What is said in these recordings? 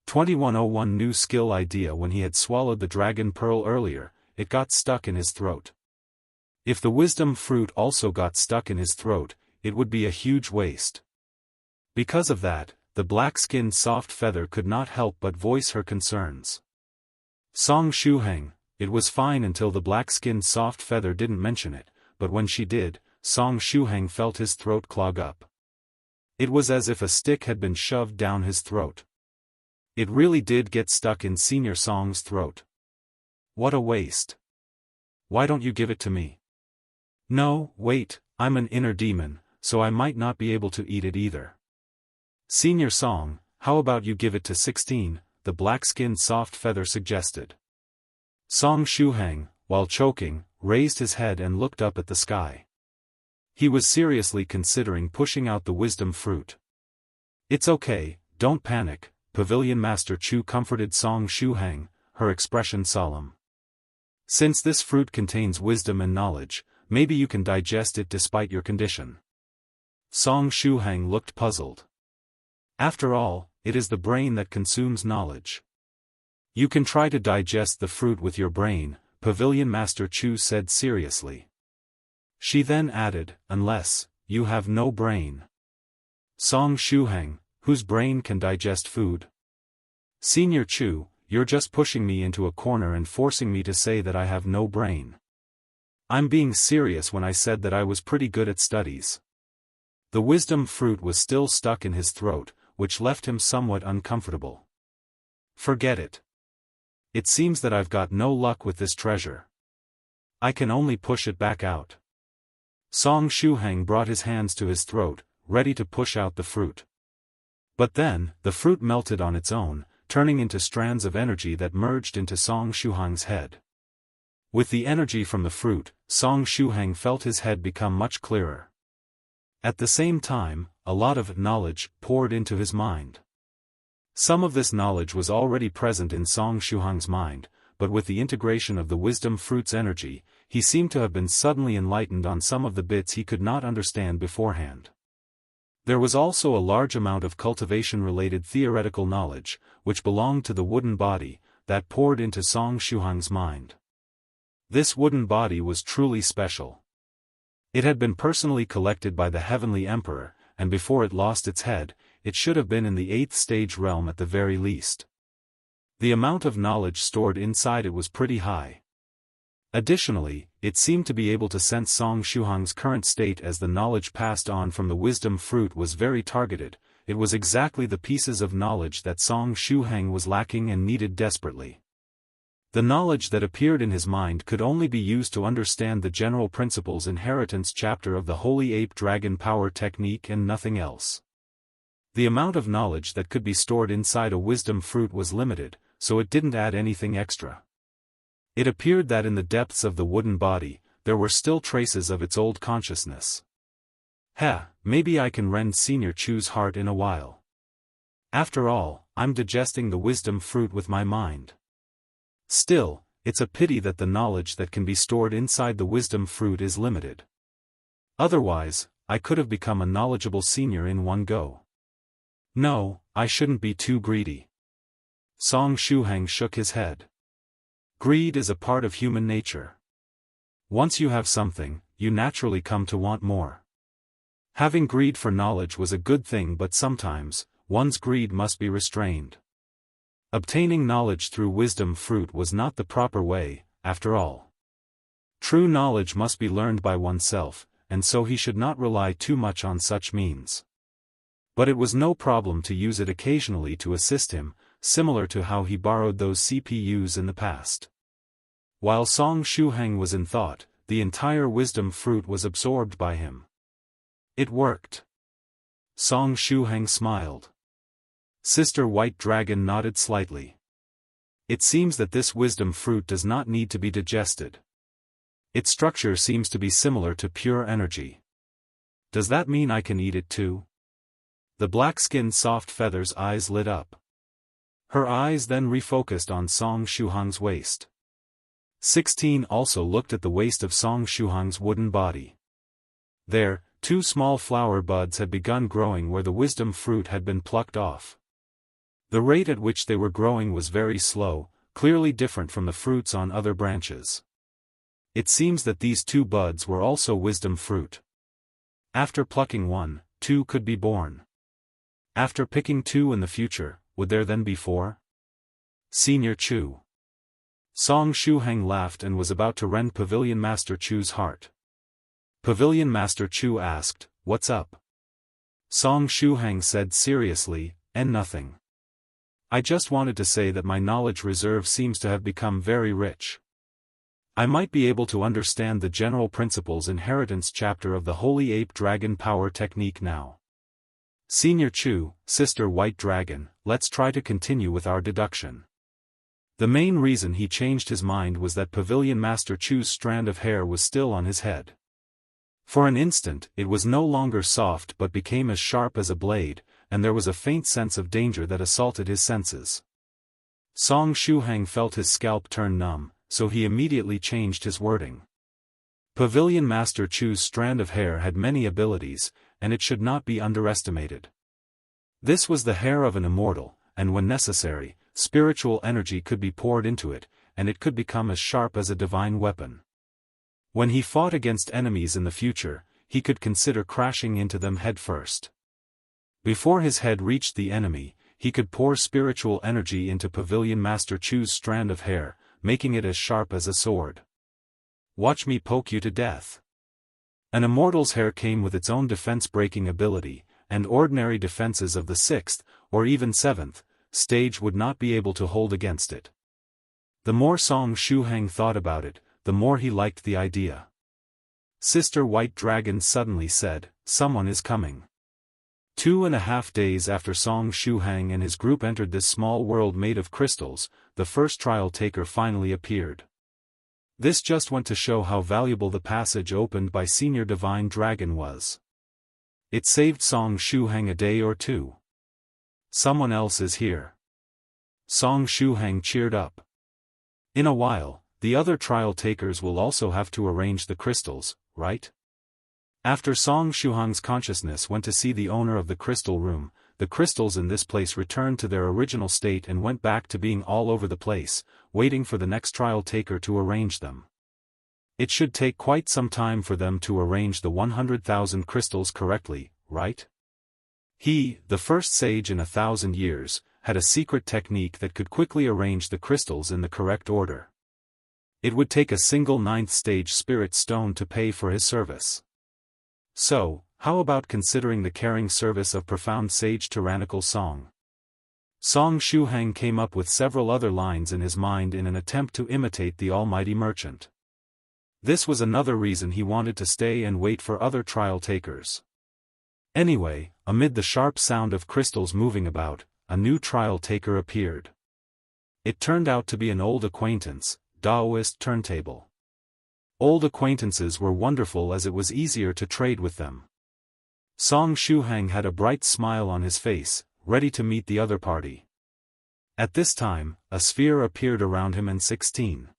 2101 New skill idea. When he had swallowed the dragon pearl earlier, it got stuck in his throat. If the wisdom fruit also got stuck in his throat, it would be a huge waste. Because of that, the black-skinned soft feather could not help but voice her concerns. Song Shuhang, it was fine until the black-skinned soft feather didn't mention it, but when she did, Song Shuhang felt his throat clog up. It was as if a stick had been shoved down his throat. It really did get stuck in Senior Song's throat. What a waste. Why don't you give it to me? No, wait, I'm an inner demon, so I might not be able to eat it either. Senior Song, how about you give it to 16, the black-skinned soft feather suggested. Song Shuhang, while choking, raised his head and looked up at the sky. He was seriously considering pushing out the wisdom fruit. It's okay, don't panic, Pavilion Master Chu comforted Song Shuhang, her expression solemn. Since this fruit contains wisdom and knowledge, maybe you can digest it despite your condition. Song Shuhang looked puzzled. After all, it is the brain that consumes knowledge. You can try to digest the fruit with your brain, Pavilion Master Chu said seriously. She then added, unless you have no brain. Song Shuhang, whose brain can digest food? Senior Chu, you're just pushing me into a corner and forcing me to say that I have no brain. I'm being serious when I said that I was pretty good at studies. The wisdom fruit was still stuck in his throat, which left him somewhat uncomfortable. Forget it. It seems that I've got no luck with this treasure. I can only push it back out. Song Shuhang brought his hands to his throat, ready to push out the fruit. But then, the fruit melted on its own, turning into strands of energy that merged into Song Shuhang's head. With the energy from the fruit, Song Shuhang felt his head become much clearer. At the same time, a lot of knowledge poured into his mind. Some of this knowledge was already present in Song Shuhang's mind, but with the integration of the wisdom fruit's energy, he seemed to have been suddenly enlightened on some of the bits he could not understand beforehand. There was also a large amount of cultivation-related theoretical knowledge, which belonged to the wooden body, that poured into Song Shuhang's mind. This wooden body was truly special. It had been personally collected by the Heavenly Emperor, and before it lost its head, it should have been in the 8th stage realm at the very least. The amount of knowledge stored inside it was pretty high. Additionally, it seemed to be able to sense Song Shuhang's current state as the knowledge passed on from the wisdom fruit was very targeted. It was exactly the pieces of knowledge that Song Shuhang was lacking and needed desperately. The knowledge that appeared in his mind could only be used to understand the general principles inheritance chapter of the Holy Ape Dragon Power Technique and nothing else. The amount of knowledge that could be stored inside a wisdom fruit was limited, so it didn't add anything extra. It appeared that in the depths of the wooden body, there were still traces of its old consciousness. Maybe I can rend Senior Chu's heart in a while. After all, I'm digesting the wisdom fruit with my mind. Still, it's a pity that the knowledge that can be stored inside the wisdom fruit is limited. Otherwise, I could have become a knowledgeable senior in one go. No, I shouldn't be too greedy. Song Shuhang shook his head. Greed is a part of human nature. Once you have something, you naturally come to want more. Having greed for knowledge was a good thing, but sometimes, one's greed must be restrained. Obtaining knowledge through wisdom fruit was not the proper way, after all. True knowledge must be learned by oneself, and so he should not rely too much on such means. But it was no problem to use it occasionally to assist him, similar to how he borrowed those CPUs in the past. While Song Shuhang was in thought, the entire wisdom fruit was absorbed by him. It worked. Song Shuhang smiled. Sister White Dragon nodded slightly. It seems that this wisdom fruit does not need to be digested. Its structure seems to be similar to pure energy. Does that mean I can eat it too? The black-skinned soft feather's eyes lit up. Her eyes then refocused on Song Shuhang's waist. 16 also looked at the waist of Song Shuhang's wooden body. There, 2 small flower buds had begun growing where the wisdom fruit had been plucked off. The rate at which they were growing was very slow, clearly different from the fruits on other branches. It seems that these two buds were also wisdom fruit. After plucking one, two could be born. After picking two in the future, would there then be four? Senior Chu. Song Shuhang laughed and was about to rend Pavilion Master Chu's heart. Pavilion Master Chu asked, "What's up?" Song Shuhang said seriously, "And nothing. I just wanted to say that my knowledge reserve seems to have become very rich. I might be able to understand the general principles inheritance chapter of the Holy Ape Dragon Power Technique now. Senior Chu, Sister White Dragon, let's try to continue with our deduction." The main reason he changed his mind was that Pavilion Master Chu's strand of hair was still on his head. For an instant, it was no longer soft but became as sharp as a blade, and there was a faint sense of danger that assaulted his senses. Song Shuhang felt his scalp turn numb, so he immediately changed his wording. Pavilion Master Chu's strand of hair had many abilities, and it should not be underestimated. This was the hair of an immortal, and when necessary, spiritual energy could be poured into it, and it could become as sharp as a divine weapon. When he fought against enemies in the future, he could consider crashing into them head first. Before his head reached the enemy, he could pour spiritual energy into Pavilion Master Chu's strand of hair, making it as sharp as a sword. Watch me poke you to death. An immortal's hair came with its own defense-breaking ability, and ordinary defenses of the 6th, or even 7th, stage would not be able to hold against it. The more Song Shuhang thought about it, the more he liked the idea. Sister White Dragon suddenly said, "Someone is coming." 2.5 days after Song Shuhang and his group entered this small world made of crystals, the first trial taker finally appeared. This just went to show how valuable the passage opened by Senior Divine Dragon was. It saved Song Shuhang a day or two. "Someone else is here." Song Shuhang cheered up. "In a while, the other trial takers will also have to arrange the crystals, right?" After Song Shuhang's consciousness went to see the owner of the crystal room, the crystals in this place returned to their original state and went back to being all over the place, waiting for the next trial taker to arrange them. It should take quite some time for them to arrange the 100,000 crystals correctly, right? He, the first sage in 1,000 years, had a secret technique that could quickly arrange the crystals in the correct order. It would take a single 9th stage spirit stone to pay for his service. So, how about considering the caring service of profound sage tyrannical Song? Song Shuhang came up with several other lines in his mind in an attempt to imitate the almighty merchant. This was another reason he wanted to stay and wait for other trial takers. Anyway, amid the sharp sound of crystals moving about, a new trial taker appeared. It turned out to be an old acquaintance, Daoist Turntable. Old acquaintances were wonderful as it was easier to trade with them. Song Shuhang had a bright smile on his face, ready to meet the other party. At this time, a sphere appeared around him and 16.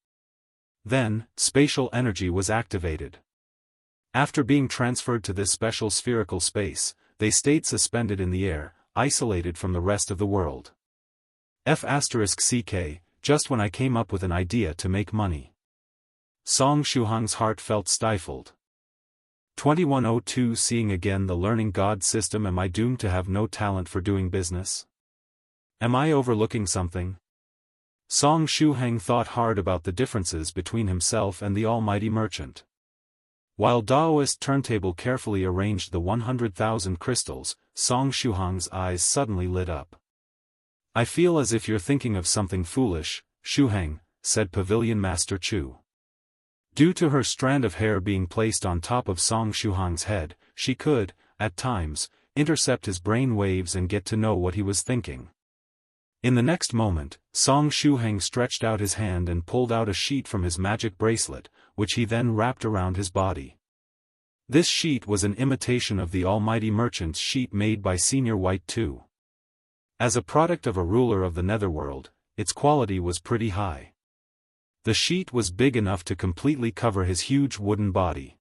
Then, spatial energy was activated. After being transferred to this special spherical space, they stayed suspended in the air, isolated from the rest of the world. F***ck, just when I came up with an idea to make money. Song Shuhang's heart felt stifled. 2102 Seeing again the learning god system. Am I doomed to have no talent for doing business? Am I overlooking something? Song Shuhang thought hard about the differences between himself and the almighty merchant. While Daoist Turntable carefully arranged the 100,000 crystals, Song Shuhang's eyes suddenly lit up. "I feel as if you're thinking of something foolish, Shuhang," said Pavilion Master Chu. Due to her strand of hair being placed on top of Song Shuhang's head, she could, at times, intercept his brain waves and get to know what he was thinking. In the next moment, Song Shuhang stretched out his hand and pulled out a sheet from his magic bracelet, which he then wrapped around his body. This sheet was an imitation of the almighty merchant's sheet made by Senior White II. As a product of a ruler of the netherworld, its quality was pretty high. The sheet was big enough to completely cover his huge wooden body.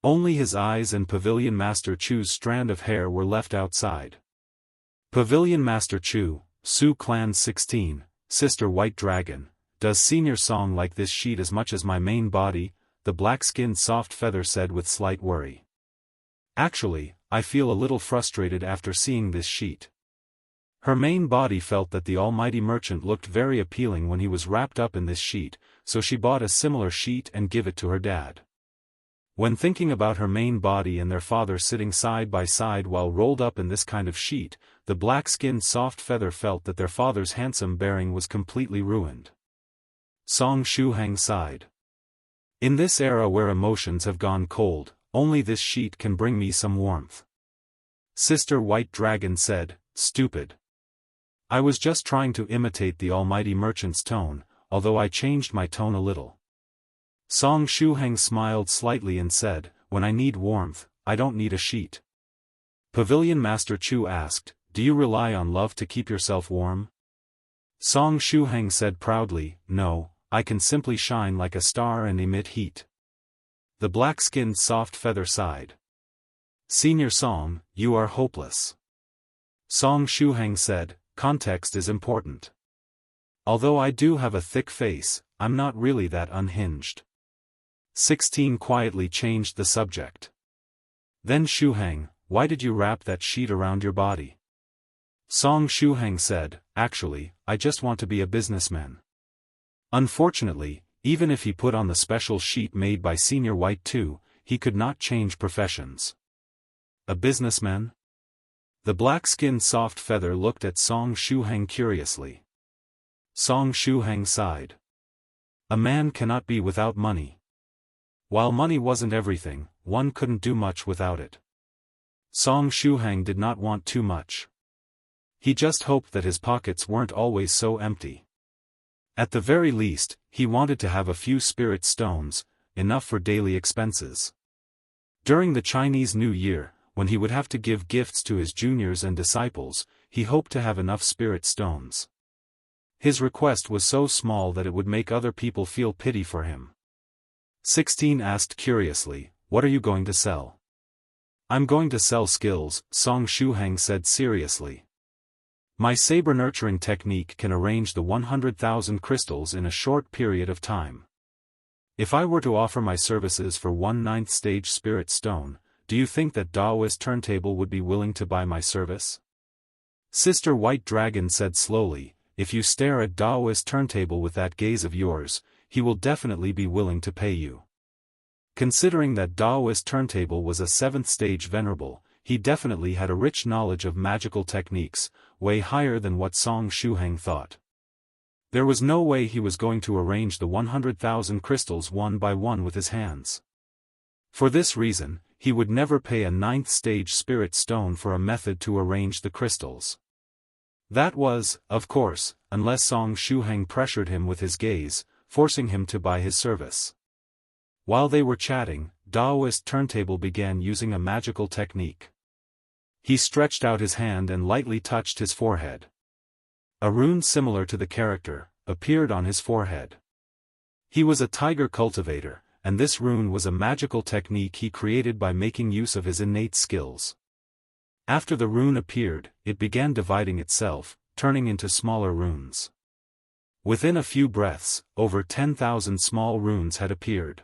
Only his eyes and Pavilion Master Chu's strand of hair were left outside. Pavilion Master Chu, Su Clan 16, Sister White Dragon, does Senior Song like this sheet as much as my main body? The black-skinned soft feather said with slight worry. Actually, I feel a little frustrated after seeing this sheet. Her main body felt that the almighty merchant looked very appealing when he was wrapped up in this sheet, so she bought a similar sheet and give it to her dad. When thinking about her main body and their father sitting side by side while rolled up in this kind of sheet, the black-skinned soft feather felt that their father's handsome bearing was completely ruined. Song Shuhang sighed. In this era where emotions have gone cold, only this sheet can bring me some warmth. Sister White Dragon said, stupid. I was just trying to imitate the almighty merchant's tone, although I changed my tone a little. Song Shuhang smiled slightly and said, when I need warmth, I don't need a sheet. Pavilion Master Chu asked, do you rely on love to keep yourself warm? Song Shuhang said proudly, no, I can simply shine like a star and emit heat. The black-skinned soft feather sighed. Senior Song, you are hopeless. Song Shuhang said, context is important. Although I do have a thick face, I'm not really that unhinged. 16 quietly changed the subject. Then Shuhang, why did you wrap that sheet around your body? Song Shuhang said, actually, I just want to be a businessman. Unfortunately, even if he put on the special sheet made by Senior White 2, he could not change professions. A businessman? The black-skinned soft feather looked at Song Shuhang curiously. Song Shuhang sighed. A man cannot be without money. While money wasn't everything, one couldn't do much without it. Song Shuhang did not want too much. He just hoped that his pockets weren't always so empty. At the very least, he wanted to have a few spirit stones, enough for daily expenses. During the Chinese New Year, when he would have to give gifts to his juniors and disciples, he hoped to have enough spirit stones. His request was so small that it would make other people feel pity for him. 16 asked curiously, what are you going to sell? I'm going to sell skills, Song Shuhang said seriously. My saber nurturing technique can arrange the 100,000 crystals in a short period of time. If I were to offer my services for 1/9 stage spirit stone, do you think that Daoist turntable would be willing to buy my service? Sister White Dragon said slowly, if you stare at Daoist turntable with that gaze of yours, he will definitely be willing to pay you. Considering that Daoist turntable was a 7th stage venerable, he definitely had a rich knowledge of magical techniques, way higher than what Song Shuhang thought. There was no way he was going to arrange the 100,000 crystals one by one with his hands. For this reason, he would never pay a 9th stage spirit stone for a method to arrange the crystals. That was, of course, unless Song Shuhang pressured him with his gaze, forcing him to buy his service. While they were chatting, Daoist turntable began using a magical technique. He stretched out his hand and lightly touched his forehead. A rune similar to the character appeared on his forehead. He was a tiger cultivator, and this rune was a magical technique he created by making use of his innate skills. After the rune appeared, it began dividing itself, turning into smaller runes. Within a few breaths, over 10,000 small runes had appeared.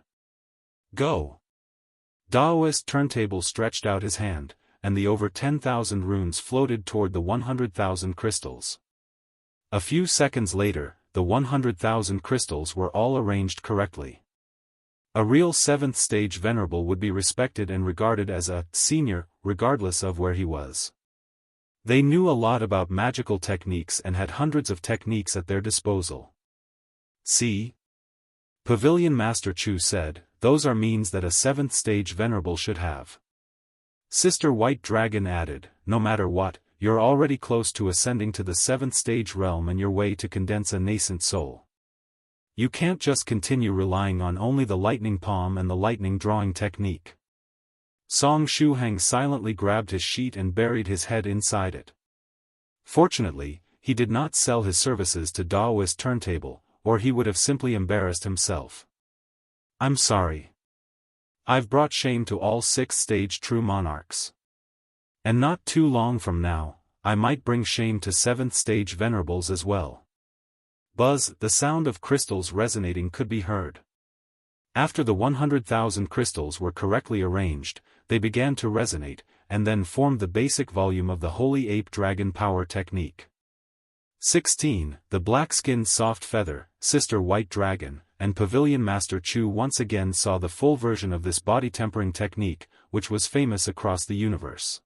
Go! Daoist turntable stretched out his hand, and the over 10,000 runes floated toward the 100,000 crystals. A few seconds later, the 100,000 crystals were all arranged correctly. A real 7th stage venerable would be respected and regarded as a senior, regardless of where he was. They knew a lot about magical techniques and had hundreds of techniques at their disposal. See? Pavilion Master Chu said, those are means that a 7th stage venerable should have. Sister White Dragon added, no matter what, you're already close to ascending to the 7th stage realm and your way to condense a nascent soul. You can't just continue relying on only the lightning palm and the lightning drawing technique. Song Shuhang silently grabbed his sheet and buried his head inside it. Fortunately, he did not sell his services to Daoist turntable, or he would have simply embarrassed himself. I'm sorry. I've brought shame to all 6th stage true monarchs. And not too long from now, I might bring shame to 7th stage venerables as well. Buzz, the sound of crystals resonating could be heard. After the 100,000 crystals were correctly arranged, they began to resonate, and then formed the basic volume of the Holy Ape Dragon Power Technique. 16. The Black-Skinned Soft Feather, Sister White Dragon, and Pavilion Master Chu once again saw the full version of this body-tempering technique, which was famous across the universe.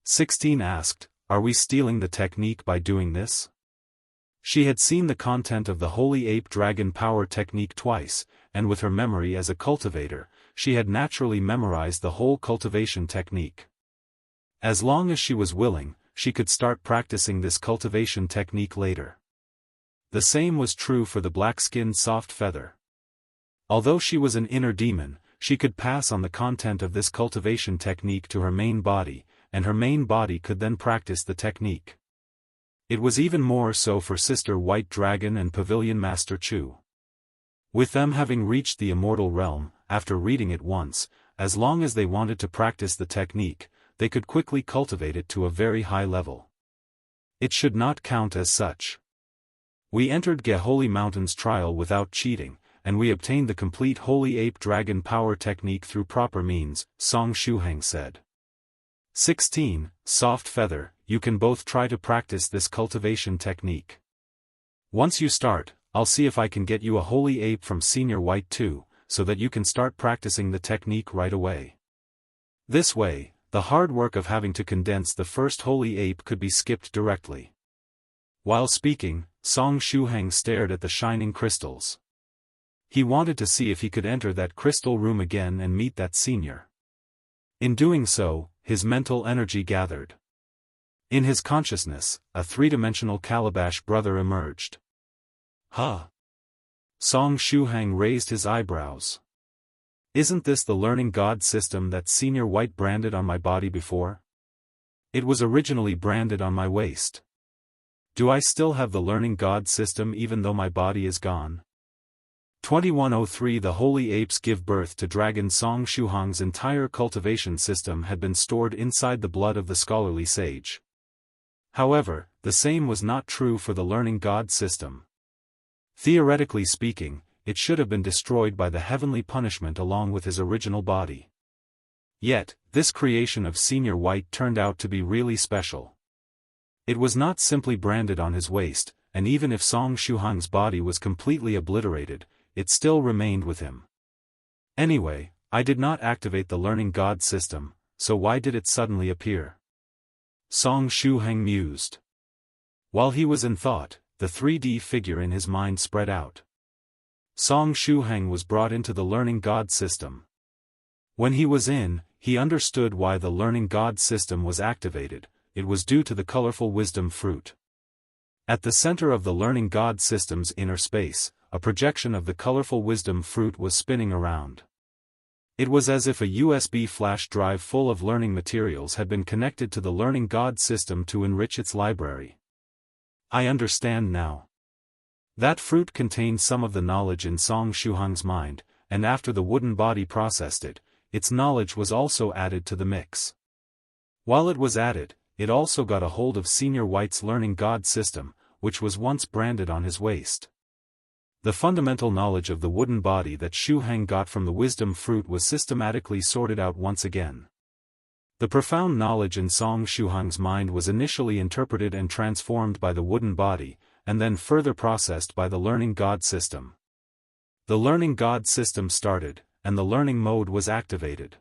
16 asked, "Are we stealing the technique by doing this?" She had seen the content of the Holy Ape Dragon Power Technique twice, and with her memory as a cultivator, she had naturally memorized the whole cultivation technique. As long as she was willing, she could start practicing this cultivation technique later. The same was true for the black-skinned soft feather. Although she was an inner demon, she could pass on the content of this cultivation technique to her main body, and her main body could then practice the technique. It was even more so for Sister White Dragon and Pavilion Master Chu. With them having reached the immortal realm, after reading it once, as long as they wanted to practice the technique, they could quickly cultivate it to a very high level. It should not count as such. We entered Holy Mountain's trial without cheating, and we obtained the complete Holy Ape Dragon Power Technique through proper means, Song Shuhang said. 16. Soft Feather, you can both try to practice this cultivation technique. Once you start, I'll see if I can get you a Holy Ape from Senior White too, so that you can start practicing the technique right away. This way, the hard work of having to condense the first Holy Ape could be skipped directly. While speaking, Song Shuhang stared at the shining crystals. He wanted to see if he could enter that crystal room again and meet that senior. In doing so, his mental energy gathered. In his consciousness, a three-dimensional calabash brother emerged. Huh? Song Shuhang raised his eyebrows. Isn't this the learning god system that Senior White branded on my body before? It was originally branded on my waist. Do I still have the learning god system even though my body is gone? 2103 The Holy Apes give birth to Dragon. Song Shuhang's entire cultivation system had been stored inside the blood of the scholarly sage. However, the same was not true for the learning god system. Theoretically speaking, it should have been destroyed by the heavenly punishment along with his original body. Yet, this creation of Senior White turned out to be really special. It was not simply branded on his waist, and even if Song Shuhang's body was completely obliterated, it still remained with him. Anyway, I did not activate the learning god system, so why did it suddenly appear? Song Shuhang mused. While he was in thought, the 3D figure in his mind spread out. Song Shuhang was brought into the learning god system. When he was in, he understood why the learning god system was activated. It was due to the colorful wisdom fruit. At the center of the learning god system's inner space, a projection of the colorful wisdom fruit was spinning around. It was as if a USB flash drive full of learning materials had been connected to the learning god system to enrich its library. I understand now. That fruit contained some of the knowledge in Song Shuhang's mind, and after the wooden body processed it, its knowledge was also added to the mix. While it was added, it also got a hold of Senior White's learning god system, which was once branded on his waist. The fundamental knowledge of the wooden body that Shuhang got from the wisdom fruit was systematically sorted out once again. The profound knowledge in Song Shuhang's mind was initially interpreted and transformed by the wooden body, and then further processed by the learning god system. The learning god system started, and the learning mode was activated.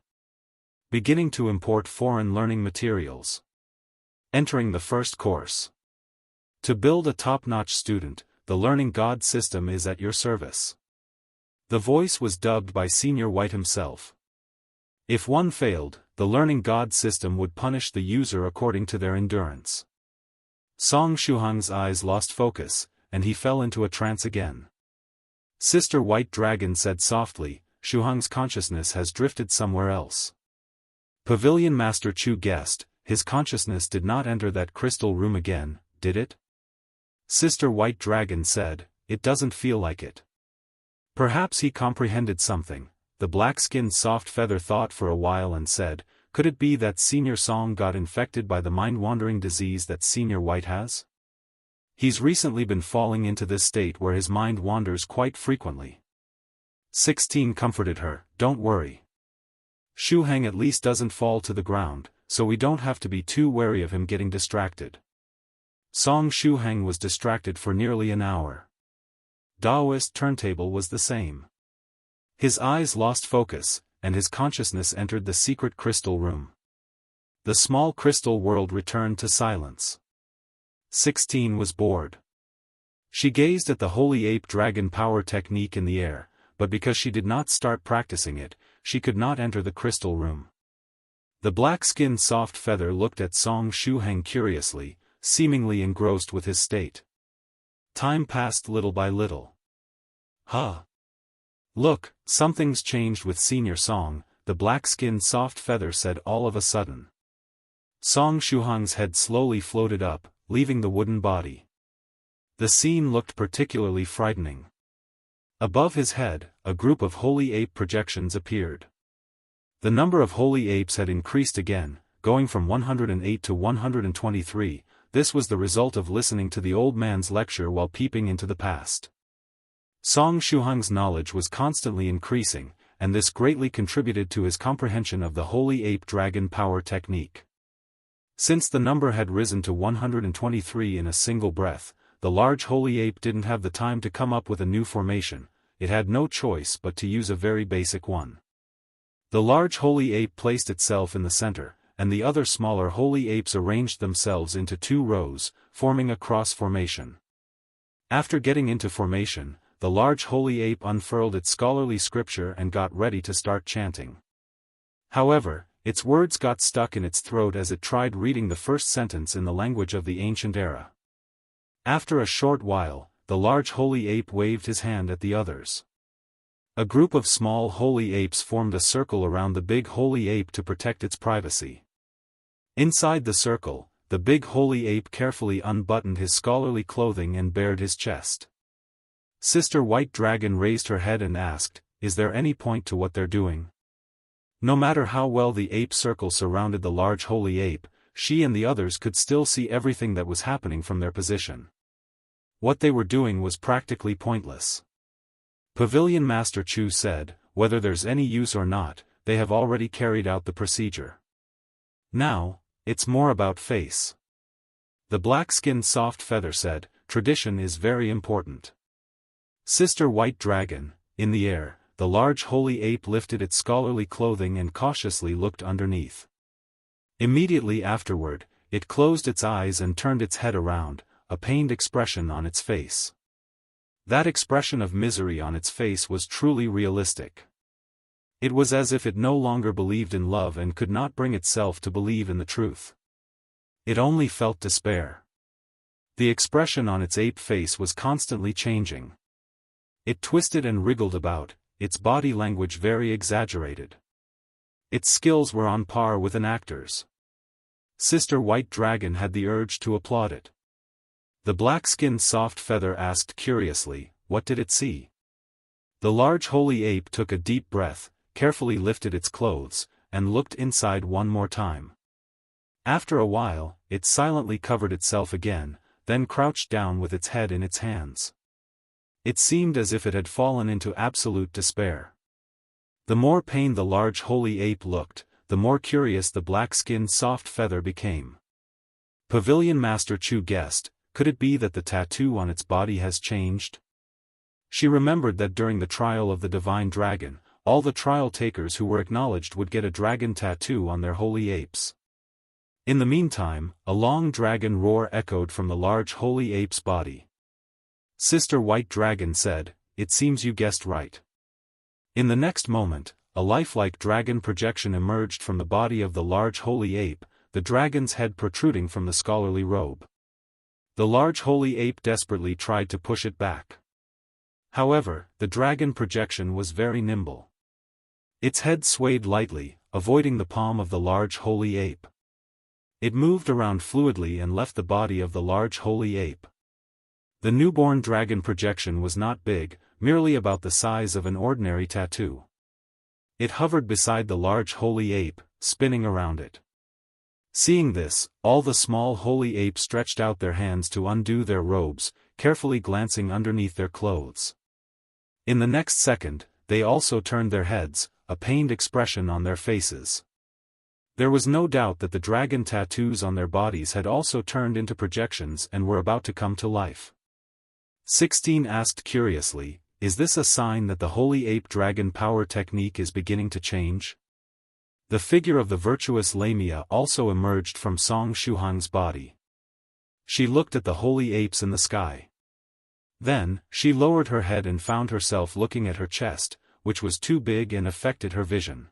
Beginning to import foreign learning materials. Entering the first course. To build a top-notch student, the learning god system is at your service. The voice was dubbed by Senior White himself. If one failed, the learning god system would punish the user according to their endurance. Song Shuhang's eyes lost focus, and he fell into a trance again. Sister White Dragon said softly, Shuhang's consciousness has drifted somewhere else. Pavilion Master Chu guessed, his consciousness did not enter that crystal room again, did it? Sister White Dragon said, it doesn't feel like it. Perhaps he comprehended something. The black-skinned soft feather thought for a while and said, Could it be that Senior Song got infected by the mind-wandering disease that Senior White has? He's recently been falling into this state where his mind wanders quite frequently. 16 comforted her, "Don't worry. Shuhang at least doesn't fall to the ground, so we don't have to be too wary of him getting distracted." Song Shuhang was distracted for nearly an hour. Daoist turntable was the same. His eyes lost focus, and his consciousness entered the secret crystal room. The small crystal world returned to silence. 16 was bored. She gazed at the holy ape dragon power technique in the air, but because she did not start practicing it, she could not enter the crystal room. The black-skinned soft feather looked at Song Shuhang curiously, seemingly engrossed with his state. Time passed little by little. "Huh. Look, something's changed with Senior Song," the black-skinned soft feather said all of a sudden. Song Shuhang's head slowly floated up, leaving the wooden body. The scene looked particularly frightening. Above his head, a group of holy ape projections appeared. The number of holy apes had increased again, going from 108 to 123, this was the result of listening to the old man's lecture while peeping into the past. Song Shuhang's knowledge was constantly increasing, and this greatly contributed to his comprehension of the holy ape dragon power technique. Since the number had risen to 123 in a single breath, the large holy ape didn't have the time to come up with a new formation, it had no choice but to use a very basic one. The large holy ape placed itself in the center, and the other smaller holy apes arranged themselves into two rows, forming a cross formation. After getting into formation, the large holy ape unfurled its scholarly scripture and got ready to start chanting. However, its words got stuck in its throat as it tried reading the first sentence in the language of the ancient era. After a short while, the large holy ape waved his hand at the others. A group of small holy apes formed a circle around the big holy ape to protect its privacy. Inside the circle, the big holy ape carefully unbuttoned his scholarly clothing and bared his chest. Sister White Dragon raised her head and asked, "Is there any point to what they're doing?" No matter how well the ape circle surrounded the large holy ape, she and the others could still see everything that was happening from their position. What they were doing was practically pointless. Pavilion Master Chu said, "Whether there's any use or not, they have already carried out the procedure. Now, it's more about face." The black-skinned soft feather said, "Tradition is very important." Sister White Dragon, in the air, the large holy ape lifted its scholarly clothing and cautiously looked underneath. Immediately afterward, it closed its eyes and turned its head around, a pained expression on its face. That expression of misery on its face was truly realistic. It was as if it no longer believed in love and could not bring itself to believe in the truth. It only felt despair. The expression on its ape face was constantly changing. It twisted and wriggled about, its body language very exaggerated. Its skills were on par with an actor's. Sister White Dragon had the urge to applaud it. The black-skinned soft feather asked curiously, "What did it see?" The large holy ape took a deep breath, carefully lifted its clothes, and looked inside one more time. After a while, it silently covered itself again, then crouched down with its head in its hands. It seemed as if it had fallen into absolute despair. The more pained the large holy ape looked, the more curious the black-skinned soft feather became. Pavilion Master Chu guessed, could it be that the tattoo on its body has changed? She remembered that during the trial of the divine dragon, all the trial takers who were acknowledged would get a dragon tattoo on their holy apes. In the meantime, a long dragon roar echoed from the large holy ape's body. Sister White Dragon said, "It seems you guessed right." In the next moment, a lifelike dragon projection emerged from the body of the large holy ape, the dragon's head protruding from the scholarly robe. The large holy ape desperately tried to push it back. However, the dragon projection was very nimble. Its head swayed lightly, avoiding the palm of the large holy ape. It moved around fluidly and left the body of the large holy ape. The newborn dragon projection was not big, merely about the size of an ordinary tattoo. It hovered beside the large holy ape, spinning around it. Seeing this, all the small holy apes stretched out their hands to undo their robes, carefully glancing underneath their clothes. In the next second, they also turned their heads, a pained expression on their faces. There was no doubt that the dragon tattoos on their bodies had also turned into projections and were about to come to life. 16 asked curiously, "Is this a sign that the holy ape dragon power technique is beginning to change?" The figure of the virtuous Lamia also emerged from Song Shuhang's body. She looked at the holy apes in the sky. Then, she lowered her head and found herself looking at her chest, which was too big and affected her vision.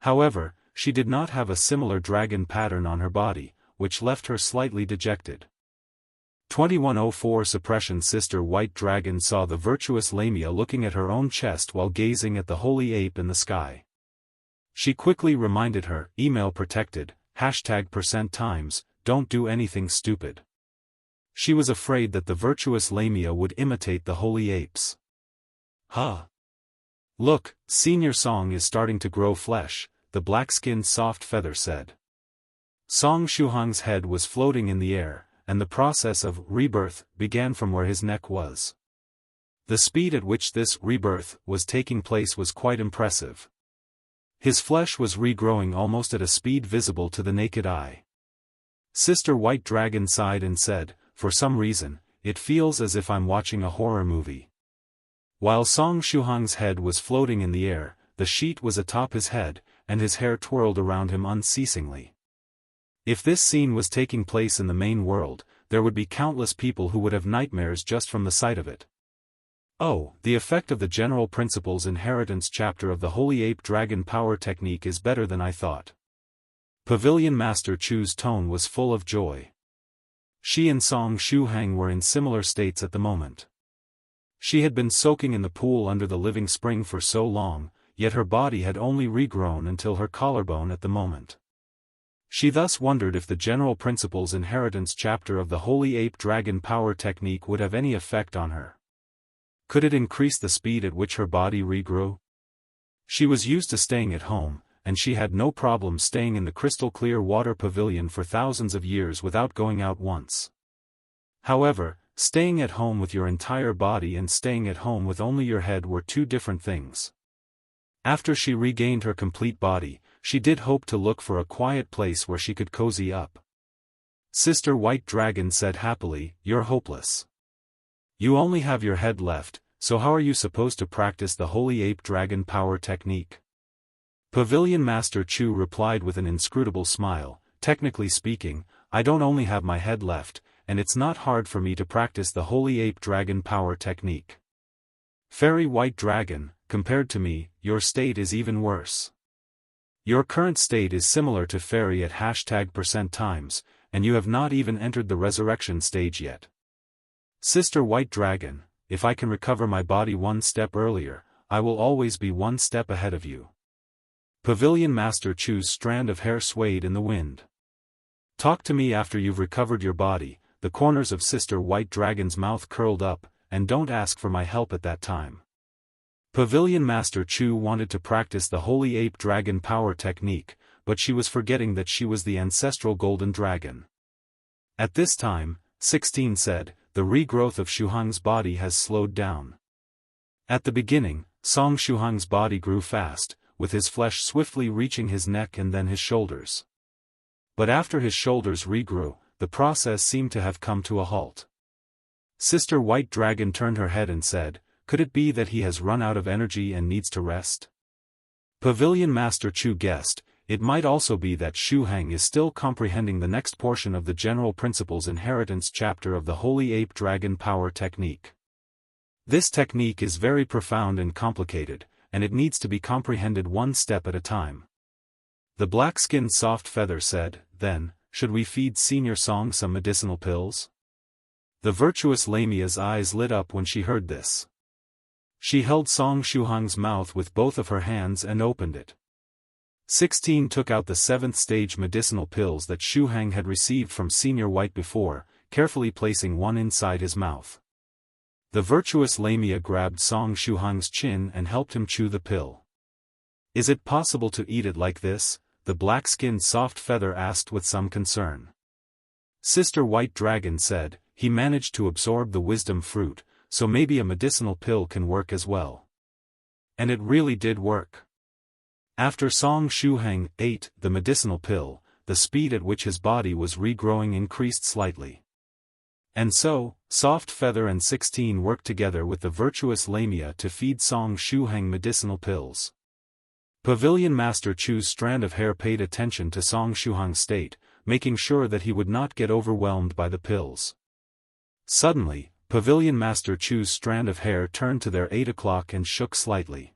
However, she did not have a similar dragon pattern on her body, which left her slightly dejected. 2104 Suppression Sister White Dragon saw the virtuous Lamia looking at her own chest while gazing at the holy ape in the sky. She quickly reminded her, email protected, #%times, don't do anything stupid. She was afraid that the virtuous Lamia would imitate the holy apes. Huh. Look, Senior Song is starting to grow flesh, the black-skinned soft feather said. Song Shuhang's head was floating in the air, and the process of rebirth began from where his neck was. The speed at which this rebirth was taking place was quite impressive. His flesh was regrowing almost at a speed visible to the naked eye. Sister White Dragon sighed and said, "For some reason, it feels as if I'm watching a horror movie." While Song Shuhang's head was floating in the air, the sheet was atop his head, and his hair twirled around him unceasingly. If this scene was taking place in the main world, there would be countless people who would have nightmares just from the sight of it. Oh, the effect of the General Principles Inheritance chapter of the Holy Ape Dragon Power Technique is better than I thought. Pavilion Master Chu's tone was full of joy. She and Song Shuhang were in similar states at the moment. She had been soaking in the pool under the living spring for so long, yet her body had only regrown until her collarbone at the moment. She thus wondered if the General Principles Inheritance chapter of the Holy Ape Dragon Power Technique would have any effect on her. Could it increase the speed at which her body regrew? She was used to staying at home, and she had no problem staying in the crystal-clear water pavilion for thousands of years without going out once. However, staying at home with your entire body and staying at home with only your head were two different things. After she regained her complete body, she did hope to look for a quiet place where she could cozy up. Sister White Dragon said happily, "You're hopeless. You only have your head left, so how are you supposed to practice the Holy Ape Dragon Power Technique?" Pavilion Master Chu replied with an inscrutable smile, "Technically speaking, I don't only have my head left, and it's not hard for me to practice the Holy Ape Dragon Power Technique. Fairy White Dragon, compared to me, your state is even worse. Your current state is similar to Fairy at #%times, and you have not even entered the resurrection stage yet. Sister White Dragon, if I can recover my body one step earlier, I will always be one step ahead of you." Pavilion Master Chu's strand of hair swayed in the wind. "Talk to me after you've recovered your body." The corners of Sister White Dragon's mouth curled up, "and don't ask for my help at that time." Pavilion Master Chu wanted to practice the Holy Ape Dragon Power Technique, but she was forgetting that she was the ancestral Golden Dragon. At this time, 16 said, "The regrowth of Shuhang's body has slowed down." At the beginning, Song Shuhang's body grew fast, with his flesh swiftly reaching his neck and then his shoulders. But after his shoulders regrew, the process seemed to have come to a halt. Sister White Dragon turned her head and said, "Could it be that he has run out of energy and needs to rest?" Pavilion Master Chu guessed, it might also be that Shuhang is still comprehending the next portion of the General Principles Inheritance chapter of the Holy Ape Dragon Power Technique. This technique is very profound and complicated, and it needs to be comprehended one step at a time. The black-skinned soft feather said, "Then, should we feed Senior Song some medicinal pills?" The virtuous Lamia's eyes lit up when she heard this. She held Song Shuhang's mouth with both of her hands and opened it. 16 took out the 7th stage medicinal pills that Shuhang had received from Senior White before, carefully placing one inside his mouth. The virtuous Lamia grabbed Song Shuhang's chin and helped him chew the pill. Is it possible to eat it like this? The black-skinned soft feather asked with some concern. Sister White Dragon said, he managed to absorb the wisdom fruit, so maybe a medicinal pill can work as well. And it really did work. After Song Shuhang ate the medicinal pill, the speed at which his body was regrowing increased slightly. And so, Soft Feather and 16 worked together with the virtuous Lamia to feed Song Shuhang medicinal pills. Pavilion Master Chu's strand of hair paid attention to Song Shuhang's state, making sure that he would not get overwhelmed by the pills. Suddenly, Pavilion Master Chu's strand of hair turned to their 8 o'clock and shook slightly.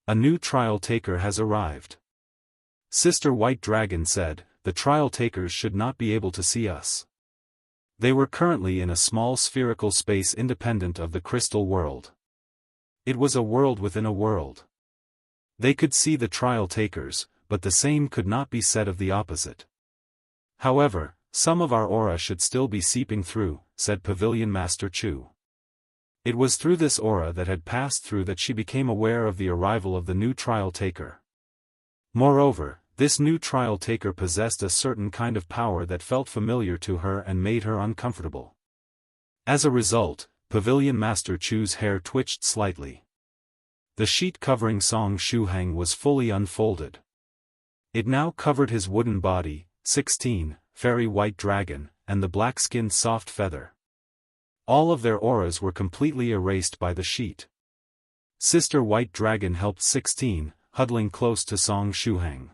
A new trial taker has arrived. Sister White Dragon said, the trial takers should not be able to see us. They were currently in a small spherical space independent of the crystal world. It was a world within a world. They could see the trial takers, but the same could not be said of the opposite. However, some of our aura should still be seeping through, said Pavilion Master Chu. It was through this aura that had passed through that she became aware of the arrival of the new trial taker. Moreover, this new trial taker possessed a certain kind of power that felt familiar to her and made her uncomfortable. As a result, Pavilion Master Chu's hair twitched slightly. The sheet covering Song Shuhang was fully unfolded. It now covered his wooden body, 16, Fairy White Dragon, and the black-skinned soft feather. All of their auras were completely erased by the sheet. Sister White Dragon helped 16, huddling close to Song Shuhang.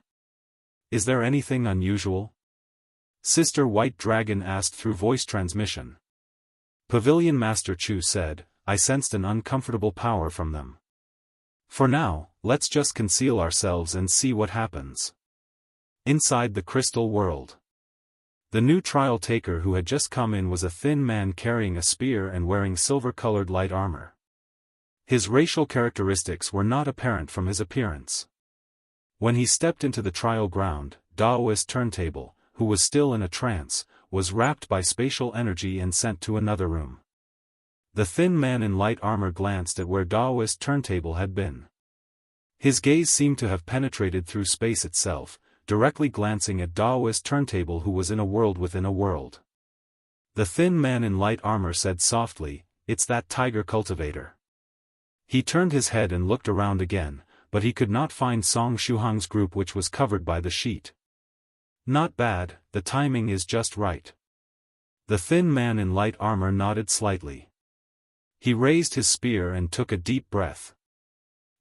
Is there anything unusual? Sister White Dragon asked through voice transmission. Pavilion Master Chu said, I sensed an uncomfortable power from them. For now, let's just conceal ourselves and see what happens. Inside the crystal world. The new trial taker who had just come in was a thin man carrying a spear and wearing silver-colored light armor. His racial characteristics were not apparent from his appearance. When he stepped into the trial ground, Daoist Turntable, who was still in a trance, was wrapped by spatial energy and sent to another room. The thin man in light armor glanced at where Daoist Turntable had been. His gaze seemed to have penetrated through space itself, directly glancing at Daoist Turntable who was in a world within a world. The thin man in light armor said softly, it's that tiger cultivator. He turned his head and looked around again, but he could not find Song Shuhang's group which was covered by the sheet. Not bad, the timing is just right. The thin man in light armor nodded slightly. He raised his spear and took a deep breath.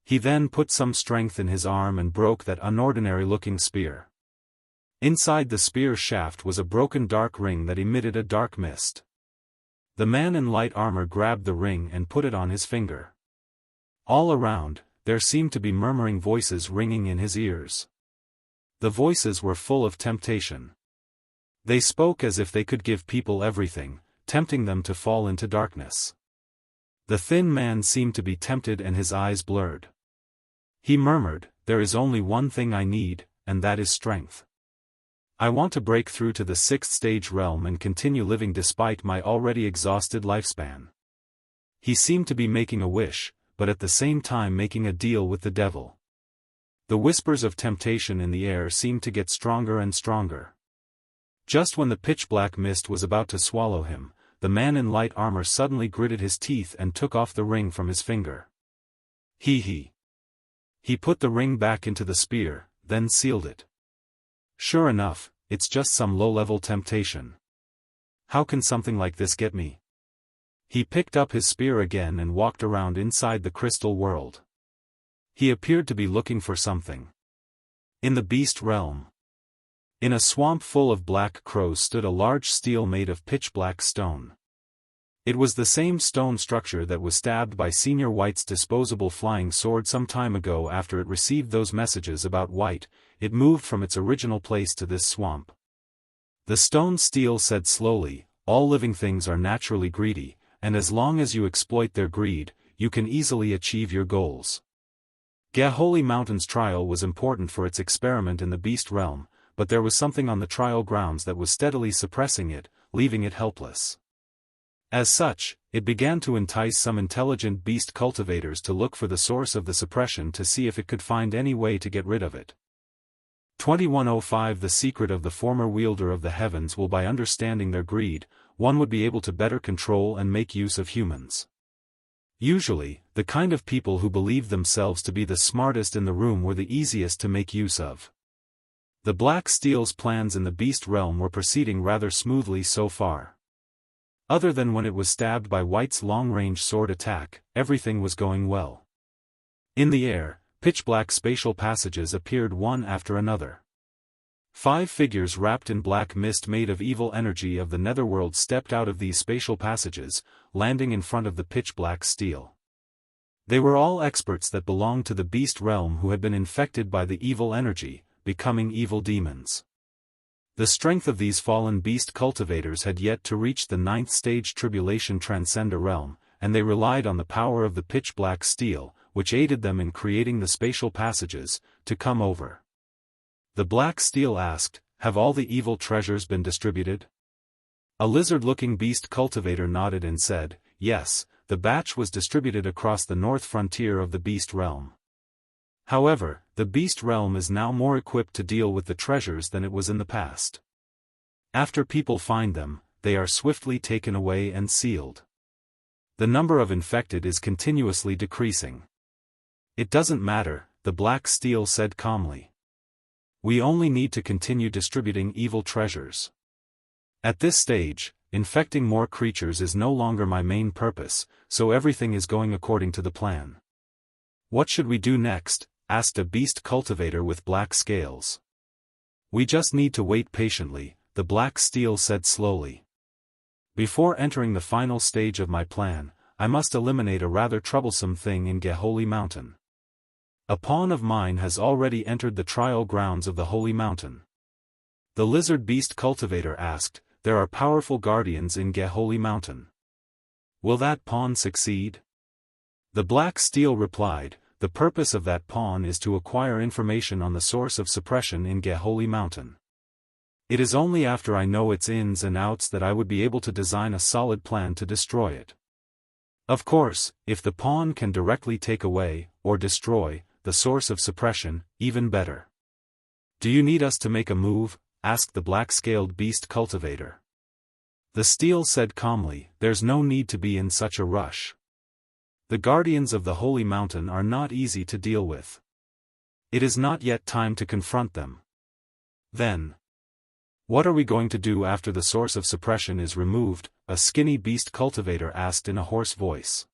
He then put some strength in his arm and broke that unordinary-looking spear. Inside the spear shaft was a broken dark ring that emitted a dark mist. The man in light armor grabbed the ring and put it on his finger. All around, there seemed to be murmuring voices ringing in his ears. The voices were full of temptation. They spoke as if they could give people everything, tempting them to fall into darkness. The thin man seemed to be tempted and his eyes blurred. He murmured, there is only one thing I need, and that is strength. I want to break through to the 6th stage realm and continue living despite my already exhausted lifespan. He seemed to be making a wish, but at the same time making a deal with the devil. The whispers of temptation in the air seemed to get stronger and stronger. Just when the pitch-black mist was about to swallow him, the man in light armor suddenly gritted his teeth and took off the ring from his finger. He put the ring back into the spear, then sealed it. Sure enough, it's just some low-level temptation. How can something like this get me? He picked up his spear again and walked around inside the crystal world. He appeared to be looking for something. In the beast realm. In a swamp full of black crows stood a large stele made of pitch-black stone. It was the same stone structure that was stabbed by Senior White's disposable flying sword some time ago after it received those messages about White. It moved from its original place to this swamp. The stone stele said slowly, all living things are naturally greedy, and as long as you exploit their greed, you can easily achieve your goals. Holy Mountain's trial was important for its experiment in the beast realm, but there was something on the trial grounds that was steadily suppressing it, leaving it helpless. As such, it began to entice some intelligent beast cultivators to look for the source of the suppression to see if it could find any way to get rid of it. 2105 The secret of the former wielder of the heavens will by understanding their greed, one would be able to better control and make use of humans. Usually, the kind of people who believed themselves to be the smartest in the room were the easiest to make use of. The Black Steel's plans in the beast realm were proceeding rather smoothly so far. Other than when it was stabbed by White's long-range sword attack, everything was going well. In the air, pitch-black spatial passages appeared one after another. 5 figures wrapped in black mist made of evil energy of the netherworld stepped out of these spatial passages, landing in front of the pitch-black steel. They were all experts that belonged to the beast realm who had been infected by the evil energy, becoming evil demons. The strength of these fallen beast cultivators had yet to reach the 9th stage tribulation transcender realm, and they relied on the power of the pitch-black steel, which aided them in creating the spatial passages, to come over. The Black Steel asked, "Have all the evil treasures been distributed?" A lizard-looking beast cultivator nodded and said, "Yes, the batch was distributed across the north frontier of the beast realm. However, the beast realm is now more equipped to deal with the treasures than it was in the past. After people find them, they are swiftly taken away and sealed. The number of infected is continuously decreasing." "It doesn't matter," the Black Steel said calmly. "We only need to continue distributing evil treasures. At this stage, infecting more creatures is no longer my main purpose, so everything is going according to the plan." "What should we do next?" asked a beast cultivator with black scales. "We just need to wait patiently," the Black Steel said slowly. "Before entering the final stage of my plan, I must eliminate a rather troublesome thing in Holy Mountain. A pawn of mine has already entered the trial grounds of the Holy Mountain." The lizard beast cultivator asked, "There are powerful guardians in Holy Mountain. Will that pawn succeed?" The Black Steel replied, "The purpose of that pawn is to acquire information on the source of suppression in Holy Mountain. It is only after I know its ins and outs that I would be able to design a solid plan to destroy it. Of course, if the pawn can directly take away, or destroy, the source of suppression, even better." "Do you need us to make a move?" asked the black-scaled beast cultivator. The Steel said calmly, "There's no need to be in such a rush. The guardians of the Holy Mountain are not easy to deal with. It is not yet time to confront them." "Then, what are we going to do after the source of suppression is removed?" a skinny beast cultivator asked in a hoarse voice.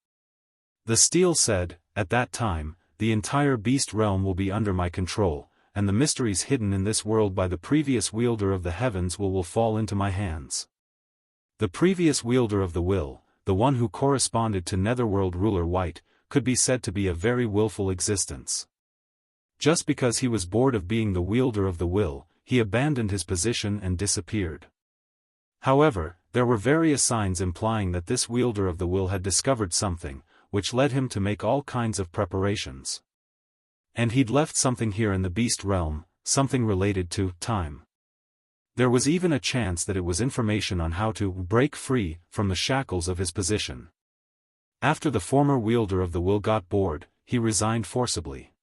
The Steel said, "At that time, the entire beast realm will be under my control, and the mysteries hidden in this world by the previous wielder of the heavens will fall into my hands." The previous wielder of the will, the one who corresponded to Netherworld ruler White, could be said to be a very willful existence. Just because he was bored of being the wielder of the will, he abandoned his position and disappeared. However, there were various signs implying that this wielder of the will had discovered something, which led him to make all kinds of preparations. And he'd left something here in the beast realm, something related to time. There was even a chance that it was information on how to break free from the shackles of his position. After the former wielder of the will got bored, he resigned forcibly.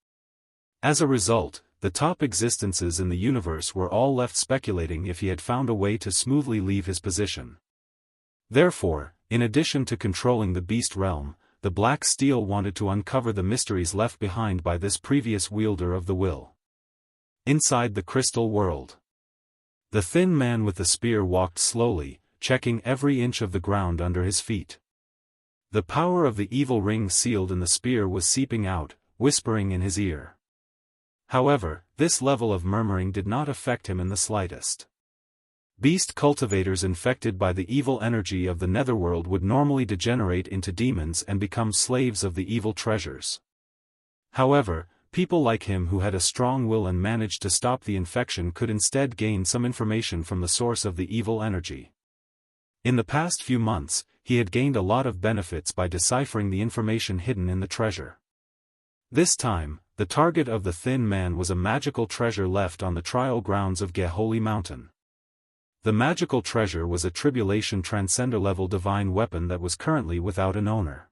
As a result, the top existences in the universe were all left speculating if he had found a way to smoothly leave his position. Therefore, in addition to controlling the beast realm, the Black Steel wanted to uncover the mysteries left behind by this previous wielder of the will. Inside the crystal world, the thin man with the spear walked slowly, checking every inch of the ground under his feet. The power of the evil ring sealed in the spear was seeping out, whispering in his ear. However, this level of murmuring did not affect him in the slightest. Beast cultivators infected by the evil energy of the netherworld would normally degenerate into demons and become slaves of the evil treasures. However, people like him who had a strong will and managed to stop the infection could instead gain some information from the source of the evil energy. In the past few months, he had gained a lot of benefits by deciphering the information hidden in the treasure. This time, the target of the thin man was a magical treasure left on the trial grounds of Holy Mountain. The magical treasure was a tribulation transcender level divine weapon that was currently without an owner.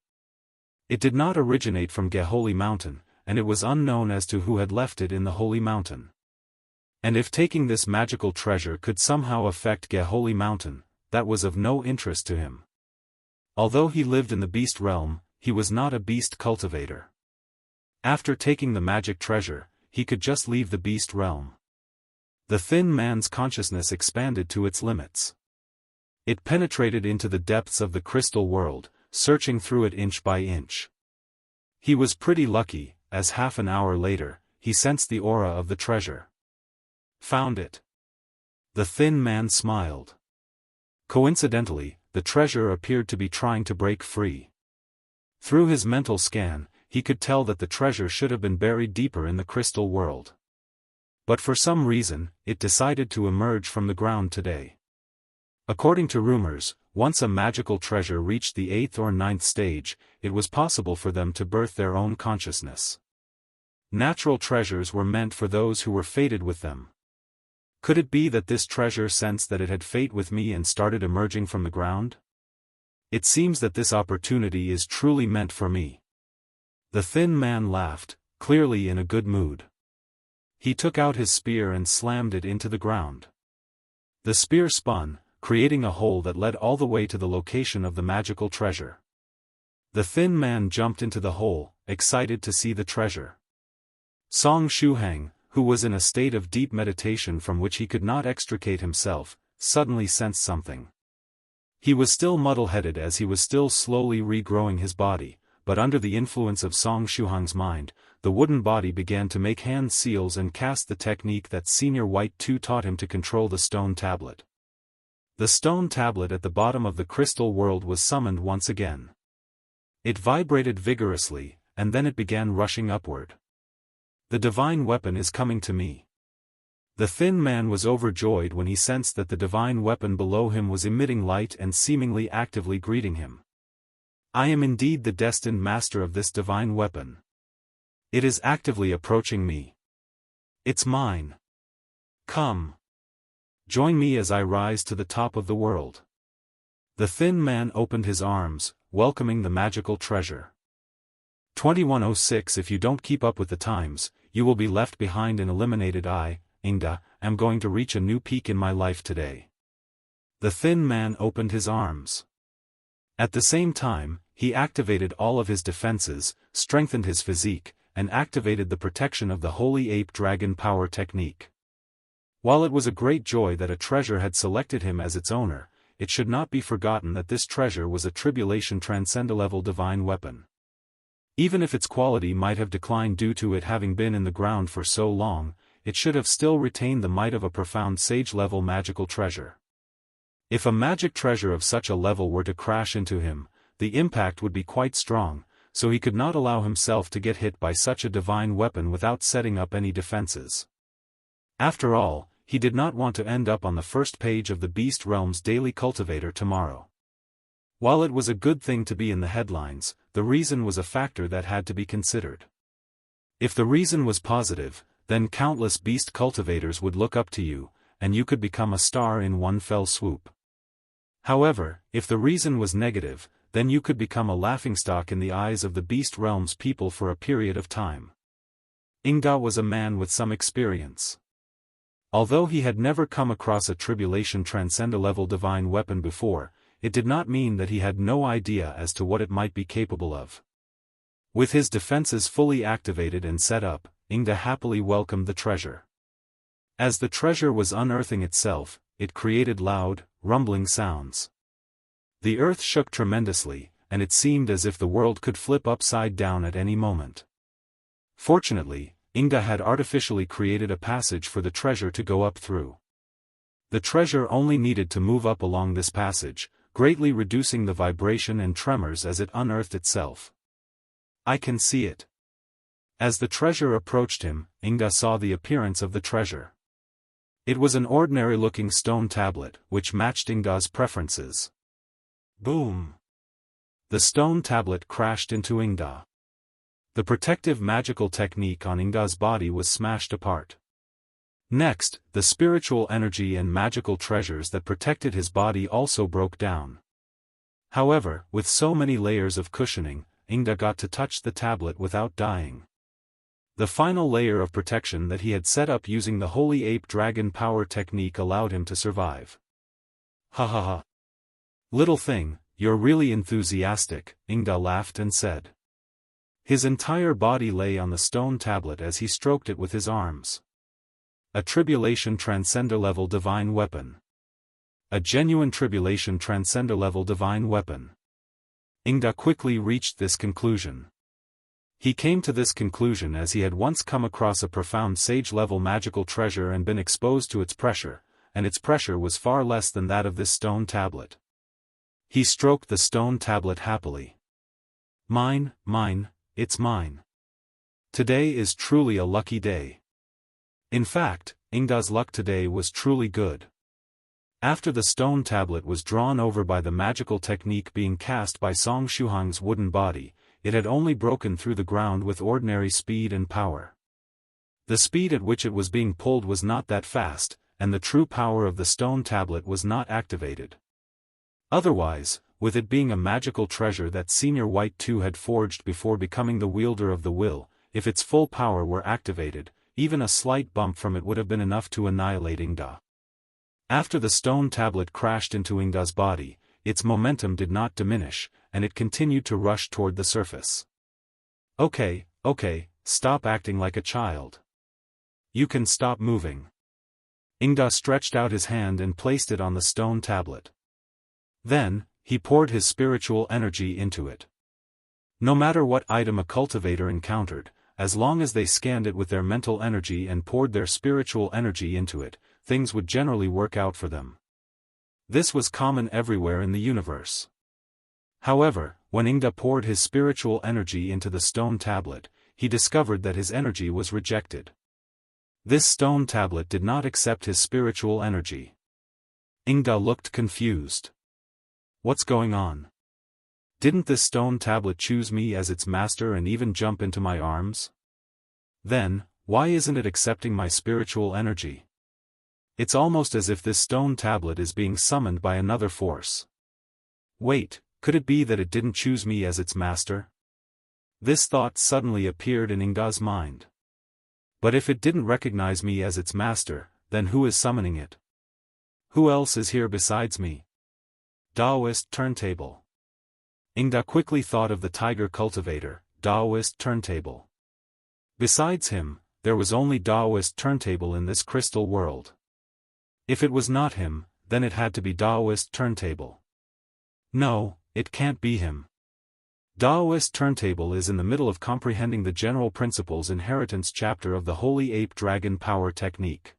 It did not originate from Holy Mountain, and it was unknown as to who had left it in the Holy Mountain. And if taking this magical treasure could somehow affect Holy Mountain, that was of no interest to him. Although he lived in the beast realm, he was not a beast cultivator. After taking the magic treasure, he could just leave the beast realm. The thin man's consciousness expanded to its limits. It penetrated into the depths of the crystal world, searching through it inch by inch. He was pretty lucky, as half an hour later, he sensed the aura of the treasure. Found it. The thin man smiled. Coincidentally, the treasure appeared to be trying to break free. Through his mental scan, he could tell that the treasure should have been buried deeper in the crystal world. But for some reason, it decided to emerge from the ground today. According to rumors, once a magical treasure reached the 8th or 9th stage, it was possible for them to birth their own consciousness. Natural treasures were meant for those who were fated with them. Could it be that this treasure sensed that it had fate with me and started emerging from the ground? It seems that this opportunity is truly meant for me. The thin man laughed, clearly in a good mood. He took out his spear and slammed it into the ground. The spear spun, creating a hole that led all the way to the location of the magical treasure. The thin man jumped into the hole, excited to see the treasure. Shuhang, who was in a state of deep meditation from which he could not extricate himself, suddenly sensed something. He was still muddle-headed as he was still slowly regrowing his body, but under the influence of Shuhang's mind, the wooden body began to make hand seals and cast the technique that Senior White 2 taught him to control the stone tablet. The stone tablet at the bottom of the crystal world was summoned once again. It vibrated vigorously, and then it began rushing upward. The divine weapon is coming to me. The thin man was overjoyed when he sensed that the divine weapon below him was emitting light and seemingly actively greeting him. I am indeed the destined master of this divine weapon. It is actively approaching me. It's mine. Come. Join me as I rise to the top of the world. The thin man opened his arms, welcoming the magical treasure. 2106 If you don't keep up with the times, you will be left behind and eliminated. I, Ingda, am going to reach a new peak in my life today. The thin man opened his arms. At the same time, he activated all of his defenses, strengthened his physique, and activated the protection of the Holy Ape Dragon Power technique. While it was a great joy that a treasure had selected him as its owner, it should not be forgotten that this treasure was a tribulation transcender-level divine weapon. Even if its quality might have declined due to it having been in the ground for so long, it should have still retained the might of a profound sage-level magical treasure. If a magic treasure of such a level were to crash into him, the impact would be quite strong, so he could not allow himself to get hit by such a divine weapon without setting up any defenses. After all, he did not want to end up on the first page of the Beast Realm's Daily Cultivator tomorrow. While it was a good thing to be in the headlines, the reason was a factor that had to be considered. If the reason was positive, then countless beast cultivators would look up to you, and you could become a star in one fell swoop. However, if the reason was negative, then you could become a laughingstock in the eyes of the Beast Realm's people for a period of time. Ingda was a man with some experience. Although he had never come across a tribulation transcender-level divine weapon before, it did not mean that he had no idea as to what it might be capable of. With his defenses fully activated and set up, Ingda happily welcomed the treasure. As the treasure was unearthing itself, it created loud, rumbling sounds. The earth shook tremendously, and it seemed as if the world could flip upside down at any moment. Fortunately, Ingda had artificially created a passage for the treasure to go up through. The treasure only needed to move up along this passage, greatly reducing the vibration and tremors as it unearthed itself. I can see it. As the treasure approached him, Ingda saw the appearance of the treasure. It was an ordinary-looking stone tablet, which matched Ingda's preferences. Boom! The stone tablet crashed into Ingda. The protective magical technique on Ingda's body was smashed apart. Next, the spiritual energy and magical treasures that protected his body also broke down. However, with so many layers of cushioning, Ingda got to touch the tablet without dying. The final layer of protection that he had set up using the Holy Ape Dragon Power technique allowed him to survive. Ha ha ha. Little thing, you're really enthusiastic, Ingda laughed and said. His entire body lay on the stone tablet as he stroked it with his arms. A Tribulation Transcender level divine weapon. A genuine Tribulation Transcender level divine weapon. Ingda quickly reached this conclusion. He came to this conclusion as he had once come across a profound sage-level magical treasure and been exposed to its pressure, and its pressure was far less than that of this stone tablet. He stroked the stone tablet happily. Mine, it's mine. Today is truly a lucky day. In fact, Ingda's luck today was truly good. After the stone tablet was drawn over by the magical technique being cast by Shuhang's wooden body, it had only broken through the ground with ordinary speed and power. The speed at which it was being pulled was not that fast, and the true power of the stone tablet was not activated. Otherwise, with it being a magical treasure that Senior White 2 had forged before becoming the wielder of the will, if its full power were activated, even a slight bump from it would have been enough to annihilate Ingda. After the stone tablet crashed into Ingda's body, its momentum did not diminish, and it continued to rush toward the surface. Okay, stop acting like a child. You can stop moving. Ingda stretched out his hand and placed it on the stone tablet. Then, he poured his spiritual energy into it. No matter what item a cultivator encountered, as long as they scanned it with their mental energy and poured their spiritual energy into it, things would generally work out for them. This was common everywhere in the universe. However, when Ingda poured his spiritual energy into the stone tablet, he discovered that his energy was rejected. This stone tablet did not accept his spiritual energy. Ingda looked confused. What's going on? Didn't this stone tablet choose me as its master and even jump into my arms? Then, why isn't it accepting my spiritual energy? It's almost as if this stone tablet is being summoned by another force. Wait, could it be that it didn't choose me as its master? This thought suddenly appeared in Ingda's mind. But if it didn't recognize me as its master, then who is summoning it? Who else is here besides me? Daoist turntable. Ingda quickly thought of the tiger cultivator, Daoist turntable. Besides him, there was only Daoist turntable in this crystal world. If it was not him, then it had to be Daoist turntable. No, it can't be him. Daoist turntable is in the middle of comprehending the general principles inheritance chapter of the Holy Ape Dragon Power technique.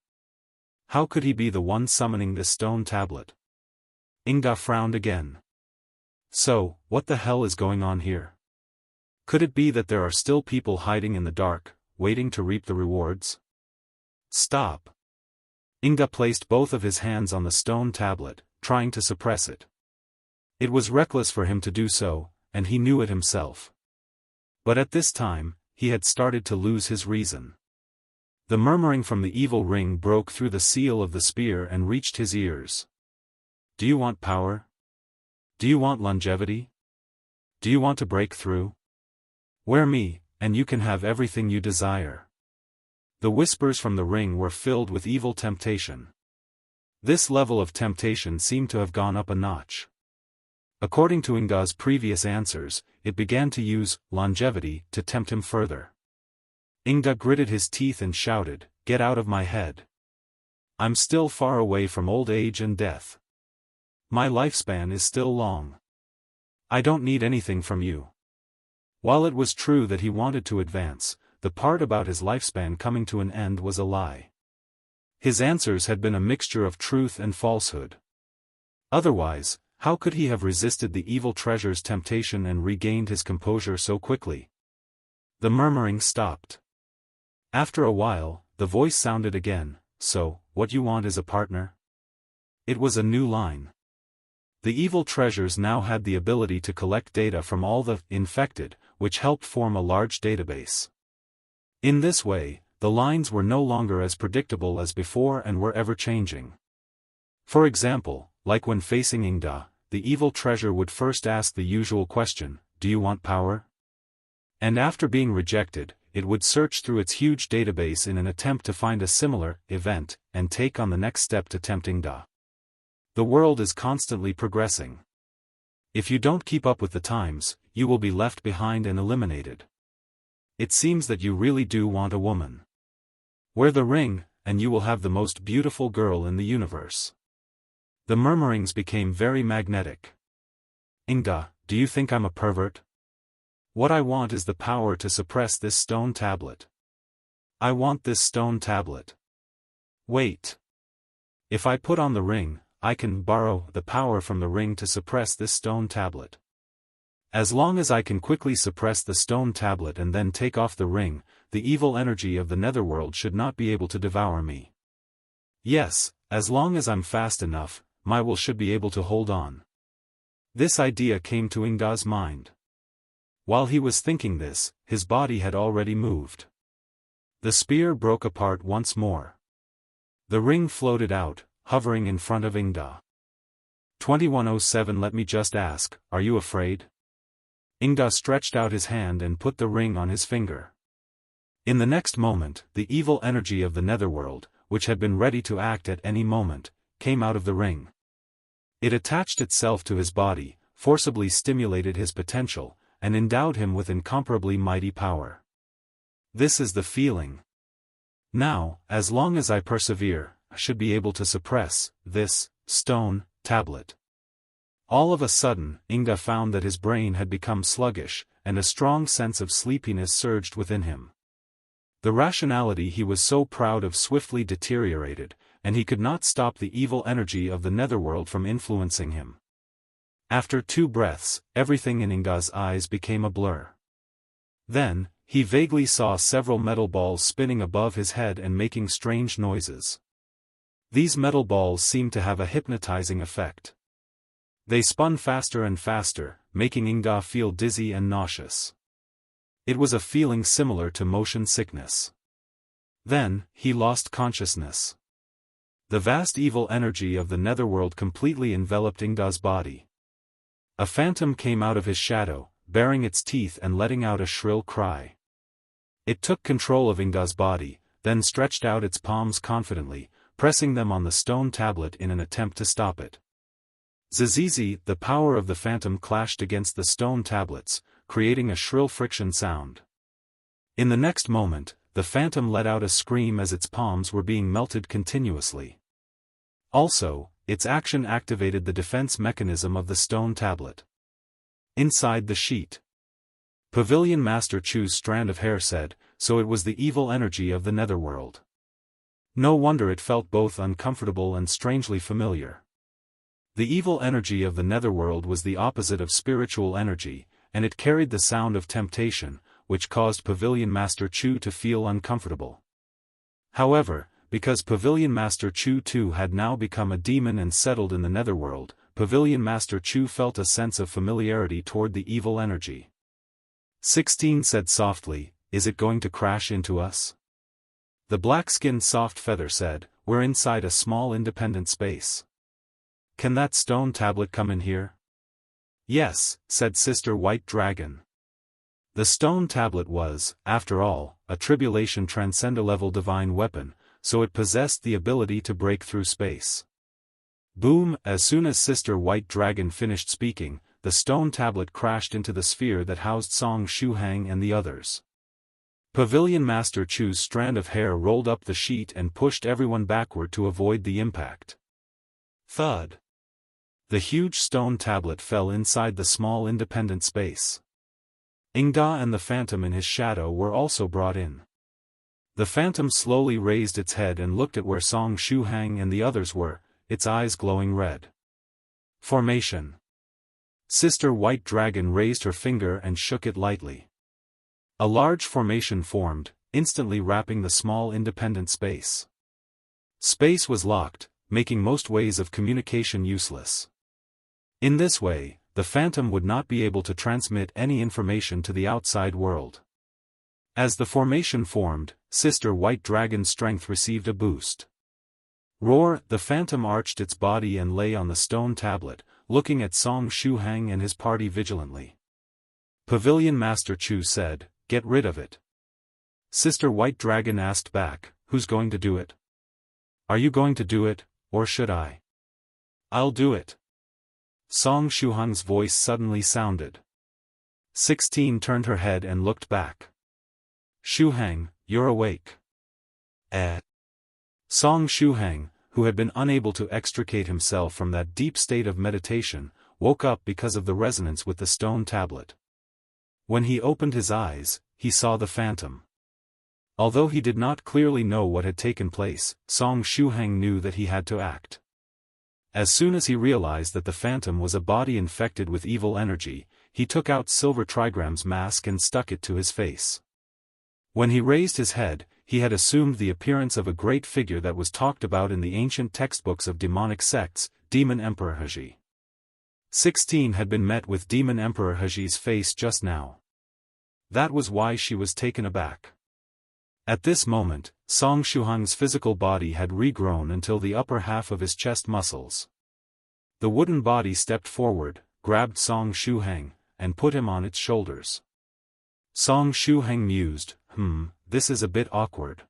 How could he be the one summoning this stone tablet? Ingda frowned again. So, what the hell is going on here? Could it be that there are still people hiding in the dark, waiting to reap the rewards? Stop. Ingda placed both of his hands on the stone tablet, trying to suppress it. It was reckless for him to do so, and he knew it himself. But at this time, he had started to lose his reason. The murmuring from the evil ring broke through the seal of the spear and reached his ears. Do you want power? Do you want longevity? Do you want to break through? Wear me, and you can have everything you desire. The whispers from the ring were filled with evil temptation. This level of temptation seemed to have gone up a notch. According to Ingda's previous answers, it began to use longevity to tempt him further. Ingda gritted his teeth and shouted, "Get out of my head. I'm still far away from old age and death. My lifespan is still long. I don't need anything from you." While it was true that he wanted to advance, the part about his lifespan coming to an end was a lie. His answers had been a mixture of truth and falsehood. Otherwise, how could he have resisted the evil treasure's temptation and regained his composure so quickly? The murmuring stopped. After a while, the voice sounded again, "So, what you want is a partner?" It was a new line. The evil treasures now had the ability to collect data from all the infected, which helped form a large database. In this way, the lines were no longer as predictable as before and were ever-changing. For example, like when facing Ingda, the evil treasure would first ask the usual question, "Do you want power?" And after being rejected, it would search through its huge database in an attempt to find a similar event, and take on the next step to tempt Ingda. The world is constantly progressing. If you don't keep up with the times, you will be left behind and eliminated. It seems that you really do want a woman. Wear the ring, and you will have the most beautiful girl in the universe. The murmurings became very magnetic. Ingda, do you think I'm a pervert? What I want is the power to suppress this stone tablet. I want this stone tablet. Wait. If I put on the ring, I can borrow the power from the ring to suppress this stone tablet. As long as I can quickly suppress the stone tablet and then take off the ring, the evil energy of the netherworld should not be able to devour me. Yes, as long as I'm fast enough, my will should be able to hold on. This idea came to Ingda's mind. While he was thinking this, his body had already moved. The spear broke apart once more. The ring floated out, hovering in front of Ingda. 2107. Let me just ask, are you afraid? Ingda stretched out his hand and put the ring on his finger. In the next moment, the evil energy of the netherworld, which had been ready to act at any moment, came out of the ring. It attached itself to his body, forcibly stimulated his potential, and endowed him with incomparably mighty power. This is the feeling. Now, as long as I persevere, I should be able to suppress this stone tablet. All of a sudden, Ingda found that his brain had become sluggish, and a strong sense of sleepiness surged within him. The rationality he was so proud of swiftly deteriorated, and he could not stop the evil energy of the netherworld from influencing him. After 2 breaths, everything in Ingda's eyes became a blur. Then, he vaguely saw several metal balls spinning above his head and making strange noises. These metal balls seemed to have a hypnotizing effect. They spun faster and faster, making Ingda feel dizzy and nauseous. It was a feeling similar to motion sickness. Then, he lost consciousness. The vast evil energy of the netherworld completely enveloped Ingda's body. A phantom came out of his shadow, baring its teeth and letting out a shrill cry. It took control of Ingda's body, then stretched out its palms confidently, pressing them on the stone tablet in an attempt to stop it. Zizizi, the power of the phantom clashed against the stone tablets, creating a shrill friction sound. In the next moment, the phantom let out a scream as its palms were being melted continuously. Also, its action activated the defense mechanism of the stone tablet. Inside the sheet. Pavilion Master Chu's strand of hair said, so it was the evil energy of the netherworld. No wonder it felt both uncomfortable and strangely familiar. The evil energy of the netherworld was the opposite of spiritual energy, and it carried the sound of temptation, which caused Pavilion Master Chu to feel uncomfortable. However, because Pavilion Master Chu too had now become a demon and settled in the netherworld, Pavilion Master Chu felt a sense of familiarity toward the evil energy. 16 said softly, "Is it going to crash into us?" The black-skinned soft feather said, "We're inside a small independent space. Can that stone tablet come in here?" "Yes," said Sister White Dragon. The stone tablet was, after all, a Tribulation Transcender-level divine weapon, so it possessed the ability to break through space. Boom! As soon as Sister White Dragon finished speaking, the stone tablet crashed into the sphere that housed Song Shuhang and the others. Pavilion Master Chu's strand of hair rolled up the sheet and pushed everyone backward to avoid the impact. Thud! The huge stone tablet fell inside the small independent space. Ingda and the phantom in his shadow were also brought in. The phantom slowly raised its head and looked at where Song Shuhang and the others were, its eyes glowing red. Formation. Sister White Dragon raised her finger and shook it lightly. A large formation formed, instantly wrapping the small independent space. Space was locked, making most ways of communication useless. In this way, the phantom would not be able to transmit any information to the outside world. As the formation formed, Sister White Dragon's strength received a boost. Roar! The phantom arched its body and lay on the stone tablet, looking at Song Shuhang and his party vigilantly. Pavilion Master Chu said, "Get rid of it." Sister White Dragon asked back, "Who's going to do it? Are you going to do it, or should I?" "I'll do it." Song Shuhang's voice suddenly sounded. 16 turned her head and looked back. "Shuhang, you're awake." Song Shuhang, who had been unable to extricate himself from that deep state of meditation, woke up because of the resonance with the stone tablet. When he opened his eyes, he saw the phantom. Although he did not clearly know what had taken place, Song Shuhang knew that he had to act. As soon as he realized that the phantom was a body infected with evil energy, he took out Silver Trigram's mask and stuck it to his face. When he raised his head, he had assumed the appearance of a great figure that was talked about in the ancient textbooks of demonic sects, Demon Emperor Heji. 16 had been met with Demon Emperor Heji's face just now. That was why she was taken aback. At this moment, Song Shuhang's physical body had regrown until the upper half of his chest muscles. The wooden body stepped forward, grabbed Song Shuhang, and put him on its shoulders. Song Shuhang mused, this is a bit awkward.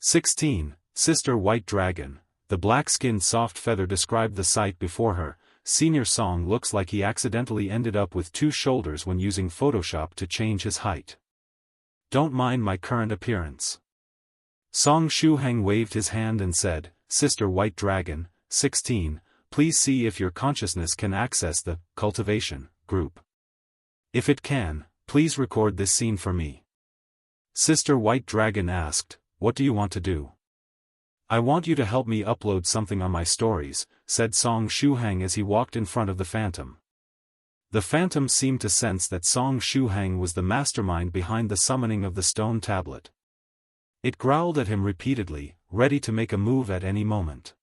16, Sister White Dragon, the black-skinned soft feather described the sight before her. Senior Song looks like he accidentally ended up with 2 shoulders when using Photoshop to change his height. Don't mind my current appearance. Song Shuhang waved his hand and said, Sister White Dragon, 16, please see if your consciousness can access the Cultivation group. If it can, please record this scene for me. Sister White Dragon asked, what do you want to do? I want you to help me upload something on my stories, said Song Shuhang as he walked in front of the phantom. The phantom seemed to sense that Song Shuhang was the mastermind behind the summoning of the stone tablet. It growled at him repeatedly, ready to make a move at any moment.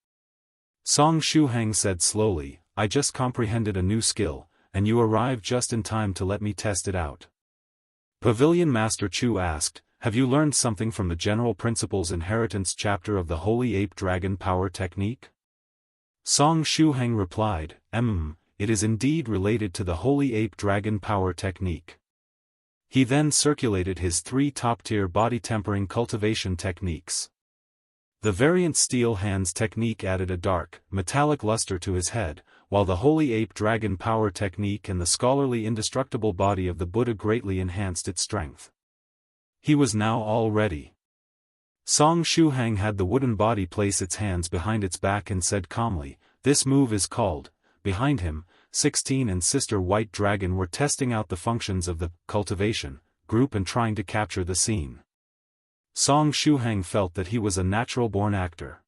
Song Shuhang said slowly, I just comprehended a new skill, and you arrived just in time to let me test it out. Pavilion Master Chu asked, have you learned something from the General Principles Inheritance chapter of the Holy Ape Dragon Power Technique? Song Shuhang replied, it is indeed related to the Holy Ape Dragon Power Technique. He then circulated his 3 top-tier body tempering cultivation techniques. The variant Steel Hands technique added a dark, metallic luster to his head, while the Holy Ape Dragon Power Technique and the scholarly indestructible body of the Buddha greatly enhanced its strength. He was now all ready. Song Shuhang had the wooden body place its hands behind its back and said calmly, this move is called. Behind him, 16 and Sister White Dragon were testing out the functions of the Cultivation group and trying to capture the scene. Song Shuhang felt that he was a natural-born actor.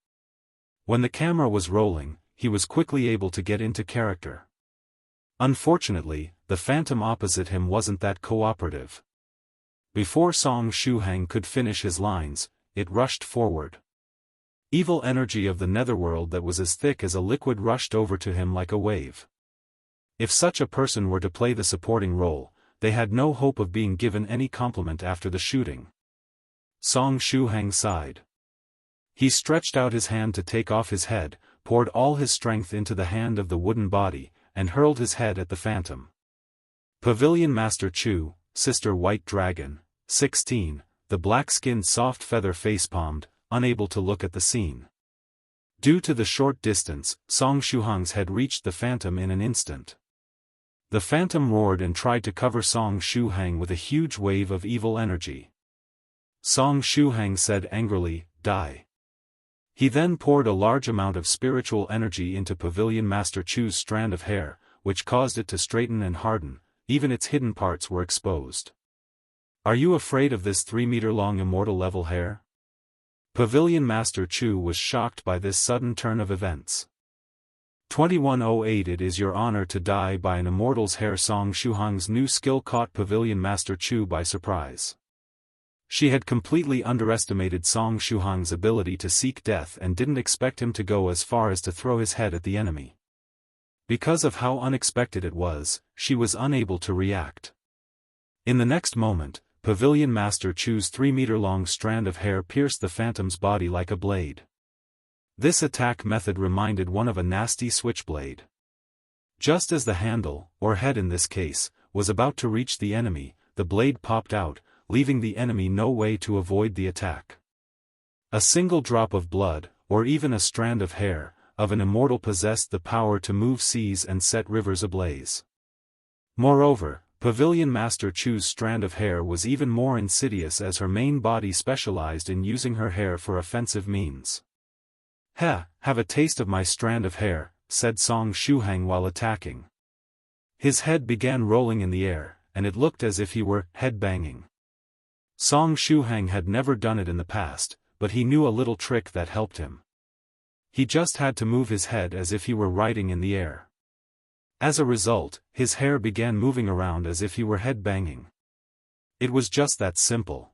When the camera was rolling, he was quickly able to get into character. Unfortunately, the phantom opposite him wasn't that cooperative. Before Song Shuhang could finish his lines, it rushed forward. Evil energy of the netherworld that was as thick as a liquid rushed over to him like a wave. If such a person were to play the supporting role, they had no hope of being given any compliment after the shooting. Song Shuhang sighed. He stretched out his hand to take off his head, poured all his strength into the hand of the wooden body, and hurled his head at the phantom. Pavilion Master Chu, Sister White Dragon, 16, the black-skinned soft feather facepalmed, unable to look at the scene. Due to the short distance, Song Shuhang's head reached the phantom in an instant. The phantom roared and tried to cover Song Shuhang with a huge wave of evil energy. Song Shuhang said angrily, die. He then poured a large amount of spiritual energy into Pavilion Master Chu's strand of hair, which caused it to straighten and harden, even its hidden parts were exposed. Are you afraid of this 3-meter-long immortal level hair? Pavilion Master Chu was shocked by this sudden turn of events. 2108 It is your honor to die by an immortal's hair. Song Shuhang's new skill caught Pavilion Master Chu by surprise. She had completely underestimated Song Shuhang's ability to seek death and didn't expect him to go as far as to throw his head at the enemy. Because of how unexpected it was, she was unable to react. In the next moment, Pavilion Master Chu's 3-meter-long strand of hair pierced the phantom's body like a blade. This attack method reminded one of a nasty switchblade. Just as the handle, or head in this case, was about to reach the enemy, the blade popped out, leaving the enemy no way to avoid the attack. A single drop of blood, or even a strand of hair, of an immortal possessed the power to move seas and set rivers ablaze. Moreover, Pavilion Master Chu's strand of hair was even more insidious as her main body specialized in using her hair for offensive means. "Ha, have a taste of my strand of hair," said Song Shuhang while attacking. His head began rolling in the air, and it looked as if he were head-banging. Song Shuhang had never done it in the past, but he knew a little trick that helped him. He just had to move his head as if he were riding in the air. As a result, his hair began moving around as if he were head-banging. It was just that simple.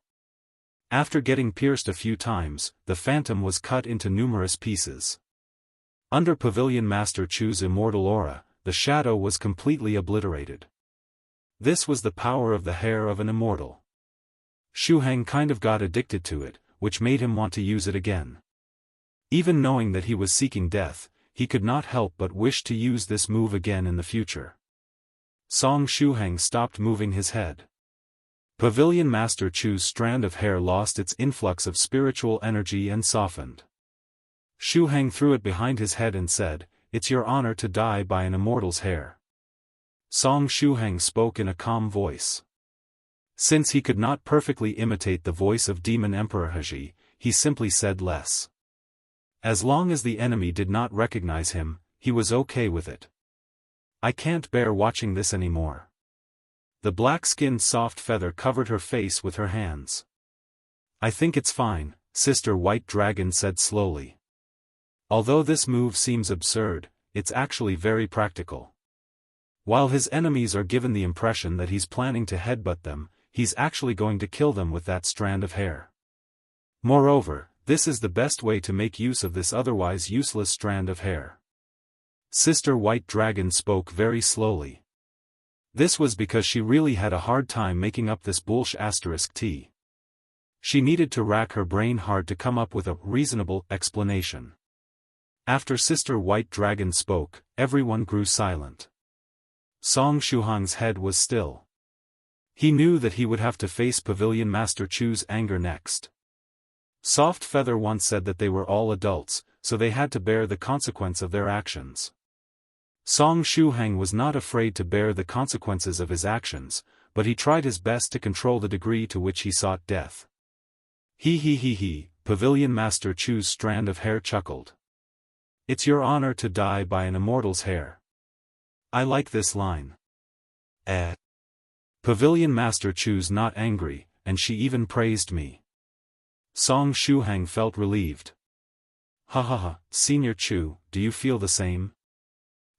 After getting pierced a few times, the phantom was cut into numerous pieces. Under Pavilion Master Chu's immortal aura, the shadow was completely obliterated. This was the power of the hair of an immortal. Shuhang kind of got addicted to it, which made him want to use it again. Even knowing that he was seeking death, he could not help but wish to use this move again in the future. Song Shuhang stopped moving his head. Pavilion Master Chu's strand of hair lost its influx of spiritual energy and softened. Shuhang threw it behind his head and said, "It's your honor to die by an immortal's hair." Song Shuhang spoke in a calm voice. Since he could not perfectly imitate the voice of Demon Emperor Haji, he simply said less. As long as the enemy did not recognize him, he was okay with it. "I can't bear watching this anymore." The black-skinned soft feather covered her face with her hands. "I think it's fine," Sister White Dragon said slowly. "Although this move seems absurd, it's actually very practical. While his enemies are given the impression that he's planning to headbutt them, he's actually going to kill them with that strand of hair. Moreover, this is the best way to make use of this otherwise useless strand of hair." Sister White Dragon spoke very slowly. This was because she really had a hard time making up this **T. She needed to rack her brain hard to come up with a reasonable explanation. After Sister White Dragon spoke, everyone grew silent. Song Shuhang's head was still. He knew that he would have to face Pavilion Master Chu's anger next. Soft Feather once said that they were all adults, so they had to bear the consequence of their actions. Song Shuhang was not afraid to bear the consequences of his actions, but he tried his best to control the degree to which he sought death. He, Pavilion Master Chu's strand of hair chuckled. "It's your honor to die by an immortal's hair. I like this line." Pavilion Master Chu's not angry, and she even praised me. Song Shuhang felt relieved. Ha, Senior Chu, do you feel the same?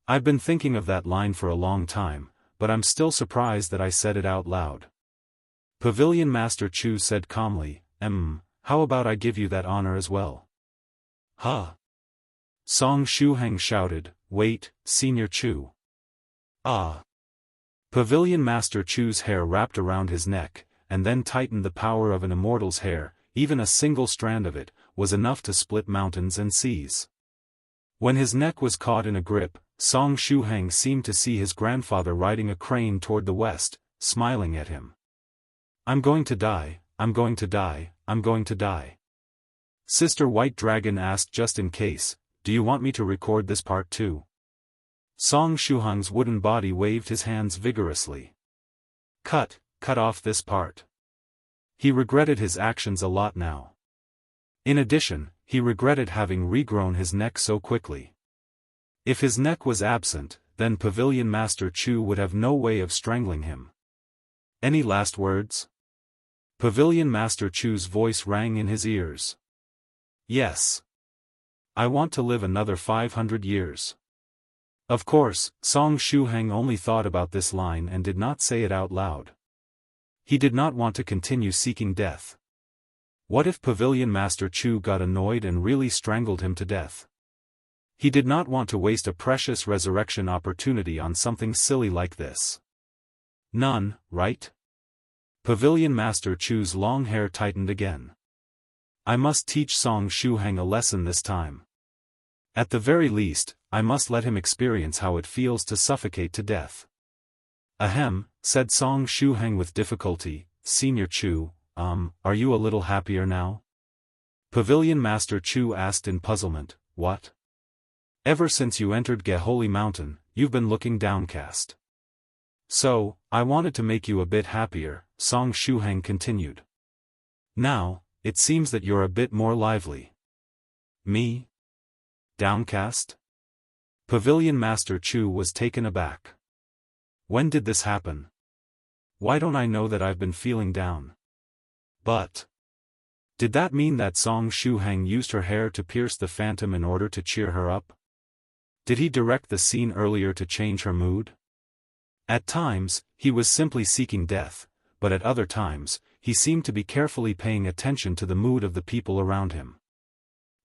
I've been thinking of that line for a long time, but I'm still surprised that I said it out loud. Pavilion Master Chu said calmly, how about I give you that honor as well?" "Huh?" Song Shuhang shouted, "Wait, Senior Chu." "Ah." Pavilion Master Chu's hair wrapped around his neck, and then tightened. The power of an immortal's hair, even a single strand of it, was enough to split mountains and seas. When his neck was caught in a grip, Song Shuhang seemed to see his grandfather riding a crane toward the west, smiling at him. "I'm going to die, I'm going to die, I'm going to die." Sister White Dragon asked just in case, "Do you want me to record this part too?" Song Shuhang's wooden body waved his hands vigorously. Cut off this part." He regretted his actions a lot now. In addition, he regretted having regrown his neck so quickly. If his neck was absent, then Pavilion Master Chu would have no way of strangling him. "Any last words?" Pavilion Master Chu's voice rang in his ears. "Yes. I want to live another 500 years. Of course, Song Shuhang only thought about this line and did not say it out loud. He did not want to continue seeking death. What if Pavilion Master Chu got annoyed and really strangled him to death? He did not want to waste a precious resurrection opportunity on something silly like this. None, right? Pavilion Master Chu's long hair tightened again. I must teach Song Shuhang a lesson this time. At the very least, I must let him experience how it feels to suffocate to death. Ahem, said Song Shuhang with difficulty. Senior Chu, are you a little happier now? Pavilion Master Chu asked in puzzlement. What? Ever since you entered Geholy Mountain, you've been looking downcast. So, I wanted to make you a bit happier, Song Shuhang continued. Now, it seems that you're a bit more lively. Me? Downcast? Pavilion Master Chu was taken aback. When did this happen? Why don't I know that I've been feeling down? But... did that mean that Song Shuhang used her hair to pierce the phantom in order to cheer her up? Did he direct the scene earlier to change her mood? At times, he was simply seeking death, but at other times, he seemed to be carefully paying attention to the mood of the people around him.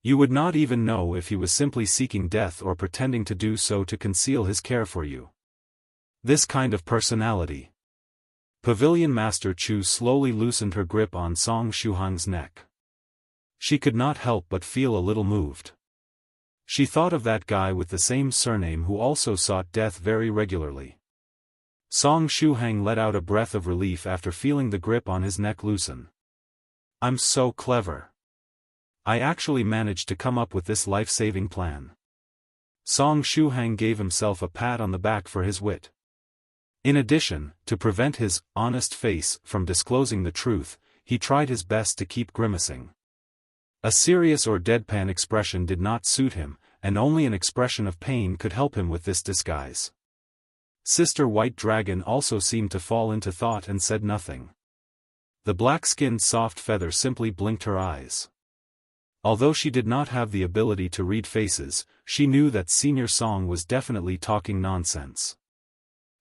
You would not even know if he was simply seeking death or pretending to do so to conceal his care for you. This kind of personality. Pavilion Master Chu slowly loosened her grip on Song Shuhang's neck. She could not help but feel a little moved. She thought of that guy with the same surname who also sought death very regularly. Song Shuhang let out a breath of relief after feeling the grip on his neck loosen. I'm so clever. I actually managed to come up with this life-saving plan. Song Shuhang gave himself a pat on the back for his wit. In addition, to prevent his honest face from disclosing the truth, he tried his best to keep grimacing. A serious or deadpan expression did not suit him, and only an expression of pain could help him with this disguise. Sister White Dragon also seemed to fall into thought and said nothing. The black-skinned soft feather simply blinked her eyes. Although she did not have the ability to read faces, she knew that Senior Song was definitely talking nonsense.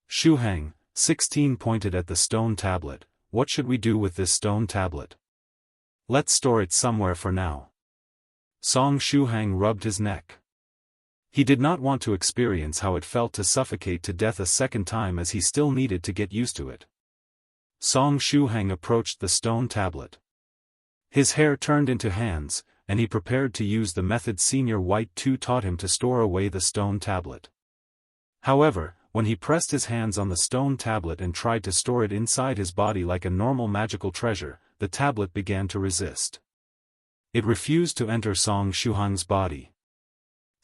Shuhang, 16 pointed at the stone tablet. What should we do with this stone tablet? Let's store it somewhere for now. Song Shuhang rubbed his neck. He did not want to experience how it felt to suffocate to death a second time, as he still needed to get used to it. Song Shuhang approached the stone tablet. His hair turned into hands, and he prepared to use the method Senior White 2 taught him to store away the stone tablet. However, when he pressed his hands on the stone tablet and tried to store it inside his body like a normal magical treasure, the tablet began to resist. It refused to enter Song Shuhang's body.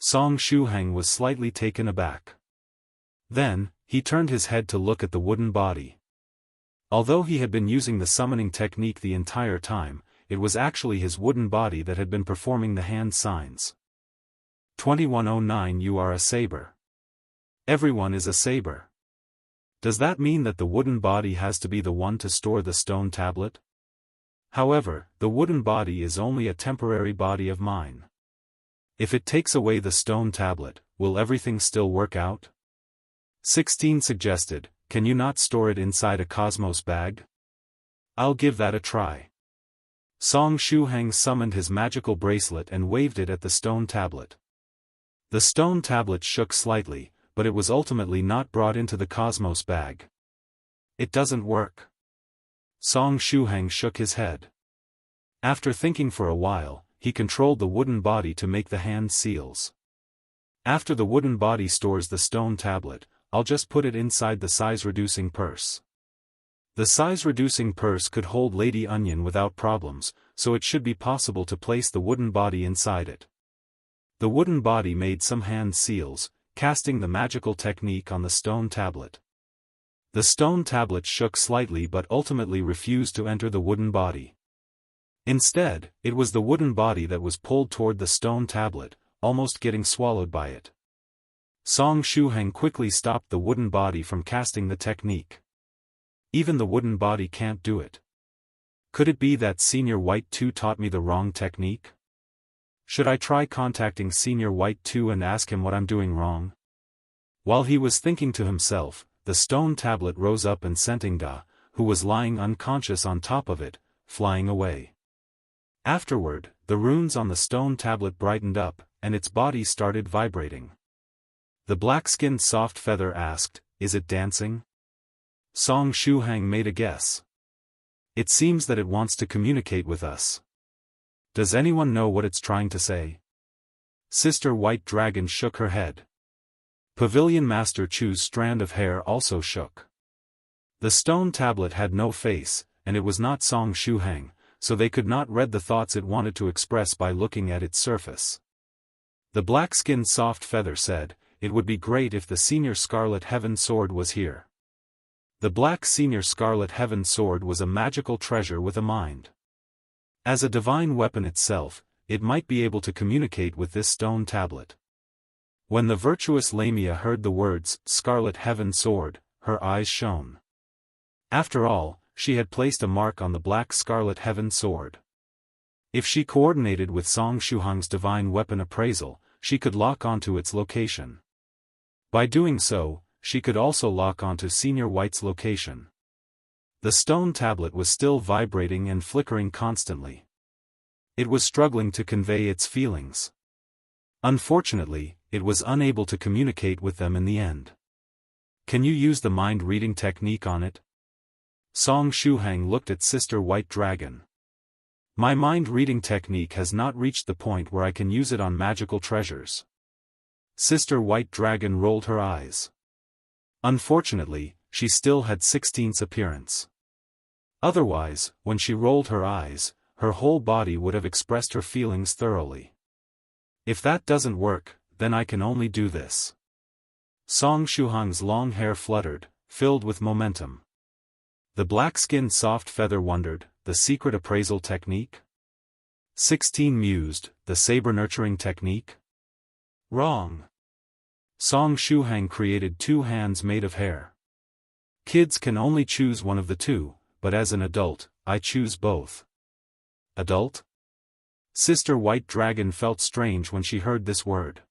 Song Shuhang was slightly taken aback. Then, he turned his head to look at the wooden body. Although he had been using the summoning technique the entire time, it was actually his wooden body that had been performing the hand signs. 2109 You are a saber. Everyone is a saber. Does that mean that the wooden body has to be the one to store the stone tablet? However, the wooden body is only a temporary body of mine. If it takes away the stone tablet, will everything still work out? 16 suggested, can you not store it inside a cosmos bag? I'll give that a try. Song Shuhang summoned his magical bracelet and waved it at the stone tablet. The stone tablet shook slightly, but it was ultimately not brought into the cosmos bag. It doesn't work. Song Shuhang shook his head. After thinking for a while, he controlled the wooden body to make the hand seals. After the wooden body stores the stone tablet, I'll just put it inside the size-reducing purse. The size-reducing purse could hold Lady Onion without problems, so it should be possible to place the wooden body inside it. The wooden body made some hand seals, casting the magical technique on the stone tablet. The stone tablet shook slightly but ultimately refused to enter the wooden body. Instead, it was the wooden body that was pulled toward the stone tablet, almost getting swallowed by it. Song Shuhang quickly stopped the wooden body from casting the technique. Even the wooden body can't do it. Could it be that Senior White 2 taught me the wrong technique? Should I try contacting Senior White 2 and ask him what I'm doing wrong? While he was thinking to himself, the stone tablet rose up and sent Ingda, who was lying unconscious on top of it, flying away. Afterward, the runes on the stone tablet brightened up, and its body started vibrating. The black-skinned soft feather asked, "Is it dancing?" Song Shuhang made a guess. It seems that it wants to communicate with us. Does anyone know what it's trying to say? Sister White Dragon shook her head. Pavilion Master Chu's strand of hair also shook. The stone tablet had no face, and it was not Song Shuhang, so they could not read the thoughts it wanted to express by looking at its surface. The black-skinned soft feather said, "It would be great if the Senior Scarlet Heaven Sword was here." The Black Senior Scarlet Heaven Sword was a magical treasure with a mind. As a divine weapon itself, it might be able to communicate with this stone tablet. When the virtuous Lamia heard the words, Scarlet Heaven Sword, her eyes shone. After all, she had placed a mark on the Black Scarlet Heaven Sword. If she coordinated with Song Shuhang's divine weapon appraisal, she could lock onto its location. By doing so, she could also lock onto Senior White's location. The stone tablet was still vibrating and flickering constantly. It was struggling to convey its feelings. Unfortunately, it was unable to communicate with them in the end. Can you use the mind-reading technique on it? Song Shuhang looked at Sister White Dragon. My mind-reading technique has not reached the point where I can use it on magical treasures. Sister White Dragon rolled her eyes. Unfortunately, she still had 16's appearance. Otherwise, when she rolled her eyes, her whole body would have expressed her feelings thoroughly. If that doesn't work, then I can only do this. Song Shuhang's long hair fluttered, filled with momentum. The black-skinned soft feather wondered, the secret appraisal technique? 16 mused, the saber nurturing technique? Wrong. Song Shuhang created 2 hands made of hair. Kids can only choose one of the two, but as an adult, I choose both. Adult? Sister White Dragon felt strange when she heard this word.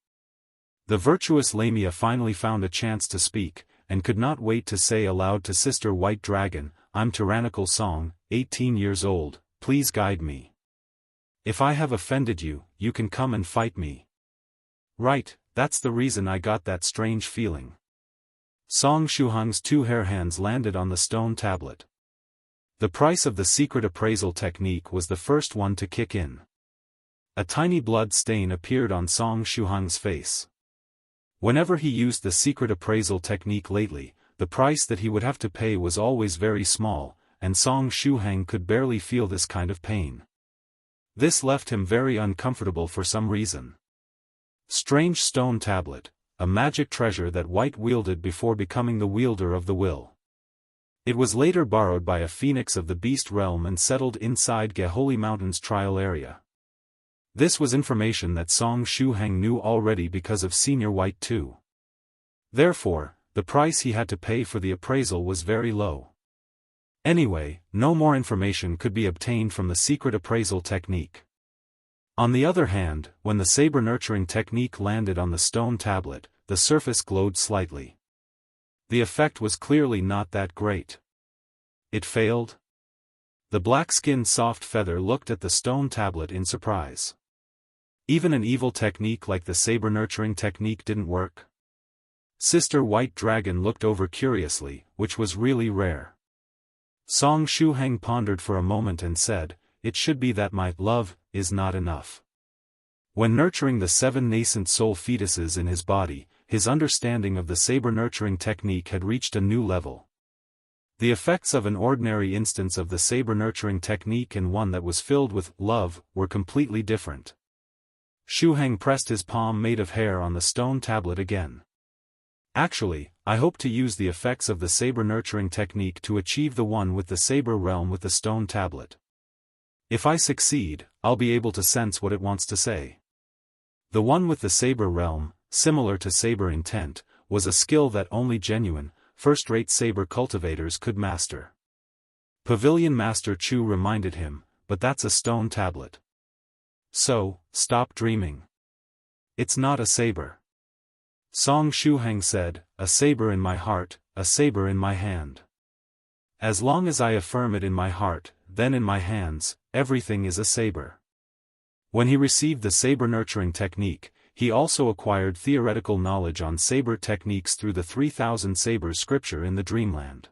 The virtuous Lamia finally found a chance to speak, and could not wait to say aloud to Sister White Dragon, I'm Tyrannical Song, 18 years old, please guide me. If I have offended you, you can come and fight me. Right, that's the reason I got that strange feeling. Song Shuhang's 2 hair hands landed on the stone tablet. The price of the secret appraisal technique was the first one to kick in. A tiny blood stain appeared on Song Shuhang's face. Whenever he used the secret appraisal technique lately, the price that he would have to pay was always very small, and Song Shuhang could barely feel this kind of pain. This left him very uncomfortable for some reason. Strange stone tablet, a magic treasure that White wielded before becoming the wielder of the will. It was later borrowed by a phoenix of the beast realm and settled inside Geholy Mountain's trial area. This was information that Song Shuhang knew already because of Senior White too. Therefore, the price he had to pay for the appraisal was very low. Anyway, no more information could be obtained from the secret appraisal technique. On the other hand, when the saber nurturing technique landed on the stone tablet, the surface glowed slightly. The effect was clearly not that great. It failed? The black-skinned soft feather looked at the stone tablet in surprise. Even an evil technique like the saber nurturing technique didn't work? Sister White Dragon looked over curiously, which was really rare. Song Shuhang pondered for a moment and said, it should be that my love is not enough. When nurturing the 7 nascent soul fetuses in his body, his understanding of the saber nurturing technique had reached a new level. The effects of an ordinary instance of the saber nurturing technique and one that was filled with love were completely different. Shuhang pressed his palm made of hair on the stone tablet again. Actually, I hope to use the effects of the saber nurturing technique to achieve the one with the saber realm with the stone tablet. If I succeed, I'll be able to sense what it wants to say. The one with the saber realm, similar to saber intent, was a skill that only genuine, first-rate saber cultivators could master. Pavilion Master Chu reminded him, but that's a stone tablet. So, stop dreaming. It's not a saber. Song Shuhang said, a saber in my heart, a saber in my hand. As long as I affirm it in my heart, then in my hands, everything is a saber. When he received the saber nurturing technique, he also acquired theoretical knowledge on saber techniques through the 3000 sabers scripture in the Dreamland.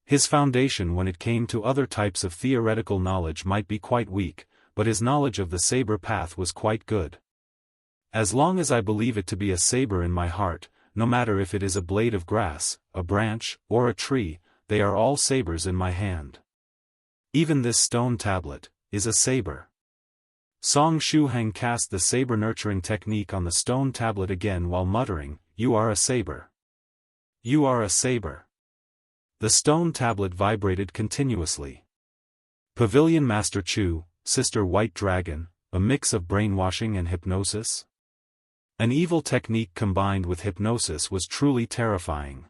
His foundation when it came to other types of theoretical knowledge might be quite weak, but his knowledge of the saber path was quite good. As long as I believe it to be a saber in my heart, no matter if it is a blade of grass, a branch, or a tree, they are all sabers in my hand. Even this stone tablet is a saber. Song Shuhang cast the saber nurturing technique on the stone tablet again while muttering, "You are a saber. You are a saber." The stone tablet vibrated continuously. Pavilion Master Chu, Sister White Dragon, a mix of brainwashing and hypnosis? An evil technique combined with hypnosis was truly terrifying.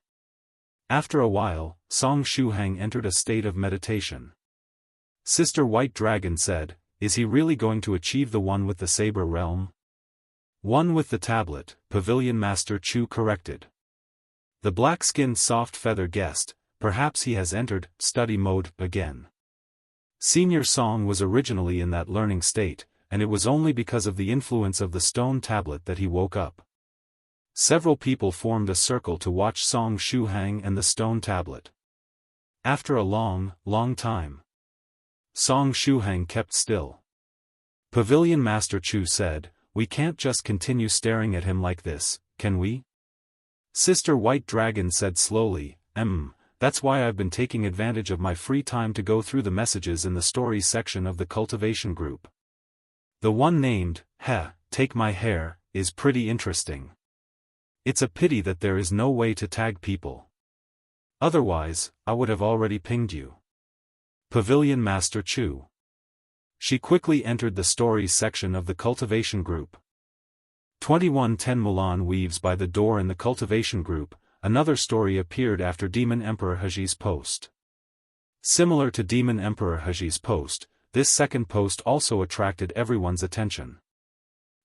After a while, Song Shuhang entered a state of meditation. Sister White Dragon said, "Is he really going to achieve the one with the saber realm?" "One with the tablet," Pavilion Master Chu corrected. The black-skinned soft feather guessed, perhaps he has entered study mode again. Senior Song was originally in that learning state, and it was only because of the influence of the stone tablet that he woke up. Several people formed a circle to watch Song Shuhang and the stone tablet. After a long time, Song Shuhang kept still. Pavilion Master Chu said, "We can't just continue staring at him like this, can we?" Sister White Dragon said slowly, That's why I've been taking advantage of my free time to go through the messages in the stories section of the Cultivation group. The one named, Take My Hair, is pretty interesting. It's a pity that there is no way to tag people. Otherwise, I would have already pinged you. Pavilion Master Chu. She quickly entered the stories section of the Cultivation group. 2110 Mulan weaves by the door in the Cultivation group. Another story appeared after Demon Emperor Heji's post. Similar to Demon Emperor Heji's post, this second post also attracted everyone's attention.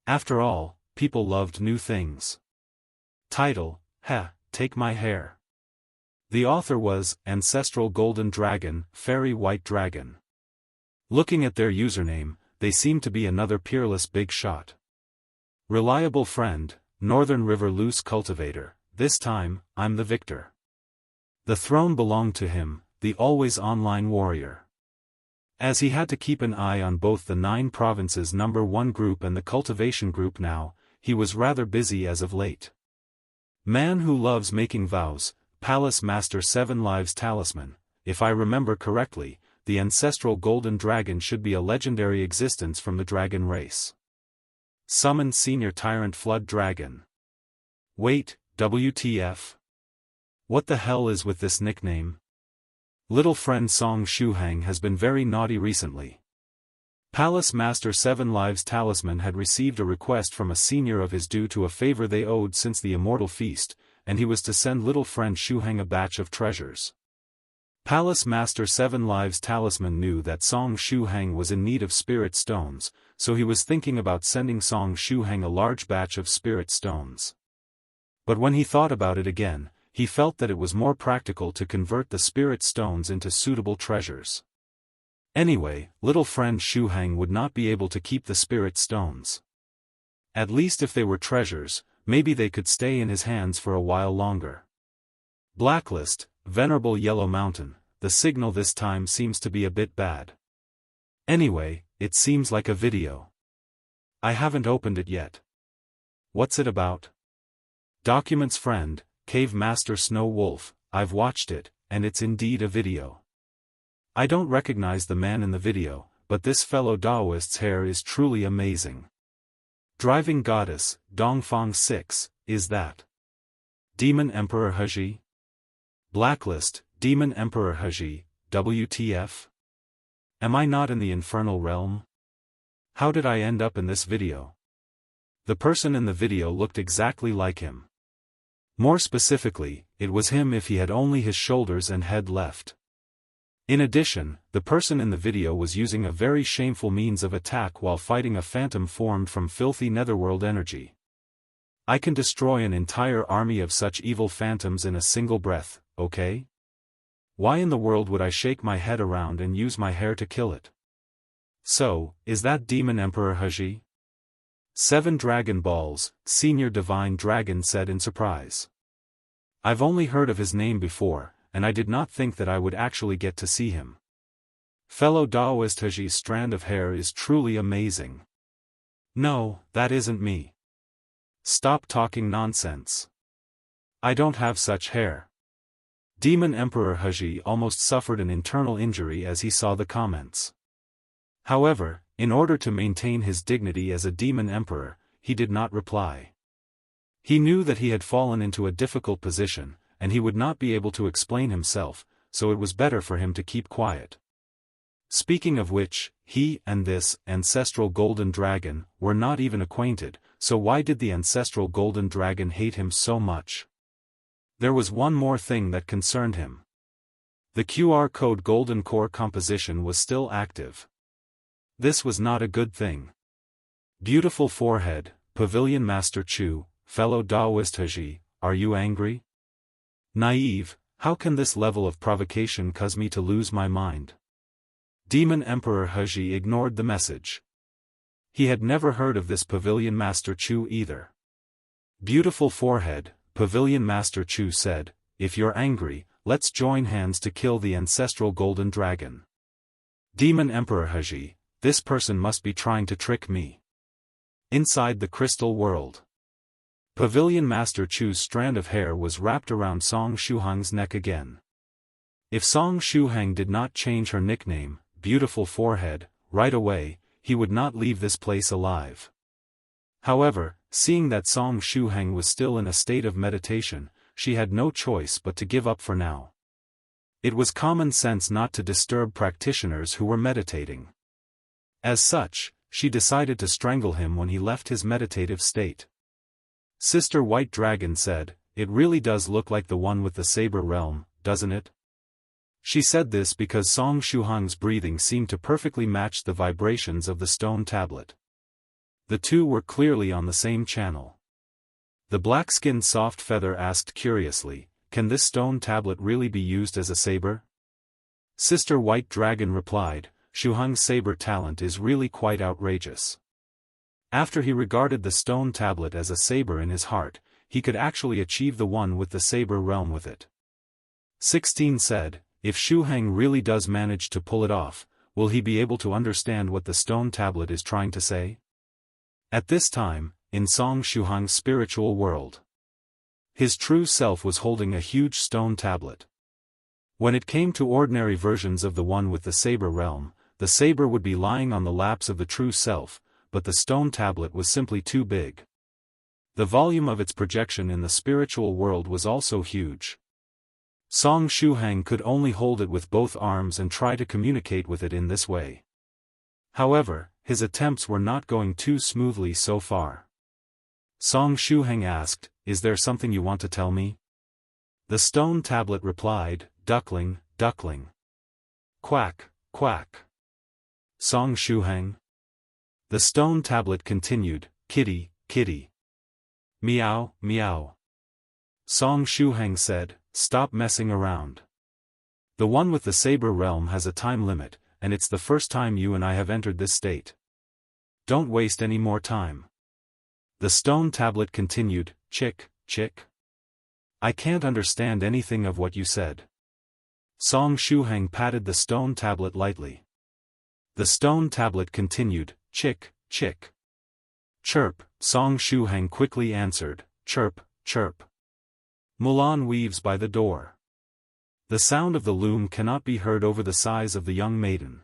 After all, people loved new things. Title, Take My Hair. The author was Ancestral Golden Dragon, Fairy White Dragon. Looking at their username, they seem to be another peerless big shot. Reliable friend, Northern River Loose Cultivator, this time, I'm the victor. The throne belonged to him, the always online warrior. As he had to keep an eye on both the 9 provinces #1 group and the Cultivation group now, he was rather busy as of late. Man who loves making vows, Palace Master 7 Lives Talisman. If I remember correctly, the ancestral golden dragon should be a legendary existence from the dragon race. Summon Senior Tyrant Flood Dragon. Wait, WTF? What the hell is with this nickname? Little friend Song Shuhang has been very naughty recently. Palace Master 7 Lives Talisman had received a request from a senior of his due to a favor they owed since the Immortal Feast, and he was to send little friend Shuhang a batch of treasures. Palace Master 7 Lives Talisman knew that Song Shuhang was in need of spirit stones, so he was thinking about sending Song Shuhang a large batch of spirit stones. But when he thought about it again, he felt that it was more practical to convert the spirit stones into suitable treasures. Anyway, little friend Shuhang would not be able to keep the spirit stones. At least if they were treasures, maybe they could stay in his hands for a while longer. Blacklist, Venerable Yellow Mountain, the signal this time seems to be a bit bad. Anyway, it seems like a video. I haven't opened it yet. What's it about? Documents friend, Cave Master Snow Wolf, I've watched it, and it's indeed a video. I don't recognize the man in the video, but this fellow Daoist's hair is truly amazing. Driving Goddess, Dongfang 6, is that Demon Emperor Heji? Blacklist, Demon Emperor Heji, WTF? Am I not in the infernal realm? How did I end up in this video? The person in the video looked exactly like him. More specifically, it was him if he had only his shoulders and head left. In addition, the person in the video was using a very shameful means of attack while fighting a phantom formed from filthy netherworld energy. I can destroy an entire army of such evil phantoms in a single breath, okay? Why in the world would I shake my head around and use my hair to kill it? So, is that Demon Emperor Heji? 7 Dragon Balls, Senior Divine Dragon said in surprise. I've only heard of his name before, and I did not think that I would actually get to see him. Fellow Daoist Heji's strand of hair is truly amazing. No, that isn't me. Stop talking nonsense. I don't have such hair. Demon Emperor Heji almost suffered an internal injury as he saw the comments. However, in order to maintain his dignity as a demon emperor, he did not reply. He knew that he had fallen into a difficult position, and he would not be able to explain himself, so it was better for him to keep quiet. Speaking of which, he and this ancestral golden dragon were not even acquainted, so why did the ancestral golden dragon hate him so much? There was one more thing that concerned him. The QR code golden core composition was still active. This was not a good thing. Beautiful forehead, Pavilion Master Chu, fellow Daoist Heji, are you angry? Naive, how can this level of provocation cause me to lose my mind? Demon Emperor Heji ignored the message. He had never heard of this Pavilion Master Chu either. Beautiful forehead, Pavilion Master Chu said, if you're angry, let's join hands to kill the ancestral golden dragon. Demon Emperor Heji, this person must be trying to trick me. Inside the crystal world. Pavilion Master Chu's strand of hair was wrapped around Song Shuhang's neck again. If Song Shuhang did not change her nickname, Beautiful Forehead, right away, he would not leave this place alive. However, seeing that Song Shuhang was still in a state of meditation, she had no choice but to give up for now. It was common sense not to disturb practitioners who were meditating. As such, she decided to strangle him when he left his meditative state. Sister White Dragon said, it really does look like the one with the saber realm, doesn't it? She said this because Song Shuhang's breathing seemed to perfectly match the vibrations of the stone tablet. The two were clearly on the same channel. The black-skinned soft feather asked curiously, can this stone tablet really be used as a saber? Sister White Dragon replied, Shuhang's saber talent is really quite outrageous. After he regarded the stone tablet as a saber in his heart, he could actually achieve the one with the saber realm with it. 16 said, if Shuhang really does manage to pull it off, will he be able to understand what the stone tablet is trying to say? At this time, in Song Shuhang's spiritual world, his true self was holding a huge stone tablet. When it came to ordinary versions of the one with the saber realm, the saber would be lying on the laps of the true self, but the stone tablet was simply too big. The volume of its projection in the spiritual world was also huge. Song Shuhang could only hold it with both arms and try to communicate with it in this way. However, his attempts were not going too smoothly so far. Song Shuhang asked, is there something you want to tell me? The stone tablet replied, duckling, duckling. Quack, quack. Song Shuhang. The stone tablet continued, kitty, kitty. Meow, meow. Song Shuhang said, stop messing around. The one with the saber realm has a time limit, and it's the first time you and I have entered this state. Don't waste any more time. The stone tablet continued, chick, chick. I can't understand anything of what you said. Song Shuhang patted the stone tablet lightly. The stone tablet continued, chick, chick. Chirp, Song Shuhang quickly answered, chirp, chirp. Mulan weaves by the door. The sound of the loom cannot be heard over the sighs of the young maiden.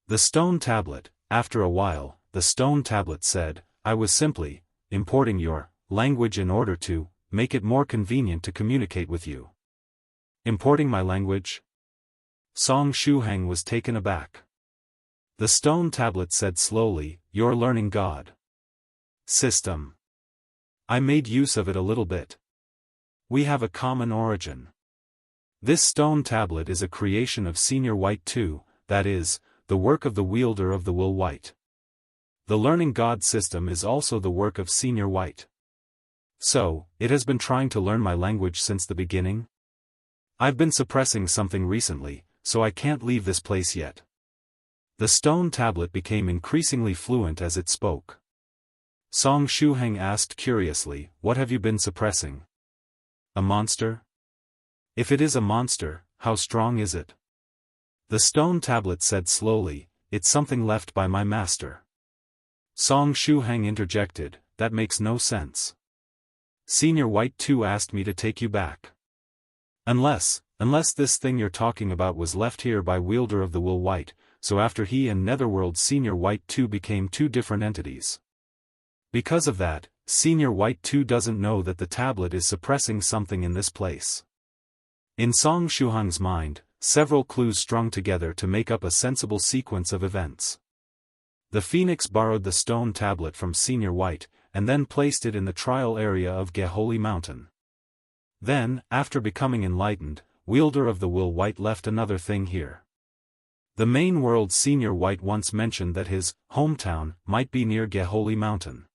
The stone tablet, after a while, the stone tablet said, I was simply importing your language in order to make it more convenient to communicate with you. Importing my language? Song Shuhang was taken aback. The stone tablet said slowly, you're learning God system. I made use of it a little bit. We have a common origin. This stone tablet is a creation of Senior White 2, that is, the work of the wielder of the will White. The learning God system is also the work of Senior White. So, it has been trying to learn my language since the beginning? I've been suppressing something recently, so I can't leave this place yet. The stone tablet became increasingly fluent as it spoke. Song Shuhang asked curiously, what have you been suppressing? A monster? If it is a monster, how strong is it? The stone tablet said slowly, it's something left by my master. Shuhang interjected, that makes no sense. Senior White 2 asked me to take you back. Unless this thing you're talking about was left here by Wielder of the Wool White, so after he and Netherworld Senior White 2 became two different entities. Because of that, Senior White 2 doesn't know that the tablet is suppressing something in this place. In Shuhang's mind, several clues strung together to make up a sensible sequence of events. The Phoenix borrowed the stone tablet from Senior White, and then placed it in the trial area of Geholy Mountain. Then, after becoming enlightened, Wielder of the Wool White left another thing here. The main world Senior White once mentioned that his hometown might be near Geholy Mountain.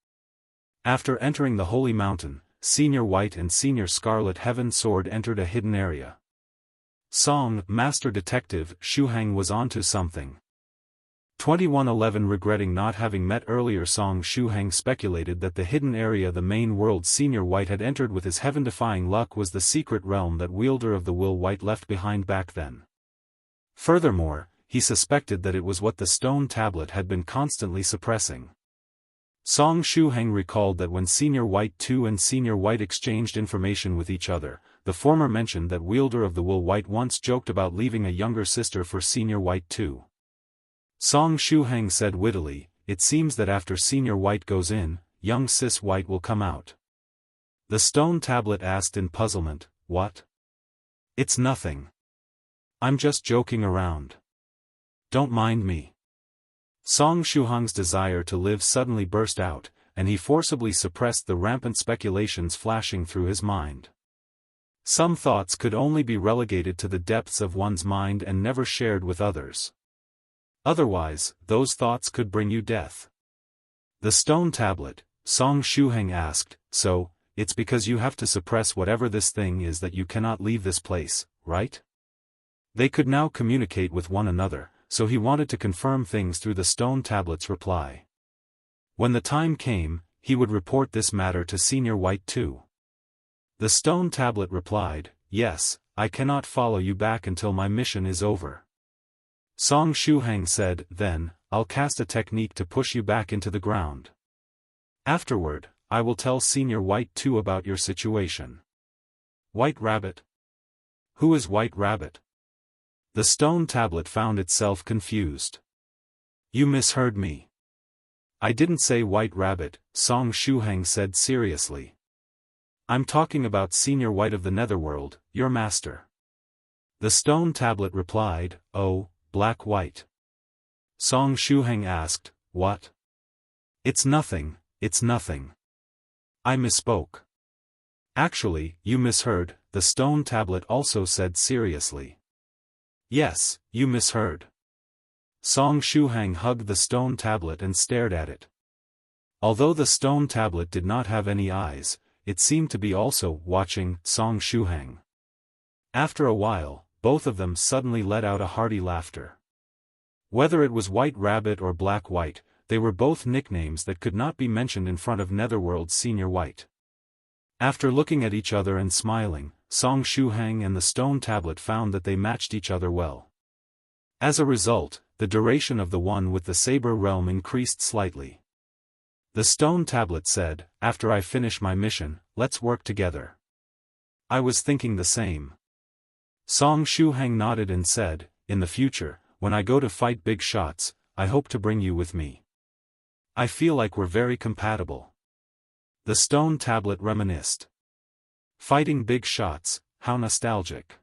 After entering the Holy Mountain, Senior White and Senior Scarlet Heaven Sword entered a hidden area. Master Detective Shuhang was onto something. 2111 regretting not having met earlier, Shuhang speculated that the hidden area the main world Senior White had entered with his heaven-defying luck was the secret realm that Wielder of the Wool White left behind back then. Furthermore, he suspected that it was what the stone tablet had been constantly suppressing. Shuhang recalled that when Senior White 2 and Senior White exchanged information with each other, the former mentioned that Wielder of the Wool White once joked about leaving a younger sister for Senior White 2. Shuhang said wittily, it seems that after Senior White goes in, young sis White will come out. The stone tablet asked in puzzlement, what? It's nothing. I'm just joking around. Don't mind me. Shuhang's desire to live suddenly burst out, and he forcibly suppressed the rampant speculations flashing through his mind. Some thoughts could only be relegated to the depths of one's mind and never shared with others. Otherwise, those thoughts could bring you death. The stone tablet, Shuhang asked, so, it's because you have to suppress whatever this thing is that you cannot leave this place, right? They could now communicate with one another, so he wanted to confirm things through the stone tablet's reply. When the time came, he would report this matter to Senior White 2. The stone tablet replied, yes, I cannot follow you back until my mission is over. Shuhang said, then, I'll cast a technique to push you back into the ground. Afterward, I will tell Senior White 2 about your situation. White Rabbit? Who is White Rabbit? The stone tablet found itself confused. You misheard me. I didn't say White Rabbit, Shuhang said seriously. I'm talking about Senior White of the Netherworld, your master. The stone tablet replied, oh, Black White. Shuhang asked, what? It's nothing, it's nothing. I misspoke. Actually, you misheard, the stone tablet also said seriously. Yes, you misheard. Shuhang hugged the stone tablet and stared at it. Although the stone tablet did not have any eyes, it seemed to be also watching Shuhang. After a while, both of them suddenly let out a hearty laughter. Whether it was White Rabbit or Black White, they were both nicknames that could not be mentioned in front of Netherworld Senior White. After looking at each other and smiling, Shuhang and the stone tablet found that they matched each other well. As a result, the duration of the one with the saber realm increased slightly. The stone tablet said, after I finish my mission, let's work together. I was thinking the same. Shuhang nodded and said, in the future, when I go to fight big shots, I hope to bring you with me. I feel like we're very compatible. The stone tablet reminisced. Fighting big shots, how nostalgic.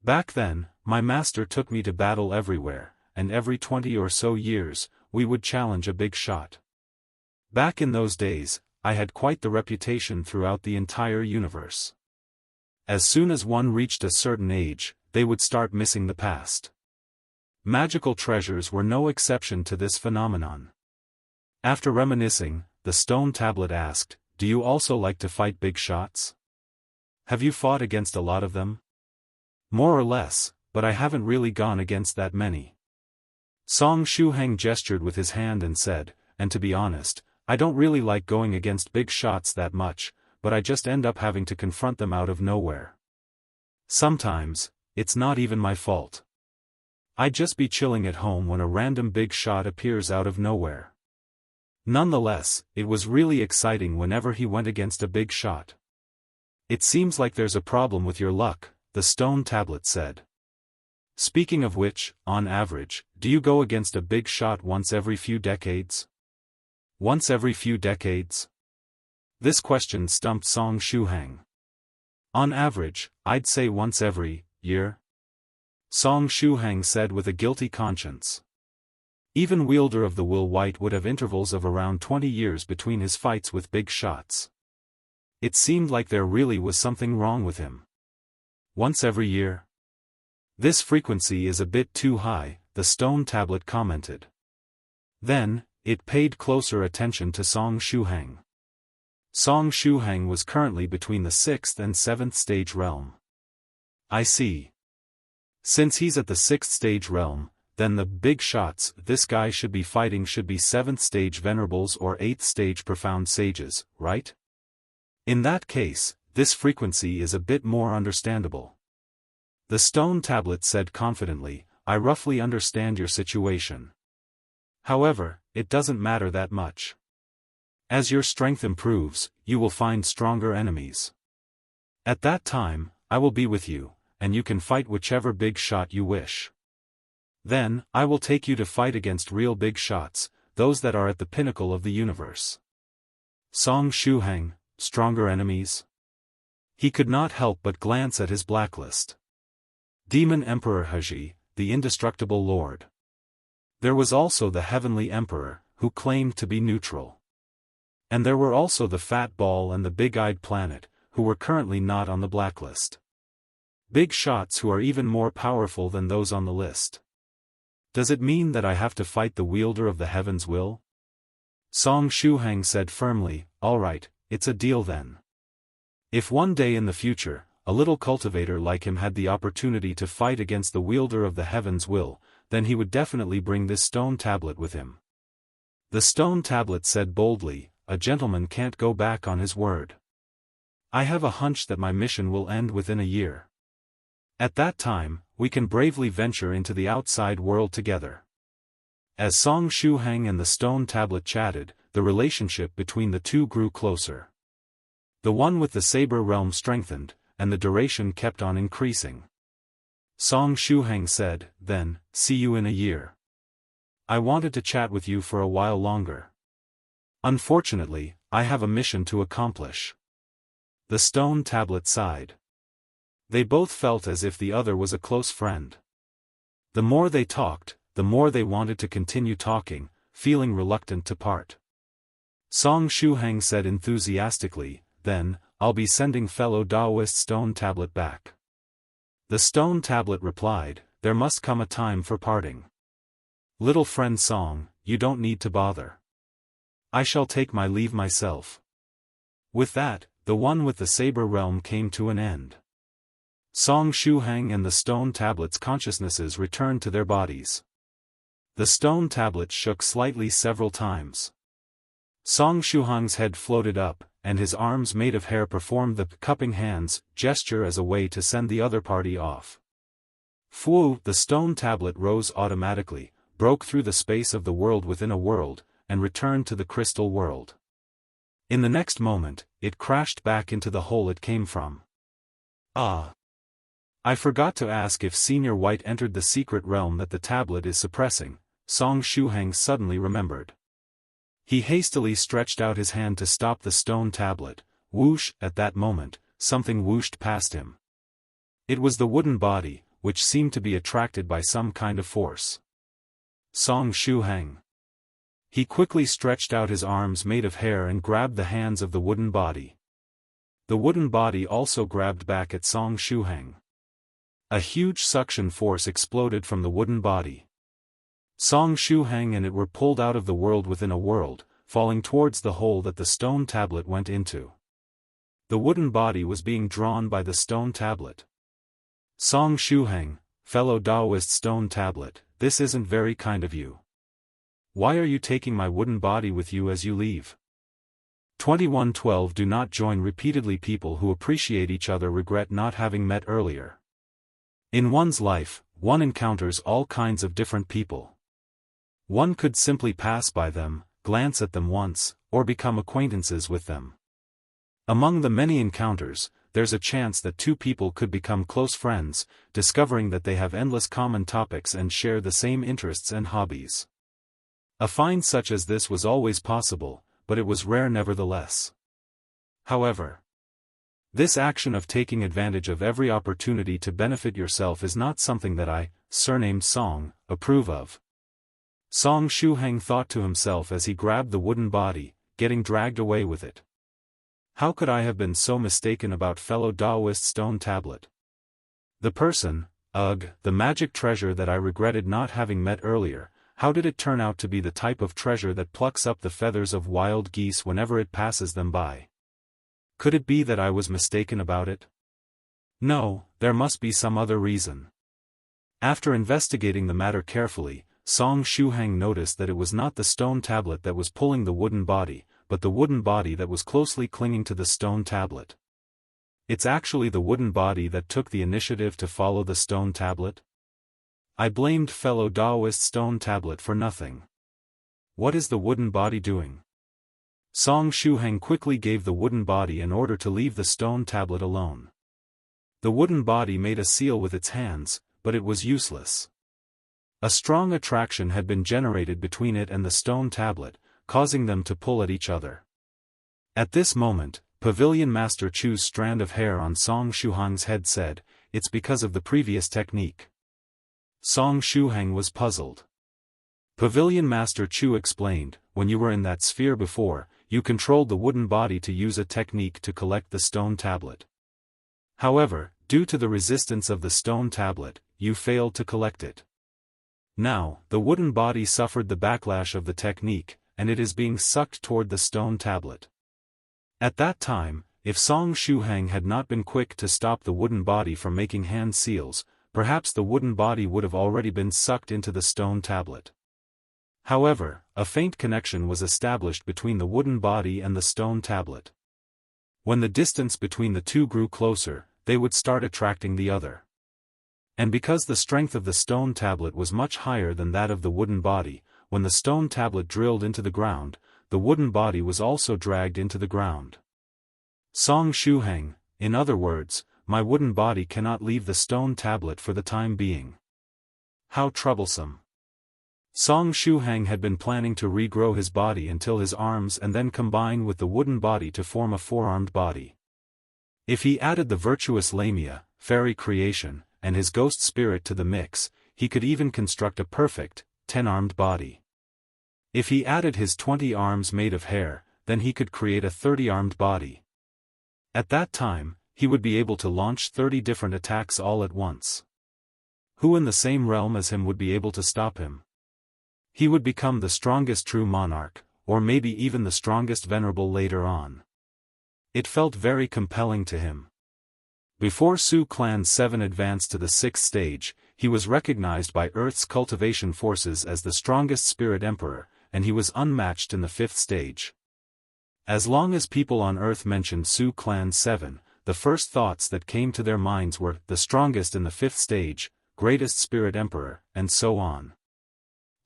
Back then, my master took me to battle everywhere, and every 20 or so years, we would challenge a big shot. Back in those days, I had quite the reputation throughout the entire universe. As soon as one reached a certain age, they would start missing the past. Magical treasures were no exception to this phenomenon. After reminiscing, the stone tablet asked, do you also like to fight big shots? Have you fought against a lot of them? More or less, but I haven't really gone against that many. Shuhang gestured with his hand and said, and to be honest, I don't really like going against big shots that much, but I just end up having to confront them out of nowhere. Sometimes, it's not even my fault. I'd just be chilling at home when a random big shot appears out of nowhere. Nonetheless, it was really exciting whenever he went against a big shot. It seems like there's a problem with your luck, the stone tablet said. Speaking of which, on average, do you go against a big shot once every few decades? Once every few decades? This question stumped Song Shuhang. On average, I'd say once every year. Song Shuhang said with a guilty conscience. Even Wielder of the Will White would have intervals of around 20 years between his fights with big shots. It seemed like there really was something wrong with him. Once every year? This frequency is a bit too high, the stone tablet commented. Then, it paid closer attention to Song Shuhang. Song Shuhang was currently between the 6th and 7th stage realm. I see. Since he's at the 6th stage realm, then the big shots this guy should be fighting should be 7th stage venerables or 8th stage profound sages, right? In that case, this frequency is a bit more understandable. The stone tablet said confidently, I roughly understand your situation. However, it doesn't matter that much. As your strength improves, you will find stronger enemies. At that time, I will be with you, and you can fight whichever big shot you wish. Then, I will take you to fight against real big shots, those that are at the pinnacle of the universe. Song Shuhang, stronger enemies? He could not help but glance at his blacklist. Demon Emperor Haji, the indestructible lord. There was also the Heavenly Emperor, who claimed to be neutral. And there were also the Fat Ball and the Big-Eyed Planet, who were currently not on the blacklist. Big shots who are even more powerful than those on the list. Does it mean that I have to fight the wielder of the heaven's will? Song Shuhang said firmly, all right, it's a deal then. If one day in the future, a little cultivator like him had the opportunity to fight against the wielder of the heaven's will, then he would definitely bring this stone tablet with him. The stone tablet said boldly, a gentleman can't go back on his word. I have a hunch that my mission will end within a year. At that time, we can bravely venture into the outside world together. As Song Shuhang and the stone tablet chatted, the relationship between the two grew closer. The one with the saber realm strengthened, and the duration kept on increasing. Song Shuhang said, then, see you in a year. I wanted to chat with you for a while longer. Unfortunately, I have a mission to accomplish. The stone tablet sighed. They both felt as if the other was a close friend. The more they talked, the more they wanted to continue talking, feeling reluctant to part. Song Shuhang said enthusiastically, then, I'll be sending fellow Taoist stone tablet back. The stone tablet replied, there must come a time for parting. Little friend Song, you don't need to bother. I shall take my leave myself. With that, the one with the saber realm came to an end. Song Shuhang and the stone tablet's consciousnesses returned to their bodies. The stone tablet shook slightly several times. Song Shuhang's head floated up, and his arms made of hair performed the cupping hands gesture as a way to send the other party off. Fu, the stone tablet rose automatically, broke through the space of the world within a world, and returned to the crystal world. In the next moment, it crashed back into the hole it came from. Ah! I forgot to ask if Senior White entered the secret realm that the tablet is suppressing, Song Shuhang suddenly remembered. He hastily stretched out his hand to stop the stone tablet. Whoosh! At that moment, something whooshed past him. It was the wooden body, which seemed to be attracted by some kind of force. Song Shuhang. He quickly stretched out his arms made of hair and grabbed the hands of the wooden body. The wooden body also grabbed back at Song Shuhang. A huge suction force exploded from the wooden body. Song Shuhang and it were pulled out of the world within a world, falling towards the hole that the stone tablet went into. The wooden body was being drawn by the stone tablet. Song Shuhang, fellow Taoist stone tablet, this isn't very kind of you. Why are you taking my wooden body with you as you leave? 2112 Do not join repeatedly. People who appreciate each other regret not having met earlier. In one's life, one encounters all kinds of different people. One could simply pass by them, glance at them once, or become acquaintances with them. Among the many encounters, there's a chance that two people could become close friends, discovering that they have endless common topics and share the same interests and hobbies. A find such as this was always possible, but it was rare nevertheless. However, this action of taking advantage of every opportunity to benefit yourself is not something that I, surnamed Song, approve of. Song Shuhang thought to himself as he grabbed the wooden body, getting dragged away with it. How could I have been so mistaken about fellow Daoist stone tablet? The person, the magic treasure that I regretted not having met earlier, how did it turn out to be the type of treasure that plucks up the feathers of wild geese whenever it passes them by? Could it be that I was mistaken about it? No, there must be some other reason. After investigating the matter carefully, Song Shuhang noticed that it was not the stone tablet that was pulling the wooden body, but the wooden body that was closely clinging to the stone tablet. It's actually the wooden body that took the initiative to follow the stone tablet? I blamed fellow Daoist stone tablet for nothing. What is the wooden body doing? Song Shuhang quickly gave the wooden body an order to leave the stone tablet alone. The wooden body made a seal with its hands, but it was useless. A strong attraction had been generated between it and the stone tablet, causing them to pull at each other. At this moment, Pavilion Master Chu's strand of hair on Song Shuhang's head said, "It's because of the previous technique." Song Shuhang was puzzled. Pavilion Master Chu explained, "When you were in that sphere before, you controlled the wooden body to use a technique to collect the stone tablet. However, due to the resistance of the stone tablet, you failed to collect it. Now, the wooden body suffered the backlash of the technique, and it is being sucked toward the stone tablet." At that time, if Song Shuhang had not been quick to stop the wooden body from making hand seals, perhaps the wooden body would have already been sucked into the stone tablet. However, a faint connection was established between the wooden body and the stone tablet. When the distance between the two grew closer, they would start attracting the other. And because the strength of the stone tablet was much higher than that of the wooden body, when the stone tablet drilled into the ground, the wooden body was also dragged into the ground. Song Shuhang, in other words, my wooden body cannot leave the stone tablet for the time being. How troublesome. Song Shuhang had been planning to regrow his body until his arms and then combine with the wooden body to form a four-armed body. If he added the virtuous Lamia, fairy creation, and his ghost spirit to the mix, he could even construct a perfect, 10-armed body. If he added his 20 arms made of hair, then he could create a 30-armed body. At that time, he would be able to launch 30 different attacks all at once. Who in the same realm as him would be able to stop him? He would become the strongest true monarch, or maybe even the strongest venerable later on. It felt very compelling to him. Before Su Clan 7 advanced to the 6th stage, he was recognized by Earth's cultivation forces as the strongest spirit emperor, and he was unmatched in the 5th stage. As long as people on Earth mentioned Su Clan 7, the first thoughts that came to their minds were, the strongest in the 5th stage, greatest spirit emperor, and so on.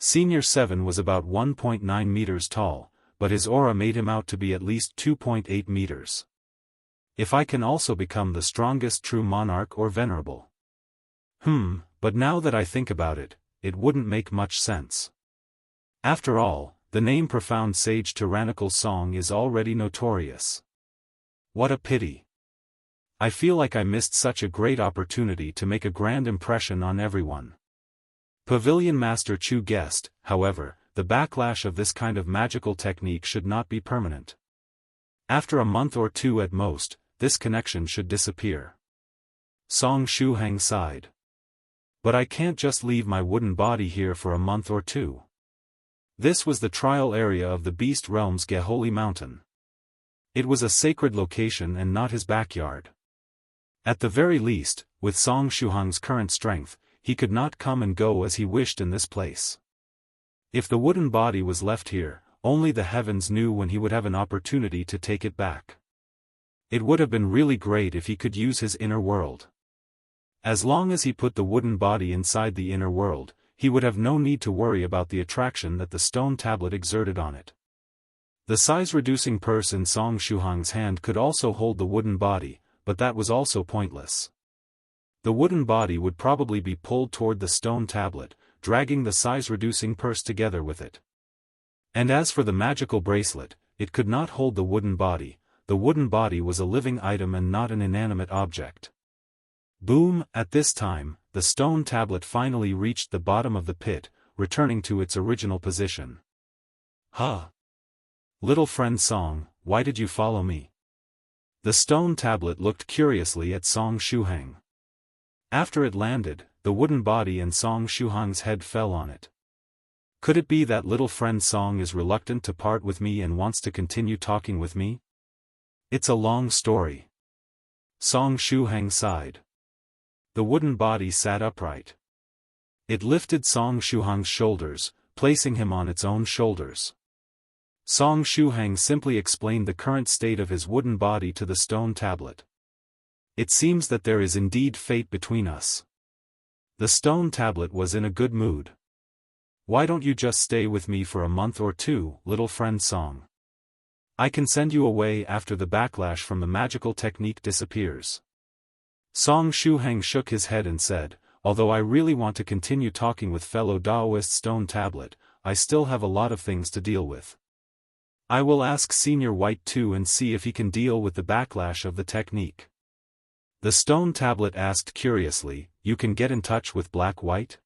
Senior 7 was about 1.9 meters tall, but his aura made him out to be at least 2.8 meters. If I can also become the strongest true monarch or venerable. But now that I think about it, it wouldn't make much sense. After all, the name Profound Sage Tyrannical Song is already notorious. What a pity. I feel like I missed such a great opportunity to make a grand impression on everyone. Pavilion Master Chu guessed, however, the backlash of this kind of magical technique should not be permanent. After a month or two at most, this connection should disappear. Song Shuhang sighed. But I can't just leave my wooden body here for a month or two. This was the trial area of the Beast Realm's Geholy Mountain. It was a sacred location and not his backyard. At the very least, with Song Shuhang's current strength, he could not come and go as he wished in this place. If the wooden body was left here, only the heavens knew when he would have an opportunity to take it back. It would have been really great if he could use his inner world. As long as he put the wooden body inside the inner world, he would have no need to worry about the attraction that the stone tablet exerted on it. The size-reducing purse in Song Shuhang's hand could also hold the wooden body, but that was also pointless. The wooden body would probably be pulled toward the stone tablet, dragging the size-reducing purse together with it. And as for the magical bracelet, it could not hold the wooden body. The wooden body was a living item and not an inanimate object. Boom! At this time, the stone tablet finally reached the bottom of the pit, returning to its original position. Huh! Little friend Song, why did you follow me? The stone tablet looked curiously at Song Shuhang. After it landed, the wooden body and Song Shuhang's head fell on it. Could it be that little friend Song is reluctant to part with me and wants to continue talking with me? It's a long story. Song Shuhang sighed. The wooden body sat upright. It lifted Song Shuhang's shoulders, placing him on its own shoulders. Song Shuhang simply explained the current state of his wooden body to the stone tablet. It seems that there is indeed fate between us. The stone tablet was in a good mood. Why don't you just stay with me for a month or two, little friend Song? I can send you away after the backlash from the magical technique disappears. Song Shuhang shook his head and said, although I really want to continue talking with fellow Daoist stone tablet, I still have a lot of things to deal with. I will ask Senior White too and see if he can deal with the backlash of the technique. The stone tablet asked curiously, you can get in touch with Black White?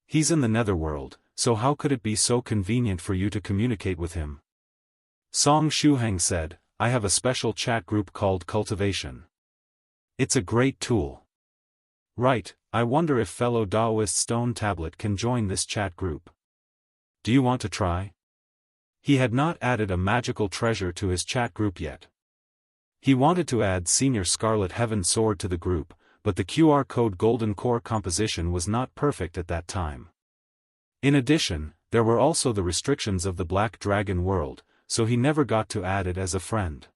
He's in the netherworld, so how could it be so convenient for you to communicate with him? Song Shuhang said, I have a special chat group called Cultivation. It's a great tool. Right, I wonder if fellow Daoist stone tablet can join this chat group. Do you want to try? He had not added a magical treasure to his chat group yet. He wanted to add Senior Scarlet Heaven Sword to the group, but the QR code Golden Core composition was not perfect at that time. In addition, there were also the restrictions of the Black Dragon world, so he never got to add it as a friend.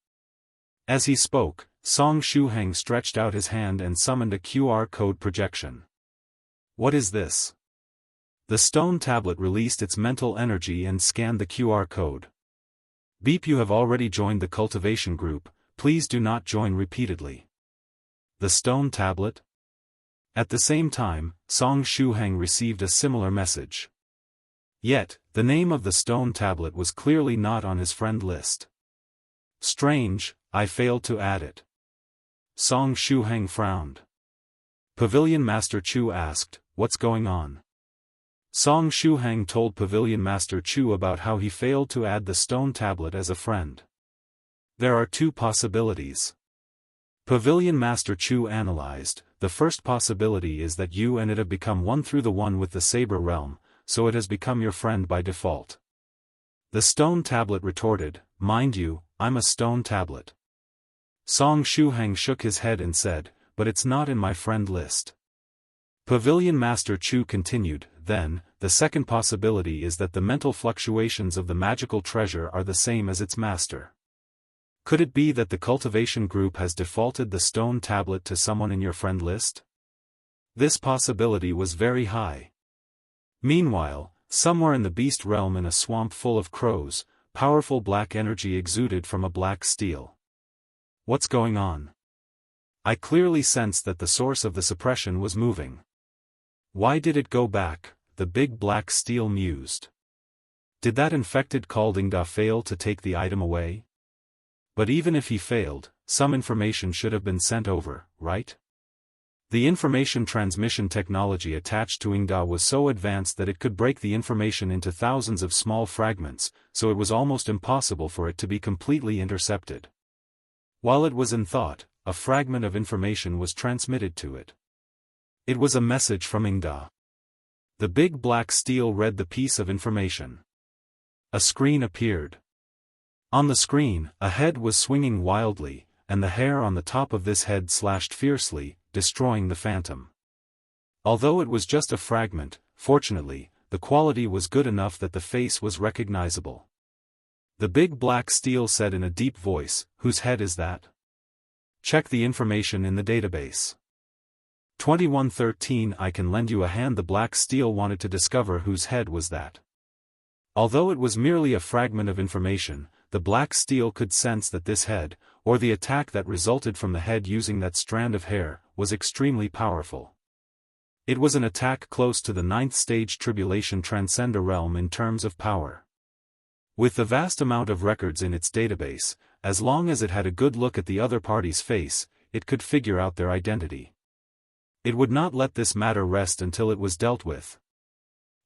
As he spoke, Song Shuhang stretched out his hand and summoned a QR code projection. What is this? The stone tablet released its mental energy and scanned the QR code. Beep, you have already joined the cultivation group, please do not join repeatedly. The stone tablet? At the same time, Song Shuhang received a similar message. Yet, the name of the stone tablet was clearly not on his friend list. Strange, I failed to add it. Song Shuhang frowned. Pavilion Master Chu asked, what's going on? Song Shuhang told Pavilion Master Chu about how he failed to add the stone tablet as a friend. There are two possibilities. Pavilion Master Chu analyzed, the first possibility is that you and it have become one through the one with the saber realm, so it has become your friend by default. The stone tablet retorted, mind you, I'm a stone tablet. Song Shuhang shook his head and said, but it's not in my friend list. Pavilion Master Chu continued, then, the second possibility is that the mental fluctuations of the magical treasure are the same as its master. Could it be that the cultivation group has defaulted the stone tablet to someone in your friend list? This possibility was very high. Meanwhile, somewhere in the beast realm in a swamp full of crows, powerful black energy exuded from a black steel. What's going on? I clearly sensed that the source of the suppression was moving. Why did it go back? The big black steel mused. Did that infected Kaldingda fail to take the item away? But even if he failed, some information should have been sent over, right? The information transmission technology attached to Ingda was so advanced that it could break the information into thousands of small fragments, so it was almost impossible for it to be completely intercepted. While it was in thought, a fragment of information was transmitted to it. It was a message from Ingda. The big black steel read the piece of information. A screen appeared. On the screen, a head was swinging wildly, and the hair on the top of this head slashed fiercely, destroying the phantom. Although it was just a fragment, fortunately, the quality was good enough that the face was recognizable. The big black steel said in a deep voice, whose head is that? Check the information in the database. 2113 I can lend you a hand. The Black Steel wanted to discover whose head was that. Although it was merely a fragment of information, the Black Steel could sense that this head, or the attack that resulted from the head using that strand of hair, was extremely powerful. It was an attack close to the 9th stage Tribulation Transcender realm in terms of power. With the vast amount of records in its database, as long as it had a good look at the other party's face, it could figure out their identity. It would not let this matter rest until it was dealt with.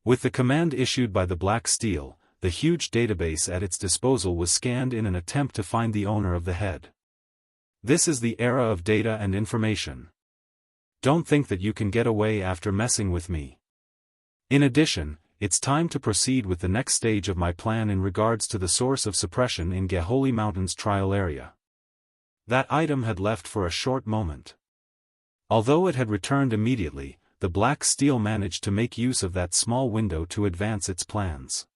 With the command issued by the Black Steel, the huge database at its disposal was scanned in an attempt to find the owner of the head. This is the era of data and information. Don't think that you can get away after messing with me. In addition, it's time to proceed with the next stage of my plan in regards to the source of suppression in Geholy Mountains trial area. That item had left for a short moment. Although it had returned immediately, the Black Steel managed to make use of that small window to advance its plans.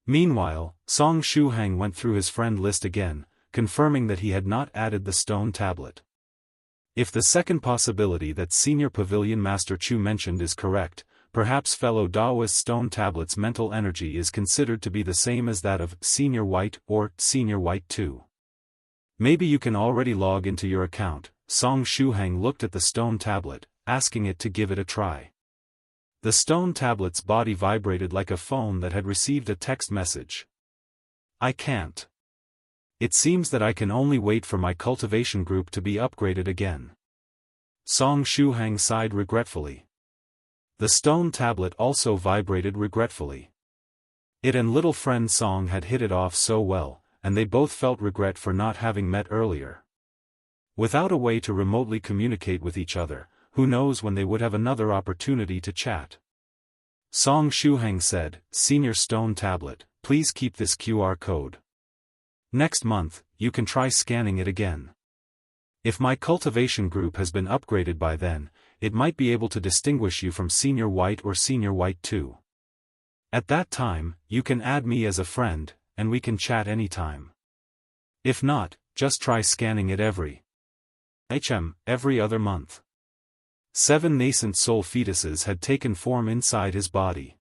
Meanwhile, Shuhang went through his friend list again, confirming that he had not added the stone tablet. If the second possibility that Senior Pavilion Master Chu mentioned is correct, perhaps fellow Daoist stone tablet's mental energy is considered to be the same as that of Senior White or Senior White 2. Maybe you can already log into your account. Shuhang looked at the stone tablet, asking it to give it a try. The stone tablet's body vibrated like a phone that had received a text message. I can't. It seems that I can only wait for my cultivation group to be upgraded again. Shuhang sighed regretfully. The stone tablet also vibrated regretfully. It and little friend Song had hit it off so well, and they both felt regret for not having met earlier. Without a way to remotely communicate with each other, who knows when they would have another opportunity to chat. Shuhang said, Senior Stone Tablet, please keep this QR code. Next month, you can try scanning it again. If my cultivation group has been upgraded by then, it might be able to distinguish you from Senior White or Senior White 2. At that time, you can add me as a friend, and we can chat anytime. If not, just try scanning it every other month. 7 nascent soul fetuses had taken form inside his body.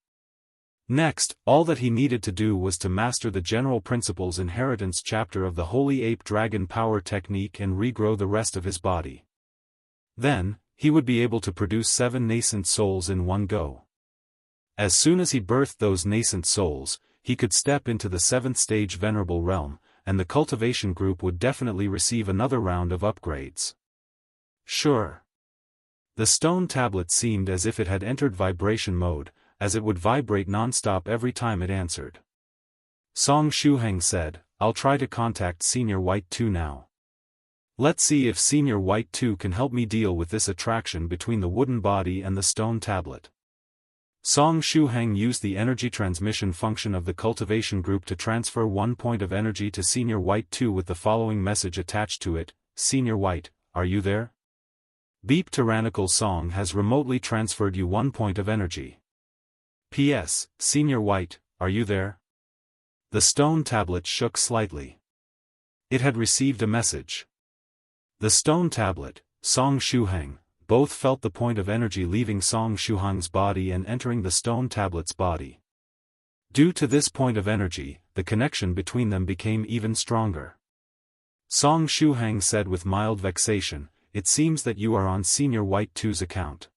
Next, all that he needed to do was to master the General Principles Inheritance chapter of the Holy Ape Dragon Power Technique and regrow the rest of his body. Then, he would be able to produce 7 nascent souls in one go. As soon as he birthed those nascent souls, he could step into the 7th stage Venerable Realm, and the cultivation group would definitely receive another round of upgrades. Sure. The stone tablet seemed as if it had entered vibration mode, as it would vibrate non-stop every time it answered. Shuhang said, I'll try to contact Senior White 2 now. Let's see if Senior White 2 can help me deal with this attraction between the wooden body and the stone tablet. Shuhang used the energy transmission function of the cultivation group to transfer 1 point of energy to Senior White 2 with the following message attached to it, Senior White, are you there? Beep Tyrannical Song has remotely transferred you 1 point of energy. P.S. Senior White, are you there? The stone tablet shook slightly. It had received a message. The stone tablet, Shuhang, both felt the point of energy leaving Shuhang's body and entering the stone tablet's body. Due to this point of energy, the connection between them became even stronger. Shuhang said with mild vexation, it seems that you are on Senior White 2's account.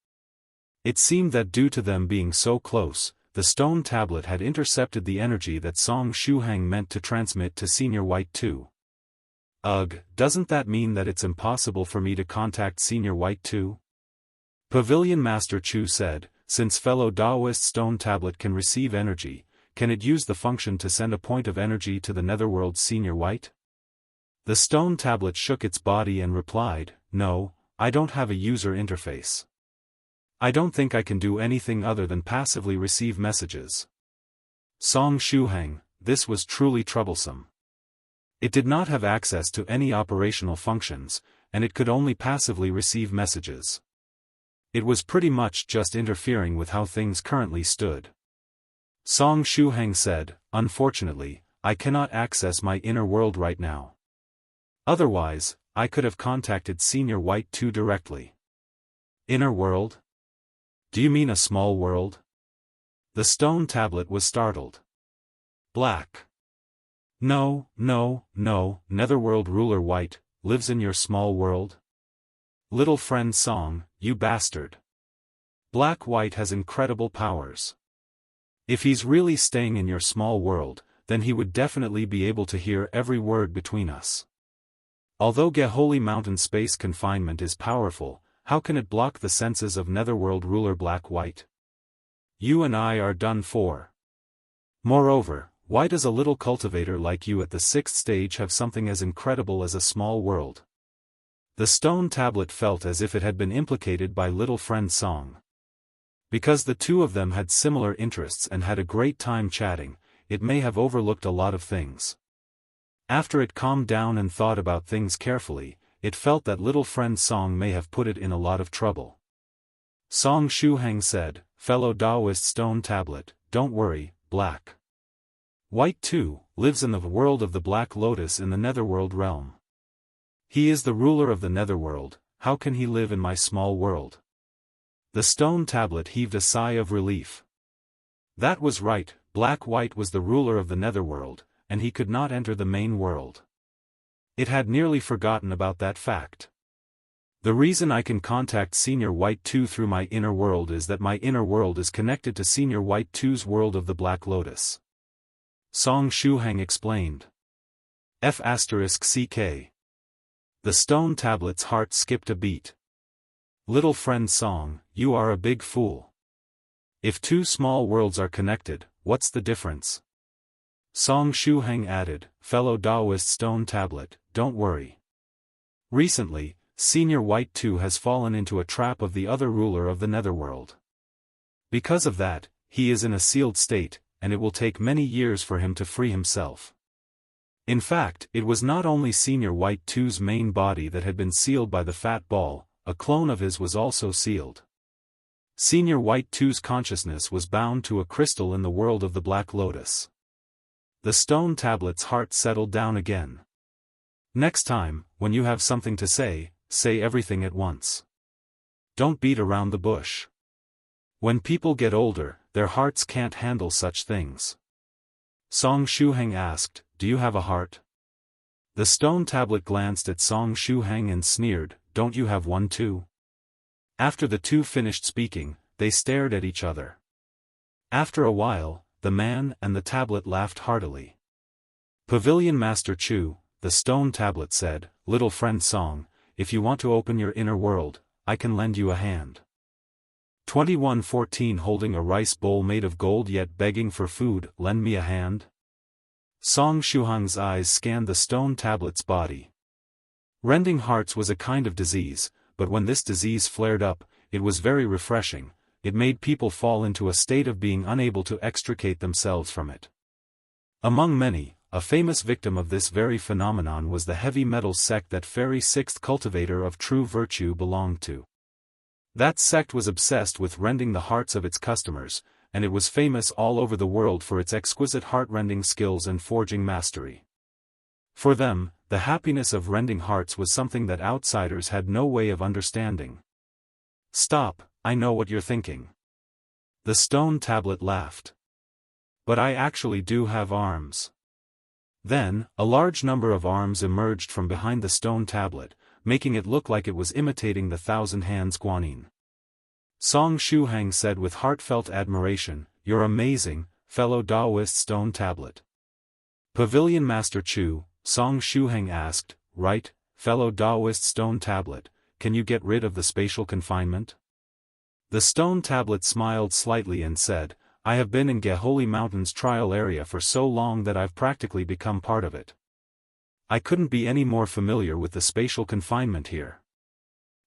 It seemed that due to them being so close, the stone tablet had intercepted the energy that Shuhang meant to transmit to Senior White 2. Ugh, doesn't that mean that it's impossible for me to contact Senior White 2? Pavilion Master Chu said, since fellow Daoist stone tablet can receive energy, can it use the function to send a point of energy to the netherworld Senior White? The stone tablet shook its body and replied, no, I don't have a user interface. I don't think I can do anything other than passively receive messages. Shuhang, this was truly troublesome. It did not have access to any operational functions, and it could only passively receive messages. It was pretty much just interfering with how things currently stood. Shuhang said, unfortunately, I cannot access my inner world right now. Otherwise, I could have contacted Senior White 2 directly. Inner world? Do you mean a small world? The stone tablet was startled. Black. No, no, no, Netherworld ruler White, lives in your small world? Little friend Song, you bastard. Black White has incredible powers. If he's really staying in your small world, then he would definitely be able to hear every word between us. Although Geholy Mountain space confinement is powerful, how can it block the senses of Netherworld ruler Black White? You and I are done for. Moreover, why does a little cultivator like you at the 6th stage have something as incredible as a small world? The stone tablet felt as if it had been implicated by little friend Song. Because the two of them had similar interests and had a great time chatting, it may have overlooked a lot of things. After it calmed down and thought about things carefully, it felt that little friend Song may have put it in a lot of trouble. Song Shuhang said, fellow Taoist stone tablet, don't worry, Black White too, lives in the world of the Black Lotus in the Netherworld realm. He is the ruler of the Netherworld, how can he live in my small world? The stone tablet heaved a sigh of relief. That was right, Black White was the ruler of the Netherworld, and he could not enter the main world. It had nearly forgotten about that fact. The reason I can contact Senior White 2 through my inner world is that my inner world is connected to Senior White 2's world of the Black Lotus. Song Shuhang explained. F***CK. The stone tablet's heart skipped a beat. Little friend Song, you are a big fool. If two small worlds are connected, what's the difference? Song Shuhang added, fellow Taoist stone tablet, don't worry. Recently, Senior White 2 has fallen into a trap of the other ruler of the Netherworld. Because of that, he is in a sealed state, and it will take many years for him to free himself. In fact, it was not only Senior White 2's main body that had been sealed by the fat ball, a clone of his was also sealed. Senior White 2's consciousness was bound to a crystal in the world of the Black Lotus. The stone tablet's heart settled down again. Next time, when you have something to say, say everything at once. Don't beat around the bush. When people get older, their hearts can't handle such things. Song Shuhang asked, do you have a heart? The stone tablet glanced at Song Shuhang and sneered, don't you have one too? After the two finished speaking, they stared at each other. After a while, the man and the tablet laughed heartily. Pavilion Master Chu, the stone tablet said, little friend Song, if you want to open your inner world, I can lend you a hand. 2114 holding a rice bowl made of gold yet begging for food, lend me a hand? Song Shuhang's eyes scanned the stone tablet's body. Rending hearts was a kind of disease, but when this disease flared up, it was very refreshing, it made people fall into a state of being unable to extricate themselves from it. Among many, a famous victim of this very phenomenon was the heavy metal sect that Fairy 6th cultivator of true virtue belonged to. That sect was obsessed with rending the hearts of its customers, and it was famous all over the world for its exquisite heart-rending skills and forging mastery. For them, the happiness of rending hearts was something that outsiders had no way of understanding. Stop, I know what you're thinking. The stone tablet laughed. But I actually do have arms. Then, a large number of arms emerged from behind the stone tablet, making it look like it was imitating the thousand hands Guanyin. Song Shuhang said with heartfelt admiration, you're amazing, fellow Taoist stone tablet. Pavilion Master Chu, Song Shuhang asked, right, fellow Taoist stone tablet, can you get rid of the spatial confinement? The stone tablet smiled slightly and said, I have been in Geholy Mountain's trial area for so long that I've practically become part of it. I couldn't be any more familiar with the spatial confinement here.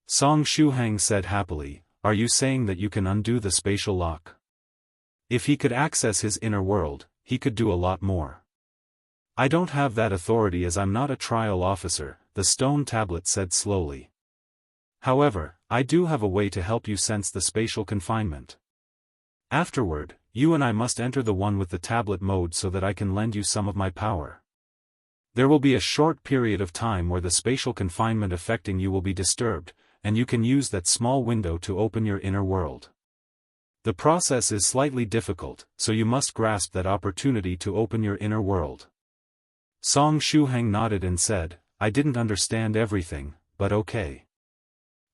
Song Shuhang said happily, are you saying that you can undo the spatial lock? If he could access his inner world, he could do a lot more. I don't have that authority as I'm not a trial officer, the stone tablet said slowly. However, I do have a way to help you sense the spatial confinement. Afterward, you and I must enter the one with the tablet mode so that I can lend you some of my power. There will be a short period of time where the spatial confinement affecting you will be disturbed, and you can use that small window to open your inner world. The process is slightly difficult, so you must grasp that opportunity to open your inner world. Song Shuhang nodded and said, I didn't understand everything, but okay.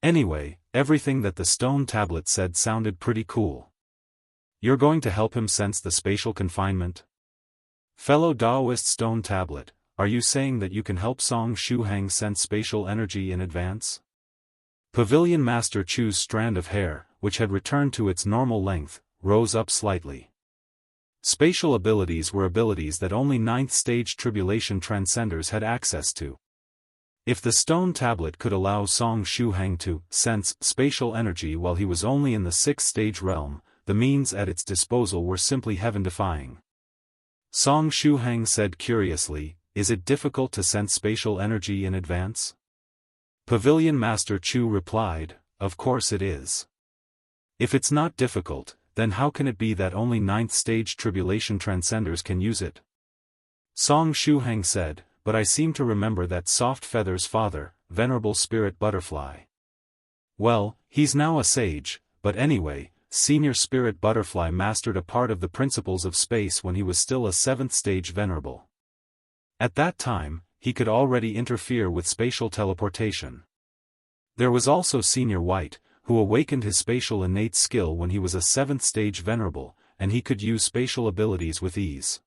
Anyway, everything that the stone tablet said sounded pretty cool. You're going to help him sense the spatial confinement? Fellow Taoist stone tablet, are you saying that you can help Song Shuhang sense spatial energy in advance? Pavilion Master Chu's strand of hair, which had returned to its normal length, rose up slightly. Spatial abilities were abilities that only 9th stage tribulation transcenders had access to. If the stone tablet could allow Song Shuhang to sense spatial energy while he was only in the 6th stage realm, the means at its disposal were simply heaven-defying. Song Shuhang said curiously, is it difficult to sense spatial energy in advance? Pavilion Master Chu replied, of course it is. If it's not difficult, then how can it be that only 9th stage tribulation transcenders can use it? Song Shuhang said, but I seem to remember that Soft Feather's father, Venerable Spirit Butterfly. Well, he's now a sage, but anyway, Senior Spirit Butterfly mastered a part of the principles of space when he was still a 7th stage Venerable. At that time, he could already interfere with spatial teleportation. There was also Senior White, who awakened his spatial innate skill when he was a 7th stage Venerable, and he could use spatial abilities with ease.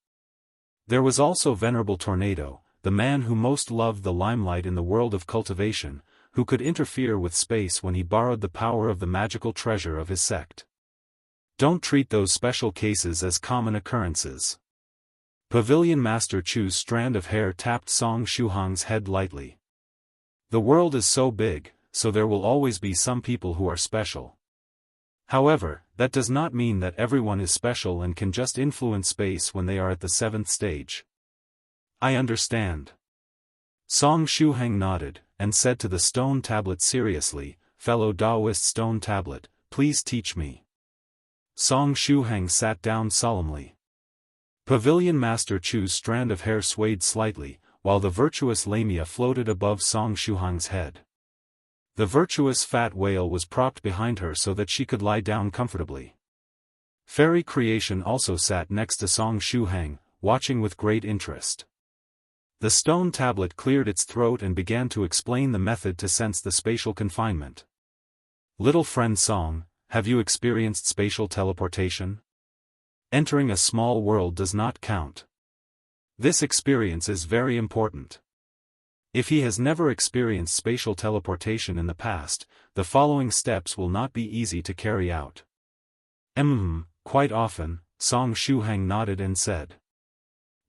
There was also Venerable Tornado, the man who most loved the limelight in the world of cultivation, who could interfere with space when he borrowed the power of the magical treasure of his sect. Don't treat those special cases as common occurrences. Pavilion Master Chu's strand of hair tapped Song Shuhang's head lightly. The world is so big, so there will always be some people who are special. However, that does not mean that everyone is special and can just influence space when they are at the 7th stage. I understand. Song Shuhang nodded, and said to the stone tablet seriously, fellow Taoist stone tablet, please teach me. Song Shuhang sat down solemnly. Pavilion Master Chu's strand of hair swayed slightly, while the virtuous lamia floated above Song Shuhang's head. The virtuous fat whale was propped behind her so that she could lie down comfortably. Fairy Creation also sat next to Song Shuhang, watching with great interest. The stone tablet cleared its throat and began to explain the method to sense the spatial confinement. Little friend Song, have you experienced spatial teleportation? Entering a small world does not count. This experience is very important. If he has never experienced spatial teleportation in the past, the following steps will not be easy to carry out. Quite often, Song Shuhang nodded and said.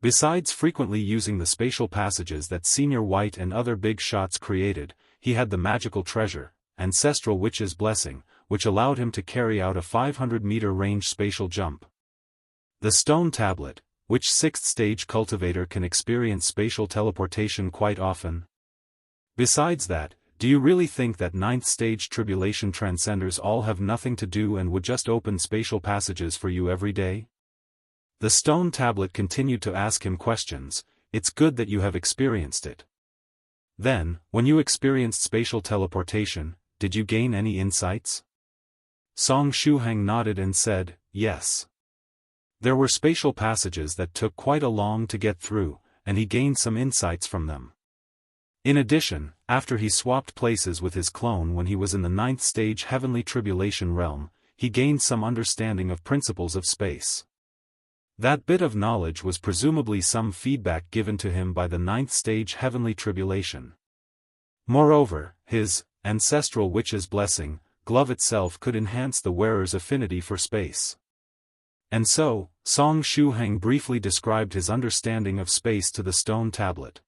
Besides frequently using the spatial passages that Senior White and other big shots created, he had the magical treasure, Ancestral Witch's Blessing, which allowed him to carry out a 500-meter range spatial jump. The stone tablet, which 6th stage cultivator can experience spatial teleportation quite often? Besides that, do you really think that 9th stage tribulation transcenders all have nothing to do and would just open spatial passages for you every day? The stone tablet continued to ask him questions. It's good that you have experienced it. Then, when you experienced spatial teleportation, did you gain any insights? Song Shuhang nodded and said, yes. There were spatial passages that took quite a long to get through, and he gained some insights from them. In addition, after he swapped places with his clone when he was in the 9th stage heavenly tribulation realm, he gained some understanding of principles of space. That bit of knowledge was presumably some feedback given to him by the 9th stage heavenly tribulation. Moreover, his Ancestral Witch's Blessing glove itself could enhance the wearer's affinity for space. And so, Song Shuhang briefly described his understanding of space to the stone tablet.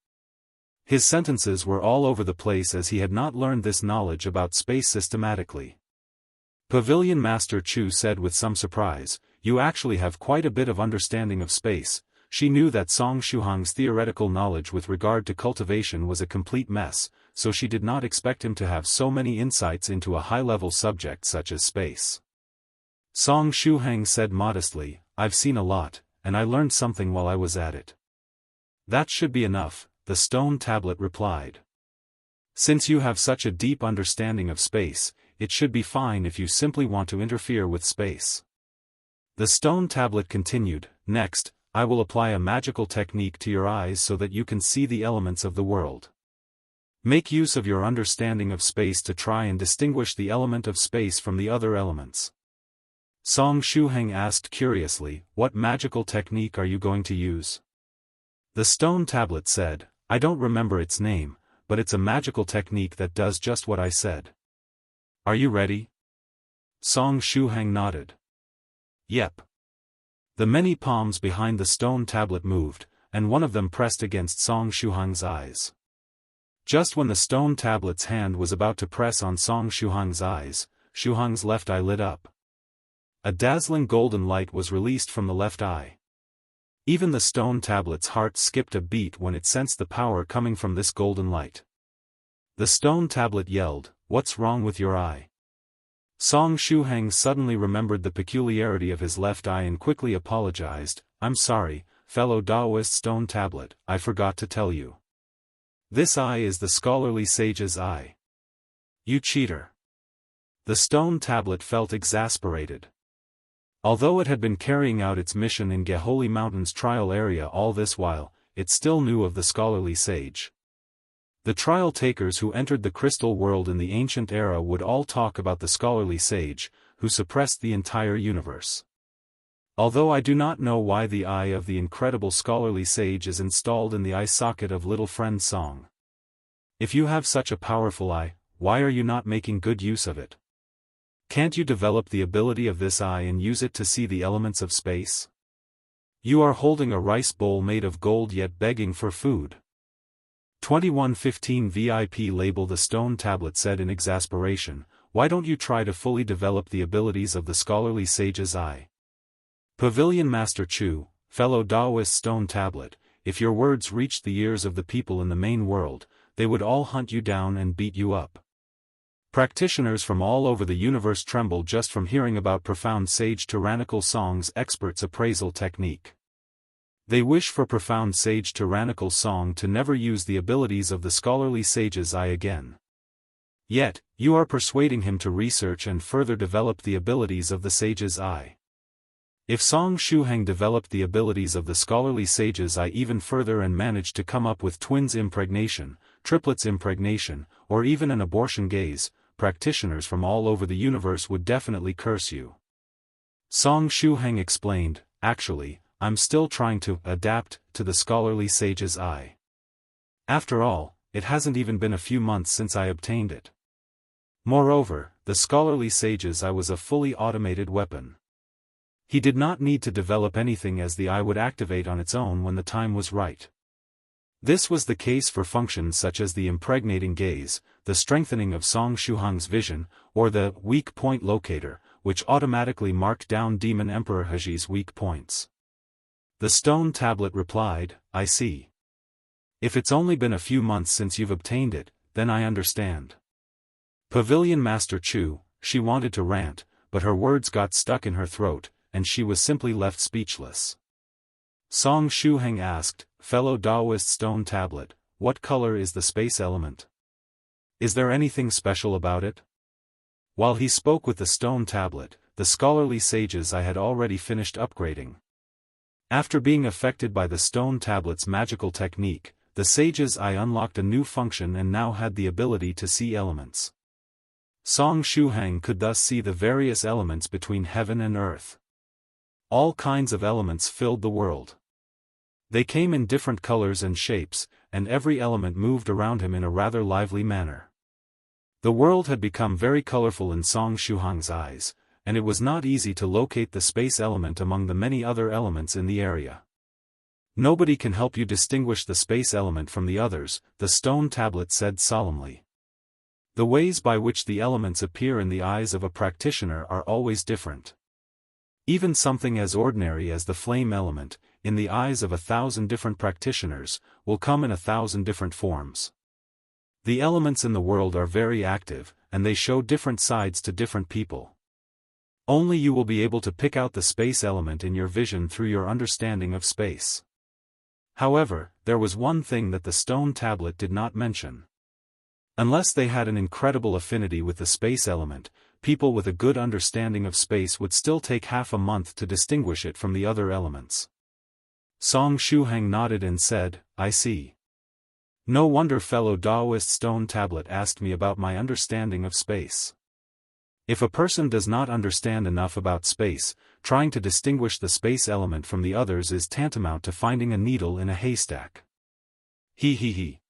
His sentences were all over the place as he had not learned this knowledge about space systematically. Pavilion Master Chu said with some surprise, you actually have quite a bit of understanding of space. She knew that Song Shuhang's theoretical knowledge with regard to cultivation was a complete mess, so she did not expect him to have so many insights into a high-level subject such as space. Song Shuhang said modestly, I've seen a lot, and I learned something while I was at it. That should be enough, the stone tablet replied. Since you have such a deep understanding of space, it should be fine if you simply want to interfere with space. The stone tablet continued, next, I will apply a magical technique to your eyes so that you can see the elements of the world. Make use of your understanding of space to try and distinguish the element of space from the other elements. Shuhang asked curiously, what magical technique are you going to use? The stone tablet said, I don't remember its name, but it's a magical technique that does just what I said. Are you ready? Shuhang nodded. Yep. The many palms behind the stone tablet moved, and one of them pressed against Shuhang's eyes. Just when the stone tablet's hand was about to press on Shuhang's eyes, Shuhang's left eye lit up. A dazzling golden light was released from the left eye. Even the stone tablet's heart skipped a beat when it sensed the power coming from this golden light. The stone tablet yelled, "What's wrong with your eye?" Shuhang suddenly remembered the peculiarity of his left eye and quickly apologized, I'm sorry, fellow Taoist stone tablet, I forgot to tell you. This eye is the scholarly sage's eye. You cheater. The stone tablet felt exasperated. Although it had been carrying out its mission in Geholy Mountain's trial area all this while, it still knew of the scholarly sage. The trial takers who entered the crystal world in the ancient era would all talk about the scholarly sage, who suppressed the entire universe. Although I do not know why the eye of the incredible scholarly sage is installed in the eye socket of little friend Song. If you have such a powerful eye, why are you not making good use of it? Can't you develop the ability of this eye and use it to see the elements of space? You are holding a rice bowl made of gold yet begging for food. 2115 VIP label. The stone tablet said in exasperation, why don't you try to fully develop the abilities of the scholarly sage's eye? Pavilion Master Chu, fellow Taoist stone tablet, if your words reached the ears of the people in the main world, they would all hunt you down and beat you up. Practitioners from all over the universe tremble just from hearing about profound sage tyrannical Song's expert's appraisal technique. They wish for profound sage tyrannical Song to never use the abilities of the scholarly sage's eye again. Yet, you are persuading him to research and further develop the abilities of the sage's eye. If Shuhang developed the abilities of the scholarly sage's eye even further and managed to come up with twins impregnation, triplets impregnation, or even an abortion gaze, practitioners from all over the universe would definitely curse you. Shuhang explained, actually, I'm still trying to adapt to the scholarly sage's eye. After all, it hasn't even been a few months since I obtained it. Moreover, the scholarly sage's eye was a fully automated weapon. He did not need to develop anything as the eye would activate on its own when the time was right. This was the case for functions such as the impregnating gaze, the strengthening of Shuhang's vision, or the weak point locator, which automatically marked down Demon Emperor Heji's weak points. The stone tablet replied, I see. If it's only been a few months since you've obtained it, then I understand. Pavilion Master Chu, she wanted to rant, but her words got stuck in her throat, and she was simply left speechless. Shuhang asked, fellow Taoist stone tablet, what color is the space element? Is there anything special about it? While he spoke with the stone tablet, the scholarly sage's eye had already finished upgrading. After being affected by the stone tablet's magical technique, the sage's eye unlocked a new function and now had the ability to see elements. Shuhang could thus see the various elements between heaven and earth. All kinds of elements filled the world. They came in different colors and shapes, and every element moved around him in a rather lively manner. The world had become very colorful in Shuhang's eyes, and it was not easy to locate the space element among the many other elements in the area. Nobody can help you distinguish the space element from the others, the stone tablet said solemnly. The ways by which the elements appear in the eyes of a practitioner are always different. Even something as ordinary as the flame element, in the eyes of 1,000 different practitioners, will come in 1,000 different forms. The elements in the world are very active, and they show different sides to different people. Only you will be able to pick out the space element in your vision through your understanding of space. However, there was one thing that the stone tablet did not mention. Unless they had an incredible affinity with the space element, people with a good understanding of space would still take half a month to distinguish it from the other elements. Song Shuhang nodded and said, I see. No wonder fellow Daoist Stone Tablet asked me about my understanding of space. If a person does not understand enough about space, trying to distinguish the space element from the others is tantamount to finding a needle in a haystack. He he he.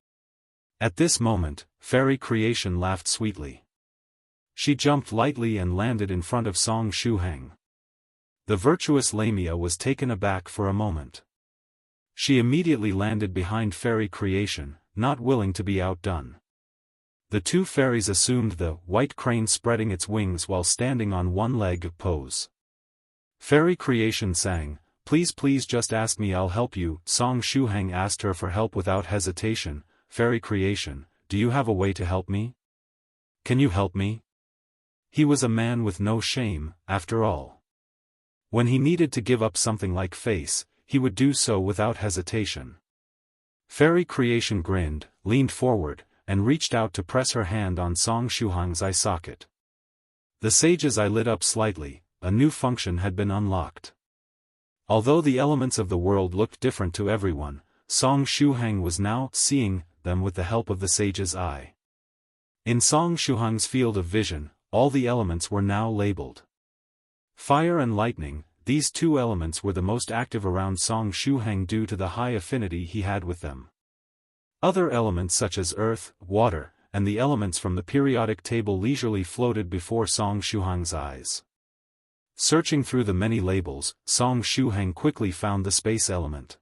At this moment, Fairy Creation laughed sweetly. She jumped lightly and landed in front of Song Shuhang. The virtuous Lamia was taken aback for a moment. She immediately landed behind Fairy Creation, not willing to be outdone. The two fairies assumed the white crane spreading its wings while standing on one leg pose. Fairy Creation sang, please just ask me, I'll help you. Song Shuhang asked her for help without hesitation. Fairy Creation, do you have a way to help me? Can you help me? He was a man with no shame, after all. When he needed to give up something like face, he would do so without hesitation. Fairy Creation grinned, leaned forward, and reached out to press her hand on Song Shuhang's eye socket. The sage's eye lit up slightly, a new function had been unlocked. Although the elements of the world looked different to everyone, Song Shuhang was now seeing them with the help of the sage's eye. In Song Shuhang's field of vision, all the elements were now labeled. Fire and lightning, these two elements were the most active around Song Shuhang due to the high affinity he had with them. Other elements such as earth, water, and the elements from the periodic table leisurely floated before Song Shuhang's eyes. Searching through the many labels, Song Shuhang quickly found the space element.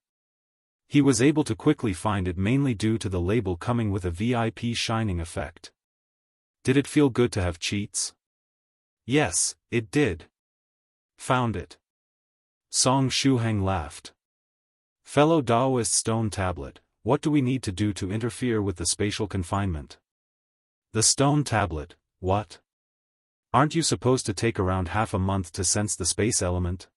He was able to quickly find it mainly due to the label coming with a VIP shining effect. Did it feel good to have cheats? Yes, it did. Found it. Song Shuhang laughed. Fellow Daoist Stone Tablet, what do we need to do to interfere with the spatial confinement? The Stone Tablet, what? Aren't you supposed to take around half a month to sense the space element?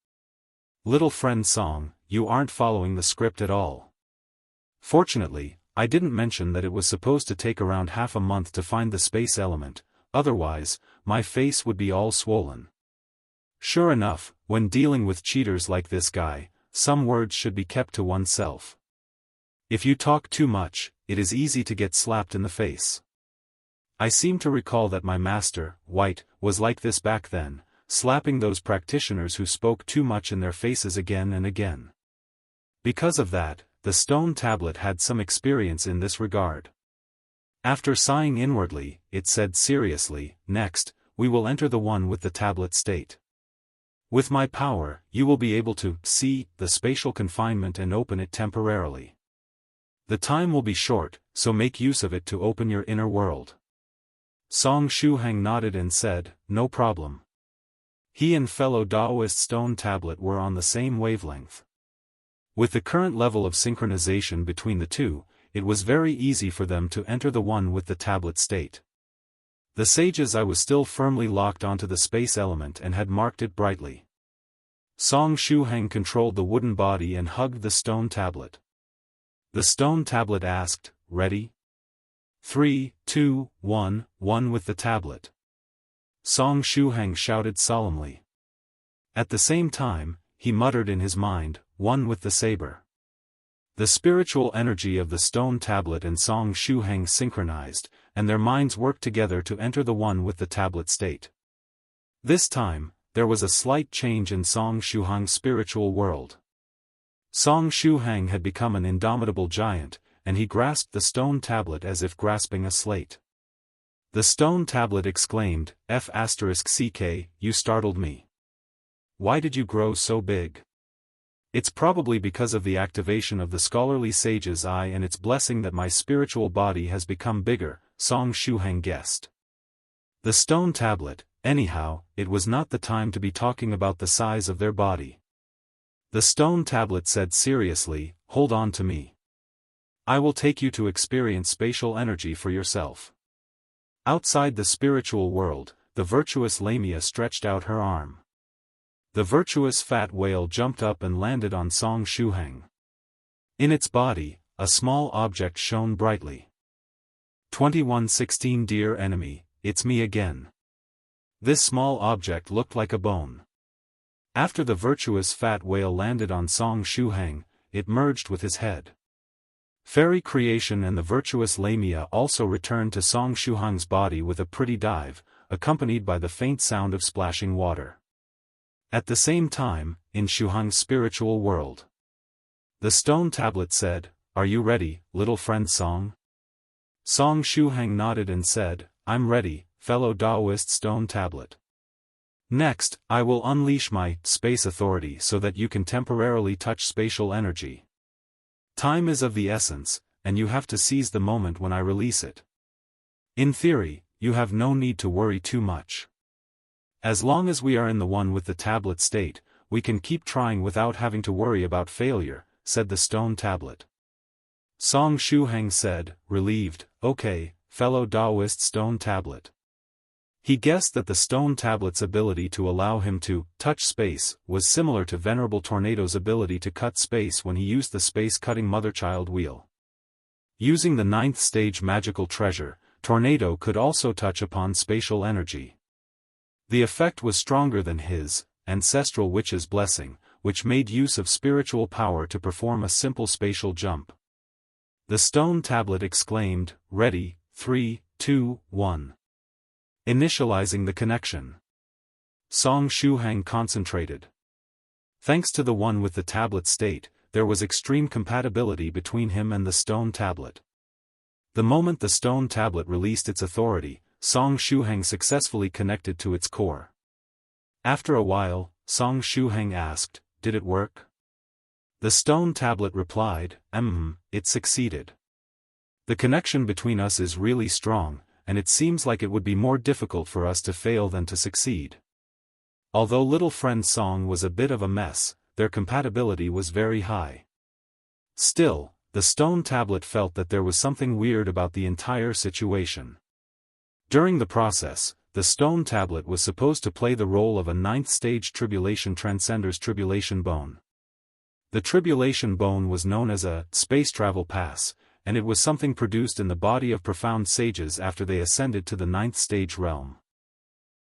Little friend Song, you aren't following the script at all. Fortunately, I didn't mention that it was supposed to take around half a month to find the space element, otherwise, my face would be all swollen. Sure enough, when dealing with cheaters like this guy, some words should be kept to oneself. If you talk too much, it is easy to get slapped in the face. I seem to recall that my master, White, was like this back then, slapping those practitioners who spoke too much in their faces again and again. Because of that, the Stone Tablet had some experience in this regard. After sighing inwardly, it said seriously, next, we will enter the one with the tablet state. With my power, you will be able to see the spatial confinement and open it temporarily. The time will be short, so make use of it to open your inner world. Song Shuhang nodded and said, no problem. He and fellow Daoist Stone Tablet were on the same wavelength. With the current level of synchronization between the two, it was very easy for them to enter the one with the tablet state. The sage's eye was still firmly locked onto the space element and had marked it brightly. Song Shuhang controlled the wooden body and hugged the Stone Tablet. The Stone Tablet asked, ready? 3, 2, 1, one with the tablet. Song Shuhang shouted solemnly. At the same time, he muttered in his mind, one with the saber. The spiritual energy of the Stone Tablet and Song Shuhang synchronized, and their minds worked together to enter the one with the tablet state. This time, there was a slight change in Song Shuhang's spiritual world. Song Shuhang had become an indomitable giant, and he grasped the Stone Tablet as if grasping a slate. The Stone Tablet exclaimed, F***ck, you startled me. Why did you grow so big? It's probably because of the activation of the scholarly sage's eye and its blessing that my spiritual body has become bigger, Song Shuhang guessed. The Stone Tablet, anyhow, it was not the time to be talking about the size of their body. The Stone Tablet said seriously, hold on to me. I will take you to experience spatial energy for yourself. Outside the spiritual world, the virtuous Lamia stretched out her arm. The virtuous fat whale jumped up and landed on Song Shuhang. In its body, a small object shone brightly. 2116 Dear enemy, it's me again. This small object looked like a bone. After the virtuous fat whale landed on Song Shuhang, it merged with his head. Fairy creation and the virtuous lamia also returned to Song Shuhang's body with a pretty dive, accompanied by the faint sound of splashing water. At the same time, in Shuhang's spiritual world, the stone tablet said, "Are you ready, little friend Song?" Song Shuhang nodded and said, "I'm ready, fellow Taoist stone tablet. Next, I will unleash my space authority so that you can temporarily touch spatial energy. Time is of the essence, and you have to seize the moment when I release it. In theory, you have no need to worry too much. As long as we are in the one with the tablet state, we can keep trying without having to worry about failure," said the stone tablet. Song Shuhang said, relieved, "Okay, fellow Taoist stone tablet." He guessed that the stone tablet's ability to allow him to touch space was similar to Venerable Tornado's ability to cut space when he used the space-cutting mother-child wheel. Using the 9th stage magical treasure, Tornado could also touch upon spatial energy. The effect was stronger than his ancestral witch's blessing, which made use of spiritual power to perform a simple spatial jump. The stone tablet exclaimed, "Ready, 3, 2, 1. Initializing the connection." Song Shuhang concentrated. Thanks to the one with the tablet state, there was extreme compatibility between him and the stone tablet. The moment the stone tablet released its authority, Song Shuhang successfully connected to its core. After a while, Song Shuhang asked, "Did it work?" The stone tablet replied, It succeeded. The connection between us is really strong, and it seems like it would be more difficult for us to fail than to succeed." Although little friend Song was a bit of a mess, their compatibility was very high. Still, the stone tablet felt that there was something weird about the entire situation. During the process, the stone tablet was supposed to play the role of a 9th stage tribulation transcender's tribulation bone. The tribulation bone was known as a space travel pass, and it was something produced in the body of profound sages after they ascended to the 9th stage realm.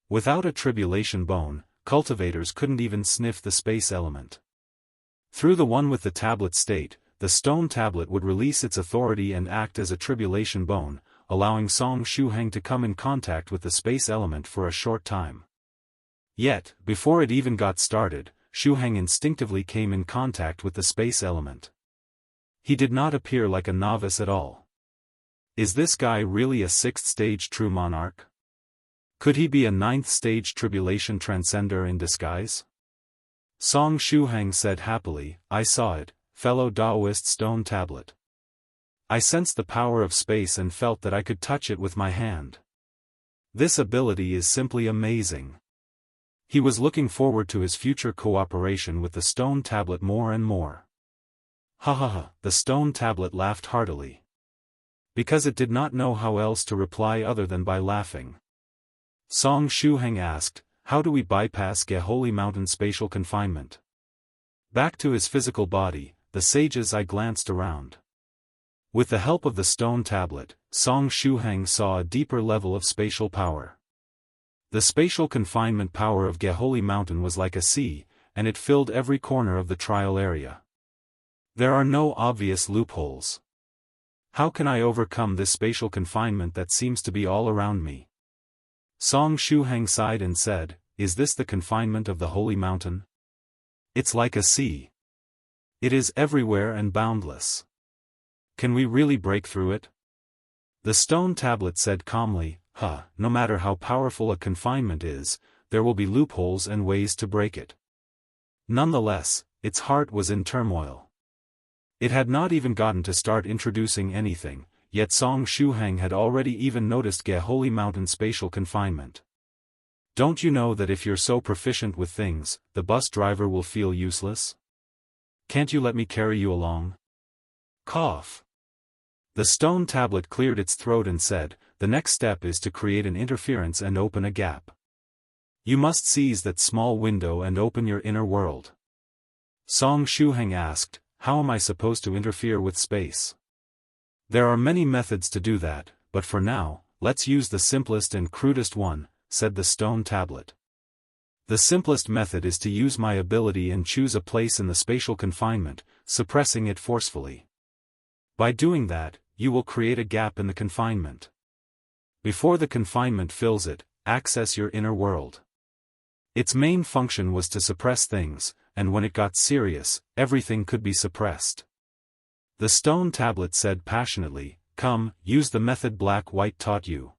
Without a tribulation bone, cultivators couldn't even sniff the space element. Through the one with the tablet state, the stone tablet would release its authority and act as a tribulation bone, allowing Song Shuhang to come in contact with the space element for a short time. Yet, before it even got started, Shuhang instinctively came in contact with the space element. He did not appear like a novice at all. Is this guy really a 6th stage true monarch? Could he be a 9th stage tribulation transcender in disguise? Song Shuhang said happily, "I saw it, fellow Taoist stone tablet. I sensed the power of space and felt that I could touch it with my hand. This ability is simply amazing." He was looking forward to his future cooperation with the stone tablet more and more. Ha ha ha, the stone tablet laughed heartily. Because it did not know how else to reply other than by laughing. Song Shuhang asked, "How do we bypass Geholy Mountain spatial confinement?" Back to his physical body, the sage's eye glanced around. With the help of the stone tablet, Song Shuhang saw a deeper level of spatial power. The spatial confinement power of Geholy Mountain was like a sea, and it filled every corner of the trial area. There are no obvious loopholes. How can I overcome this spatial confinement that seems to be all around me? Song Shuhang sighed and said, "Is this the confinement of the Holy Mountain? It's like a sea. It is everywhere and boundless. Can we really break through it?" The stone tablet said calmly, No matter how powerful a confinement is, there will be loopholes and ways to break it." Nonetheless, its heart was in turmoil. It had not even gotten to start introducing anything, yet Song Shuhang had already even noticed Geholy Mountain spatial confinement. "Don't you know that if you're so proficient with things, the bus driver will feel useless? Can't you let me carry you along?" Cough. The stone tablet cleared its throat and said, "The next step is to create an interference and open a gap. You must seize that small window and open your inner world." Song Shuhang asked, "How am I supposed to interfere with space?" "There are many methods to do that, but for now, let's use the simplest and crudest one, said the stone tablet. The simplest method is to use my ability and choose a place in the spatial confinement, suppressing it forcefully. By doing that, you will create a gap in the confinement. Before the confinement fills it, access your inner world. Its main function was to suppress things, and when it got serious, everything could be suppressed. The stone tablet said passionately, "Come, use the method Black White taught you."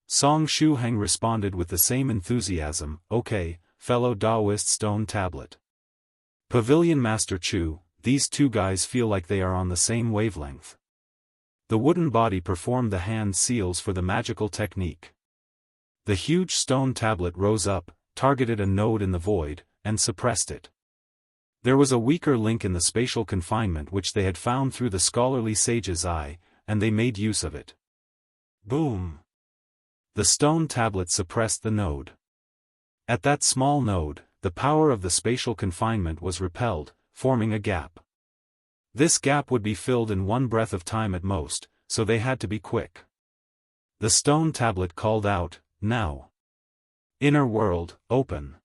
Shuhang responded with the same enthusiasm, "Okay, fellow Taoist stone tablet. Pavilion Master Chu, these two guys feel like they are on the same wavelength." The wooden body performed the hand seals for the magical technique. The huge stone tablet rose up, targeted a node in the void, and suppressed it. There was a weaker link in the spatial confinement which they had found through the scholarly sage's eye, and they made use of it. Boom! The stone tablet suppressed the node. At that small node, the power of the spatial confinement was repelled, forming a gap. This gap would be filled in one breath of time at most, so they had to be quick. The stone tablet called out, "Now! Inner world, open!"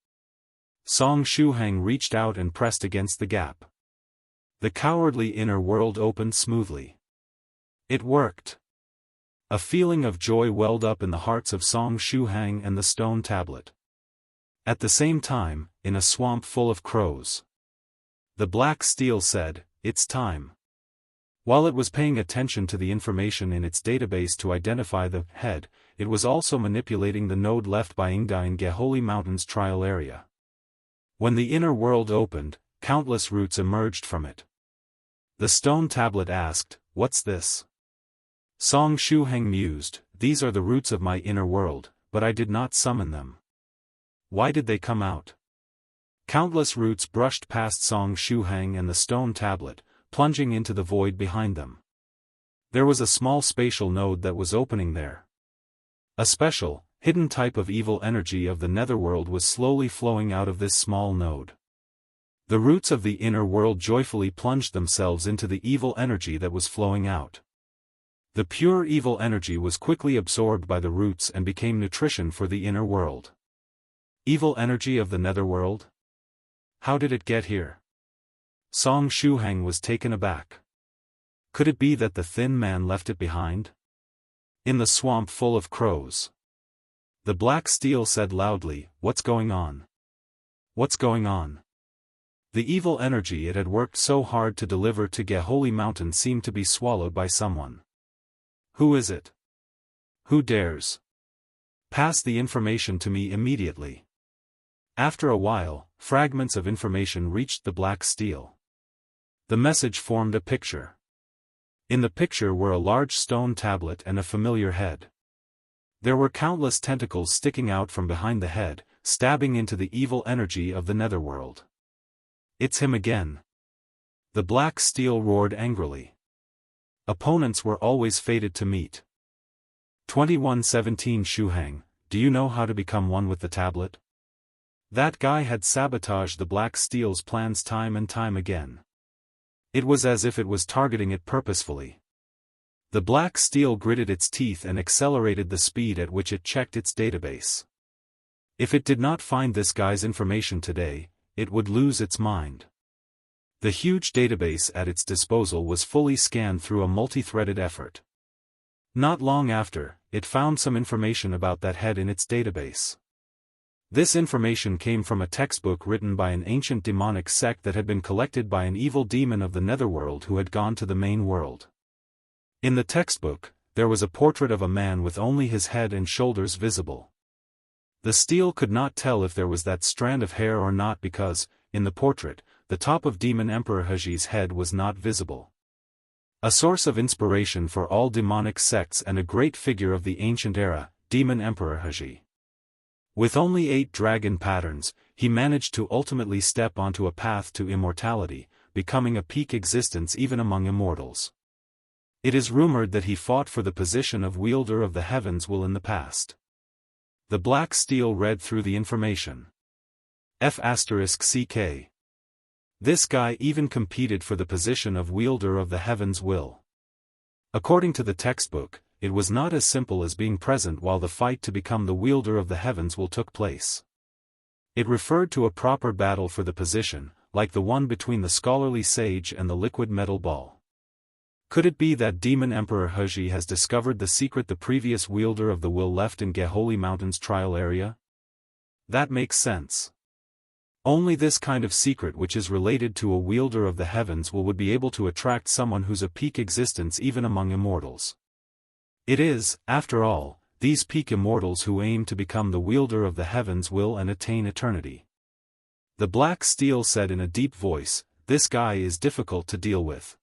Shuhang reached out and pressed against the gap. The cowardly inner world opened smoothly. It worked. A feeling of joy welled up in the hearts of Shuhang and the stone tablet. At the same time, in a swamp full of crows, the black steel said, "It's time." While it was paying attention to the information in its database to identify the head, it was also manipulating the node left by Ingda in Geholy Mountain's trial area. When the inner world opened, countless roots emerged from it. The stone tablet asked, "What's this?" Shuhang mused, "These are the roots of my inner world, but I did not summon them. Why did they come out?" Countless roots brushed past Shuhang and the stone tablet, plunging into the void behind them. There was a small spatial node that was opening there. A special, hidden type of evil energy of the netherworld was slowly flowing out of this small node. The roots of the inner world joyfully plunged themselves into the evil energy that was flowing out. The pure evil energy was quickly absorbed by the roots and became nutrition for the inner world. Evil energy of the netherworld? How did it get here? Shuhang was taken aback. Could it be that the thin man left it behind? In the swamp full of crows. The black steel said loudly, "What's going on? What's going on?" The evil energy it had worked so hard to deliver to Geholy Mountain seemed to be swallowed by someone. Who is it? Who dares? Pass the information to me immediately. After a while, fragments of information reached the black steel. The message formed a picture. In the picture were a large stone tablet and a familiar head. There were countless tentacles sticking out from behind the head, stabbing into the evil energy of the netherworld. "It's him again!" The black steel roared angrily. Opponents were always fated to meet. 2117 Shuhang, do you know how to become one with the tablet? That guy had sabotaged the black steel's plans time and time again. It was as if it was targeting it purposefully. The black steel gritted its teeth and accelerated the speed at which it checked its database. If it did not find this guy's information today, it would lose its mind. The huge database at its disposal was fully scanned through a multi-threaded effort. Not long after, it found some information about that head in its database. This information came from a textbook written by an ancient demonic sect that had been collected by an evil demon of the netherworld who had gone to the main world. In the textbook, there was a portrait of a man with only his head and shoulders visible. The steel could not tell if there was that strand of hair or not because, in the portrait, the top of Demon Emperor Heji's head was not visible. A source of inspiration for all demonic sects and a great figure of the ancient era, Demon Emperor Heji. With only 8 dragon patterns, he managed to ultimately step onto a path to immortality, becoming a peak existence even among immortals. It is rumored that he fought for the position of Wielder of the Heavens will in the past. The black steel read through the information. F***CK. This guy even competed for the position of Wielder of the Heavens will. According to the textbook, it was not as simple as being present while the fight to become the wielder of the heavens will took place. It referred to a proper battle for the position, like the one between the scholarly sage and the liquid metal ball. Could it be that Demon Emperor Huji has discovered the secret the previous wielder of the will left in Geholy Mountain's trial area? That makes sense. Only this kind of secret which is related to a wielder of the heavens would be able to attract someone who's a peak existence even among immortals. It is, after all, these peak immortals who aim to become the wielder of the heavens will and attain eternity. The Black Steel said in a deep voice, "This guy is difficult to deal with.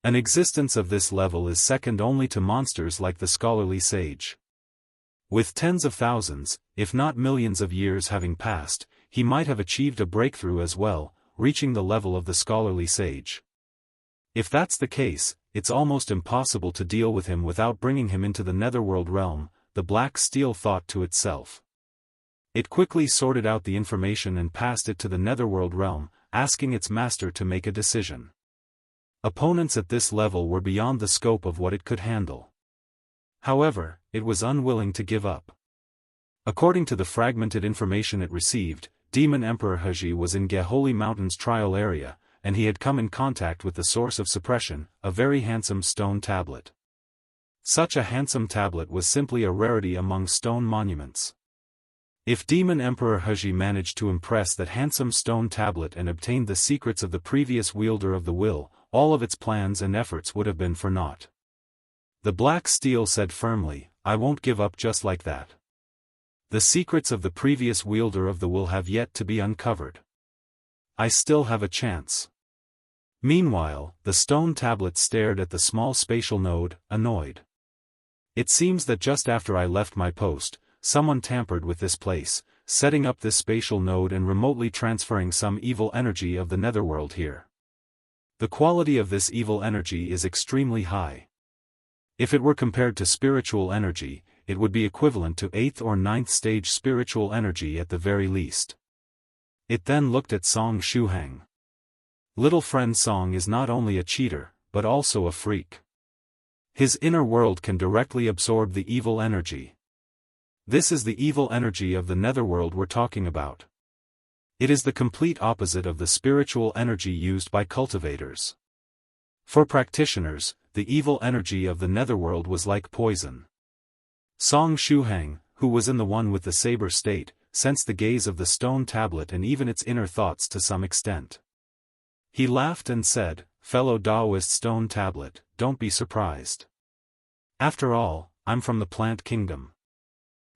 An existence of this level is second only to monsters like the scholarly sage. With tens of thousands, if not millions of years having passed, he might have achieved a breakthrough as well, reaching the level of the scholarly sage. If that's the case, it's almost impossible to deal with him without bringing him into the netherworld realm," the Black Steel thought to itself. It quickly sorted out the information and passed it to the netherworld realm, asking its master to make a decision. Opponents at this level were beyond the scope of what it could handle. However, it was unwilling to give up. According to the fragmented information it received, Demon Emperor Huji was in Geholy Mountain's trial area, and he had come in contact with the source of suppression, a very handsome stone tablet. Such a handsome tablet was simply a rarity among stone monuments. If Demon Emperor Huji managed to impress that handsome stone tablet and obtained the secrets of the previous wielder of the will, all of its plans and efforts would have been for naught. The Black Steel said firmly, "I won't give up just like that. The secrets of the previous wielder of the will have yet to be uncovered. I still have a chance." Meanwhile, the stone tablet stared at the small spatial node, annoyed. "It seems that just after I left my post, someone tampered with this place, setting up this spatial node and remotely transferring some evil energy of the netherworld here. The quality of this evil energy is extremely high. If it were compared to spiritual energy, it would be equivalent to 8th or 9th stage spiritual energy at the very least." It then looked at Song Shuhang. Little friend Song is not only a cheater, but also a freak. His inner world can directly absorb the evil energy. This is the evil energy of the netherworld we're talking about. It is the complete opposite of the spiritual energy used by cultivators. For practitioners, the evil energy of the netherworld was like poison. Song Shuhang, who was in the one with the saber state, sensed the gaze of the stone tablet and even its inner thoughts to some extent. He laughed and said, "Fellow Taoist stone tablet, don't be surprised. After all, I'm from the plant kingdom.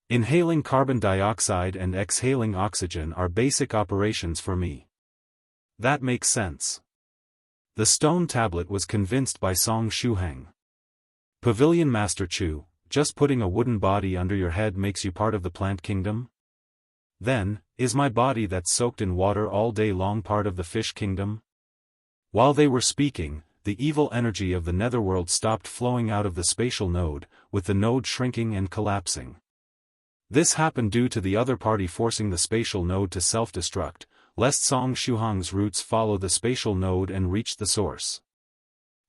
Inhaling carbon dioxide and exhaling oxygen are basic operations for me. That makes sense." The stone tablet was convinced by Song Shuhang. "Pavilion Master Chu, just putting a wooden body under your head makes you part of the plant kingdom? Then, is my body that's soaked in water all day long part of the fish kingdom?" While they were speaking, the evil energy of the netherworld stopped flowing out of the spatial node, with the node shrinking and collapsing. This happened due to the other party forcing the spatial node to self-destruct, lest Song Shuhang's roots follow the spatial node and reach the source.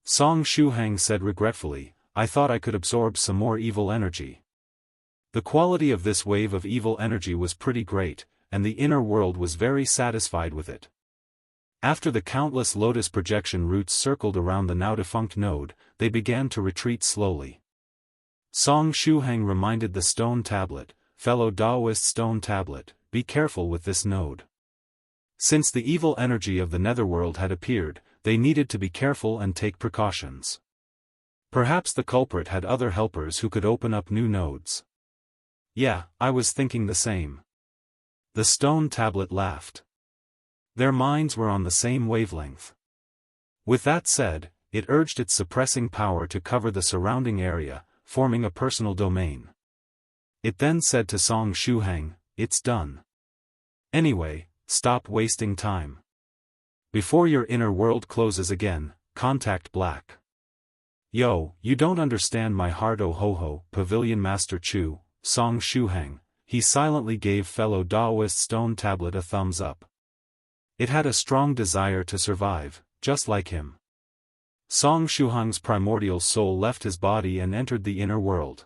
Song Shuhang said regretfully, "I thought I could absorb some more evil energy." The quality of this wave of evil energy was pretty great, and the inner world was very satisfied with it. After the countless lotus projection roots circled around the now-defunct node, they began to retreat slowly. Song Shuhang reminded the stone tablet, "Fellow Taoist stone tablet, be careful with this node." Since the evil energy of the netherworld had appeared, they needed to be careful and take precautions. Perhaps the culprit had other helpers who could open up new nodes. "Yeah, I was thinking the same." The stone tablet laughed. Their minds were on the same wavelength. With that said, it urged its suppressing power to cover the surrounding area, forming a personal domain. It then said to Song Shuhang, "It's done. Anyway, stop wasting time. Before your inner world closes again, contact Black. Yo, you don't understand my heart, oh ho ho, Pavilion Master Chu." Song Shuhang, he silently gave fellow Taoist stone tablet a thumbs up. It had a strong desire to survive, just like him. Song Shuhang's primordial soul left his body and entered the inner world.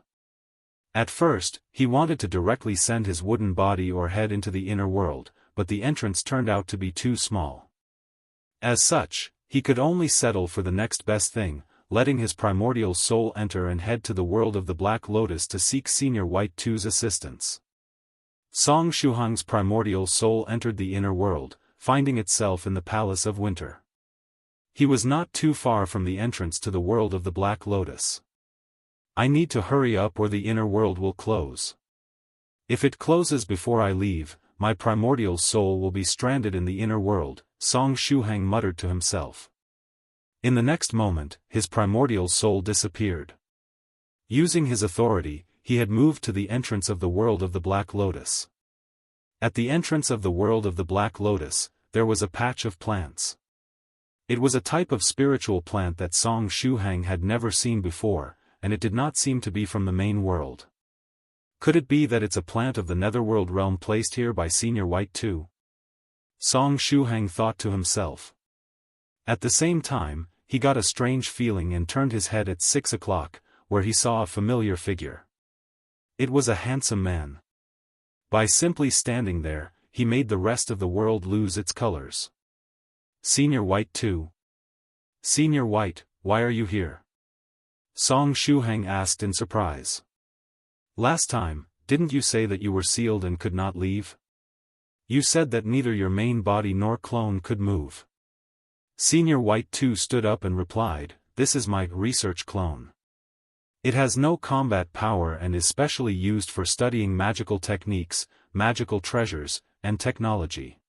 At first, he wanted to directly send his wooden body or head into the inner world, but the entrance turned out to be too small. As such, he could only settle for the next best thing, letting his primordial soul enter and head to the world of the Black Lotus to seek Senior White 2's assistance. Song Shuhang's primordial soul entered the inner world, finding itself in the Palace of Winter. He was not too far from the entrance to the world of the Black Lotus. I need to hurry up or the inner world will close. If it closes before I leave, my primordial soul will be stranded in the inner world, Song Shuhang muttered to himself. In the next moment, his primordial soul disappeared. Using his authority, he had moved to the entrance of the world of the Black Lotus. At the entrance of the world of the Black Lotus, there was a patch of plants. It was a type of spiritual plant that Song Shuhang had never seen before, and it did not seem to be from the main world. Could it be that it's a plant of the Netherworld realm placed here by Senior White 2? Song Shuhang thought to himself. At the same time, he got a strange feeling and turned his head at 6 o'clock, where he saw a familiar figure. It was a handsome man. By simply standing there, he made the rest of the world lose its colors. Senior White 2. Senior White, why are you here? Song Shuhang asked in surprise. Last time, didn't you say that you were sealed and could not leave? You said that neither your main body nor clone could move. Senior White 2 stood up and replied, this is my research clone. It has no combat power and is specially used for studying magical techniques, magical treasures, and technology.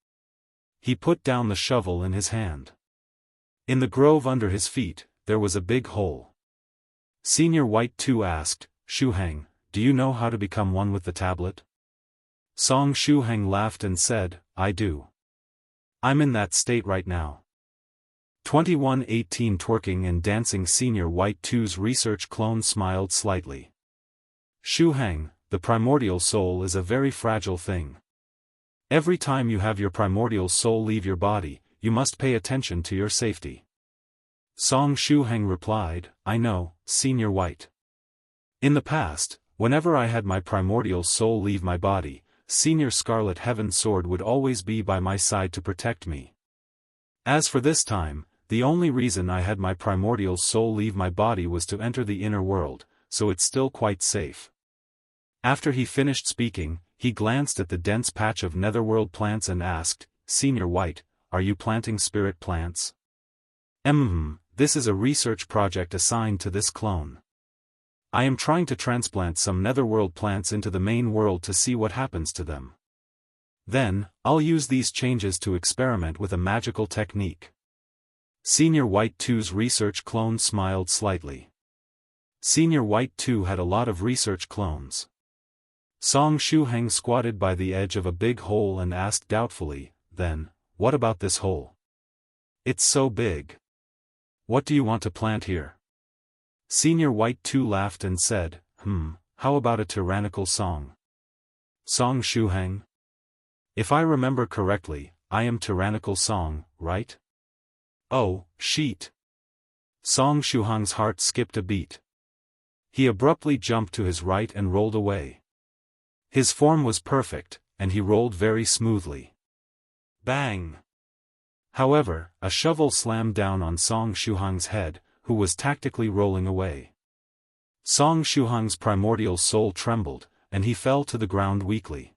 He put down the shovel in his hand. In the grove under his feet, there was a big hole. Senior White 2 asked, Shuhang, do you know how to become one with the tablet? Song Shuhang laughed and said, I do. I'm in that state right now. 2118 Twerking and dancing. Senior White 2's research clone smiled slightly. Shuhang, the primordial soul is a very fragile thing. Every time you have your primordial soul leave your body, you must pay attention to your safety. Song Shuhang replied, I know, Senior White. In the past, whenever I had my primordial soul leave my body, Senior Scarlet Heaven Sword would always be by my side to protect me. As for this time, the only reason I had my primordial soul leave my body was to enter the inner world, so it's still quite safe. After he finished speaking, he glanced at the dense patch of netherworld plants and asked, Senior White, are you planting spirit plants? This is a research project assigned to this clone. I am trying to transplant some netherworld plants into the main world to see what happens to them. Then, I'll use these changes to experiment with a magical technique. Senior White 2's research clone smiled slightly. Senior White 2 had a lot of research clones. Song Shuhang squatted by the edge of a big hole and asked doubtfully, then, what about this hole? It's so big. What do you want to plant here? Senior White 2 laughed and said, how about a tyrannical song? Song Shuhang? If I remember correctly, I am tyrannical Song, right? Oh, sheet. Song Shuhang's heart skipped a beat. He abruptly jumped to his right and rolled away. His form was perfect, and he rolled very smoothly. Bang! However, a shovel slammed down on Song Shuhang's head, who was tactically rolling away. Song Shuhang's primordial soul trembled, and he fell to the ground weakly.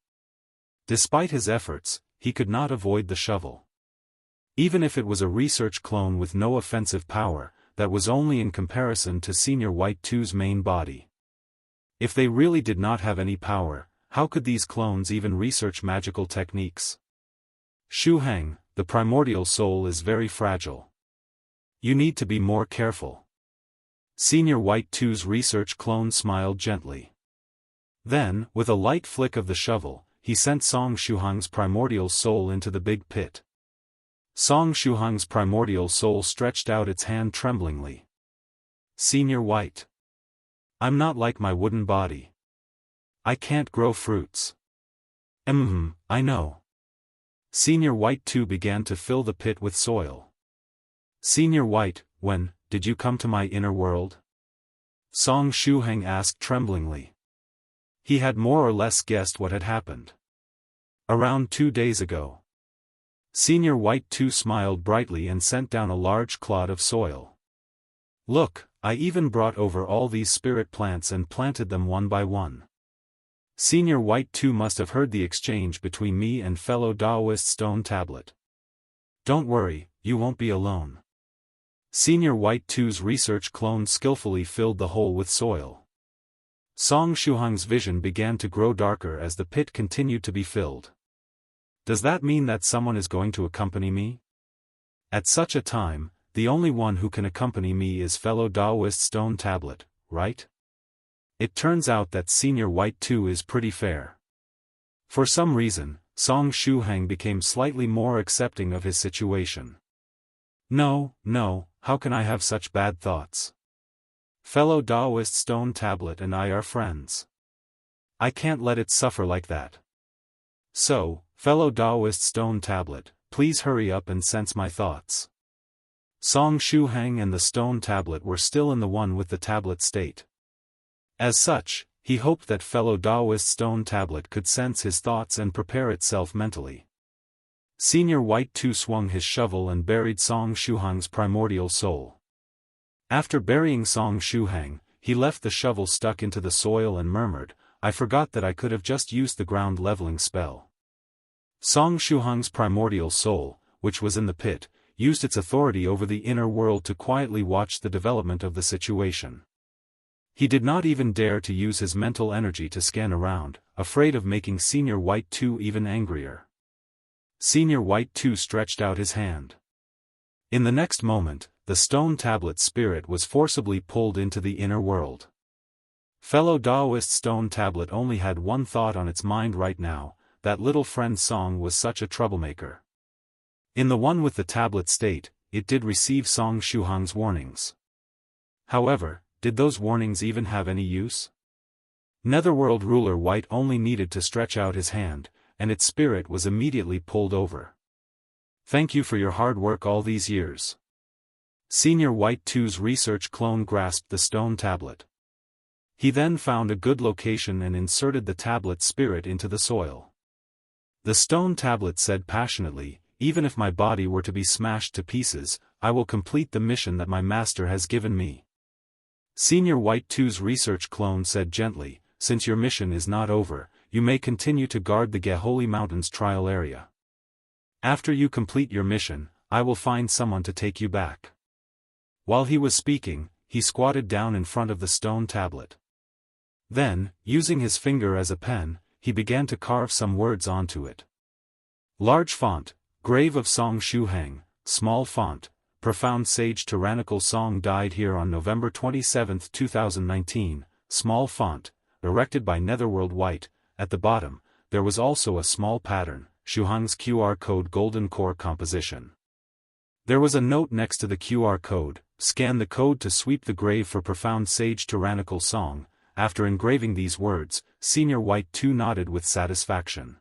Despite his efforts, he could not avoid the shovel. Even if it was a research clone with no offensive power, that was only in comparison to Senior White 2's main body. If they really did not have any power, how could these clones even research magical techniques? Shuhang, the primordial soul is very fragile. You need to be more careful. Senior White 2's research clone smiled gently. Then, with a light flick of the shovel, he sent Song Shuhang's primordial soul into the big pit. Song Shuhang's primordial soul stretched out its hand tremblingly. Senior White. I'm not like my wooden body. I can't grow fruits. I know. Senior White 2 began to fill the pit with soil. Senior White, when did you come to my inner world? Song Shuhang asked tremblingly. He had more or less guessed what had happened. Around 2 days ago. Senior White 2 smiled brightly and sent down a large clod of soil. Look, I even brought over all these spirit plants and planted them one by one. Senior White 2 must have heard the exchange between me and fellow Daoist Stone Tablet. Don't worry, you won't be alone. Senior White 2's research clone skillfully filled the hole with soil. Song Shuhang's vision began to grow darker as the pit continued to be filled. Does that mean that someone is going to accompany me? At such a time, the only one who can accompany me is fellow Daoist Stone Tablet, right? It turns out that Senior White 2 is pretty fair. For some reason, Song Shuhang became slightly more accepting of his situation. No, how can I have such bad thoughts? Fellow Daoist Stone Tablet and I are friends. I can't let it suffer like that. So, fellow Daoist Stone Tablet, please hurry up and sense my thoughts. Song Shuhang and the Stone Tablet were still in the one with the tablet state. As such, he hoped that fellow Daoist Stone Tablet could sense his thoughts and prepare itself mentally. Senior White 2 swung his shovel and buried Song Shuhang's primordial soul. After burying Song Shuhang, he left the shovel stuck into the soil and murmured, I forgot that I could have just used the ground leveling spell. Song Shuhang's primordial soul, which was in the pit, used its authority over the inner world to quietly watch the development of the situation. He did not even dare to use his mental energy to scan around, afraid of making Senior White 2 even angrier. Senior White 2 stretched out his hand. In the next moment, the Stone Tablet spirit was forcibly pulled into the inner world. Fellow Daoist Stone Tablet only had one thought on its mind right now, that little friend Song was such a troublemaker. In the one with the tablet state, it did receive Song Shuhang's warnings. However, did those warnings even have any use? Netherworld ruler White only needed to stretch out his hand, and its spirit was immediately pulled over. Thank you for your hard work all these years. Senior White 2's research clone grasped the Stone Tablet. He then found a good location and inserted the tablet spirit into the soil. The Stone Tablet said passionately, even if my body were to be smashed to pieces, I will complete the mission that my master has given me. Senior White 2's research clone said gently, since your mission is not over, you may continue to guard the Geholy Mountains trial area. After you complete your mission, I will find someone to take you back. While he was speaking, he squatted down in front of the Stone Tablet. Then, using his finger as a pen, he began to carve some words onto it. Large font, Grave of Song Shuhang, small font, Profound Sage Tyrannical Song died here on November 27, 2019, small font, erected by Netherworld White. At the bottom, there was also a small pattern, Shuhang's QR code golden core composition. There was a note next to the QR code, scan the code to sweep the grave for Profound Sage Tyrannical Song. After engraving these words, Senior White 2 nodded with satisfaction.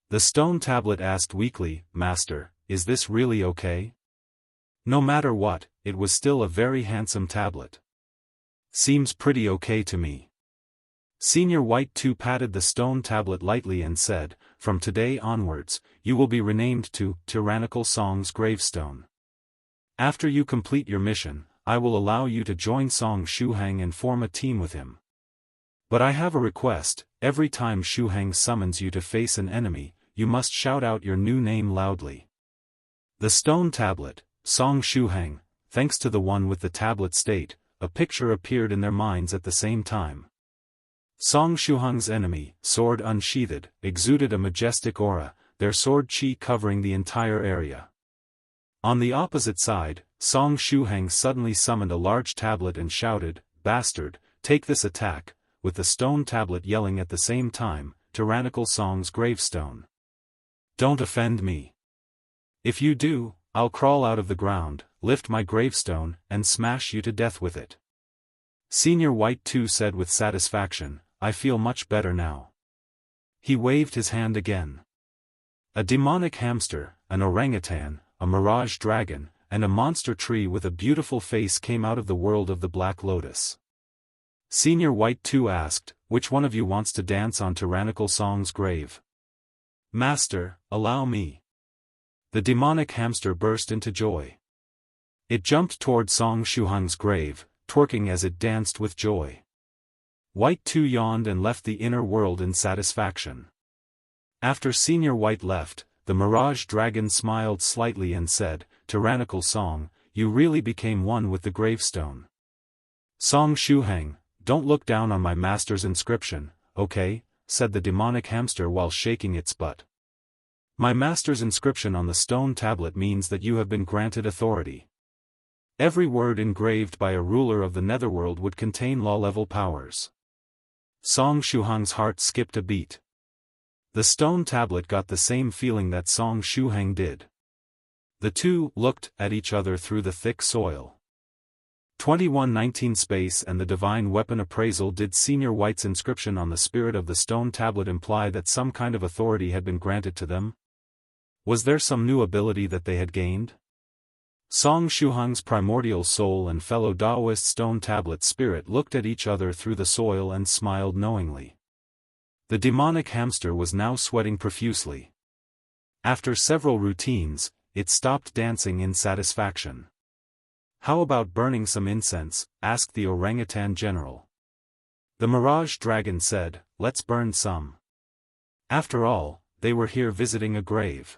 The Stone Tablet asked weakly, Master, is this really okay? No matter what, it was still a very handsome tablet. Seems pretty okay to me. Senior White 2 patted the Stone Tablet lightly and said, from today onwards, you will be renamed to Tyrannical Song's gravestone. After you complete your mission, I will allow you to join Song Shuhang and form a team with him. But I have a request, every time Shuhang summons you to face an enemy, you must shout out your new name loudly. The Stone Tablet, Song Shuhang, thanks to the one with the tablet state, a picture appeared in their minds at the same time. Song Shuhang's enemy, sword unsheathed, exuded a majestic aura, their sword chi covering the entire area. On the opposite side, Song Shuhang suddenly summoned a large tablet and shouted, Bastard, take this attack, with the Stone Tablet yelling at the same time, Tyrannical Song's gravestone. Don't offend me. If you do, I'll crawl out of the ground, lift my gravestone, and smash you to death with it. Senior White 2 said with satisfaction, I feel much better now. He waved his hand again. A demonic hamster, an orangutan, a mirage dragon, and a monster tree with a beautiful face came out of the world of the Black Lotus. Senior White 2 asked, "Which one of you wants to dance on tyrannical Song's grave?" "Master, allow me." The demonic hamster burst into joy. It jumped toward Song Shuhang's grave, twerking as it danced with joy. White 2 yawned and left the inner world in satisfaction. After Senior White left, the Mirage Dragon smiled slightly and said, "Tyrannical Song, you really became one with the gravestone. Song Shuhang, don't look down on my master's inscription, okay?" said the demonic hamster while shaking its butt. "My master's inscription on the stone tablet means that you have been granted authority. Every word engraved by a ruler of the netherworld would contain law-level powers." Song Shuhang's heart skipped a beat. The stone tablet got the same feeling that Song Shuhang did. The two looked at each other through the thick soil. 2119 Space and the Divine Weapon Appraisal. Did Senior White's inscription on the spirit of the stone tablet imply that some kind of authority had been granted to them? Was there some new ability that they had gained? Song Shuhang's primordial soul and fellow Daoist stone tablet spirit looked at each other through the soil and smiled knowingly. The demonic hamster was now sweating profusely. After several routines, it stopped dancing in satisfaction. "How about burning some incense?" asked the orangutan general. The Mirage Dragon said, "Let's burn some. After all, they were here visiting a grave."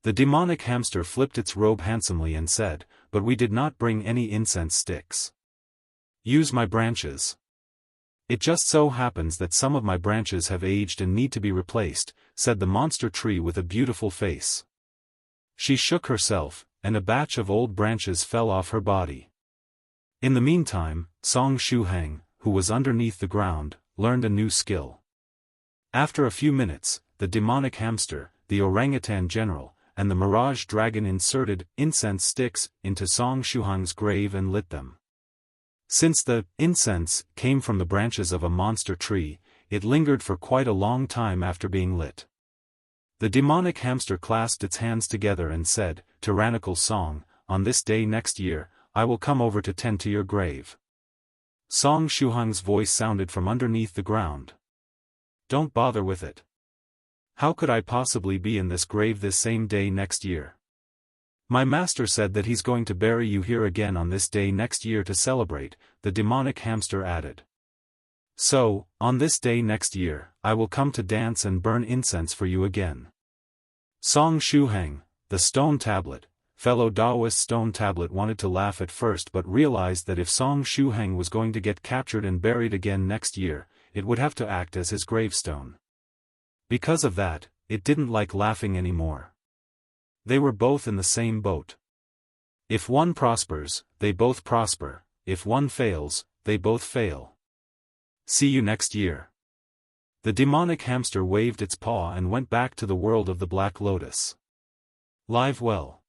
The demonic hamster flipped its robe handsomely and said, "But we did not bring any incense sticks. Use my branches. It just so happens that some of my branches have aged and need to be replaced," said the monster tree with a beautiful face. She shook herself, and a batch of old branches fell off her body. In the meantime, Song Shuhang, who was underneath the ground, learned a new skill. After a few minutes, the demonic hamster, the orangutan general, and the Mirage Dragon inserted incense sticks into Song Shuhang's grave and lit them. Since the incense came from the branches of a monster tree, it lingered for quite a long time after being lit. The demonic hamster clasped its hands together and said, "Tyrannical Song, on this day next year, I will come over to tend to your grave." Song Shuhang's voice sounded from underneath the ground. "Don't bother with it. How could I possibly be in this grave this same day next year? My master said that he's going to bury you here again on this day next year to celebrate," the demonic hamster added. "So, on this day next year, I will come to dance and burn incense for you again." Song Shuhang, the stone tablet, fellow Daoist stone tablet, wanted to laugh at first but realized that if Song Shuhang was going to get captured and buried again next year, it would have to act as his gravestone. Because of that, it didn't like laughing anymore. They were both in the same boat. If one prospers, they both prosper; if one fails, they both fail. See you next year. The demonic hamster waved its paw and went back to the world of the Black Lotus. Live well.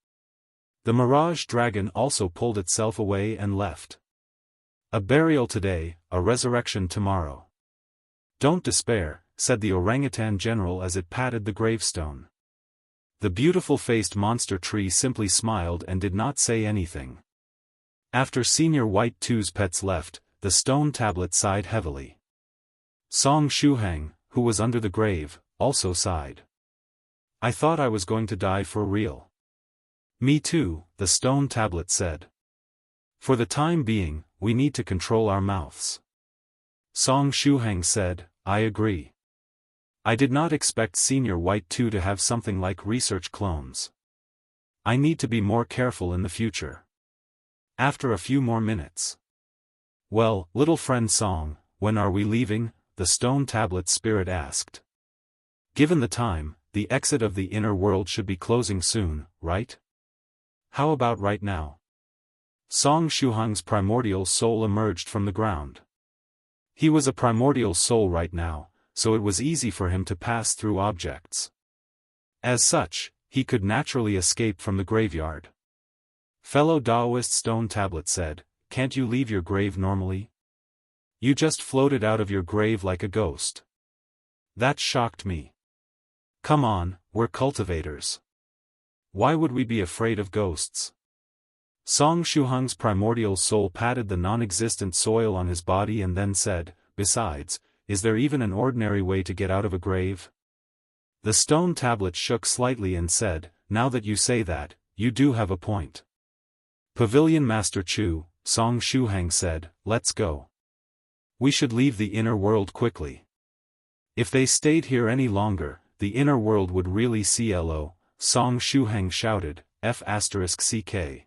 The Mirage Dragon also pulled itself away and left. A burial today, a resurrection tomorrow. Don't despair, said the orangutan general as it patted the gravestone. The beautiful-faced monster tree simply smiled and did not say anything. After Senior White 2's pets left, the stone tablet sighed heavily. Song Shuhang, who was under the grave, also sighed. I thought I was going to die for real. Me too, the stone tablet said. For the time being, we need to control our mouths. Song Shuhang said, I agree. I did not expect Senior White 2 to have something like research clones. I need to be more careful in the future. After a few more minutes. Well, little friend Song, when are we leaving? The stone tablet spirit asked. Given the time, the exit of the inner world should be closing soon, right? How about right now? Song Shuhang's primordial soul emerged from the ground. He was a primordial soul right now, so it was easy for him to pass through objects. As such, he could naturally escape from the graveyard. Fellow Daoist stone tablet said, can't you leave your grave normally? You just floated out of your grave like a ghost. That shocked me. Come on, we're cultivators. Why would we be afraid of ghosts? Song Shuhang's primordial soul patted the non-existent soil on his body and then said, "Besides, is there even an ordinary way to get out of a grave?" The stone tablet shook slightly and said, "Now that you say that, you do have a point." "Pavilion Master Chu," Song Shuhang said, "let's go. We should leave the inner world quickly. If they stayed here any longer, the inner world would really CLO, Song Shuhang shouted, F***CK.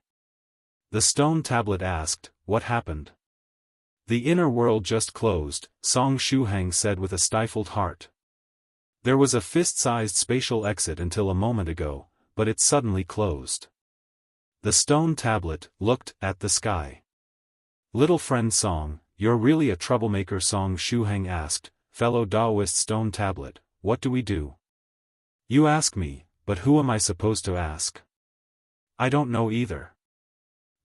The stone tablet asked, "What happened?" "The inner world just closed," Song Shuhang said with a stifled heart. "There was a fist-sized spatial exit until a moment ago, but it suddenly closed." The stone tablet looked at the sky. "Little friend Song, you're really a troublemaker," Song Shuhang asked, "Fellow Daoist stone tablet, what do we do?" "You ask me, but who am I supposed to ask?" "I don't know either."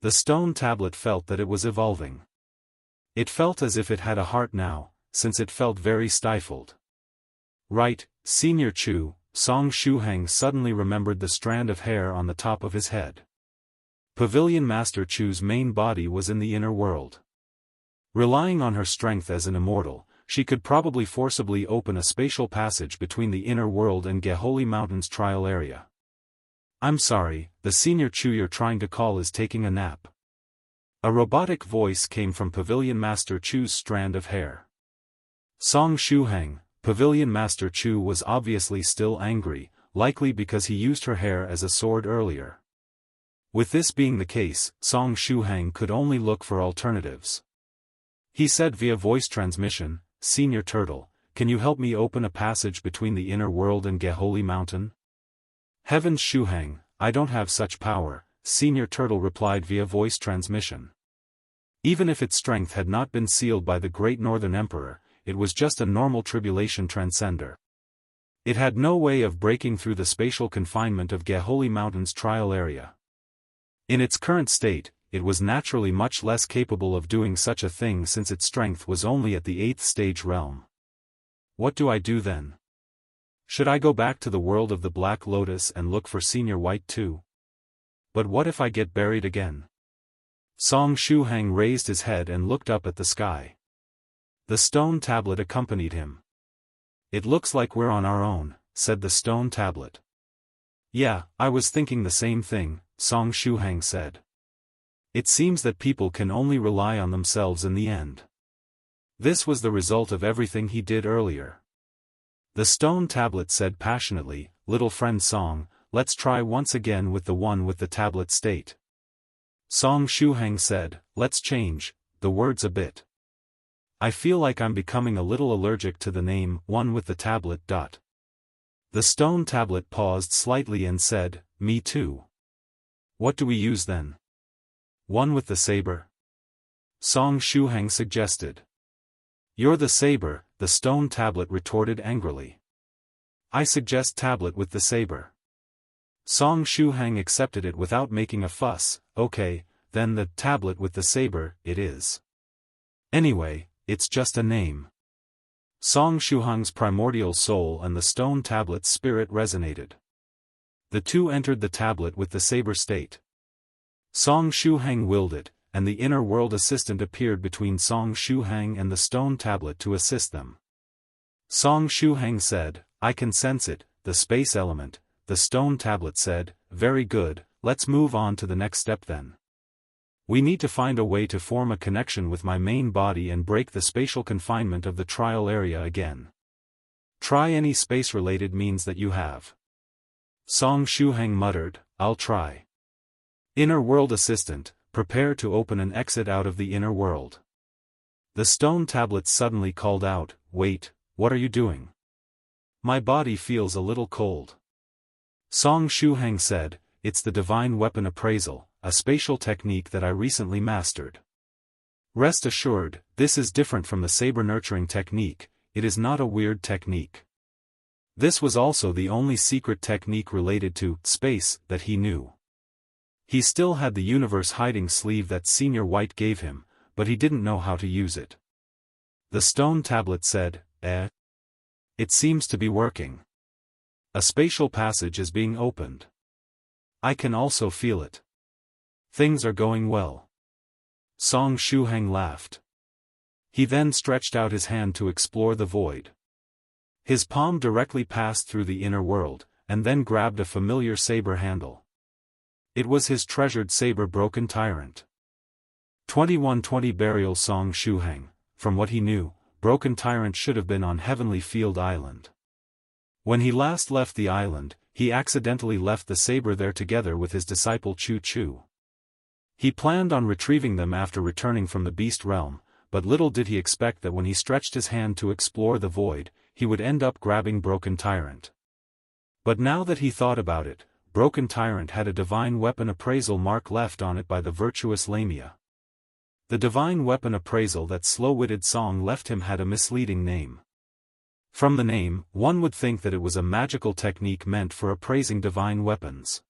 The stone tablet felt that it was evolving. It felt as if it had a heart now, since it felt very stifled. "Right, Senior Chu," Song Shuhang suddenly remembered the strand of hair on the top of his head. Pavilion Master Chu's main body was in the inner world. Relying on her strength as an immortal, she could probably forcibly open a spatial passage between the inner world and Geholy Mountain's trial area. "I'm sorry, the Senior Chu you're trying to call is taking a nap." A robotic voice came from Pavilion Master Chu's strand of hair. Song Shuhang, Pavilion Master Chu was obviously still angry, likely because he used her hair as a sword earlier. With this being the case, Song Shuhang could only look for alternatives. He said via voice transmission, "Senior Turtle, can you help me open a passage between the inner world and Geholy Mountain?" "Heavens Shuhang, I don't have such power," Senior Turtle replied via voice transmission. Even if its strength had not been sealed by the Great Northern Emperor, it was just a normal tribulation transcender. It had no way of breaking through the spatial confinement of Geholy Mountain's trial area. In its current state, it was naturally much less capable of doing such a thing since its strength was only at the 8th stage realm. What do I do then? Should I go back to the world of the Black Lotus and look for Senior White too? But what if I get buried again? Song Shuhang raised his head and looked up at the sky. The stone tablet accompanied him. "It looks like we're on our own," said the stone tablet. "Yeah, I was thinking the same thing," Song Shuhang said. "It seems that people can only rely on themselves in the end." This was the result of everything he did earlier. The stone tablet said passionately, "Little friend Song, let's try once again with the one with the tablet state." Song Shuhang said, "Let's change the words a bit. I feel like I'm becoming a little allergic to the name, one with the tablet. The stone tablet paused slightly and said, "Me too." "What do we use then?" "One with the saber?" Song Shuhang suggested. "You're the saber," the stone tablet retorted angrily. "I suggest tablet with the saber." Song Shuhang accepted it without making a fuss. "Okay, then the tablet with the saber, it is. Anyway, it's just a name." Song Shuhang's primordial soul and the stone tablet's spirit resonated. The two entered the tablet with the saber state. Song Shuhang willed it, and the inner world assistant appeared between Song Shuhang and the stone tablet to assist them. Song Shuhang said, "I can sense it, the space element." The stone tablet said, "Very good, let's move on to the next step then. We need to find a way to form a connection with my main body and break the spatial confinement of the trial area again. Try any space-related means that you have." Song Shuhang muttered, "I'll try." Inner world assistant, prepare to open an exit out of the inner world. The stone tablet suddenly called out, "Wait, what are you doing? My body feels a little cold." Song Shuhang said, "It's the divine weapon appraisal, a spatial technique that I recently mastered. Rest assured, this is different from the saber nurturing technique, it is not a weird technique." This was also the only secret technique related to space that he knew. He still had the universe hiding sleeve that Senior White gave him, but he didn't know how to use it. The stone tablet said, It seems to be working. A spatial passage is being opened. I can also feel it. Things are going well. Song Shuhang laughed. He then stretched out his hand to explore the void. His palm directly passed through the inner world, and then grabbed a familiar saber handle. It was his treasured saber Broken Tyrant. 2120 Burial Song Shuhang. From what he knew, Broken Tyrant should have been on Heavenly Field Island. When he last left the island, he accidentally left the saber there together with his disciple Chu Chu. He planned on retrieving them after returning from the beast realm, but little did he expect that when he stretched his hand to explore the void, he would end up grabbing Broken Tyrant. But now that he thought about it, Broken Tyrant had a divine weapon appraisal mark left on it by the virtuous Lamia. The divine weapon appraisal that slow-witted Song left him had a misleading name. From the name, one would think that it was a magical technique meant for appraising divine weapons.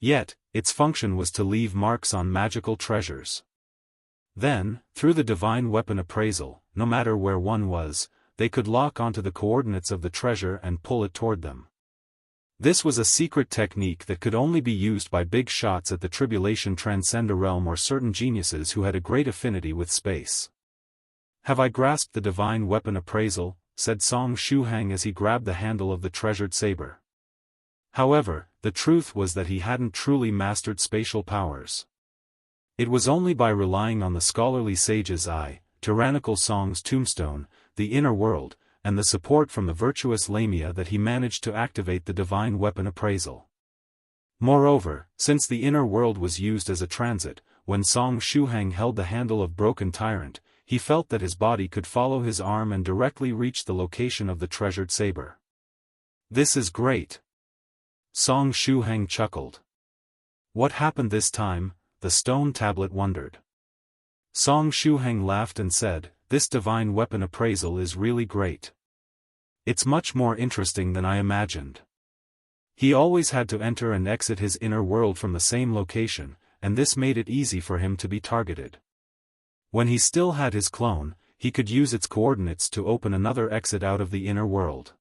Yet, its function was to leave marks on magical treasures. Then, through the divine weapon appraisal, no matter where one was, they could lock onto the coordinates of the treasure and pull it toward them. This was a secret technique that could only be used by big shots at the Tribulation Transcender realm or certain geniuses who had a great affinity with space. "Have I grasped the divine weapon appraisal?" said Song Shuhang as he grabbed the handle of the treasured saber. However, the truth was that he hadn't truly mastered spatial powers. It was only by relying on the scholarly sage's eye, tyrannical Song's tombstone, the inner world, and the support from the virtuous Lamia that he managed to activate the divine weapon appraisal. Moreover, since the inner world was used as a transit, when Song Shuhang held the handle of Broken Tyrant, he felt that his body could follow his arm and directly reach the location of the treasured saber. "This is great." Song Shuhang chuckled. "What happened this time?" the stone tablet wondered. Song Shuhang laughed and said, "This divine weapon appraisal is really great. It's much more interesting than I imagined." He always had to enter and exit his inner world from the same location, and this made it easy for him to be targeted. When he still had his clone, he could use its coordinates to open another exit out of the inner world.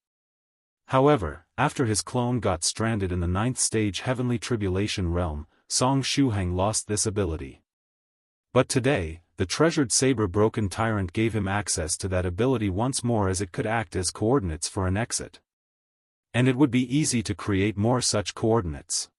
However, after his clone got stranded in the 9th stage Heavenly Tribulation realm, Song Shuhang lost this ability. But today, the treasured saber Broken Tyrant gave him access to that ability once more, as it could act as coordinates for an exit. And it would be easy to create more such coordinates.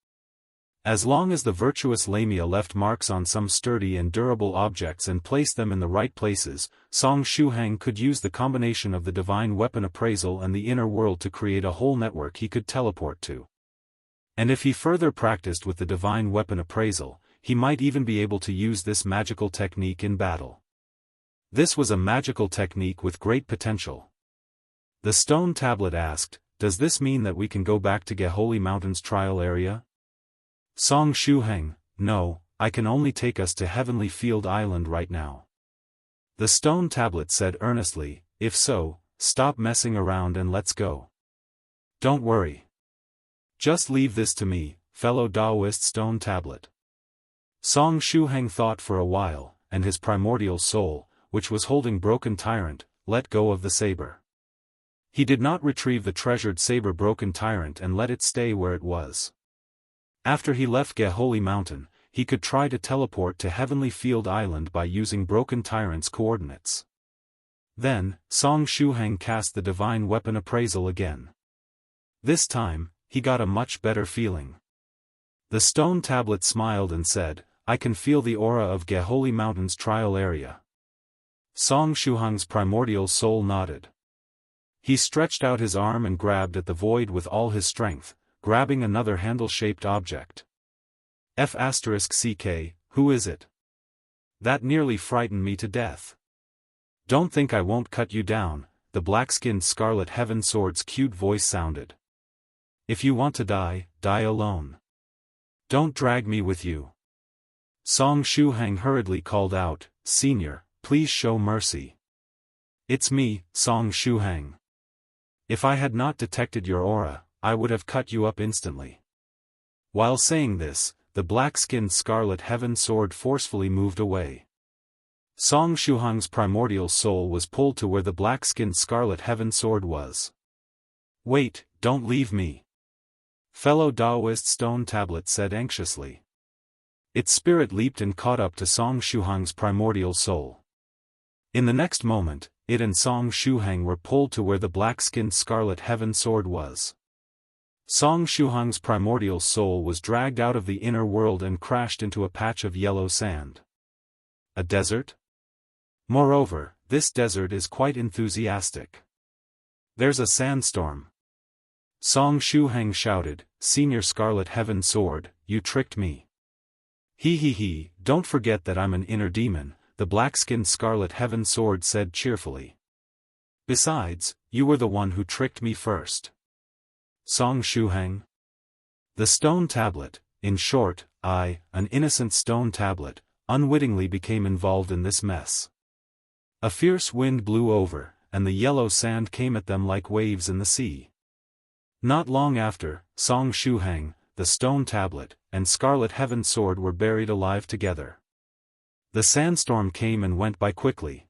As long as the virtuous Lamia left marks on some sturdy and durable objects and placed them in the right places, Song Shuhang could use the combination of the divine weapon appraisal and the inner world to create a whole network he could teleport to. And if he further practiced with the divine weapon appraisal, he might even be able to use this magical technique in battle. This was a magical technique with great potential. The stone tablet asked, "Does this mean that we can go back to Geholy Mountain's trial area?" Song Shuhang, "No, I can only take us to Heavenly Field Island right now." The stone tablet said earnestly, "If so, stop messing around and let's go. Don't worry. Just leave this to me, fellow Taoist stone tablet." Song Shuhang thought for a while, and his primordial soul, which was holding Broken Tyrant, let go of the saber. He did not retrieve the treasured saber Broken Tyrant and let it stay where it was. After he left Geholy Mountain, he could try to teleport to Heavenly Field Island by using Broken Tyrant's coordinates. Then, Song Shuhang cast the divine weapon appraisal again. This time, he got a much better feeling. The stone tablet smiled and said, "I can feel the aura of Geholy Mountain's trial area." Song Shuhang's primordial soul nodded. He stretched out his arm and grabbed at the void with all his strength, grabbing another handle-shaped object. F***CK, who is it? That nearly frightened me to death. Don't think I won't cut you down, the black-skinned Scarlet Heaven Sword's cute voice sounded. If you want to die, die alone. Don't drag me with you. Song Shuhang hurriedly called out, "Senior, please show mercy." It's me, Song Shuhang. If I had not detected your aura, I would have cut you up instantly. While saying this, the black-skinned Scarlet Heaven Sword forcefully moved away. Song Shuhang's primordial soul was pulled to where the black-skinned Scarlet Heaven Sword was. "Wait, don't leave me," fellow Taoist stone tablet said anxiously. Its spirit leaped and caught up to Song Shuhang's primordial soul. In the next moment, it and Song Shuhang were pulled to where the black-skinned Scarlet Heaven sword was. Song Shuhang's primordial soul was dragged out of the inner world and crashed into a patch of yellow sand. A desert? Moreover, this desert is quite enthusiastic. There's a sandstorm. Song Shuhang shouted, "Senior Scarlet Heaven Sword, you tricked me." He, don't forget that I'm an inner demon," the black-skinned Scarlet Heaven Sword said cheerfully. "Besides, you were the one who tricked me first." Song Shuhang? The stone tablet, in short, an innocent stone tablet, unwittingly became involved in this mess. A fierce wind blew over, and the yellow sand came at them like waves in the sea. Not long after, Song Shuhang, the stone tablet, and Scarlet Heaven Sword were buried alive together. The sandstorm came and went by quickly.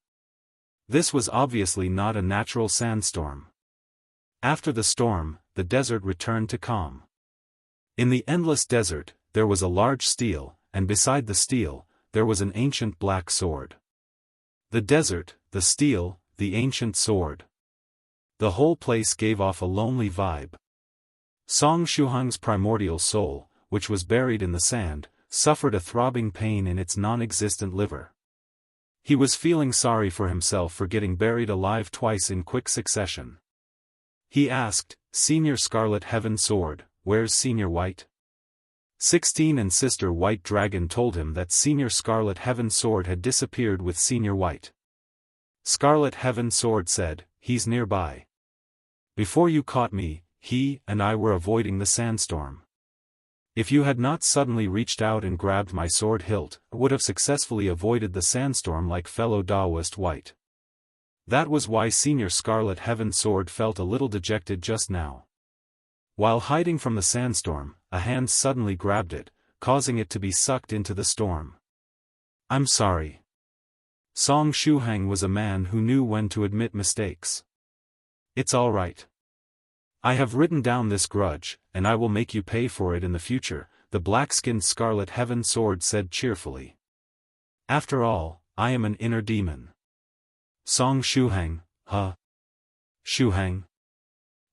This was obviously not a natural sandstorm. After the storm, the desert returned to calm. In the endless desert, there was a large stele, and beside the stele, there was an ancient black sword. The desert, the stele, the ancient sword. The whole place gave off a lonely vibe. Song Shuhang's primordial soul, which was buried in the sand, suffered a throbbing pain in its non-existent liver. He was feeling sorry for himself for getting buried alive twice in quick succession. He asked, "Senior Scarlet Heaven Sword, where's Senior White?" 16 and Sister White Dragon told him that Senior Scarlet Heaven Sword had disappeared with Senior White. Scarlet Heaven Sword said, "He's nearby. Before you caught me, he and I were avoiding the sandstorm. If you had not suddenly reached out and grabbed my sword hilt, I would have successfully avoided the sandstorm like fellow Taoist White." That was why Senior Scarlet Heaven Sword felt a little dejected just now. While hiding from the sandstorm, a hand suddenly grabbed it, causing it to be sucked into the storm. "I'm sorry." Song Shuhang was a man who knew when to admit mistakes. "It's all right. I have written down this grudge, and I will make you pay for it in the future," the black-skinned Scarlet Heaven Sword said cheerfully. "After all, I am an inner demon." Song Shuhang, huh? Shuhang?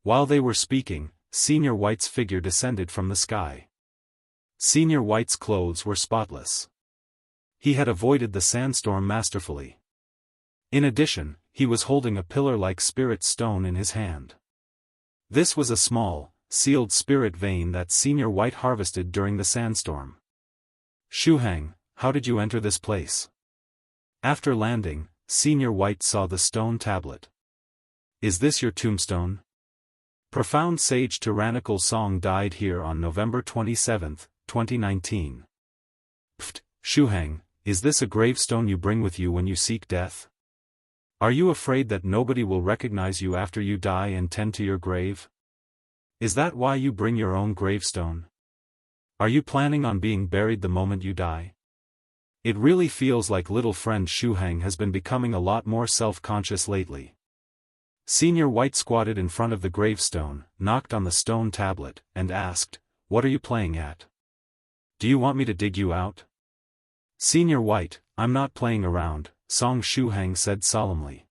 While they were speaking, Senior White's figure descended from the sky. Senior White's clothes were spotless. He had avoided the sandstorm masterfully. In addition, he was holding a pillar-like spirit stone in his hand. This was a small, sealed spirit vein that Senior White harvested during the sandstorm. "Shuhang, how did you enter this place?" After landing, Senior White saw the stone tablet. "Is this your tombstone?" Profound Sage Tyrannical Song died here on November 27, 2019. Pfft, Shuhang, is this a gravestone you bring with you when you seek death? Are you afraid that nobody will recognize you after you die and tend to your grave? Is that why you bring your own gravestone? Are you planning on being buried the moment you die? It really feels like little friend Shuhang has been becoming a lot more self-conscious lately. Senior White squatted in front of the gravestone, knocked on the stone tablet, and asked, "What are you playing at? Do you want me to dig you out?" "Senior White, I'm not playing around," Song Shuhang said solemnly.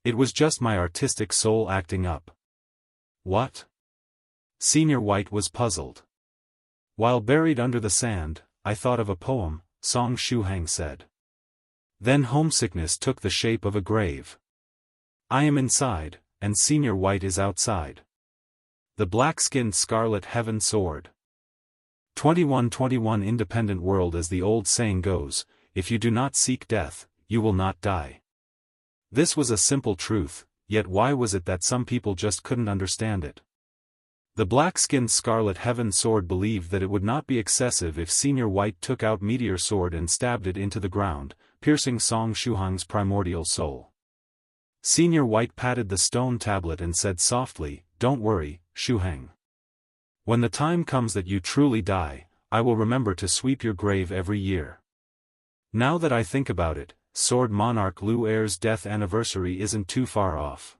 "It was just my artistic soul acting up." "What?" Senior White was puzzled. "While buried under the sand, I thought of a poem," Song Shuhang said. "Then homesickness took the shape of a grave. I am inside, and Senior White is outside." The black-skinned Scarlet Heaven Sword. 2121 Independent world. As the old saying goes, if you do not seek death, you will not die. This was a simple truth, yet why was it that some people just couldn't understand it? The black-skinned Scarlet Heaven Sword believed that it would not be excessive if Senior White took out Meteor Sword and stabbed it into the ground, piercing Song Shuhang's primordial soul. Senior White patted the stone tablet and said softly, "Don't worry, Shuhang. When the time comes that you truly die, I will remember to sweep your grave every year." Now that I think about it, Sword Monarch Lu Er's death anniversary isn't too far off.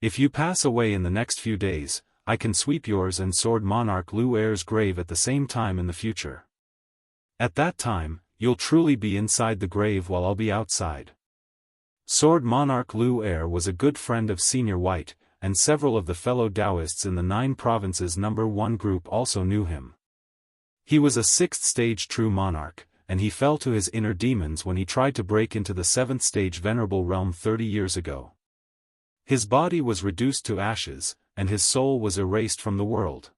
If you pass away in the next few days, I can sweep yours and Sword Monarch Lu Er's grave at the same time in the future. At that time, you'll truly be inside the grave while I'll be outside. Sword Monarch Lu Er was a good friend of Senior White, and several of the fellow Taoists in the 9 Provinces No. 1 group also knew him. He was a 6th stage true monarch, and he fell to his inner demons when he tried to break into the 7th stage Venerable Realm 30 years ago. His body was reduced to ashes, and his soul was erased from the world.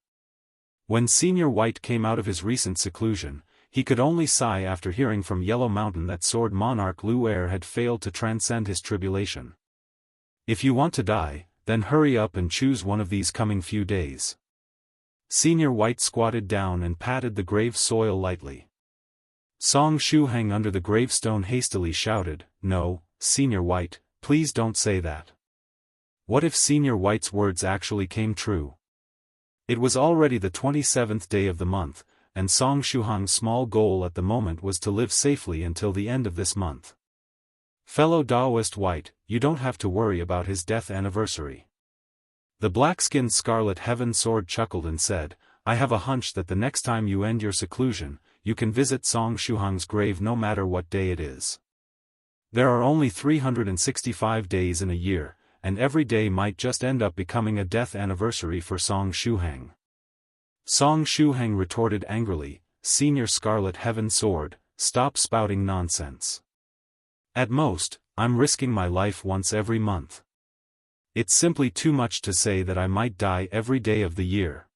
When Senior White came out of his recent seclusion, he could only sigh after hearing from Yellow Mountain that Sword Monarch Lu Er had failed to transcend his tribulation. If you want to die, then hurry up and choose one of these coming few days. Senior White squatted down and patted the grave soil lightly. Song Shuhang under the gravestone hastily shouted, "No, Senior White, please don't say that." What if Senior White's words actually came true? It was already the 27th day of the month, and Song Shuhang's small goal at the moment was to live safely until the end of this month. Fellow Taoist White, you don't have to worry about his death anniversary. The black-skinned Scarlet Heaven Sword chuckled and said, I have a hunch that the next time you end your seclusion, you can visit Song Shuhang's grave no matter what day it is. There are only 365 days in a year, and every day might just end up becoming a death anniversary for Song Shuhang. Song Shuhang retorted angrily, Senior Scarlet Heaven Sword, stop spouting nonsense. At most, I'm risking my life once every month. It's simply too much to say that I might die every day of the year.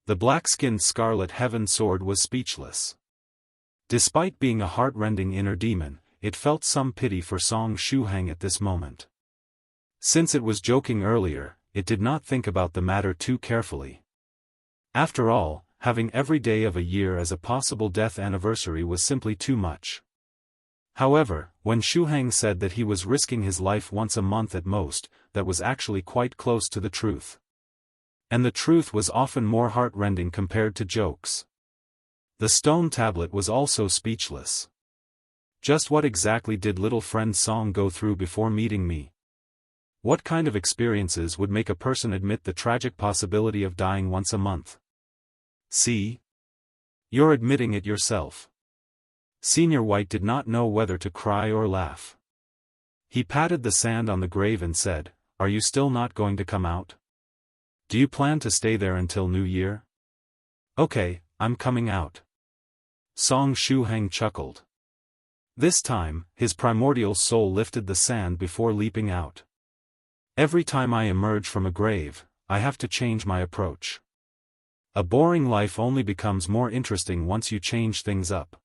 The black-skinned Scarlet Heaven Sword was speechless. Despite being a heart-rending inner demon, it felt some pity for Song Shuhang at this moment. Since it was joking earlier, it did not think about the matter too carefully. After all, having every day of a year as a possible death anniversary was simply too much. However, when Shuhang said that he was risking his life once a month at most, that was actually quite close to the truth. And the truth was often more heart-rending compared to jokes. The stone tablet was also speechless. Just what exactly did little friend Song go through before meeting me? What kind of experiences would make a person admit the tragic possibility of dying once a month? See? You're admitting it yourself. Senior White did not know whether to cry or laugh. He patted the sand on the grave and said, Are you still not going to come out? Do you plan to stay there until New Year? Okay, I'm coming out. Song Shuhang chuckled. This time, his primordial soul lifted the sand before leaping out. Every time I emerge from a grave, I have to change my approach. A boring life only becomes more interesting once you change things up.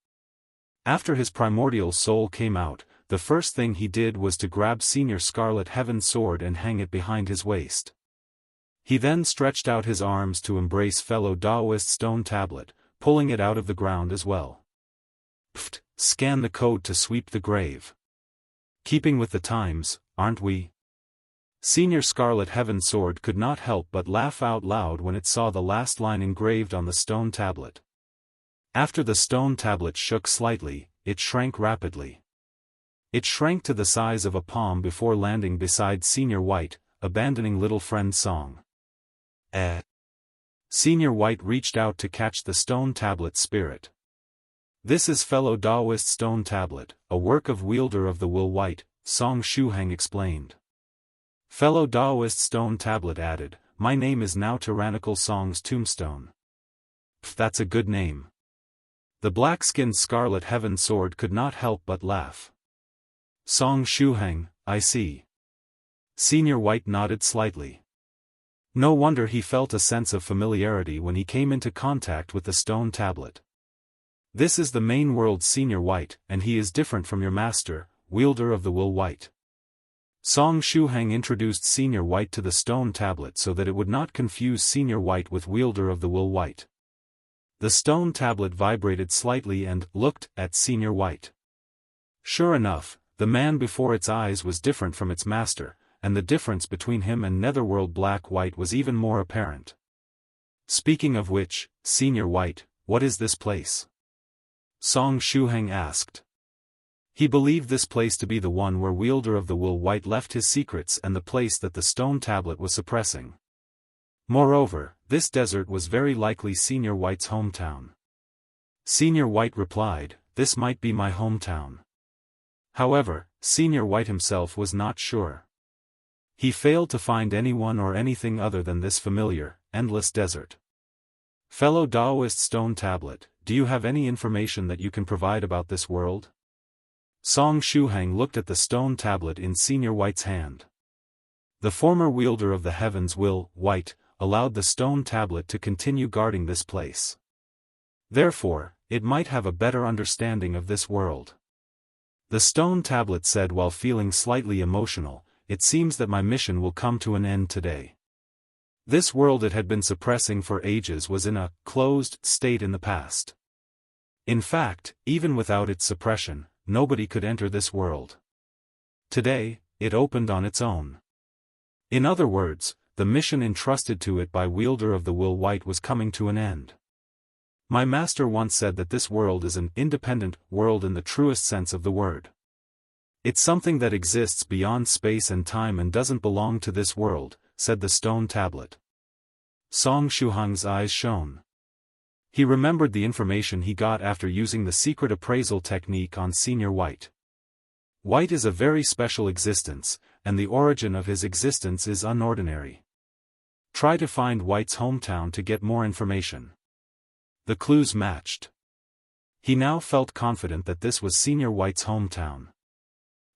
After his primordial soul came out, the first thing he did was to grab Senior Scarlet Heaven Sword and hang it behind his waist. He then stretched out his arms to embrace fellow Taoist stone tablet, pulling it out of the ground as well. Pfft, scan the code to sweep the grave. Keeping with the times, aren't we? Senior Scarlet Heaven Sword could not help but laugh out loud when it saw the last line engraved on the stone tablet. After the stone tablet shook slightly, it shrank rapidly. It shrank to the size of a palm before landing beside Senior White, abandoning little friend Song. Senior White reached out to catch the stone tablet's spirit. This is fellow Taoist stone tablet, a work of Wielder of the Will White, Song Shuhang explained. Fellow Taoist stone tablet added, My name is now Tyrannical Song's tombstone. That's a good name. The black-skinned Scarlet Heaven Sword could not help but laugh. Song Shuhang, I see. Senior White nodded slightly. No wonder he felt a sense of familiarity when he came into contact with the stone tablet. This is the main world Senior White, and he is different from your master, Wielder of the Will White. Song Shuhang introduced Senior White to the stone tablet so that it would not confuse Senior White with Wielder of the Will White. The stone tablet vibrated slightly and looked at Senior White. Sure enough, the man before its eyes was different from its master, and the difference between him and Netherworld Black White was even more apparent. Speaking of which, Senior White, what is this place? Song Shuhang asked. He believed this place to be the one where Wielder of the Will White left his secrets and the place that the stone tablet was suppressing. Moreover, this desert was very likely Senior White's hometown. Senior White replied, "This might be my hometown." However, Senior White himself was not sure. He failed to find anyone or anything other than this familiar, endless desert. Fellow Daoist Stone Tablet, do you have any information that you can provide about this world? Song Shuhang looked at the stone tablet in Senior White's hand. The former wielder of the heavens White, allowed the stone tablet to continue guarding this place. Therefore, it might have a better understanding of this world. The stone tablet said while feeling slightly emotional, "It seems that my mission will come to an end today." This world it had been suppressing for ages was in a closed state in the past. In fact, even without its suppression, nobody could enter this world. Today, it opened on its own. In other words, the mission entrusted to it by Wielder of the White was coming to an end. My master once said that this world is an independent world in the truest sense of the word. It's something that exists beyond space and time and doesn't belong to this world, said the stone tablet. Song Shuhang's eyes shone. He remembered the information he got after using the secret appraisal technique on Senior White. White is a very special existence, and the origin of his existence is unordinary. Try to find White's hometown to get more information. The clues matched. He now felt confident that this was Senior White's hometown.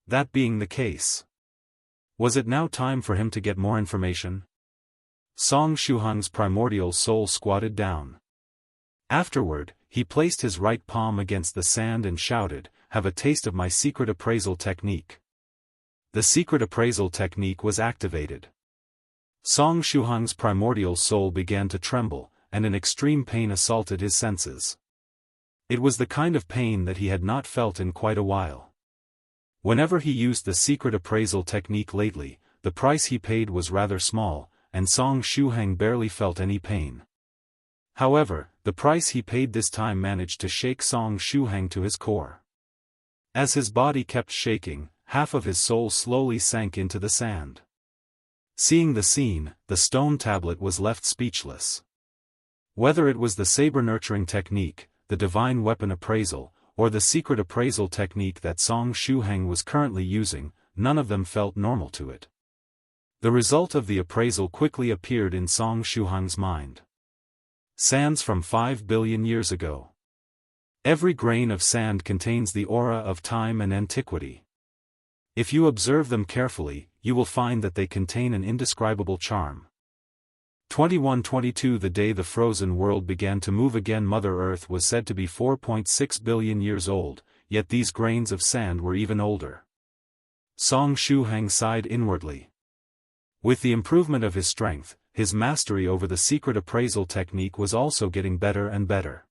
That being the case, was it now time for him to get more information? Song Shuhang's primordial soul squatted down. Afterward, he placed his right palm against the sand and shouted, "Have a taste of my secret appraisal technique." The secret appraisal technique was activated. Song Shuhang's primordial soul began to tremble, and an extreme pain assaulted his senses. It was the kind of pain that he had not felt in quite a while. Whenever he used the secret appraisal technique lately, the price he paid was rather small, and Song Shuhang barely felt any pain. However, the price he paid this time managed to shake Song Shuhang to his core. As his body kept shaking, half of his soul slowly sank into the sand. Seeing the scene, the stone tablet was left speechless. Whether it was the saber nurturing technique, the divine weapon appraisal, or the secret appraisal technique that Song Shuhang was currently using, none of them felt normal to it. The result of the appraisal quickly appeared in Song Shuhang's mind. Sands from 5 billion years ago. Every grain of sand contains the aura of time and antiquity. If you observe them carefully, you will find that they contain an indescribable charm. 2122 The day the frozen world began to move again, Mother Earth was said to be 4.6 billion years old, yet these grains of sand were even older. Song Shuhang sighed inwardly. With the improvement of his strength, his mastery over the secret appraisal technique was also getting better and better.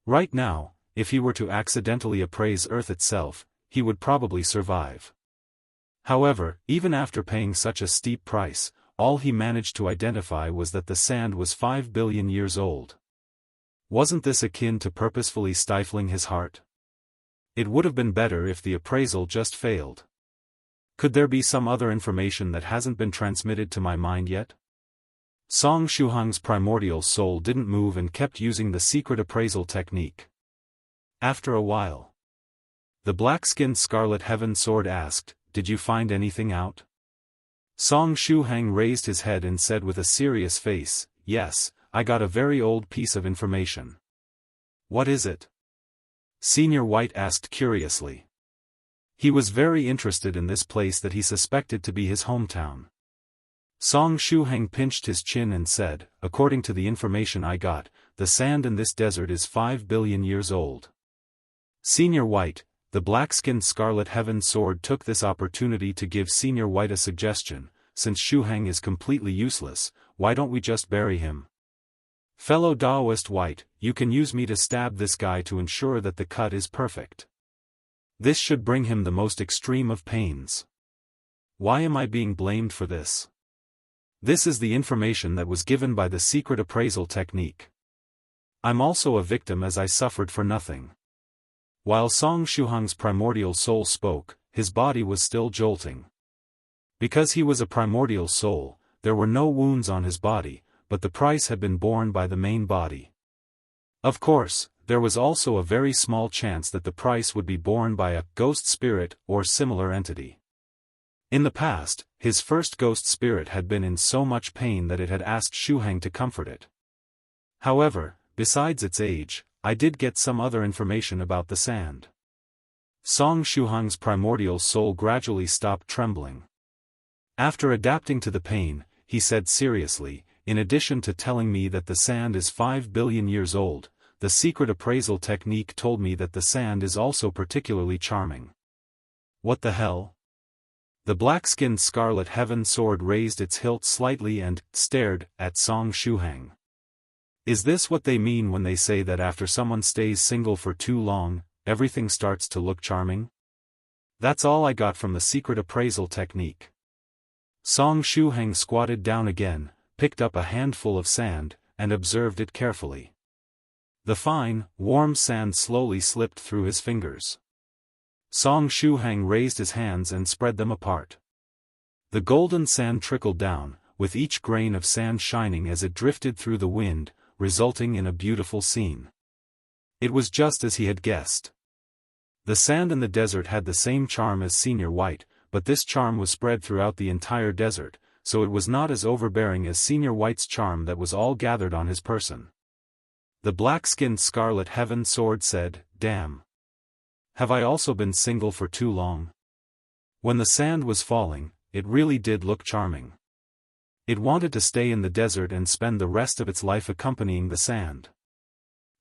Right now, if he were to accidentally appraise Earth itself, he would probably survive. However, even after paying such a steep price, all he managed to identify was that the sand was 5 billion years old. Wasn't this akin to purposefully stifling his heart? It would have been better if the appraisal just failed. Could there be some other information that hasn't been transmitted to my mind yet? Song Shuhang's primordial soul didn't move and kept using the secret appraisal technique. After a while, the black-skinned Scarlet Heaven Sword asked, "Did you find anything out?" Song Shuhang raised his head and said with a serious face, "Yes, I got a very old piece of information." "What is it?" Senior White asked curiously. He was very interested in this place that he suspected to be his hometown. Song Shuhang pinched his chin and said, "According to the information I got, the sand in this desert is 5 billion years old." Senior White, the black-skinned Scarlet Heaven Sword, took this opportunity to give Senior White a suggestion. "Since Shuhang is completely useless, why don't we just bury him? Fellow Daoist White, you can use me to stab this guy to ensure that the cut is perfect. This should bring him the most extreme of pains. Why am I being blamed for this? This is the information that was given by the secret appraisal technique. I'm also a victim as I suffered for nothing." While Song Shuhang's primordial soul spoke, his body was still jolting. Because he was a primordial soul, there were no wounds on his body, but the price had been borne by the main body. Of course, there was also a very small chance that the price would be borne by a ghost spirit or similar entity. In the past, his first ghost spirit had been in so much pain that it had asked Shuhang to comfort it. However, besides its age, I did get some other information about the sand. Song Shuhang's primordial soul gradually stopped trembling. After adapting to the pain, he said seriously, in addition to telling me that the sand is 5 billion years old, the secret appraisal technique told me that the sand is also particularly charming. What the hell? The black-skinned scarlet heaven sword raised its hilt slightly and stared at Song Shuhang. Is this what they mean when they say that after someone stays single for too long, everything starts to look charming? That's all I got from the secret appraisal technique. Song Shuhang squatted down again, picked up a handful of sand, and observed it carefully. The fine, warm sand slowly slipped through his fingers. Song Shuhang raised his hands and spread them apart. The golden sand trickled down, with each grain of sand shining as it drifted through the wind, resulting in a beautiful scene. It was just as he had guessed. The sand in the desert had the same charm as Senior White, but this charm was spread throughout the entire desert, so it was not as overbearing as Senior White's charm that was all gathered on his person. The black-skinned scarlet heaven sword said, "Damn. Have I also been single for too long?" When the sand was falling, it really did look charming. It wanted to stay in the desert and spend the rest of its life accompanying the sand.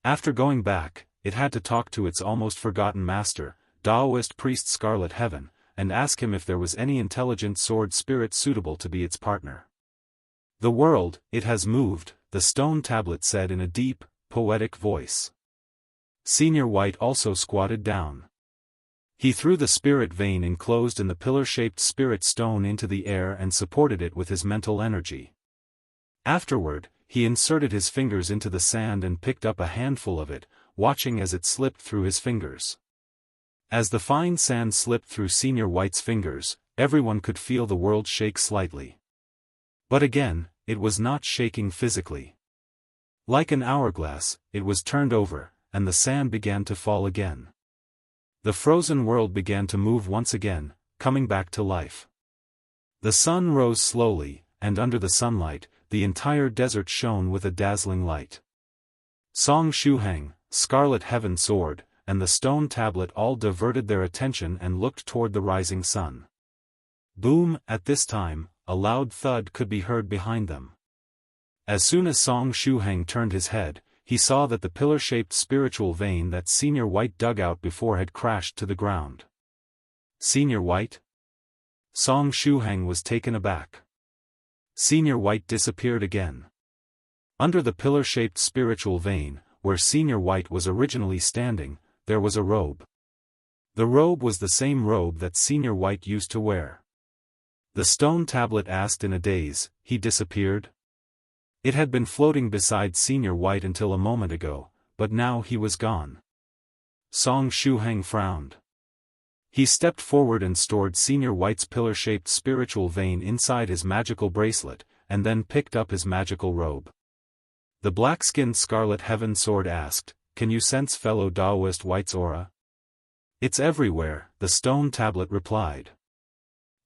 After going back, it had to talk to its almost forgotten master, Taoist priest Scarlet Heaven, and ask him if there was any intelligent sword spirit suitable to be its partner. "The world, it has moved," the stone tablet said in a deep, poetic voice. Senior White also squatted down. He threw the spirit vein enclosed in the pillar-shaped spirit stone into the air and supported it with his mental energy. Afterward, he inserted his fingers into the sand and picked up a handful of it, watching as it slipped through his fingers. As the fine sand slipped through Senior White's fingers, everyone could feel the world shake slightly. But again, it was not shaking physically. Like an hourglass, it was turned over, and the sand began to fall again. The frozen world began to move once again, coming back to life. The sun rose slowly, and under the sunlight, the entire desert shone with a dazzling light. Song Shuhang, Scarlet Heaven Sword, and the stone tablet all diverted their attention and looked toward the rising sun. Boom! At this time, a loud thud could be heard behind them. As soon as Song Shuhang turned his head, he saw that the pillar-shaped spiritual vein that Senior White dug out before had crashed to the ground. Senior White? Song Shuhang was taken aback. Senior White disappeared again. Under the pillar-shaped spiritual vein, where Senior White was originally standing, there was a robe. The robe was the same robe that Senior White used to wear. The stone tablet asked in a daze, "He disappeared?" It had been floating beside Senior White until a moment ago, but now he was gone. Song Shuhang frowned. He stepped forward and stored Senior White's pillar-shaped spiritual vein inside his magical bracelet, and then picked up his magical robe. The black-skinned Scarlet Heaven Sword asked, "Can you sense fellow Taoist White's aura?" "It's everywhere," the stone tablet replied.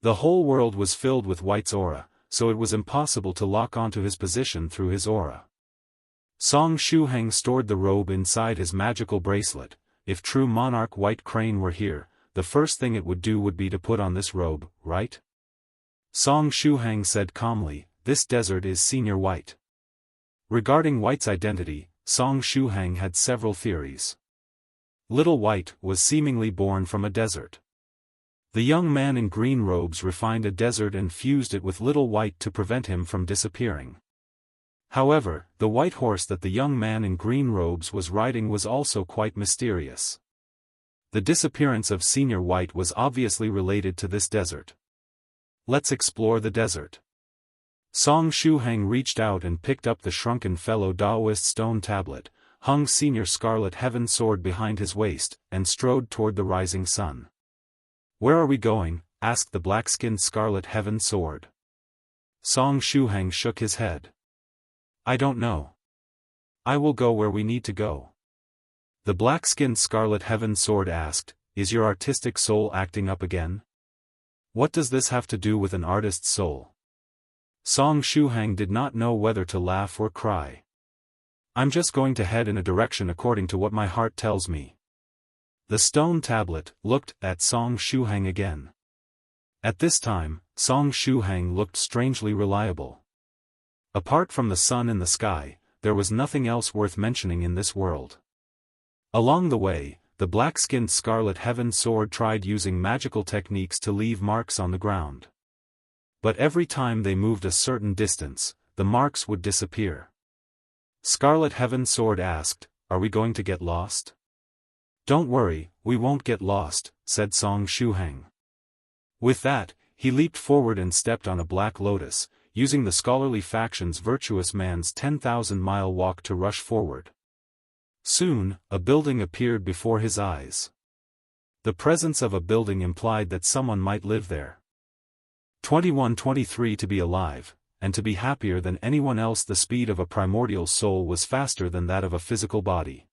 The whole world was filled with White's aura, so it was impossible to lock onto his position through his aura. Song Shuhang stored the robe inside his magical bracelet. If true monarch White Crane were here, the first thing it would do would be to put on this robe, right? Song Shuhang said calmly, "This desert is Senior White." Regarding White's identity, Song Shuhang had several theories. Little White was seemingly born from a desert. The young man in green robes refined a desert and fused it with Little White to prevent him from disappearing. However, the white horse that the young man in green robes was riding was also quite mysterious. The disappearance of Senior White was obviously related to this desert. Let's explore the desert. Song Shuhang reached out and picked up the shrunken fellow Taoist stone tablet, hung Senior Scarlet Heaven Sword behind his waist, and strode toward the rising sun. "Where are we going?" asked the black-skinned Scarlet Heaven Sword. Song Shuhang shook his head. "I don't know. I will go where we need to go." The black-skinned Scarlet Heaven Sword asked, "Is your artistic soul acting up again? What does this have to do with an artist's soul?" Song Shuhang did not know whether to laugh or cry. "I'm just going to head in a direction according to what my heart tells me." The stone tablet looked at Song Shuhang again. At this time, Song Shuhang looked strangely reliable. Apart from the sun in the sky, there was nothing else worth mentioning in this world. Along the way, the black-skinned Scarlet Heaven Sword tried using magical techniques to leave marks on the ground. But every time they moved a certain distance, the marks would disappear. Scarlet Heaven Sword asked, "Are we going to get lost?" "Don't worry, we won't get lost," said Song Shuhang. With that, he leaped forward and stepped on a black lotus, using the scholarly faction's virtuous man's 10,000-mile walk to rush forward. Soon, a building appeared before his eyes. The presence of a building implied that someone might live there. 21-23 To be alive, and to be happier than anyone else. The speed of a primordial soul was faster than that of a physical body.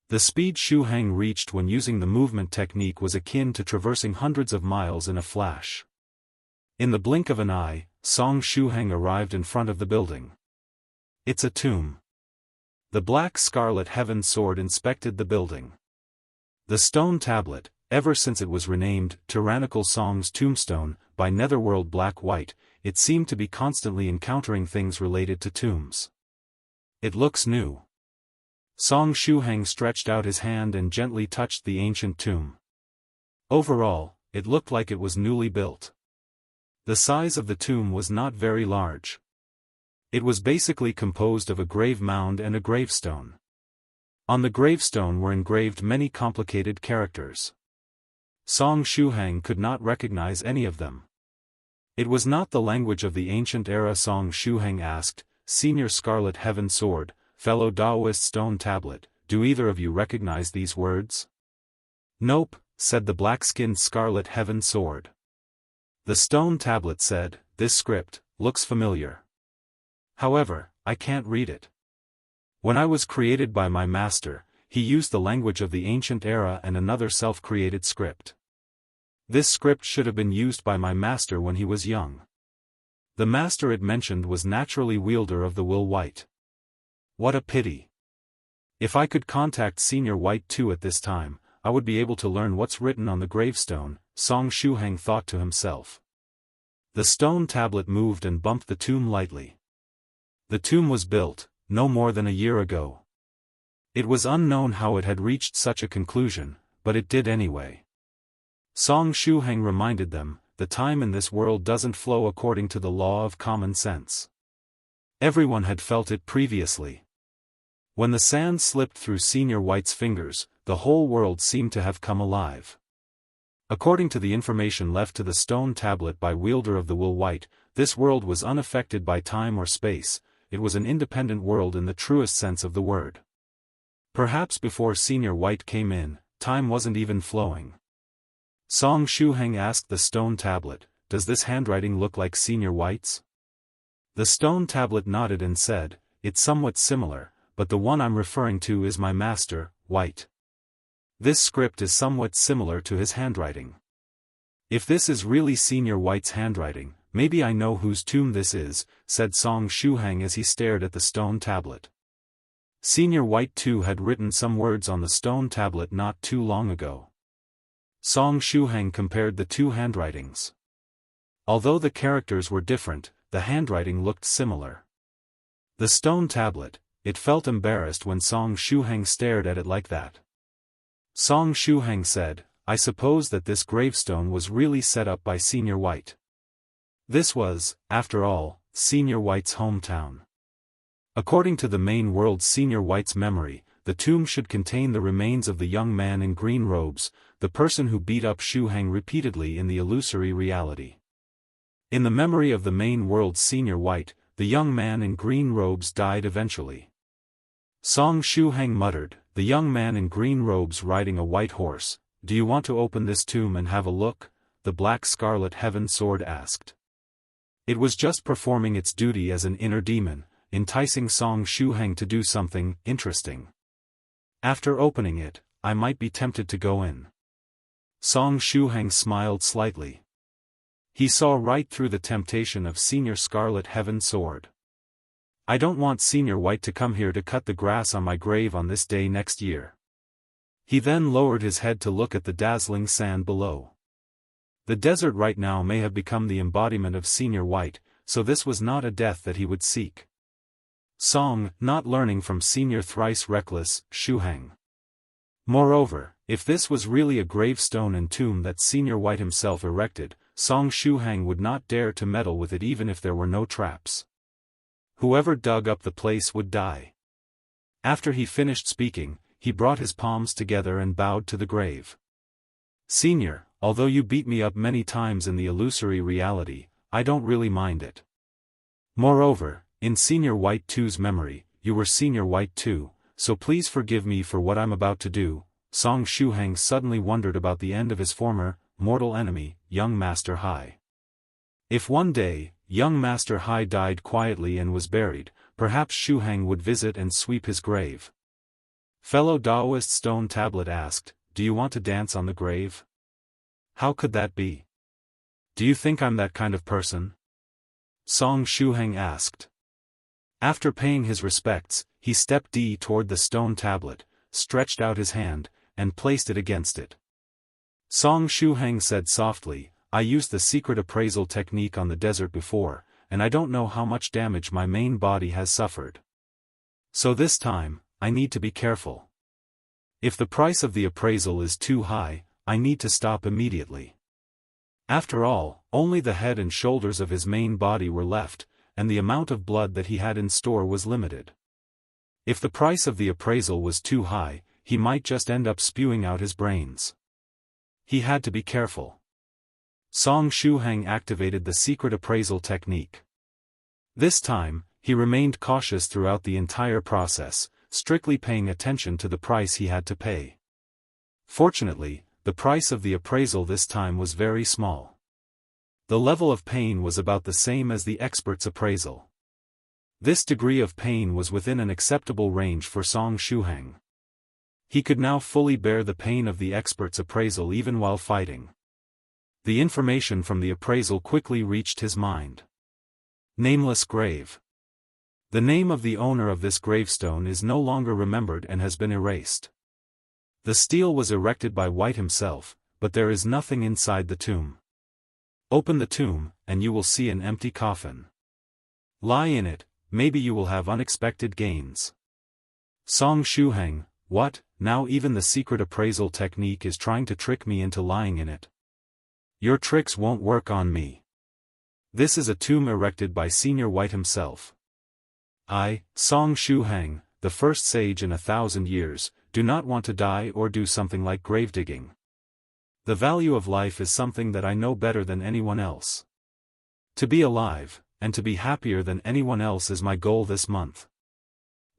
The speed Shuhang reached when using the movement technique was akin to traversing hundreds of miles in a flash. In the blink of an eye, Song Shuhang arrived in front of the building. "It's a tomb." The black Scarlet Heaven Sword inspected the building. The stone tablet, ever since it was renamed Tyrannical Song's Tombstone by Netherworld Black White, it seemed to be constantly encountering things related to tombs. "It looks new." Song Shuhang stretched out his hand and gently touched the ancient tomb. Overall, it looked like it was newly built. The size of the tomb was not very large. It was basically composed of a grave mound and a gravestone. On the gravestone were engraved many complicated characters. Song Shuhang could not recognize any of them. It was not the language of the ancient era. Song Shuhang asked, "Senior Scarlet Heaven Sword, fellow Taoist stone tablet, do either of you recognize these words?" "Nope," said the black-skinned Scarlet Heaven Sword. The stone tablet said, "This script looks familiar. However, I can't read it. When I was created by my master, he used the language of the ancient era and another self-created script. This script should have been used by my master when he was young. The master it mentioned was naturally Wielder of the Will White. What a pity. If I could contact Senior White too at this time, I would be able to learn what's written on the gravestone," Song Shuhang thought to himself. The stone tablet moved and bumped the tomb lightly. The tomb was built, no more than a year ago. It was unknown how it had reached such a conclusion, but it did anyway. Song Shuhang reminded them, the time in this world doesn't flow according to the law of common sense. Everyone had felt it previously. When the sand slipped through Senior White's fingers, the whole world seemed to have come alive. According to the information left to the stone tablet by Wielder of the Will White, this world was unaffected by time or space. It was an independent world in the truest sense of the word. Perhaps before Senior White came in, time wasn't even flowing. Song Shuhang asked the stone tablet, "Does this handwriting look like Senior White's?" The stone tablet nodded and said, "It's somewhat similar, but the one I'm referring to is my master, White. This script is somewhat similar to his handwriting. If this is really Senior White's handwriting, maybe I know whose tomb this is," said Song Shuhang as he stared at the stone tablet. Senior White too had written some words on the stone tablet not too long ago. Song Shuhang compared the two handwritings. Although the characters were different, the handwriting looked similar. The stone tablet, it felt embarrassed when Song Shuhang stared at it like that. Song Shuhang said, "I suppose that this gravestone was really set up by Senior White. This was, after all, Senior White's hometown. According to the main world Senior White's memory, the tomb should contain the remains of the young man in green robes, the person who beat up Shuhang repeatedly in the illusory reality. In the memory of the main world Senior White, the young man in green robes died eventually." Song Shuhang muttered, "The young man in green robes riding a white horse, do you want to open this tomb and have a look?" the black Scarlet Heaven Sword asked. It was just performing its duty as an inner demon, enticing Song Shuhang to do something interesting. After opening it, I might be tempted to go in. Song Shuhang smiled slightly. He saw right through the temptation of Senior Scarlet Heaven Sword. I don't want Senior White to come here to cut the grass on my grave on this day next year. He then lowered his head to look at the dazzling sand below. The desert right now may have become the embodiment of Senior White, so this was not a death that he would seek. Song, not learning from Senior Thrice Reckless, Shuhang. Moreover, if this was really a gravestone and tomb that Senior White himself erected, Song Shuhang would not dare to meddle with it even if there were no traps. Whoever dug up the place would die. After he finished speaking, he brought his palms together and bowed to the grave. Senior, although you beat me up many times in the illusory reality, I don't really mind it. Moreover, in Senior White 2's memory, you were Senior White 2, so please forgive me for what I'm about to do. Song Shuhang suddenly wondered about the end of his former, mortal enemy, young Master Hai. If one day, young Master Hai died quietly and was buried, perhaps Shuhang would visit and sweep his grave. Fellow Daoist Stone Tablet asked, do you want to dance on the grave? How could that be? Do you think I'm that kind of person? Song Shuhang asked. After paying his respects, he stepped toward the stone tablet, stretched out his hand, and placed it against it. Song Shuhang said softly, I used the secret appraisal technique on the desert before, and I don't know how much damage my main body has suffered. So this time, I need to be careful. If the price of the appraisal is too high, I need to stop immediately. After all, only the head and shoulders of his main body were left, and the amount of blood that he had in store was limited. If the price of the appraisal was too high, he might just end up spewing out his brains. He had to be careful. Song Shuhang activated the secret appraisal technique. This time, he remained cautious throughout the entire process, strictly paying attention to the price he had to pay. Fortunately, the price of the appraisal this time was very small. The level of pain was about the same as the expert's appraisal. This degree of pain was within an acceptable range for Song Shuhang. He could now fully bear the pain of the expert's appraisal even while fighting. The information from the appraisal quickly reached his mind. Nameless grave. The name of the owner of this gravestone is no longer remembered and has been erased. The stele was erected by White himself, but there is nothing inside the tomb. Open the tomb, and you will see an empty coffin. Lie in it, maybe you will have unexpected gains. Song Shuhang, what, now even the secret appraisal technique is trying to trick me into lying in it. Your tricks won't work on me. This is a tomb erected by Senior White himself. I, Song Shuhang, the first sage in 1,000 years, do not want to die or do something like grave digging. The value of life is something that I know better than anyone else. To be alive, and to be happier than anyone else is my goal this month.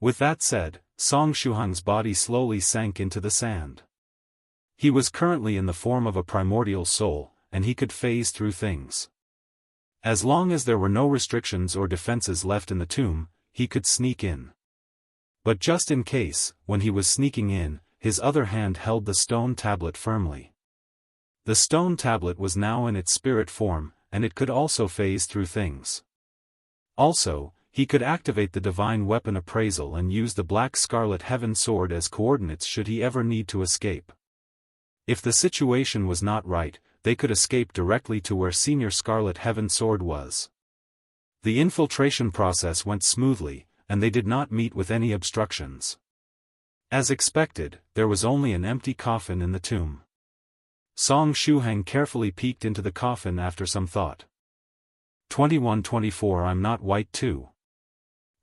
With that said, Song Shuhang's body slowly sank into the sand. He was currently in the form of a primordial soul, and he could phase through things. As long as there were no restrictions or defenses left in the tomb, he could sneak in. But just in case, when he was sneaking in, his other hand held the stone tablet firmly. The stone tablet was now in its spirit form, and it could also phase through things. Also, he could activate the divine weapon appraisal and use the Black Scarlet Heaven Sword as coordinates should he ever need to escape. If the situation was not right, they could escape directly to where Senior Scarlet Heaven Sword was. The infiltration process went smoothly, and they did not meet with any obstructions. As expected, there was only an empty coffin in the tomb. Song Shuhang carefully peeked into the coffin after some thought. 2124 I'm not white too.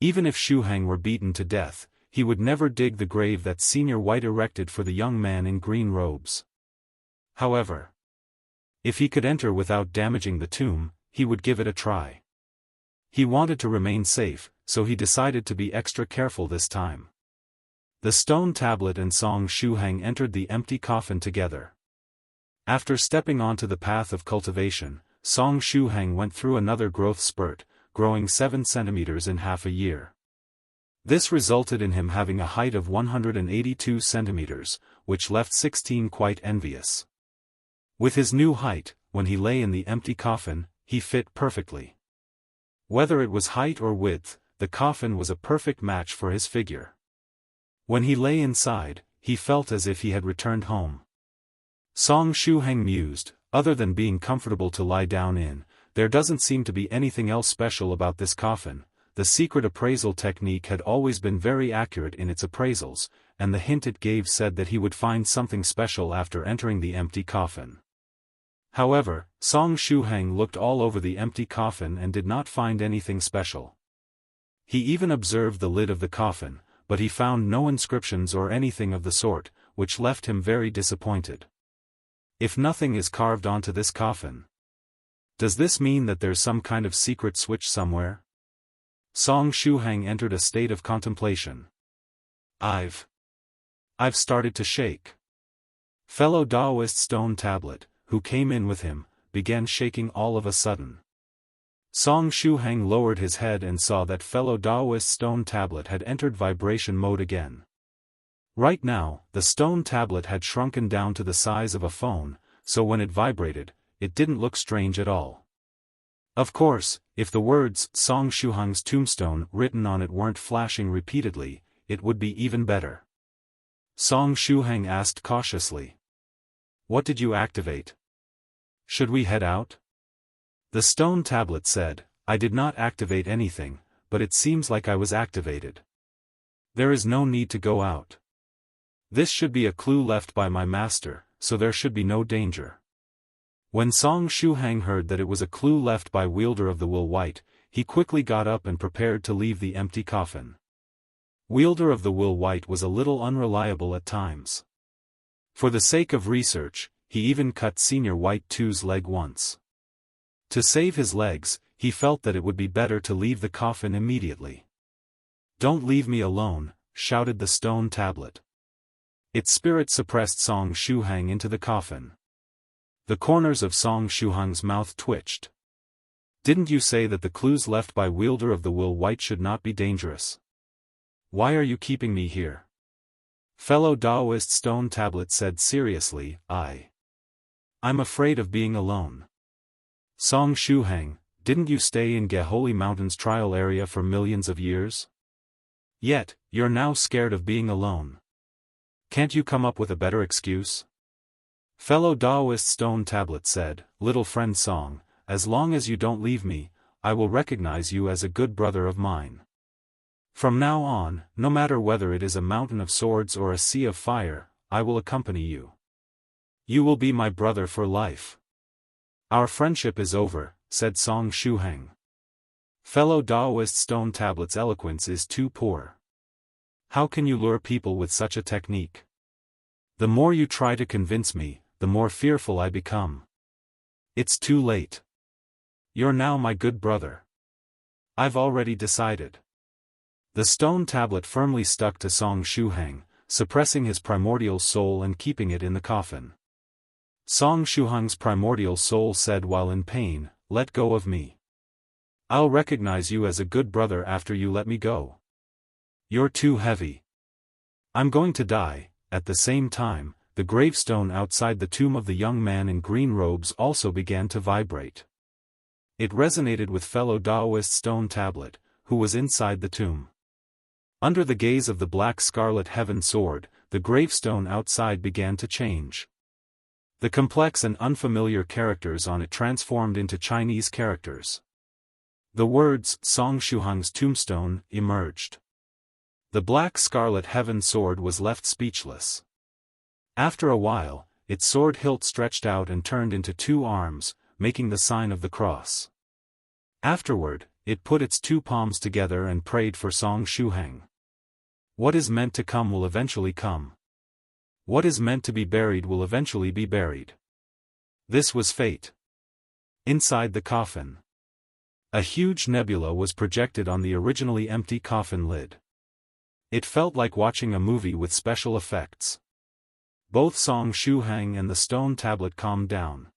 Even if Shuhang were beaten to death, he would never dig the grave that Senior White erected for the young man in green robes. However, if he could enter without damaging the tomb, he would give it a try. He wanted to remain safe, so he decided to be extra careful this time. The stone tablet and Song Shuhang entered the empty coffin together. After stepping onto the path of cultivation, Song Shuhang went through another growth spurt, growing 7 centimeters in half a year. This resulted in him having a height of 182 centimeters, which left 16 quite envious. With his new height, when he lay in the empty coffin, he fit perfectly. Whether it was height or width, the coffin was a perfect match for his figure. When he lay inside, he felt as if he had returned home. Song Shuhang mused, other than being comfortable to lie down in, there doesn't seem to be anything else special about this coffin. The secret appraisal technique had always been very accurate in its appraisals, and the hint it gave said that he would find something special after entering the empty coffin. However, Song Shuhang looked all over the empty coffin and did not find anything special. He even observed the lid of the coffin, but he found no inscriptions or anything of the sort, which left him very disappointed. If nothing is carved onto this coffin, does this mean that there's some kind of secret switch somewhere? Song Shuhang entered a state of contemplation. I've started to shake. Fellow Taoist Stone Tablet, who came in with him, began shaking all of a sudden. Song Shuhang lowered his head and saw that fellow Taoist Stone Tablet had entered vibration mode again. Right now, the stone tablet had shrunken down to the size of a phone, so when it vibrated, it didn't look strange at all. Of course, if the words Song Shuhang's tombstone written on it weren't flashing repeatedly, it would be even better. Song Shuhang asked cautiously. What did you activate? Should we head out? The stone tablet said, I did not activate anything, but it seems like I was activated. There is no need to go out. This should be a clue left by my master, so there should be no danger. When Song Shuhang heard that it was a clue left by Wielder of the Wool White, he quickly got up and prepared to leave the empty coffin. Wielder of the Wool White was a little unreliable at times. For the sake of research, he even cut Senior White 2's leg once. To save his legs, he felt that it would be better to leave the coffin immediately. Don't leave me alone, shouted the stone tablet. Its spirit suppressed Song Shuhang into the coffin. The corners of Song Shuhang's mouth twitched. Didn't you say that the clues left by Wielder of the Wool White should not be dangerous? Why are you keeping me here? Fellow Taoist Stone Tablet said seriously, I'm afraid of being alone. Song Shuhang, didn't you stay in Geholy Mountain's trial area for millions of years? Yet, you're now scared of being alone. Can't you come up with a better excuse? Fellow Taoist Stone Tablet said, Little friend Song, as long as you don't leave me, I will recognize you as a good brother of mine. From now on, no matter whether it is a mountain of swords or a sea of fire, I will accompany you. You will be my brother for life. Our friendship is over, said Song Shuhang. Fellow Taoist Stone Tablet's eloquence is too poor. How can you lure people with such a technique? The more you try to convince me, the more fearful I become. It's too late. You're now my good brother. I've already decided. The stone tablet firmly stuck to Song Shuhang, suppressing his primordial soul and keeping it in the coffin. Song Shuhang's primordial soul said while in pain, Let go of me. I'll recognize you as a good brother after you let me go. You're too heavy. I'm going to die. At the same time, the gravestone outside the tomb of the young man in green robes also began to vibrate. It resonated with fellow Taoist Stone Tablet, who was inside the tomb. Under the gaze of the black scarlet heaven sword, the gravestone outside began to change. The complex and unfamiliar characters on it transformed into Chinese characters. The words, Song Shuhang's tombstone, emerged. The black scarlet heaven sword was left speechless. After a while, its sword hilt stretched out and turned into two arms, making the sign of the cross. Afterward, it put its two palms together and prayed for Song Shuhang. What is meant to come will eventually come. What is meant to be buried will eventually be buried. This was fate. Inside the coffin, a huge nebula was projected on the originally empty coffin lid. It felt like watching a movie with special effects. Both Song Shuhang and the stone tablet calmed down.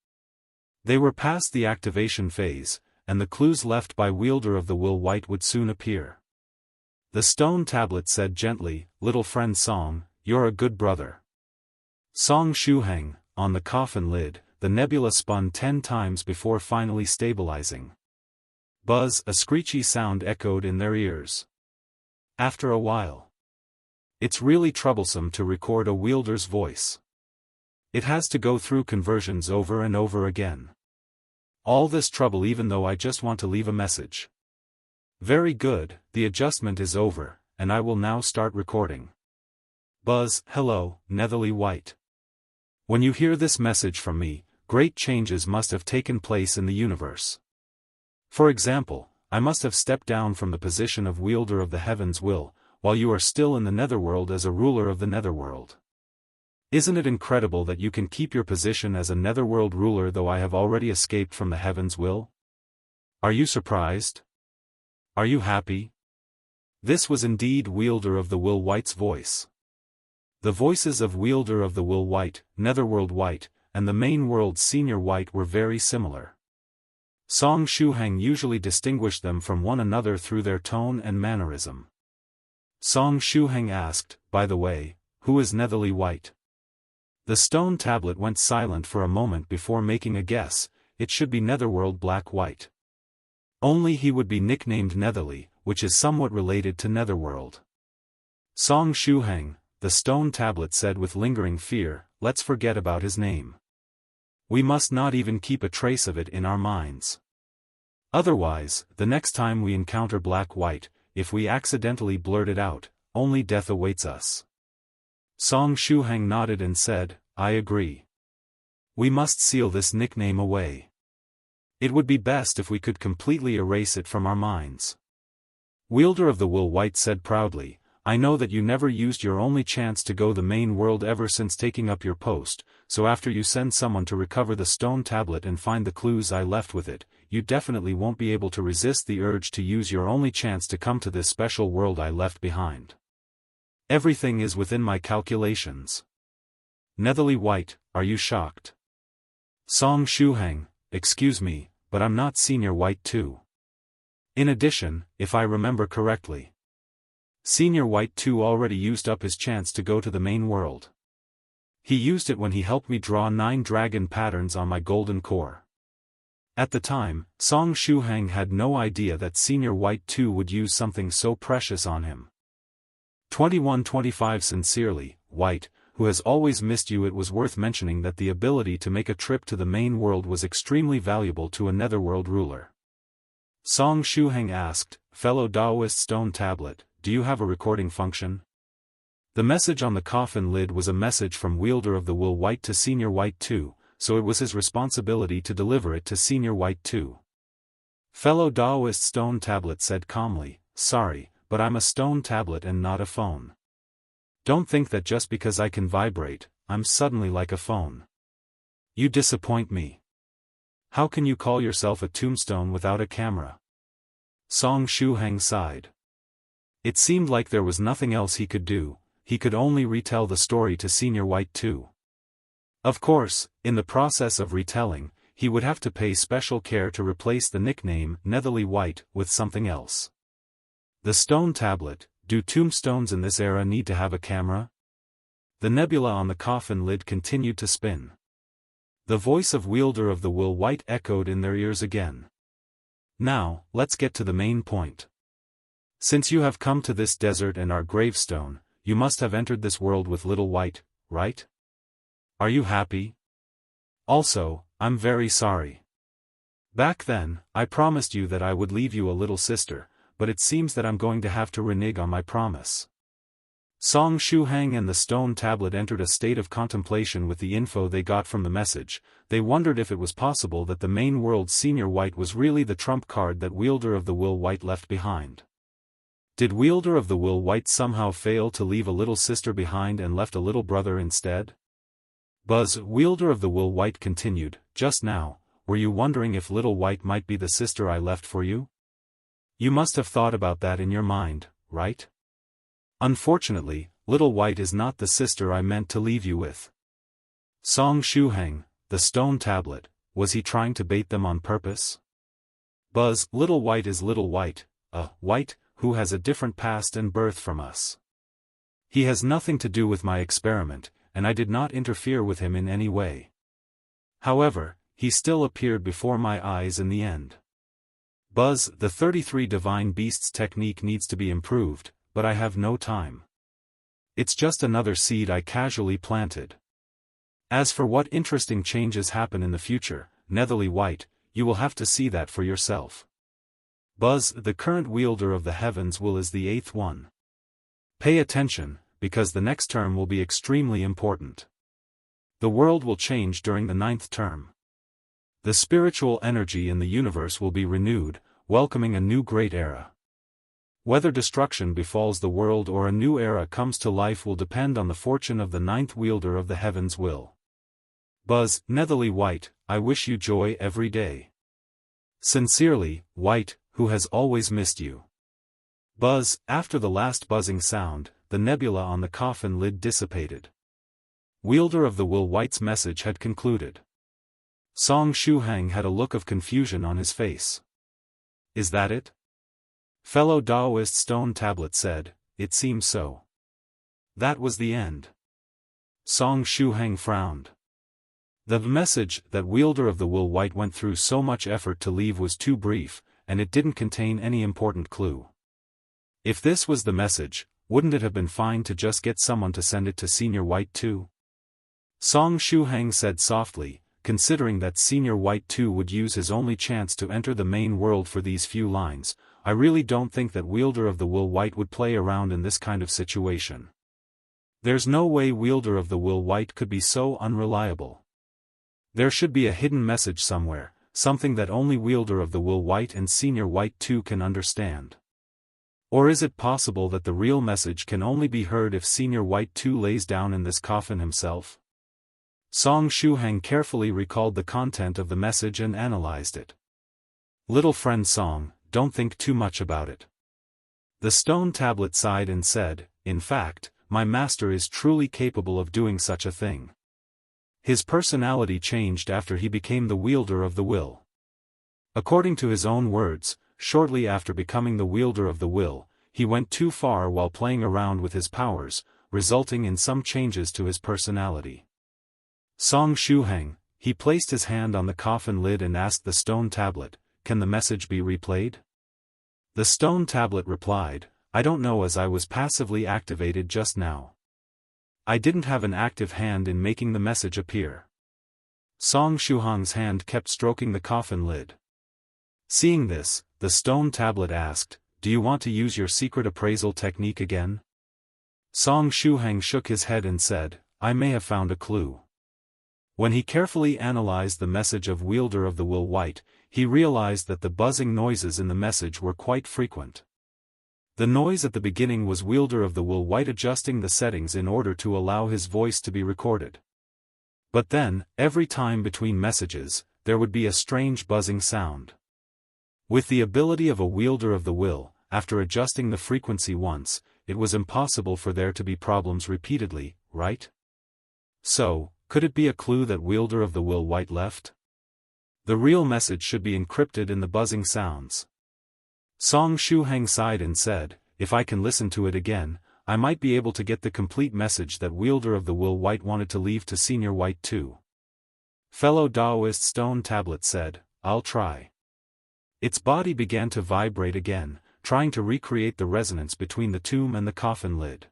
They were past the activation phase, and the clues left by Wielder of the Wool White would soon appear. The stone tablet said gently, "Little friend Song, you're a good brother." Song Shuhang, on the coffin lid, the nebula spun 10 times before finally stabilizing. Buzz, a screechy sound echoed in their ears. After a while. It's really troublesome to record a wielder's voice. It has to go through conversions over and over again. All this trouble even though I just want to leave a message. Very good, the adjustment is over, and I will now start recording. Buzz, hello, Netherly White. When you hear this message from me, great changes must have taken place in the universe. For example, I must have stepped down from the position of wielder of the heavens will, while you are still in the netherworld as a ruler of the netherworld. Isn't it incredible that you can keep your position as a netherworld ruler though I have already escaped from the heavens will? Are you surprised? Are you happy? This was indeed Wielder of the Will White's voice. The voices of Wielder of the Will White, Netherworld White, and the main world Senior White were very similar. Song Shuhang usually distinguished them from one another through their tone and mannerism. Song Shuhang asked, by the way, who is Netherly White? The stone tablet went silent for a moment before making a guess. It should be Netherworld Black White. Only he would be nicknamed Netherly, which is somewhat related to Netherworld. Song Shuhang, the stone tablet said with lingering fear, let's forget about his name. We must not even keep a trace of it in our minds. Otherwise, the next time we encounter Black White, if we accidentally blurt it out, only death awaits us. Song Shuhang nodded and said, I agree. We must seal this nickname away. It would be best if we could completely erase it from our minds. Wielder of the Will White said proudly, I know that you never used your only chance to go the main world ever since taking up your post, so after you send someone to recover the stone tablet and find the clues I left with it, you definitely won't be able to resist the urge to use your only chance to come to this special world I left behind. Everything is within my calculations. Netherly White, are you shocked? Song Shuhang, excuse me, but I'm not Senior White too. In addition, if I remember correctly, Senior White too already used up his chance to go to the main world. He used it when he helped me draw 9 dragon patterns on my golden core. At the time, Song Shuhang had no idea that Senior White too would use something so precious on him. 2125 Sincerely, White, who has always missed you. It was worth mentioning that the ability to make a trip to the main world was extremely valuable to a netherworld ruler. Song Shuhang asked, fellow Daoist stone tablet, do you have a recording function? The message on the coffin lid was a message from Wielder of the Will White to Senior White too, so it was his responsibility to deliver it to Senior White too. Fellow Daoist stone tablet said calmly, sorry, but I'm a stone tablet and not a phone. Don't think that just because I can vibrate, I'm suddenly like a phone. You disappoint me. How can you call yourself a tombstone without a camera? Song Shuhang sighed. It seemed like there was nothing else he could do, he could only retell the story to Senior White too. Of course, in the process of retelling, he would have to pay special care to replace the nickname Netherly White with something else. The stone tablet, do tombstones in this era need to have a camera? The nebula on the coffin lid continued to spin. The voice of Wielder of the Will White echoed in their ears again. Now, let's get to the main point. Since you have come to this desert and our gravestone, you must have entered this world with Little White, right? Are you happy? Also, I'm very sorry. Back then, I promised you that I would leave you a little sister, but it seems that I'm going to have to renege on my promise. Song Shuhang and the stone tablet entered a state of contemplation with the info they got from the message. They wondered if it was possible that the main world Senior White was really the trump card that Wielder of the Will White left behind. Did Wielder of the Will White somehow fail to leave a little sister behind and left a little brother instead? Buzz, Wielder of the Will White continued, just now, were you wondering if Little White might be the sister I left for you? You must have thought about that in your mind, right? Unfortunately, Little White is not the sister I meant to leave you with. Song Shuhang, the stone tablet, was he trying to bait them on purpose? Buzz, Little White is Little White, a white, who has a different past and birth from us. He has nothing to do with my experiment, and I did not interfere with him in any way. However, he still appeared before my eyes in the end. Buzz, the 33 divine beasts technique needs to be improved, but I have no time. It's just another seed I casually planted. As for what interesting changes happen in the future, Netherly White, you will have to see that for yourself. Buzz, the current wielder of the heavens is the 8th one. Pay attention, because the next term will be extremely important. The world will change during the 9th term. The spiritual energy in the universe will be renewed, welcoming a new great era. Whether destruction befalls the world or a new era comes to life will depend on the fortune of the 9th wielder of the heavens will. Buzz, Netherly White, I wish you joy every day. Sincerely, White, who has always missed you. Buzz, after the last buzzing sound, the nebula on the coffin lid dissipated. Wielder of the Will White's message had concluded. Song Shuhang had a look of confusion on his face. Is that it? Fellow Taoist Stone Tablet said, it seems so. That was the end. Song Shuhang frowned. The message that Wielder of the Will White went through so much effort to leave was too brief, and it didn't contain any important clue. If this was the message, wouldn't it have been fine to just get someone to send it to Senior White too? Song Shuhang said softly, considering that Senior White too would use his only chance to enter the main world for these few lines, I really don't think that Wielder of the Will White would play around in this kind of situation. There's no way Wielder of the Will White could be so unreliable. There should be a hidden message somewhere, something that only Wielder of the Will White and Senior White too can understand. Or is it possible that the real message can only be heard if Senior White too lays down in this coffin himself? Song Shuhang carefully recalled the content of the message and analyzed it. Little friend Song, don't think too much about it. The stone tablet sighed and said, in fact, my master is truly capable of doing such a thing. His personality changed after he became the wielder of the will. According to his own words, shortly after becoming the wielder of the will, he went too far while playing around with his powers, resulting in some changes to his personality. Song Shuhang, he placed his hand on the coffin lid and asked the stone tablet, can the message be replayed? The stone tablet replied, I don't know as I was passively activated just now. I didn't have an active hand in making the message appear. Song Shuhang's hand kept stroking the coffin lid. Seeing this, the stone tablet asked, do you want to use your secret appraisal technique again? Song Shuhang shook his head and said, I may have found a clue. When he carefully analyzed the message of Wielder of the Will White, he realized that the buzzing noises in the message were quite frequent. The noise at the beginning was Wielder of the Will White adjusting the settings in order to allow his voice to be recorded. But then, every time between messages, there would be a strange buzzing sound. With the ability of a wielder of the will, after adjusting the frequency once, it was impossible for there to be problems repeatedly, right? So, could it be a clue that Wielder of the Will White left? The real message should be encrypted in the buzzing sounds. Song Shuhang sighed and said, if I can listen to it again, I might be able to get the complete message that Wielder of the Will White wanted to leave to Senior White too. Fellow Taoist Stone Tablet said, I'll try. Its body began to vibrate again, trying to recreate the resonance between the tomb and the coffin lid.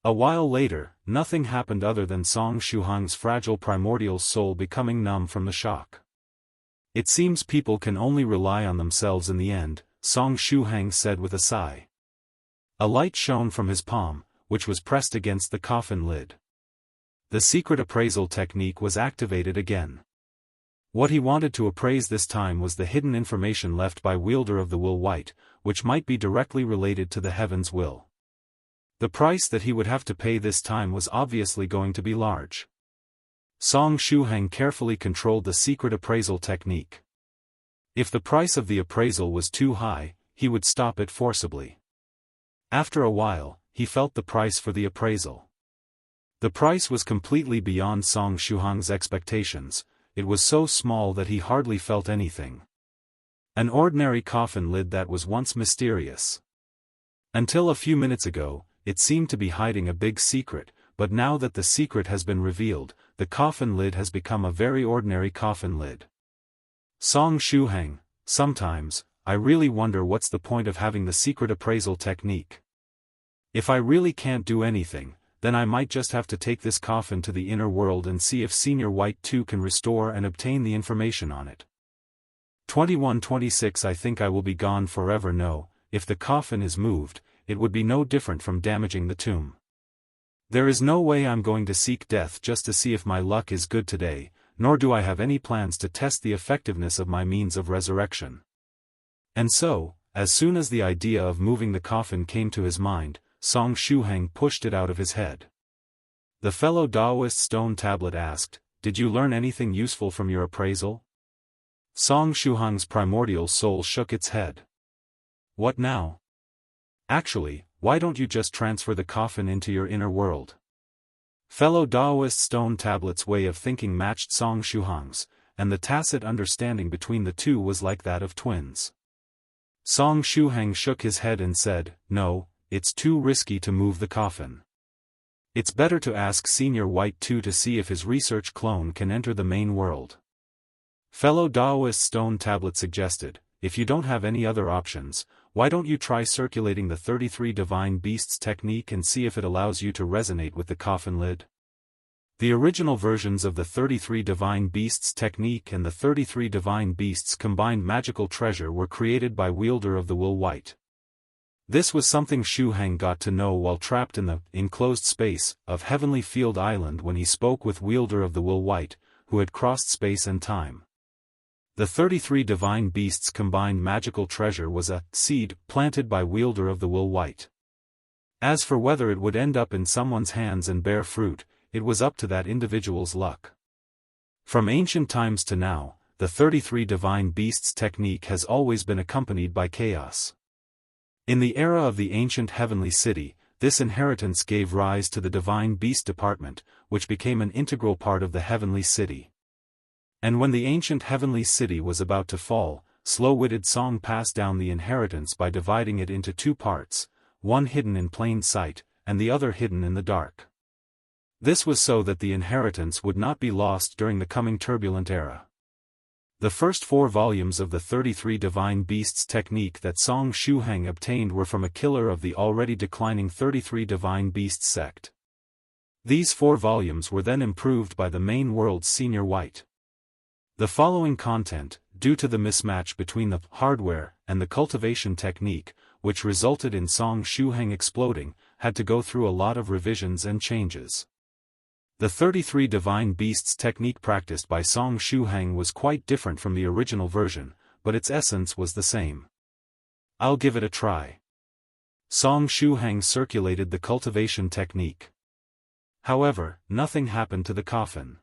A while later, nothing happened other than Song Shuhang's fragile primordial soul becoming numb from the shock. It seems people can only rely on themselves in the end, Song Shuhang said with a sigh. A light shone from his palm, which was pressed against the coffin lid. The secret appraisal technique was activated again. What he wanted to appraise this time was the hidden information left by Wielder of the Will White, which might be directly related to the heaven's will. The price that he would have to pay this time was obviously going to be large. Song Shuhang carefully controlled the secret appraisal technique. If the price of the appraisal was too high, he would stop it forcibly. After a while, he felt the price for the appraisal. The price was completely beyond Song Shuhang's expectations. It was so small that he hardly felt anything. An ordinary coffin lid that was once mysterious. Until a few minutes ago, it seemed to be hiding a big secret, but now that the secret has been revealed, the coffin lid has become a very ordinary coffin lid. Song Shuhang, sometimes, I really wonder what's the point of having the secret appraisal technique. If I really can't do anything, then I might just have to take this coffin to the inner world and see if Senior White 2 can restore and obtain the information on it. 2126 I think I will be gone forever. No, if the coffin is moved, it would be no different from damaging the tomb. There is no way I'm going to seek death just to see if my luck is good today, nor do I have any plans to test the effectiveness of my means of resurrection. And so, as soon as the idea of moving the coffin came to his mind, Song Shuhang pushed it out of his head. The fellow Taoist stone tablet asked, "Did you learn anything useful from your appraisal?" Song Shuhang's primordial soul shook its head. What now? Actually, why don't you just transfer the coffin into your inner world? Fellow Taoist stone tablet's way of thinking matched Song Shuhang's, and the tacit understanding between the two was like that of twins. Song Shuhang shook his head and said, "No, it's too risky to move the coffin. It's better to ask Senior White 2 to see if his research clone can enter the main world." Fellow Taoist stone tablet suggested, "If you don't have any other options, why don't you try circulating the 33 divine beasts technique and see if it allows you to resonate with the coffin lid?" The original versions of the 33 divine beasts technique and the 33 divine beasts combined magical treasure were created by Wielder of the Will White. This was something Shuhang got to know while trapped in the enclosed space of Heavenly Field Island when he spoke with Wielder of the Will White, who had crossed space and time. The 33 divine beasts combined magical treasure was a seed planted by Wielder of the Will White. As for whether it would end up in someone's hands and bear fruit, it was up to that individual's luck. From ancient times to now, the 33 divine beasts technique has always been accompanied by chaos. In the era of the ancient heavenly city, this inheritance gave rise to the divine beast department, which became an integral part of the heavenly city. And when the ancient heavenly city was about to fall, slow-witted Song passed down the inheritance by dividing it into two parts, one hidden in plain sight, and the other hidden in the dark. This was so that the inheritance would not be lost during the coming turbulent era. The first 4 volumes of the 33 divine beasts technique that Song Shuhang obtained were from a killer of the already declining 33 divine beasts sect. These 4 volumes were then improved by the main world's Senior White. The following content, due to the mismatch between the hardware and the cultivation technique, which resulted in Song Shuhang exploding, had to go through a lot of revisions and changes. The 33 divine beasts technique practiced by Song Shuhang was quite different from the original version, but its essence was the same. I'll give it a try. Song Shuhang circulated the cultivation technique. However, nothing happened to the coffin.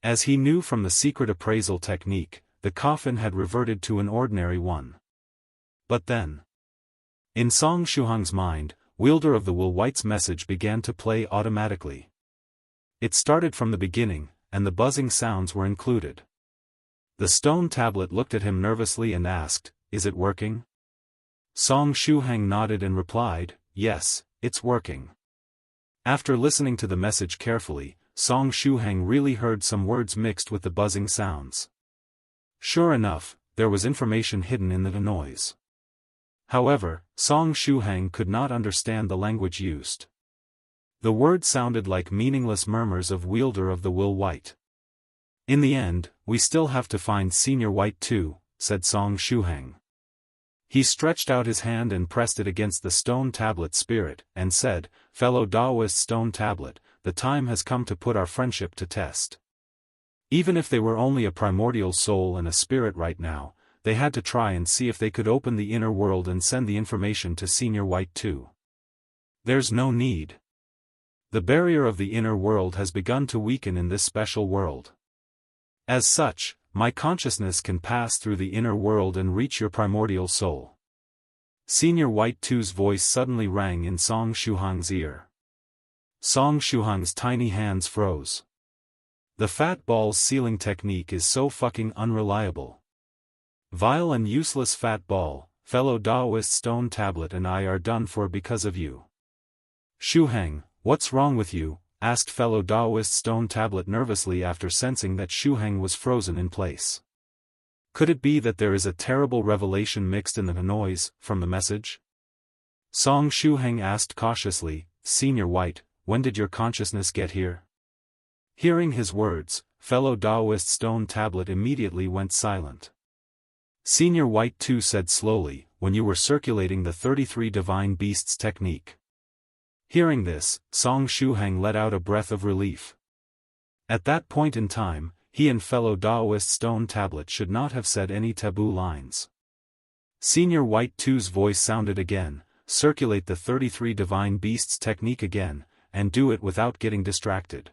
As he knew from the secret appraisal technique, the coffin had reverted to an ordinary one. But then, in Song Shuhang's mind, Wielder of the Will White's message began to play automatically. It started from the beginning, and the buzzing sounds were included. The stone tablet looked at him nervously and asked, "Is it working?" Song Shuhang nodded and replied, "Yes, it's working." After listening to the message carefully, Song Shuhang really heard some words mixed with the buzzing sounds. Sure enough, there was information hidden in the noise. However, Song Shuhang could not understand the language used. The words sounded like meaningless murmurs of Wielder of the Will White. "In the end, we still have to find Senior White 2, said Song Shuhang. He stretched out his hand and pressed it against the stone tablet spirit, and said, "Fellow Taoist stone tablet, the time has come to put our friendship to test." Even if they were only a primordial soul and a spirit right now, they had to try and see if they could open the inner world and send the information to Senior White 2. There's no need. The barrier of the inner world has begun to weaken in this special world. As such, my consciousness can pass through the inner world and reach your primordial soul. Senior White 2's voice suddenly rang in Song Shuhang's ear. Song Shuhang's tiny hands froze. The fat ball's sealing technique is so fucking unreliable. Vile and useless fat ball, fellow Daoist Stone Tablet and I are done for because of you. Shuhang, what's wrong with you? Asked fellow Daoist Stone Tablet nervously after sensing that Shuhang was frozen in place. Could it be that there is a terrible revelation mixed in the noise from the message? Song Shuhang asked cautiously, Senior White, when did your consciousness get here? Hearing his words, fellow Daoist Stone Tablet immediately went silent. Senior White too said slowly, when you were circulating the 33 Divine Beasts technique. Hearing this, Song Shuhang let out a breath of relief. At that point in time, he and fellow Daoist Stone Tablet should not have said any taboo lines. Senior White too's voice sounded again, circulate the 33 Divine Beasts technique again, and do it without getting distracted.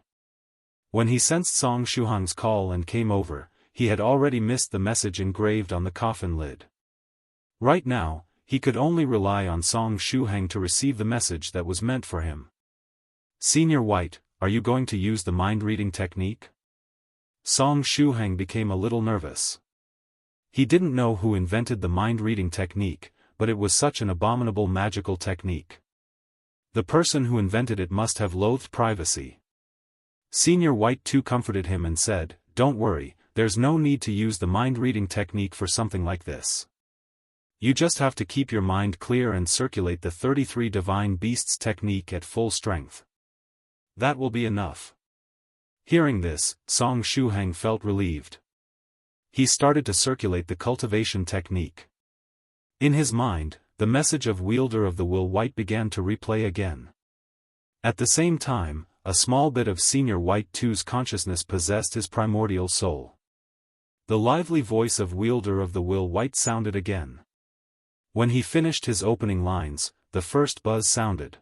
When he sensed Song Shuhang's call and came over, he had already missed the message engraved on the coffin lid. Right now, he could only rely on Song Shuhang to receive the message that was meant for him. Senior White, are you going to use the mind-reading technique? Song Shuhang became a little nervous. He didn't know who invented the mind-reading technique, but it was such an abominable magical technique. The person who invented it must have loathed privacy. Senior White too comforted him and said, don't worry, there's no need to use the mind-reading technique for something like this. You just have to keep your mind clear and circulate the 33 Divine Beasts technique at full strength. That will be enough. Hearing this, Song Shuhang felt relieved. He started to circulate the cultivation technique. In his mind, the message of Wielder of the Will White began to replay again. At the same time, a small bit of Senior White too's consciousness possessed his primordial soul. The lively voice of Wielder of the Will White sounded again. When he finished his opening lines, the first buzz sounded.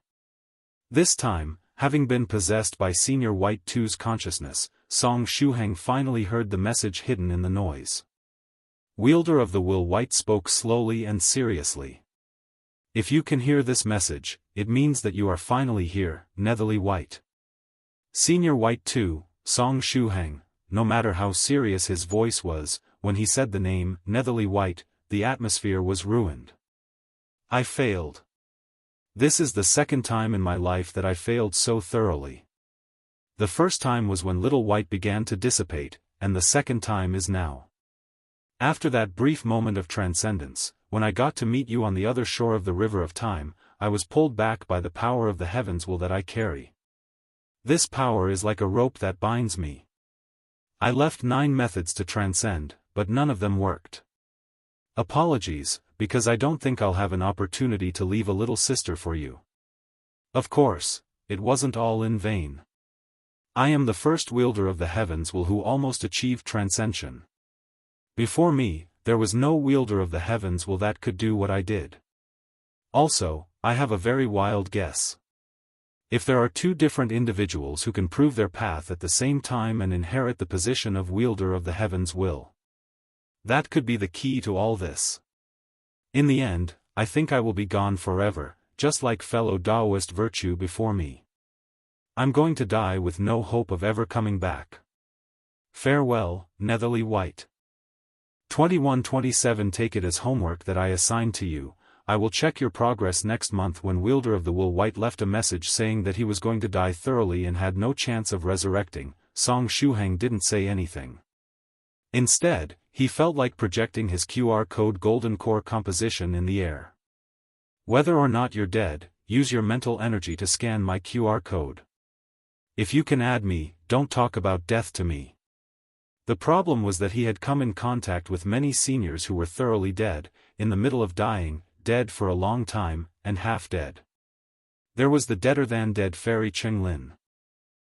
This time, having been possessed by Senior White too's consciousness, Song Shuhang finally heard the message hidden in the noise. Wielder of the Will White spoke slowly and seriously. If you can hear this message, it means that you are finally here, Netherly White. Senior White too, Song Shuhang, no matter how serious his voice was, when he said the name, Netherly White, the atmosphere was ruined. I failed. This is the second time in my life that I failed so thoroughly. The first time was when Little White began to dissipate, and the second time is now. After that brief moment of transcendence, when I got to meet you on the other shore of the river of time, I was pulled back by the power of the heavens will that I carry. This power is like a rope that binds me. I left 9 methods to transcend, but none of them worked. Apologies, because I don't think I'll have an opportunity to leave a little sister for you. Of course, it wasn't all in vain. I am the first wielder of the heavens will who almost achieved transcension. Before me, there was no wielder of the heavens will that could do what I did. Also, I have a very wild guess. If there are 2 different individuals who can prove their path at the same time and inherit the position of wielder of the heavens will, that could be the key to all this. In the end, I think I will be gone forever, just like fellow Daoist virtue before me. I'm going to die with no hope of ever coming back. Farewell, Netherly White. 2127 Take it as homework that I assigned to you. I will check your progress next month. When Wielder of the Will White left a message saying that he was going to die thoroughly and had no chance of resurrecting, Song Shuhang didn't say anything. Instead, he felt like projecting his QR code golden core composition in the air. Whether or not you're dead, use your mental energy to scan my QR code. If you can add me, don't talk about death to me. The problem was that he had come in contact with many seniors who were thoroughly dead, in the middle of dying, dead for a long time, and half dead. There was the deader-than-dead fairy Cheng Lin,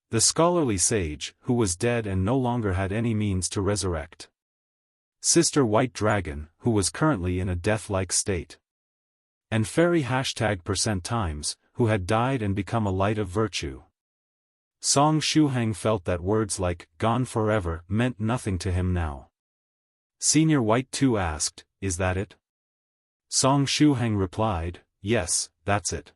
the scholarly sage, who was dead and no longer had any means to resurrect. Sister White Dragon, who was currently in a death-like state. And Fairy #%times, who had died and become a light of virtue. Song Shuhang felt that words like, gone forever, meant nothing to him now. Senior White too asked, is that it? Song Shuhang replied, yes, that's it.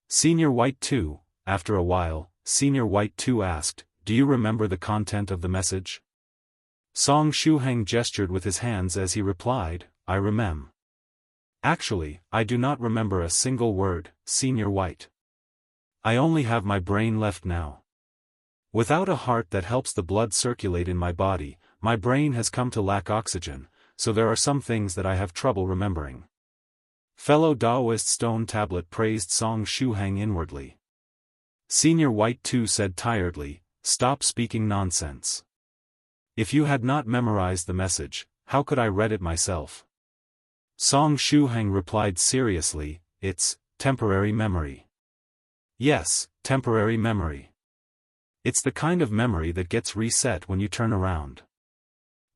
Senior White too, after a while, Senior White too asked, do you remember the content of the message? Song Shuhang gestured with his hands as he replied, I remem. Actually, I do not remember a single word, Senior White. I only have my brain left now. Without a heart that helps the blood circulate in my body, my brain has come to lack oxygen, so there are some things that I have trouble remembering. Fellow Taoist Stone Tablet praised Song Shuhang inwardly. Senior White too said tiredly, "Stop speaking nonsense. If you had not memorized the message, how could I read it myself?" Song Shuhang replied seriously, "It's temporary memory." Yes, temporary memory. It's the kind of memory that gets reset when you turn around.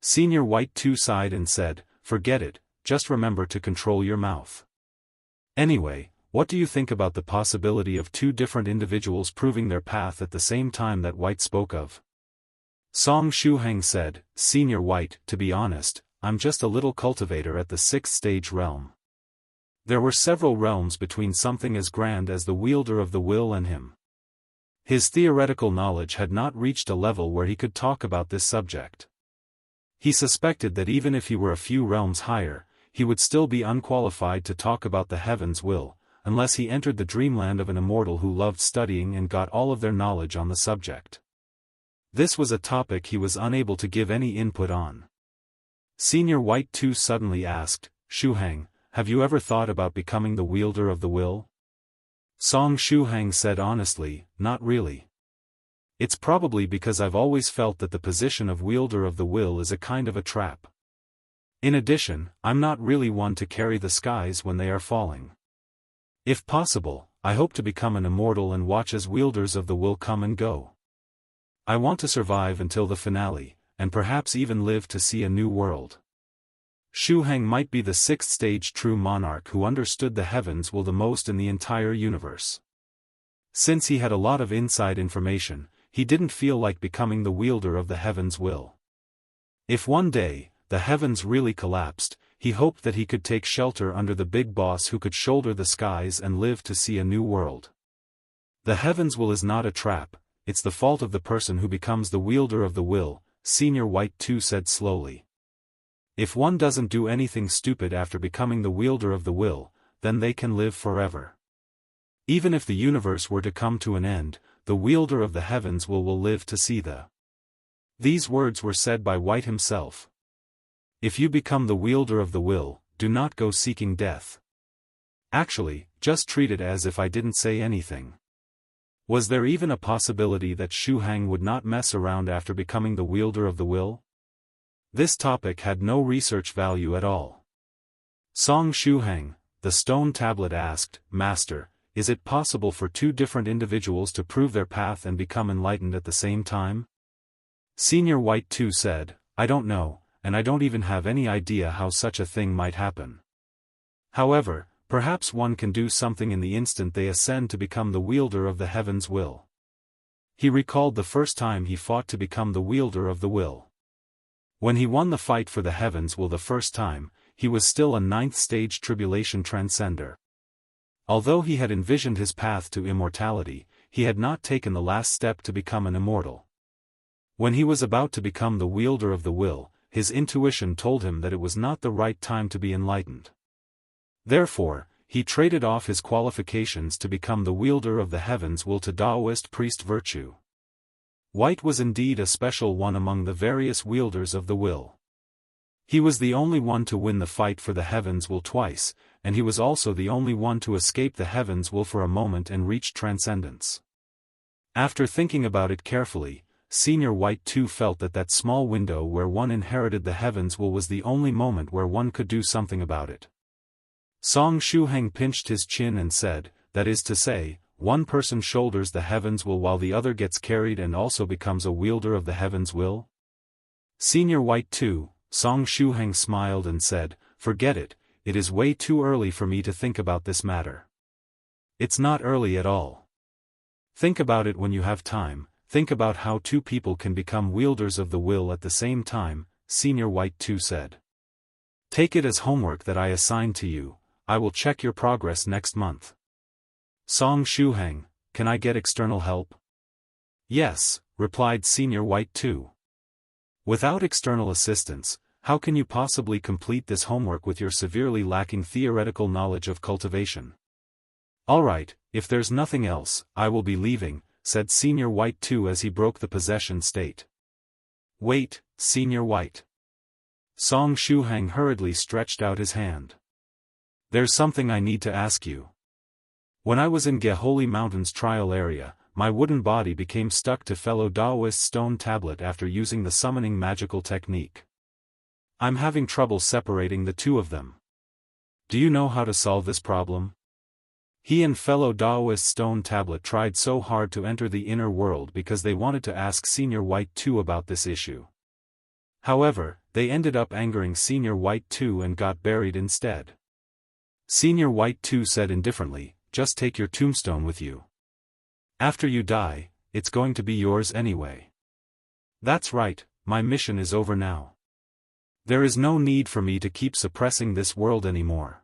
Senior White too sighed and said, "Forget it, just remember to control your mouth." Anyway, what do you think about the possibility of two different individuals proving their path at the same time that White spoke of? Song Shuhang said, "Senior White, to be honest, I'm just a little cultivator at the 6th stage realm. There were several realms between something as grand as the wielder of the will and him." His theoretical knowledge had not reached a level where he could talk about this subject. He suspected that even if he were a few realms higher, he would still be unqualified to talk about the heaven's will, unless he entered the dreamland of an immortal who loved studying and got all of their knowledge on the subject. This was a topic he was unable to give any input on. Senior White too suddenly asked, "Shuhang, have you ever thought about becoming the wielder of the will?" Song Shuhang said honestly, "Not really. It's probably because I've always felt that the position of wielder of the will is a kind of a trap. In addition, I'm not really one to carry the skies when they are falling. If possible, I hope to become an immortal and watch as wielders of the will come and go. I want to survive until the finale, and perhaps even live to see a new world." Shuhang might be the 6th stage true monarch who understood the heavens will the most in the entire universe. Since he had a lot of inside information, he didn't feel like becoming the wielder of the heavens will. If one day, the heavens really collapsed, he hoped that he could take shelter under the big boss who could shoulder the skies and live to see a new world. The heavens will is not a trap, it's the fault of the person who becomes the wielder of the will, Senior White too said slowly. If one doesn't do anything stupid after becoming the wielder of the will, then they can live forever. Even if the universe were to come to an end, the wielder of the heavens will live to see the. These words were said by White himself. If you become the wielder of the will, do not go seeking death. Actually, just treat it as if I didn't say anything. Was there even a possibility that Shuhang would not mess around after becoming the wielder of the will? This topic had no research value at all. Song Shuhang, the stone tablet asked, "Master, is it possible for two different individuals to prove their path and become enlightened at the same time?" Senior White too said, "I don't know, and I don't even have any idea how such a thing might happen. However, perhaps one can do something in the instant they ascend to become the wielder of the heaven's will." He recalled the first time he fought to become the wielder of the will. When he won the fight for the heavens will the first time, he was still a 9th stage tribulation transcender. Although he had envisioned his path to immortality, he had not taken the last step to become an immortal. When he was about to become the wielder of the will, his intuition told him that it was not the right time to be enlightened. Therefore, he traded off his qualifications to become the wielder of the heavens will to Taoist priest virtue. White was indeed a special one among the various wielders of the will. He was the only one to win the fight for the heavens will twice, and he was also the only one to escape the heavens will for a moment and reach transcendence. After thinking about it carefully, Senior White too felt that that small window where one inherited the heavens will was the only moment where one could do something about it. Song Shuhang pinched his chin and said, "That is to say, one person shoulders the heavens will while the other gets carried and also becomes a wielder of the heavens will?" Senior White too, Song Shuhang smiled and said, "Forget it, it is way too early for me to think about this matter." "It's not early at all. Think about it when you have time, think about how two people can become wielders of the will at the same time," Senior White too said. "Take it as homework that I assigned to you, I will check your progress next month." Song Shuhang, "Can I get external help?" "Yes," replied Senior White too. Without external assistance, how can you possibly complete this homework with your severely lacking theoretical knowledge of cultivation? Alright, if there's nothing else, I will be leaving, said Senior White 2 as he broke the possession state. Wait, Senior White. Song Shuhang hurriedly stretched out his hand. There's something I need to ask you. When I was in Geholy Mountain's trial area, my wooden body became stuck to fellow Daoist stone tablet after using the summoning magical technique. I'm having trouble separating the two of them. Do you know how to solve this problem? He and fellow Daoist stone tablet tried so hard to enter the inner world because they wanted to ask Senior White 2 about this issue. However, they ended up angering Senior White 2 and got buried instead. Senior White 2 said indifferently, just take your tombstone with you. After you die, it's going to be yours anyway. That's right, my mission is over now. There is no need for me to keep suppressing this world anymore.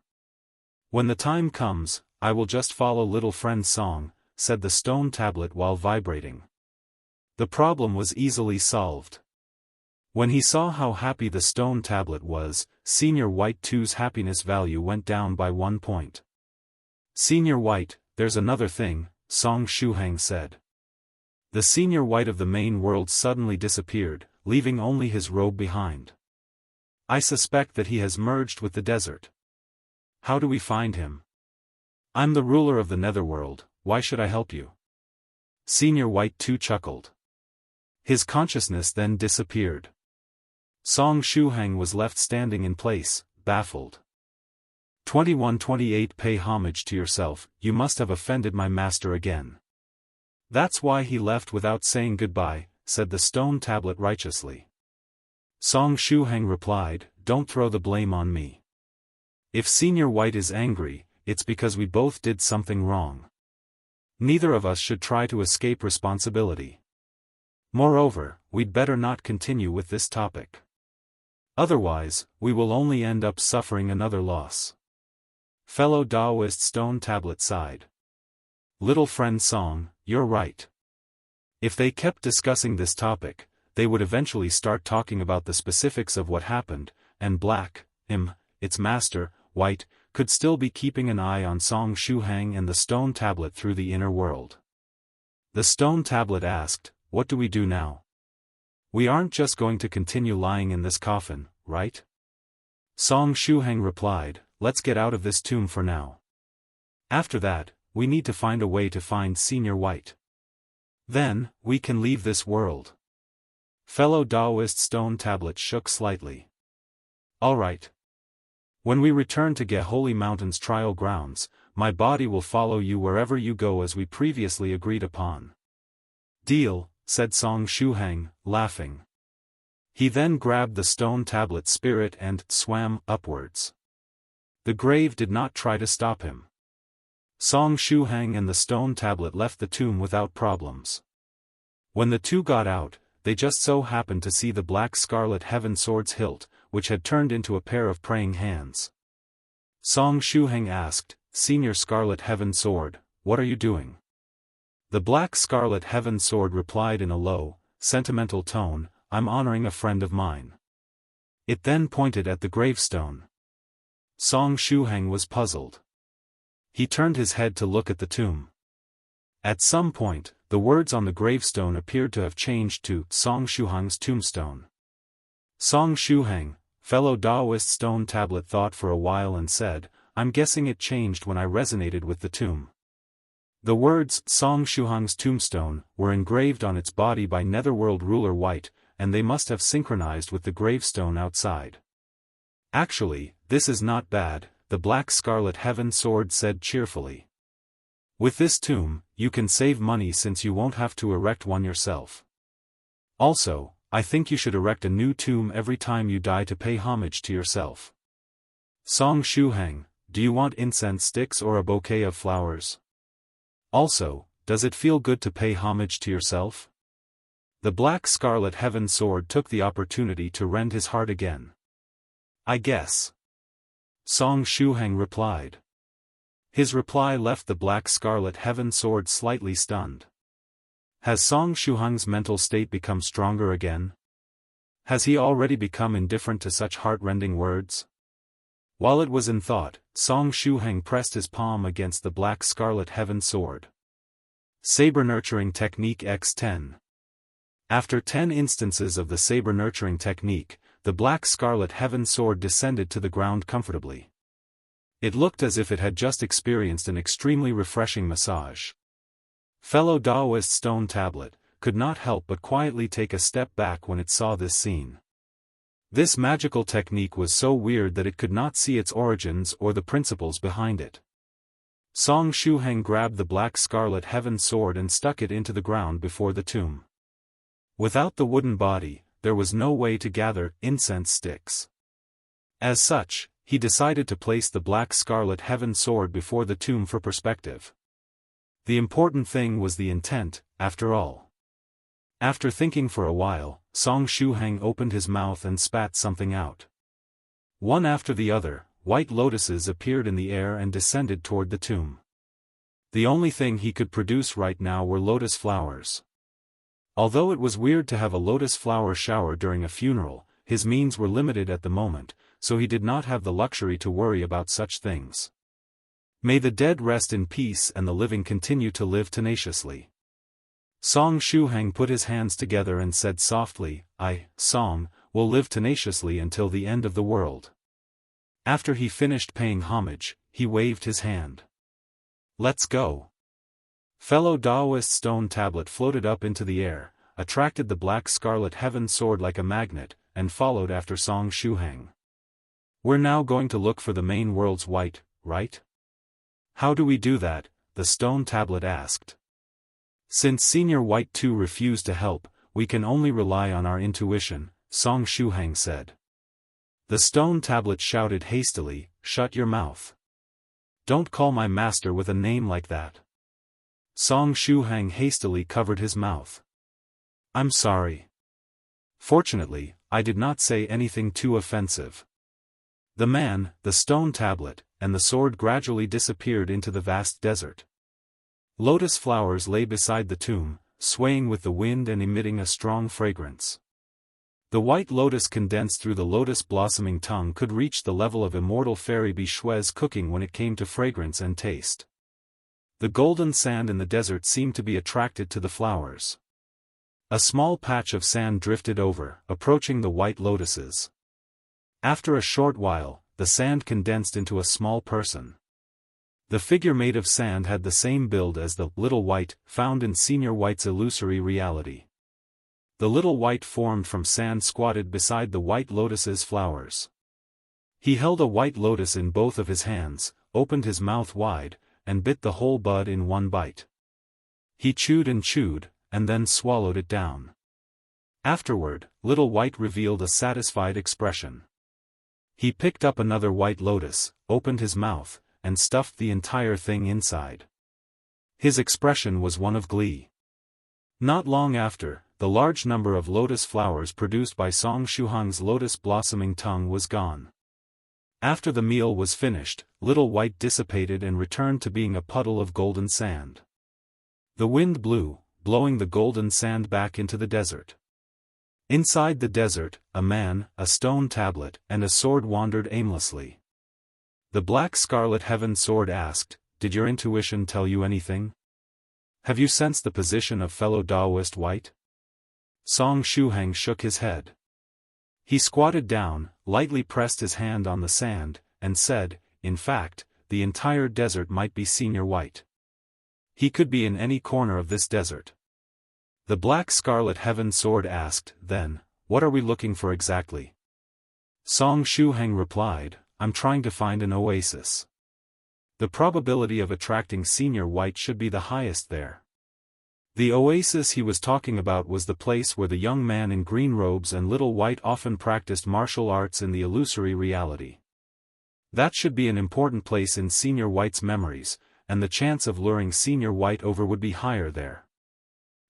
When the time comes, I will just follow little friend's song, said the stone tablet while vibrating. The problem was easily solved. When he saw how happy the stone tablet was, Senior White 2's happiness value went down by 1 point. Senior White, there's another thing, Song Shuhang said. The Senior White of the main world suddenly disappeared, leaving only his robe behind. I suspect that he has merged with the desert. How do we find him? I'm the ruler of the netherworld, why should I help you? Senior White 2 chuckled. His consciousness then disappeared. Song Shuhang was left standing in place, baffled. 2128 Pay homage to yourself, you must have offended my master again. That's why he left without saying goodbye, said the stone tablet righteously. Song Shuhang replied, don't throw the blame on me. If Senior White is angry, it's because we both did something wrong. Neither of us should try to escape responsibility. Moreover, we'd better not continue with this topic. Otherwise, we will only end up suffering another loss. Fellow Daoist stone tablet sighed. Little friend Song, you're right. If they kept discussing this topic, they would eventually start talking about the specifics of what happened, and its master, White, could still be keeping an eye on Song Shuhang and the stone tablet through the inner world. The stone tablet asked, what do we do now? We aren't just going to continue lying in this coffin, right? Song Shuhang replied, let's get out of this tomb for now. After that, we need to find a way to find Senior White. Then, we can leave this world. Fellow Daoist stone tablet shook slightly. Alright. When we return to Geholy Mountain's trial grounds, my body will follow you wherever you go as we previously agreed upon. Deal, said Song Shuhang, laughing. He then grabbed the stone tablet spirit and swam upwards. The grave did not try to stop him. Song Shuhang and the stone tablet left the tomb without problems. When the two got out, they just so happened to see the black scarlet heaven sword's hilt, which had turned into a pair of praying hands. Song Shuhang asked, Senior Scarlet Heaven Sword, what are you doing? The black scarlet heaven sword replied in a low, sentimental tone, I'm honoring a friend of mine. It then pointed at the gravestone. Song Shuhang was puzzled. He turned his head to look at the tomb. At some point, the words on the gravestone appeared to have changed to Song Shuhang's tombstone. Song Shuhang, fellow Daoist stone tablet thought for a while and said, I'm guessing it changed when I resonated with the tomb. The words Song Shuhang's tombstone were engraved on its body by Netherworld ruler White, and they must have synchronized with the gravestone outside. Actually, this is not bad, the black scarlet heaven sword said cheerfully. With this tomb, you can save money since you won't have to erect one yourself. Also, I think you should erect a new tomb every time you die to pay homage to yourself. Song Shuhang, do you want incense sticks or a bouquet of flowers? Also, does it feel good to pay homage to yourself? The black scarlet heaven sword took the opportunity to rend his heart again. I guess. Song Shuhang replied. His reply left the black scarlet heaven sword slightly stunned. Has Song Shuhang's mental state become stronger again? Has he already become indifferent to such heart-rending words? While it was in thought, Shuhang pressed his palm against the black scarlet heaven sword. Saber Nurturing Technique X10. After 10 instances of the saber nurturing technique, the black scarlet heaven sword descended to the ground comfortably. It looked as if it had just experienced an extremely refreshing massage. Fellow Daoist Stone Tablet could not help but quietly take a step back when it saw this scene. This magical technique was so weird that it could not see its origins or the principles behind it. Shuhang grabbed the black scarlet heaven sword and stuck it into the ground before the tomb. Without the wooden body, there was no way to gather incense sticks. As such, he decided to place the black scarlet heaven sword before the tomb for perspective. The important thing was the intent, after all. After thinking for a while, Shuhang opened his mouth and spat something out. One after the other, white lotuses appeared in the air and descended toward the tomb. The only thing he could produce right now were lotus flowers. Although it was weird to have a lotus flower shower during a funeral, his means were limited at the moment, so he did not have the luxury to worry about such things. May the dead rest in peace and the living continue to live tenaciously. Shuhang put his hands together and said softly, I, Song, will live tenaciously until the end of the world. After he finished paying homage, he waved his hand. Let's go. Fellow Daoist Stone Tablet floated up into the air, attracted the black scarlet heaven sword like a magnet, and followed after Shuhang. We're now going to look for the main world's white, right? How do we do that? The Stone Tablet asked. Since Senior White 2 refused to help, we can only rely on our intuition, Shuhang said. The Stone Tablet shouted hastily, Shut your mouth. Don't call my master with a name like that. Shuhang hastily covered his mouth. I'm sorry. Fortunately, I did not say anything too offensive. The man, the Stone Tablet, and the sword gradually disappeared into the vast desert. Lotus flowers lay beside the tomb, swaying with the wind and emitting a strong fragrance. The white lotus condensed through the lotus blossoming tongue could reach the level of immortal fairy Bishue's cooking when it came to fragrance and taste. The golden sand in the desert seemed to be attracted to the flowers. A small patch of sand drifted over, approaching the white lotuses. After a short while, the sand condensed into a small person. The figure made of sand had the same build as the Little White, found in Senior White's illusory reality. The Little White formed from sand squatted beside the white lotus's flowers. He held a white lotus in both of his hands, opened his mouth wide, and bit the whole bud in one bite. He chewed, and then swallowed it down. Afterward, Little White revealed a satisfied expression. He picked up another white lotus, opened his mouth, and stuffed the entire thing inside. His expression was one of glee. Not long after, the large number of lotus flowers produced by Shuhang's lotus blossoming tongue was gone. After the meal was finished, Little White dissipated and returned to being a puddle of golden sand. The wind blew, blowing the golden sand back into the desert. Inside the desert, a man, a stone tablet, and a sword wandered aimlessly. The black scarlet heaven sword asked, Did your intuition tell you anything? Have you sensed the position of fellow Daoist White? Shuhang shook his head. He squatted down, lightly pressed his hand on the sand, and said, In fact, the entire desert might be Senior White. He could be in any corner of this desert. The black scarlet heaven sword asked, Then, what are we looking for exactly? Shuhang replied, I'm trying to find an oasis. The probability of attracting Senior White should be the highest there. The oasis he was talking about was the place where the young man in green robes and Little White often practiced martial arts in the illusory reality. That should be an important place in Senior White's memories, and the chance of luring Senior White over would be higher there.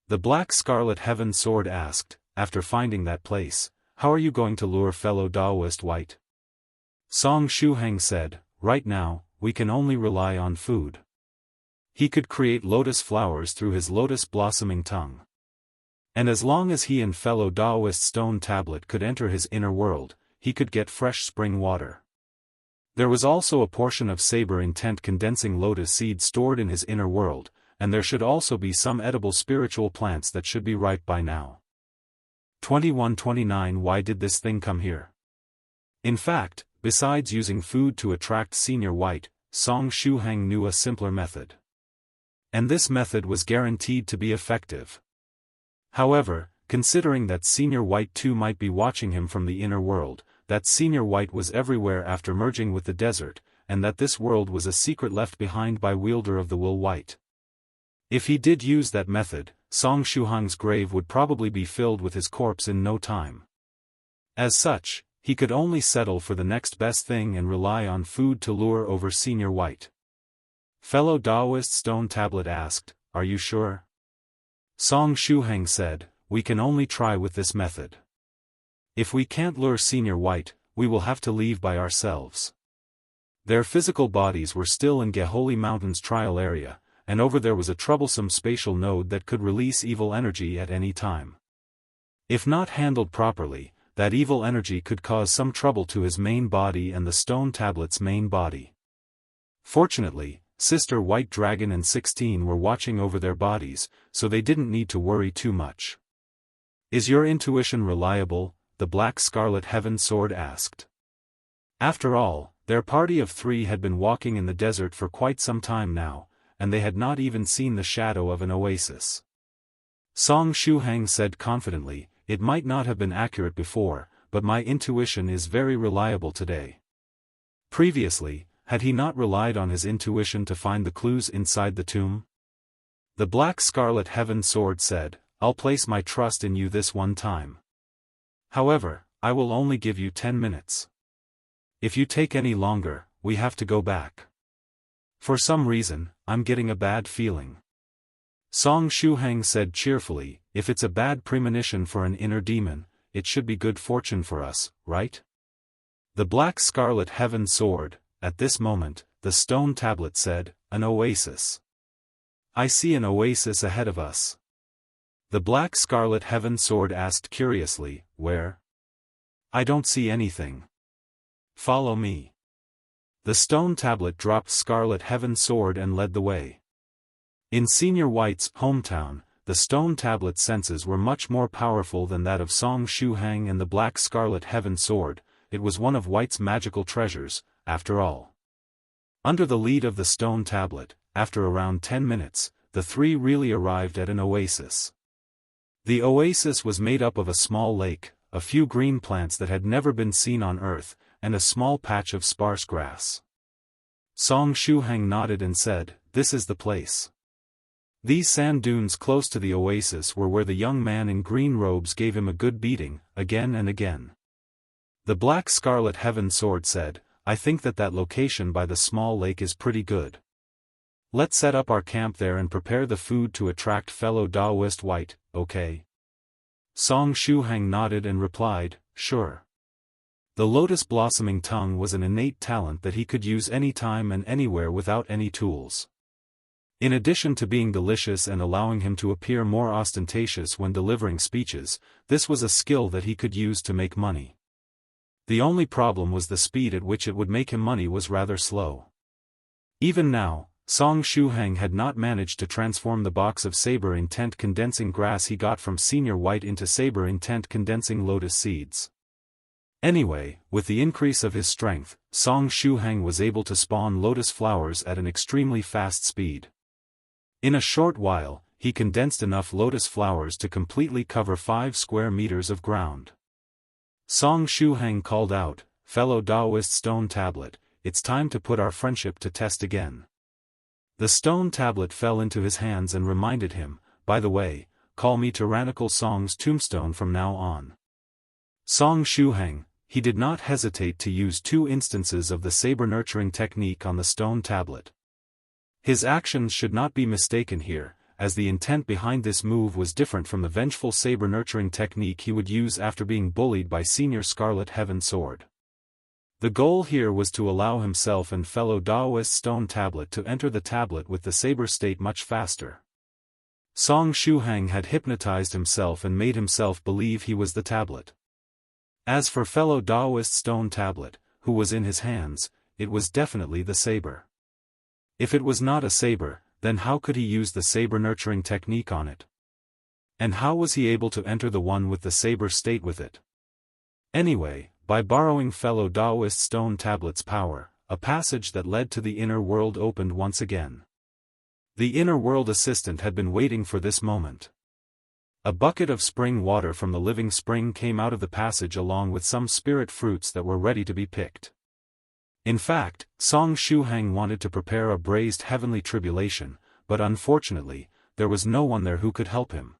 The black scarlet heaven sword asked, after finding that place, How are you going to lure fellow Daoist White? Shuhang said, Right now, we can only rely on food. He could create lotus flowers through his lotus blossoming tongue. And as long as he and fellow Daoist stone tablet could enter his inner world, he could get fresh spring water. There was also a portion of saber intent condensing lotus seed stored in his inner world, and there should also be some edible spiritual plants that should be ripe by now. 2129 Why did this thing come here? In fact, besides using food to attract Senior White, Song Shuhang knew a simpler method. And this method was guaranteed to be effective. However, considering that Senior White too might be watching him from the inner world, that Senior White was everywhere after merging with the desert, and that this world was a secret left behind by Wielder of the Will White. If he did use that method, Song Shuhang's grave would probably be filled with his corpse in no time. As such, he could only settle for the next best thing and rely on food to lure over Senior White. Fellow Daoist Stone Tablet asked, "Are you sure?" Song Shuhang said, "We can only try with this method. If we can't lure Senior White, we will have to leave by ourselves." Their physical bodies were still in Geholi Mountain's trial area, and over there was a troublesome spatial node that could release evil energy at any time. If not handled properly, that evil energy could cause some trouble to his main body and the stone tablet's main body. Fortunately, Sister White Dragon and 16 were watching over their bodies, so they didn't need to worry too much. "Is your intuition reliable?" the Black Scarlet Heaven Sword asked. After all, their party of 3 had been walking in the desert for quite some time now, and they had not even seen the shadow of an oasis. Song Shuhang said confidently, "It might not have been accurate before, but my intuition is very reliable today." Previously, had he not relied on his intuition to find the clues inside the tomb? The Black Scarlet Heaven Sword said, "I'll place my trust in you this one time. However, I will only give you 10 minutes. If you take any longer, we have to go back. For some reason, I'm getting a bad feeling." Song Shuhang said cheerfully, "If it's a bad premonition for an inner demon, it should be good fortune for us, right?" The Black Scarlet Heaven Sword, at this moment, the stone tablet said, "An oasis. I see an oasis ahead of us." The Black Scarlet Heaven Sword asked curiously, "Where?" "I don't see anything. Follow me." The stone tablet dropped Scarlet Heaven Sword and led the way. In Senior White's hometown, the stone tablet's senses were much more powerful than that of Song Shuhang and the Black Scarlet Heaven Sword. It was one of White's magical treasures, after all. Under the lead of the stone tablet, after around 10 minutes, the 3 really arrived at an oasis. The oasis was made up of a small lake, a few green plants that had never been seen on Earth, and a small patch of sparse grass. Song Shuhang nodded and said, "This is the place." These sand dunes close to the oasis were where the young man in green robes gave him a good beating, again and again. The Black Scarlet Heaven Sword said, "I think that location by the small lake is pretty good. Let's set up our camp there and prepare the food to attract fellow Daoist White, okay?" Song Shuhang nodded and replied, "Sure." The lotus blossoming tongue was an innate talent that he could use anytime and anywhere without any tools. In addition to being delicious and allowing him to appear more ostentatious when delivering speeches, this was a skill that he could use to make money. The only problem was the speed at which it would make him money was rather slow. Even now, Song Shuhang had not managed to transform the box of saber intent condensing grass he got from Senior White into saber intent condensing lotus seeds. Anyway, with the increase of his strength, Song Shuhang was able to spawn lotus flowers at an extremely fast speed. In a short while, he condensed enough lotus flowers to completely cover 5 square meters of ground. Song Shuhang called out, "Fellow Daoist Stone Tablet, it's time to put our friendship to test again." The stone tablet fell into his hands and reminded him, "By the way, call me Tyrannical Song's tombstone from now on." Song Shuhang, he did not hesitate to use 2 instances of the saber nurturing technique on the stone tablet. His actions should not be mistaken here, as the intent behind this move was different from the vengeful saber nurturing technique he would use after being bullied by Senior Scarlet Heaven Sword. The goal here was to allow himself and fellow Daoist Stone Tablet to enter the tablet with the saber state much faster. Song Shuhang had hypnotized himself and made himself believe he was the tablet. As for fellow Daoist stone tablet, who was in his hands, it was definitely the saber. If it was not a saber, then how could he use the saber nurturing technique on it? And how was he able to enter the one with the saber state with it? Anyway, by borrowing fellow Daoist stone tablet's power, a passage that led to the inner world opened once again. The inner world assistant had been waiting for this moment. A bucket of spring water from the living spring came out of the passage along with some spirit fruits that were ready to be picked. In fact, Song Shuhang wanted to prepare a braised heavenly tribulation, but unfortunately, there was no one there who could help him.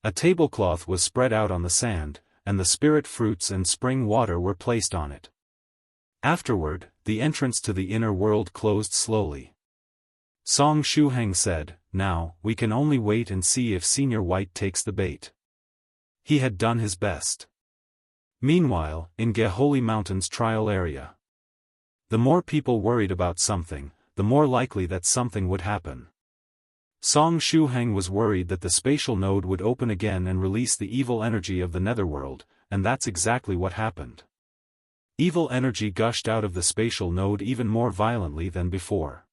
A tablecloth was spread out on the sand, and the spirit fruits and spring water were placed on it. Afterward, the entrance to the inner world closed slowly. Song Shuhang said, "Now, we can only wait and see if Senior White takes the bait." He had done his best. Meanwhile, in Geholy Mountain's trial area, the more people worried about something, the more likely that something would happen. Song Shuhang was worried that the spatial node would open again and release the evil energy of the netherworld, and that's exactly what happened. Evil energy gushed out of the spatial node even more violently than before.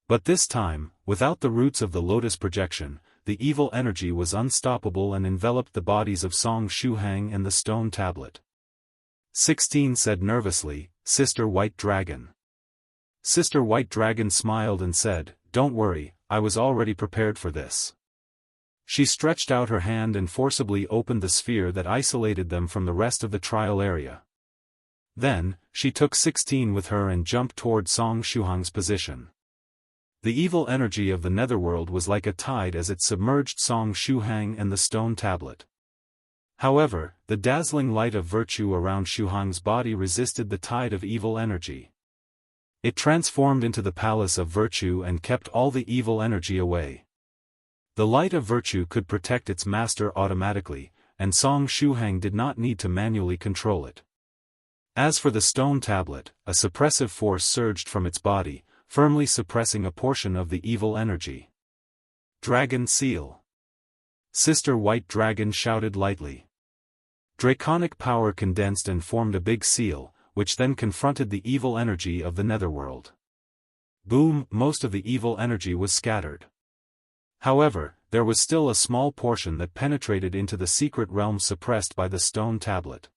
But this time, without the roots of the lotus projection, the evil energy was unstoppable and enveloped the bodies of Song Shuhang and the stone tablet. 16 said nervously, "Sister White Dragon." Sister White Dragon smiled and said, "Don't worry, I was already prepared for this." She stretched out her hand and forcibly opened the sphere that isolated them from the rest of the trial area. Then, she took 16 with her and jumped toward Song Shuhang's position. The evil energy of the netherworld was like a tide as it submerged Song Shuhang and the stone tablet. However, the dazzling light of virtue around Shuhang's body resisted the tide of evil energy. It transformed into the palace of virtue and kept all the evil energy away. The light of virtue could protect its master automatically, and Song Shuhang did not need to manually control it. As for the stone tablet, a suppressive force surged from its body, firmly suppressing a portion of the evil energy. Dragon Seal. Sister White Dragon shouted lightly. Draconic power condensed and formed a big seal, which then confronted the evil energy of the netherworld. Boom! Most of the evil energy was scattered. However, there was still a small portion that penetrated into the secret realm suppressed by the stone tablet.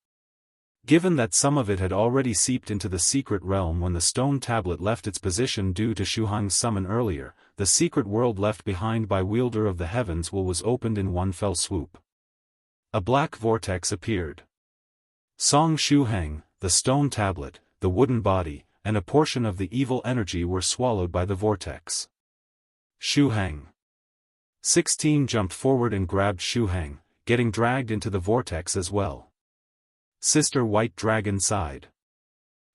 Given that some of it had already seeped into the secret realm when the stone tablet left its position due to Shuhang's summon earlier, the secret world left behind by Wielder of the Heavens was opened in one fell swoop. A black vortex appeared. Song Shuhang, the stone tablet, the wooden body, and a portion of the evil energy were swallowed by the vortex. Shuhang. 16 jumped forward and grabbed Shuhang, getting dragged into the vortex as well. Sister White Dragon sighed.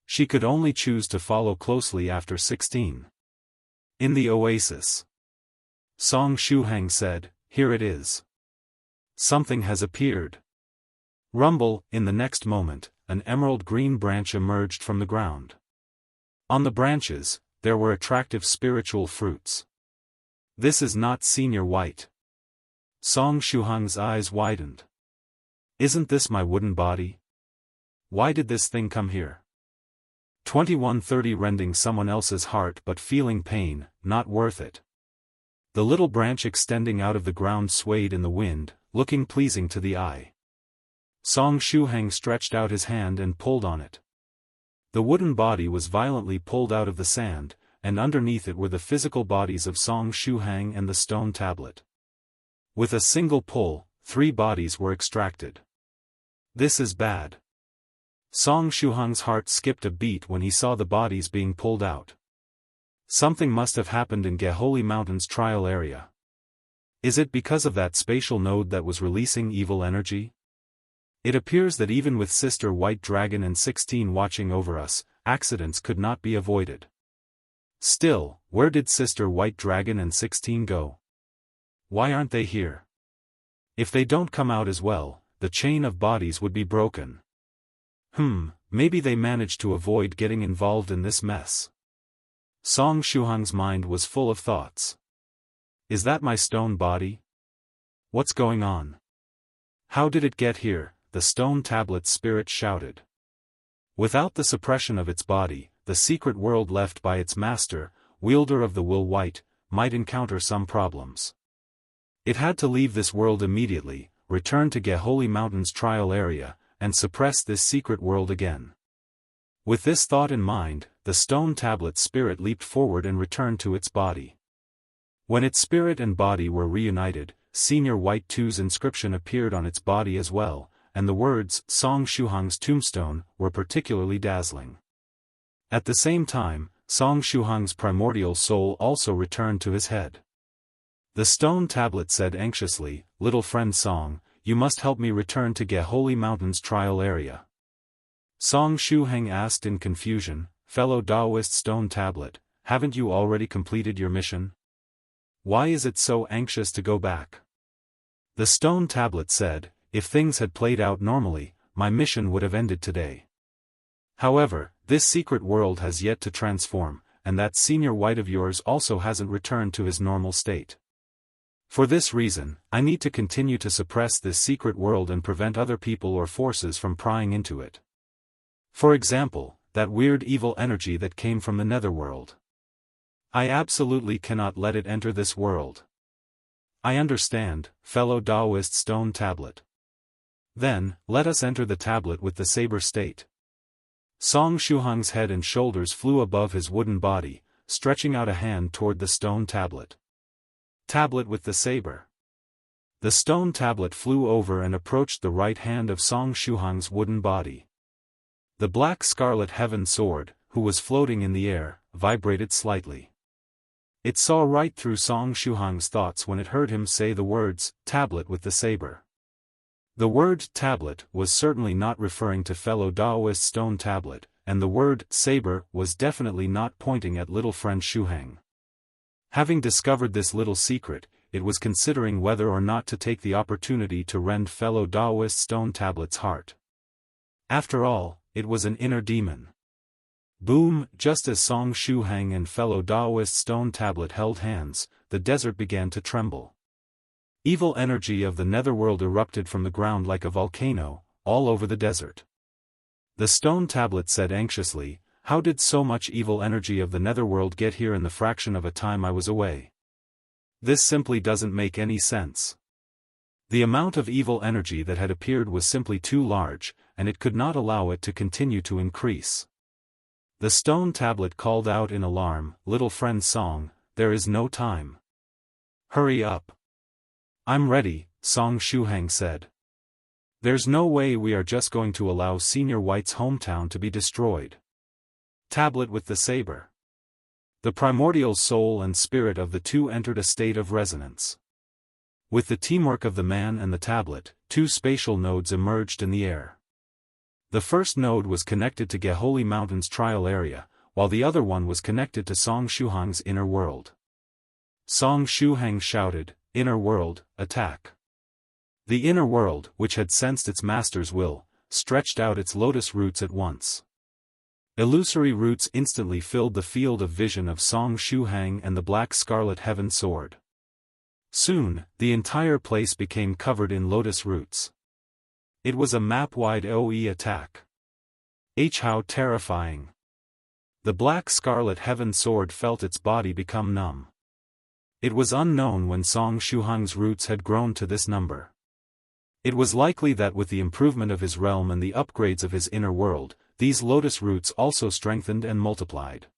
She could only choose to follow closely after 16. In the oasis. Song Shuhang said, "Here it is. Something has appeared." Rumble, in the next moment, an emerald green branch emerged from the ground. On the branches, there were attractive spiritual fruits. "This is not Senior White." Song Shuhang's eyes widened. "Isn't this my wooden body? Why did this thing come here?" 2130 Rending someone else's heart but feeling pain, not worth it. The little branch extending out of the ground swayed in the wind, looking pleasing to the eye. Song Shuhang stretched out his hand and pulled on it. The wooden body was violently pulled out of the sand, and underneath it were the physical bodies of Song Shuhang and the stone tablet. With a single pull, 3 bodies were extracted. This is bad. Song Shuhang's heart skipped a beat when he saw the bodies being pulled out. Something must have happened in Geholy Mountain's trial area. Is it because of that spatial node that was releasing evil energy? It appears that even with Sister White Dragon and 16 watching over us, accidents could not be avoided. Still, where did Sister White Dragon and 16 go? Why aren't they here? If they don't come out as well, the chain of bodies would be broken. Maybe they managed to avoid getting involved in this mess. Song Shuhang's mind was full of thoughts. Is that my stone body? What's going on? How did it get here? The stone tablet's spirit shouted. Without the suppression of its body, the secret world left by its master, Wielder of the Will White, might encounter some problems. It had to leave this world immediately, return to Geholy Mountain's trial area, and suppress this secret world again. With this thought in mind, the stone tablet's spirit leaped forward and returned to its body. When its spirit and body were reunited, Senior White 2's inscription appeared on its body as well, and the words, Song Shuhang's tombstone, were particularly dazzling. At the same time, Song Shuhang's primordial soul also returned to his head. The stone tablet said anxiously, "Little friend Song, you must help me return to Geholy Mountain's trial area." Song Shuhang asked in confusion, "Fellow Taoist stone tablet, haven't you already completed your mission? Why is it so anxious to go back?" The stone tablet said, "If things had played out normally, my mission would have ended today. However, this secret world has yet to transform, and that Senior White of yours also hasn't returned to his normal state. For this reason, I need to continue to suppress this secret world and prevent other people or forces from prying into it. For example, that weird evil energy that came from the netherworld. I absolutely cannot let it enter this world." "I understand, fellow Taoist stone tablet. Then, let us enter the tablet with the saber state." Song Shuhang's head and shoulders flew above his wooden body, stretching out a hand toward the stone tablet. "Tablet with the saber." The stone tablet flew over and approached the right hand of Song Shuhang's wooden body. The black scarlet heaven sword, who was floating in the air, vibrated slightly. It saw right through Song Shuhang's thoughts when it heard him say the words, "Tablet with the saber." The word "tablet" was certainly not referring to fellow Taoist stone tablet, and the word "saber" was definitely not pointing at little friend Shuhang. Having discovered this little secret, it was considering whether or not to take the opportunity to rend fellow Taoist stone tablet's heart. After all, it was an inner demon. Boom! Just as Song Shuhang and fellow Taoist stone tablet held hands, the desert began to tremble. Evil energy of the netherworld erupted from the ground like a volcano, all over the desert. The stone tablet said anxiously, "How did so much evil energy of the netherworld get here in the fraction of a time I was away? This simply doesn't make any sense." The amount of evil energy that had appeared was simply too large, and it could not allow it to continue to increase. The stone tablet called out in alarm, "Little friend Song, there is no time. Hurry up." "I'm ready," Song Shuhang said. "There's no way we are just going to allow Senior White's hometown to be destroyed." Tablet with the saber. The primordial soul and spirit of the two entered a state of resonance. With the teamwork of the man and the tablet, two spatial nodes emerged in the air. The first node was connected to Geholy Mountain's trial area, while the other one was connected to Song Shuhang's inner world. Song Shuhang shouted, "Inner world, attack." The inner world, which had sensed its master's will, stretched out its lotus roots at once. Illusory roots instantly filled the field of vision of Song Shuhang and the black scarlet heaven sword. Soon, the entire place became covered in lotus roots. It was a map-wide OE attack. How terrifying. The black scarlet heaven sword felt its body become numb. It was unknown when Song Shuhang's roots had grown to this number. It was likely that with the improvement of his realm and the upgrades of his inner world, these lotus roots also strengthened and multiplied.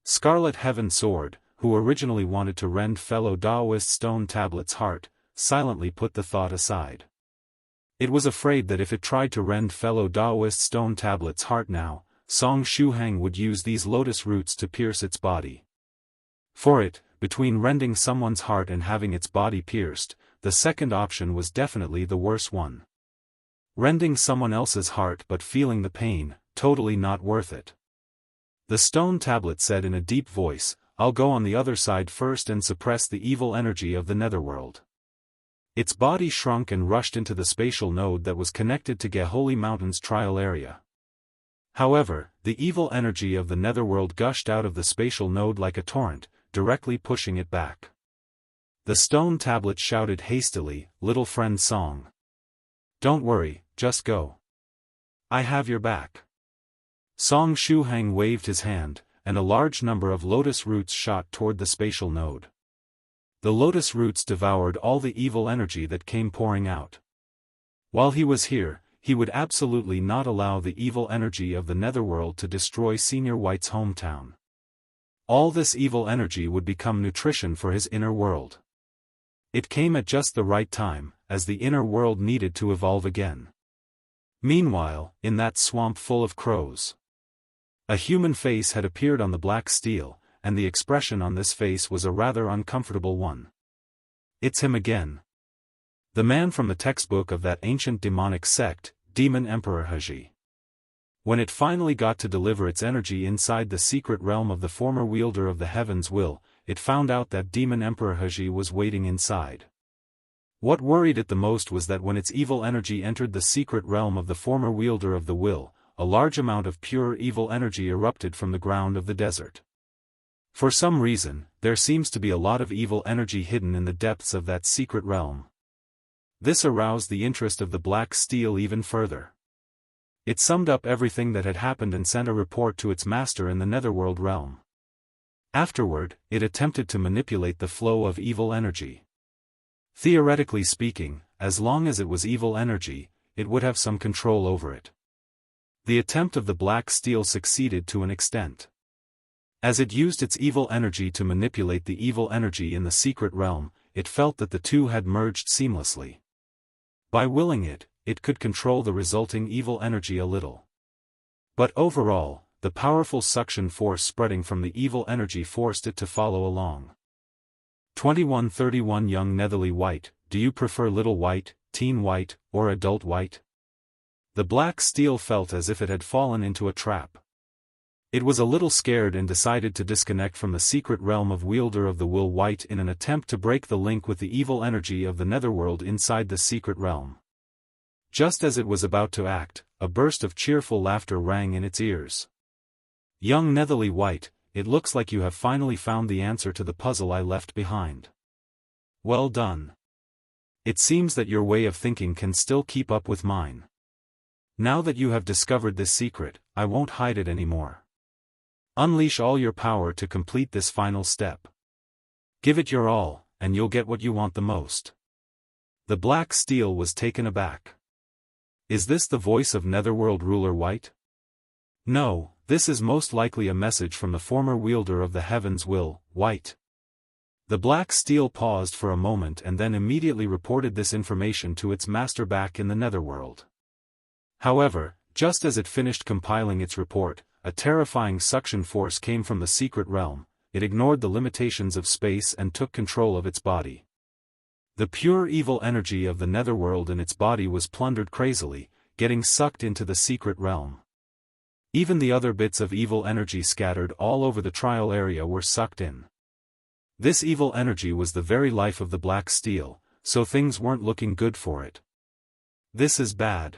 Scarlet Heaven Sword, who originally wanted to rend fellow Taoist stone tablet's heart, silently put the thought aside. It was afraid that if it tried to rend fellow Taoist stone tablet's heart now, Song Shuhang would use these lotus roots to pierce its body. For it, between rending someone's heart and having its body pierced, the second option was definitely the worse one. Rending someone else's heart but feeling the pain, totally not worth it. The stone tablet said in a deep voice, "I'll go on the other side first and suppress the evil energy of the netherworld." Its body shrunk and rushed into the spatial node that was connected to Geholy Mountain's trial area. However, the evil energy of the netherworld gushed out of the spatial node like a torrent, directly pushing it back. The stone tablet shouted hastily, "Little friend Song. Don't worry, just go. I have your back." Song Shuhang waved his hand, and a large number of lotus roots shot toward the spatial node. The lotus roots devoured all the evil energy that came pouring out. While he was here, he would absolutely not allow the evil energy of the netherworld to destroy Senior White's hometown. All this evil energy would become nutrition for his inner world. It came at just the right time, as the inner world needed to evolve again. Meanwhile, in that swamp full of crows, a human face had appeared on the black steel, and the expression on this face was a rather uncomfortable one. "It's him again. The man from the textbook of that ancient demonic sect, Demon Emperor Haji." When it finally got to deliver its energy inside the secret realm of the former wielder of the heavens will, it found out that Demon Emperor Haji was waiting inside. What worried it the most was that when its evil energy entered the secret realm of the former wielder of the will, a large amount of pure evil energy erupted from the ground of the desert. For some reason, there seems to be a lot of evil energy hidden in the depths of that secret realm. This aroused the interest of the black steel even further. It summed up everything that had happened and sent a report to its master in the netherworld realm. Afterward, it attempted to manipulate the flow of evil energy. Theoretically speaking, as long as it was evil energy, it would have some control over it. The attempt of the black steel succeeded to an extent. As it used its evil energy to manipulate the evil energy in the secret realm, it felt that the two had merged seamlessly. By willing it, it could control the resulting evil energy a little. But overall, the powerful suction force spreading from the evil energy forced it to follow along. 2131 Young Netherly White, do you prefer Little White, Teen White, or Adult White? The black steel felt as if it had fallen into a trap. It was a little scared and decided to disconnect from the secret realm of Wielder of the Will White in an attempt to break the link with the evil energy of the netherworld inside the secret realm. Just as it was about to act, a burst of cheerful laughter rang in its ears. "Young Netherly White, it looks like you have finally found the answer to the puzzle I left behind. Well done. It seems that your way of thinking can still keep up with mine. Now that you have discovered this secret, I won't hide it anymore. Unleash all your power to complete this final step. Give it your all, and you'll get what you want the most." The black steel was taken aback. Is this the voice of Netherworld ruler White? No, this is most likely a message from the former wielder of the heavens will, White. The black steel paused for a moment and then immediately reported this information to its master back in the netherworld. However, just as it finished compiling its report, a terrifying suction force came from the secret realm. It ignored the limitations of space and took control of its body. The pure evil energy of the netherworld in its body was plundered crazily, getting sucked into the secret realm. Even the other bits of evil energy scattered all over the trial area were sucked in. This evil energy was the very life of the black steel, so things weren't looking good for it. This is bad.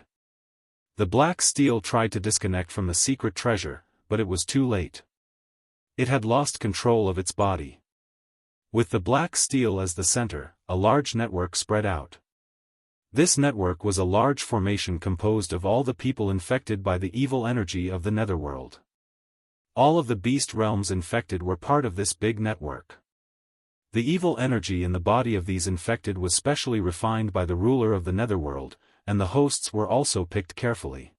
The black steel tried to disconnect from the secret treasure, but it was too late. It had lost control of its body. With the black steel as the center, a large network spread out. This network was a large formation composed of all the people infected by the evil energy of the netherworld. All of the beast realms infected were part of this big network. The evil energy in the body of these infected was specially refined by the ruler of the netherworld, and the hosts were also picked carefully.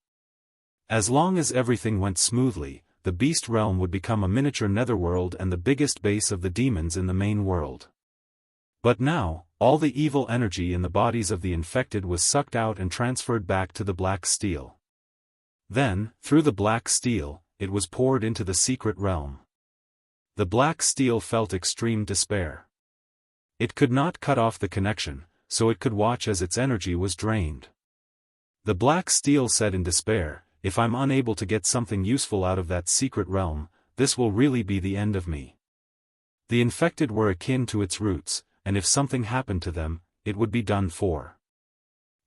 As long as everything went smoothly, the beast realm would become a miniature netherworld and the biggest base of the demons in the main world. But now, all the evil energy in the bodies of the infected was sucked out and transferred back to the black steel. Then, through the black steel, it was poured into the secret realm. The black steel felt extreme despair. It could not cut off the connection, so it could watch as its energy was drained. The black steel said in despair, "If I'm unable to get something useful out of that secret realm, this will really be the end of me." The infected were akin to its roots, and if something happened to them, it would be done for.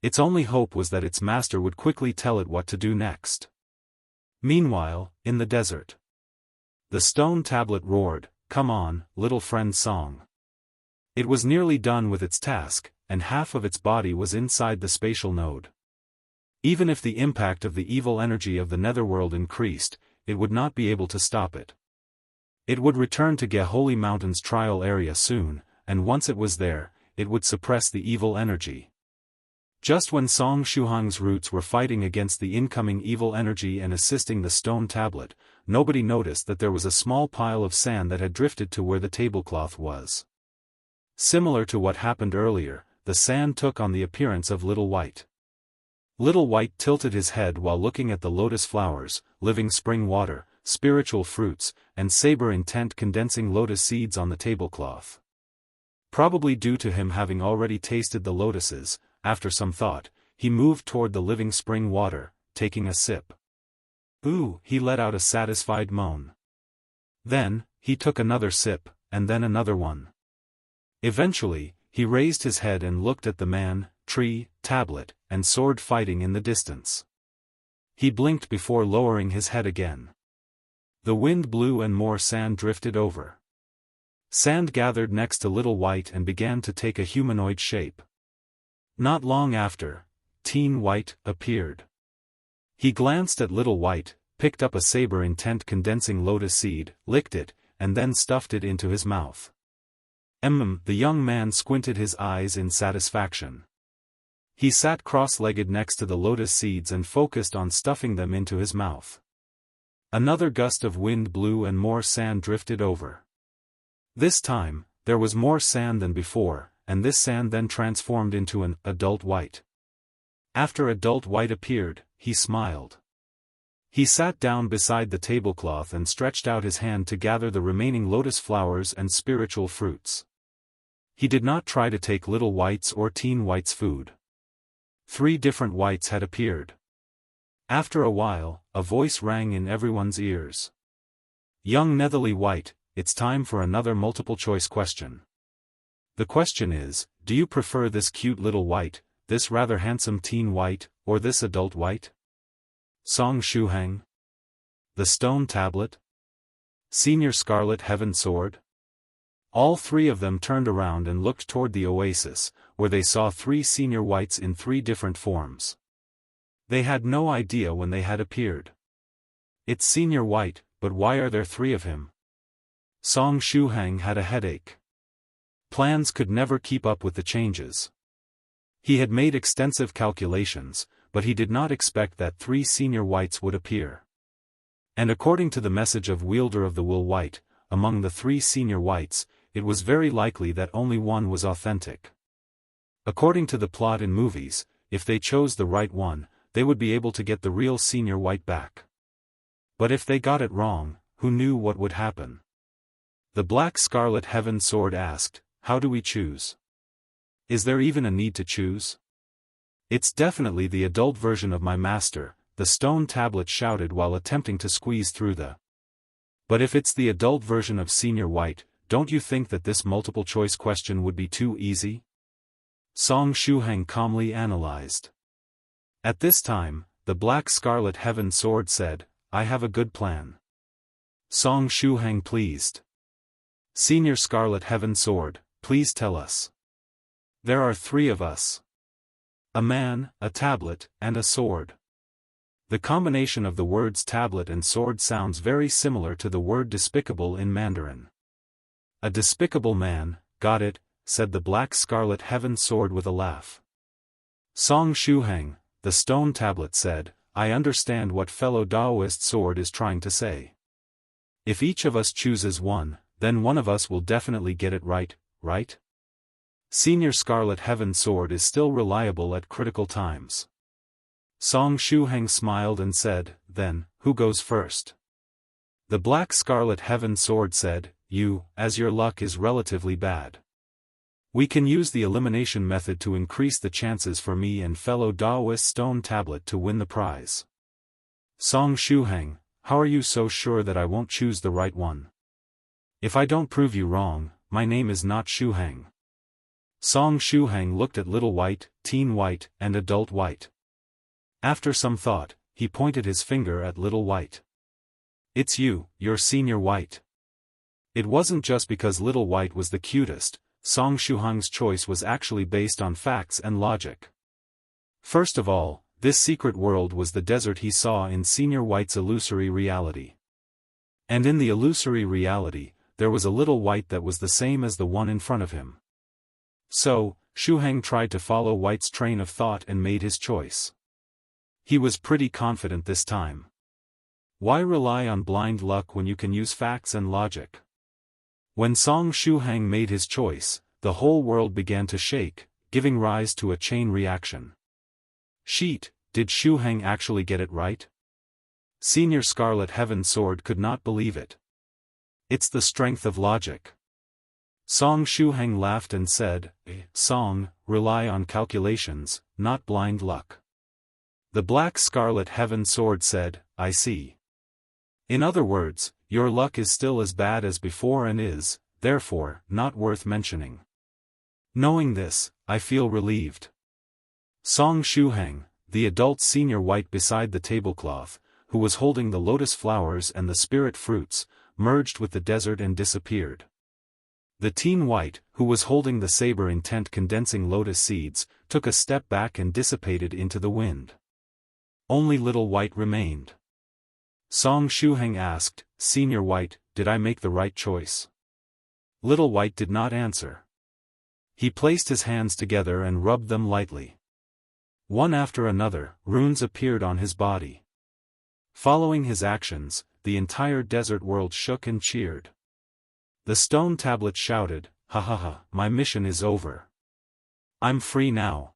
Its only hope was that its master would quickly tell it what to do next. Meanwhile, in the desert, the stone tablet roared, "Come on, little friend Song. It was nearly done with its task, and half of its body was inside the spatial node. Even if the impact of the evil energy of the netherworld increased, it would not be able to stop it. It would return to Geholy Mountain's trial area soon, and once it was there, it would suppress the evil energy. Just when Song Shuhang's roots were fighting against the incoming evil energy and assisting the stone tablet, nobody noticed that there was a small pile of sand that had drifted to where the tablecloth was. Similar to what happened earlier, the sand took on the appearance of Little White. Little White tilted his head while looking at the lotus flowers, living spring water, spiritual fruits, and saber intent condensing lotus seeds on the tablecloth. Probably due to him having already tasted the lotuses, after some thought, he moved toward the living spring water, taking a sip. Ooh, he let out a satisfied moan. Then, he took another sip, and then another one. Eventually, he raised his head and looked at the man, tree, tablet, and sword fighting in the distance. He blinked before lowering his head again. The wind blew and more sand drifted over. Sand gathered next to Little White and began to take a humanoid shape. Not long after, Teen White appeared. He glanced at Little White, picked up a saber intent condensing lotus seed, licked it, and then stuffed it into his mouth. The young man squinted his eyes in satisfaction. He sat cross-legged next to the lotus seeds and focused on stuffing them into his mouth. Another gust of wind blew and more sand drifted over. This time, there was more sand than before, and this sand then transformed into an adult white. After Adult White appeared, he smiled. He sat down beside the tablecloth and stretched out his hand to gather the remaining lotus flowers and spiritual fruits. He did not try to take Little White's or Teen White's food. 3 different whites had appeared. After a while, a voice rang in everyone's ears. Young Netherly White, it's time for another multiple-choice question. The question is, do you prefer this cute Little White, this rather handsome Teen White, or this Adult White? Song Shuhang? The Stone Tablet? Senior Scarlet Heaven Sword? All 3 of them turned around and looked toward the oasis, where they saw 3 senior whites in 3 different forms. They had no idea when they had appeared. It's Senior White, but why are there 3 of him? Song Shuhang had a headache. Plans could never keep up with the changes. He had made extensive calculations, but he did not expect that 3 senior whites would appear. And according to the message of Wielder of the Will White, among the 3 senior whites, it was very likely that only one was authentic. According to the plot in movies, if they chose the right one, they would be able to get the real senior white back. But if they got it wrong, who knew what would happen? The Black Scarlet Heaven Sword asked, how do we choose? Is there even a need to choose? It's definitely the adult version of my master, the stone tablet shouted while attempting to squeeze through the. But if it's the adult version of Senior White, don't you think that this multiple-choice question would be too easy? Song Shuhang calmly analyzed. At this time, the Black Scarlet Heaven Sword said, I have a good plan. Song Shuhang pleased. Senior Scarlet Heaven Sword, please tell us. There are 3 of us. A man, a tablet, and a sword. The combination of the words tablet and sword sounds very similar to the word despicable in Mandarin. A despicable man, got it, said the Black Scarlet Heaven Sword with a laugh. Song Shuhang, the stone tablet said, I understand what fellow Daoist sword is trying to say. If each of us chooses one, then one of us will definitely get it right, right? Senior Scarlet Heaven Sword is still reliable at critical times. Song Shuhang smiled and said, then, who goes first? The Black Scarlet Heaven Sword said, you, as your luck is relatively bad. We can use the elimination method to increase the chances for me and fellow Daoist Stone Tablet to win the prize. Song Shuhang, how are you so sure that I won't choose the right one? If I don't prove you wrong, my name is not Shuhang. Song Shuhang looked at Little White, Teen White, and Adult White. After some thought, he pointed his finger at Little White. It's you, you're Senior White. It wasn't just because Little White was the cutest, Song Shuhang's choice was actually based on facts and logic. First of all, this secret world was the desert he saw in Senior White's illusory reality. And in the illusory reality, there was a little white that was the same as the one in front of him. So, Shuhang tried to follow White's train of thought and made his choice. He was pretty confident this time. Why rely on blind luck when you can use facts and logic? When Song Shuhang made his choice, the whole world began to shake, giving rise to a chain reaction. Sheet, did Shuhang actually get it right? Senior Scarlet Heaven Sword could not believe it. It's the strength of logic. Song Shuhang laughed and said, Song, rely on calculations, not blind luck. The Black Scarlet Heaven Sword said, I see. In other words, your luck is still as bad as before and is, therefore, not worth mentioning. Knowing this, I feel relieved. Song Shuhang, the adult Senior White beside the tablecloth, who was holding the lotus flowers and the spirit fruits, merged with the desert and disappeared. The teen White, who was holding the saber intent condensing lotus seeds, took a step back and dissipated into the wind. Only Little White remained. Song Shuhang asked, Senior White, did I make the right choice? Little White did not answer. He placed his hands together and rubbed them lightly. One after another, runes appeared on his body. Following his actions, the entire desert world shook and cheered. The stone tablet shouted, ha ha ha, my mission is over. I'm free now.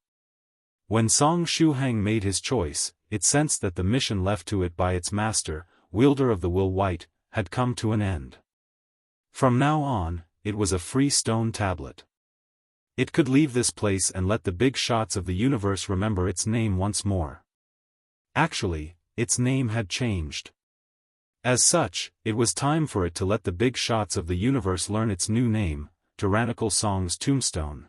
When Song Shuhang made his choice, it sensed that the mission left to it by its master, Wielder of the Will White, had come to an end. From now on, it was a free stone tablet. It could leave this place and let the big shots of the universe remember its name once more. Actually, its name had changed. As such, it was time for it to let the big shots of the universe learn its new name, Tyrannical Song's Tombstone.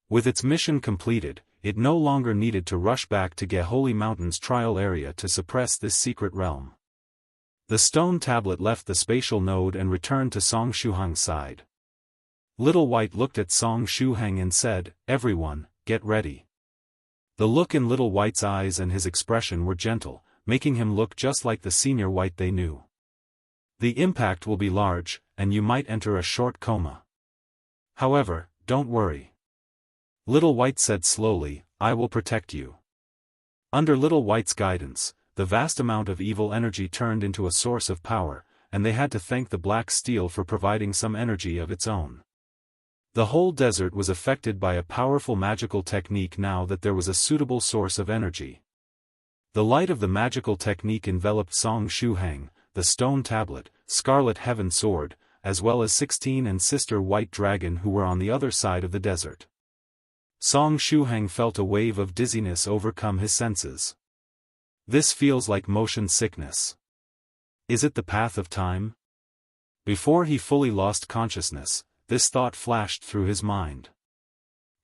With its mission completed, it no longer needed to rush back to Geholy Mountain's trial area to suppress this secret realm. The stone tablet left the spatial node and returned to Song Shuhang's side. Little White looked at Song Shuhang and said, everyone, get ready. The look in Little White's eyes and his expression were gentle, making him look just like the Senior White they knew. The impact will be large, and you might enter a short coma. However, don't worry. Little White said slowly, I will protect you. Under Little White's guidance, the vast amount of evil energy turned into a source of power, and they had to thank the black steel for providing some energy of its own. The whole desert was affected by a powerful magical technique now that there was a suitable source of energy. The light of the magical technique enveloped Song Shuhang, the stone tablet, Scarlet Heaven Sword, as well as 16 and Sister White Dragon who were on the other side of the desert. Song Shuhang felt a wave of dizziness overcome his senses. This feels like motion sickness. Is it the path of time? Before he fully lost consciousness, this thought flashed through his mind.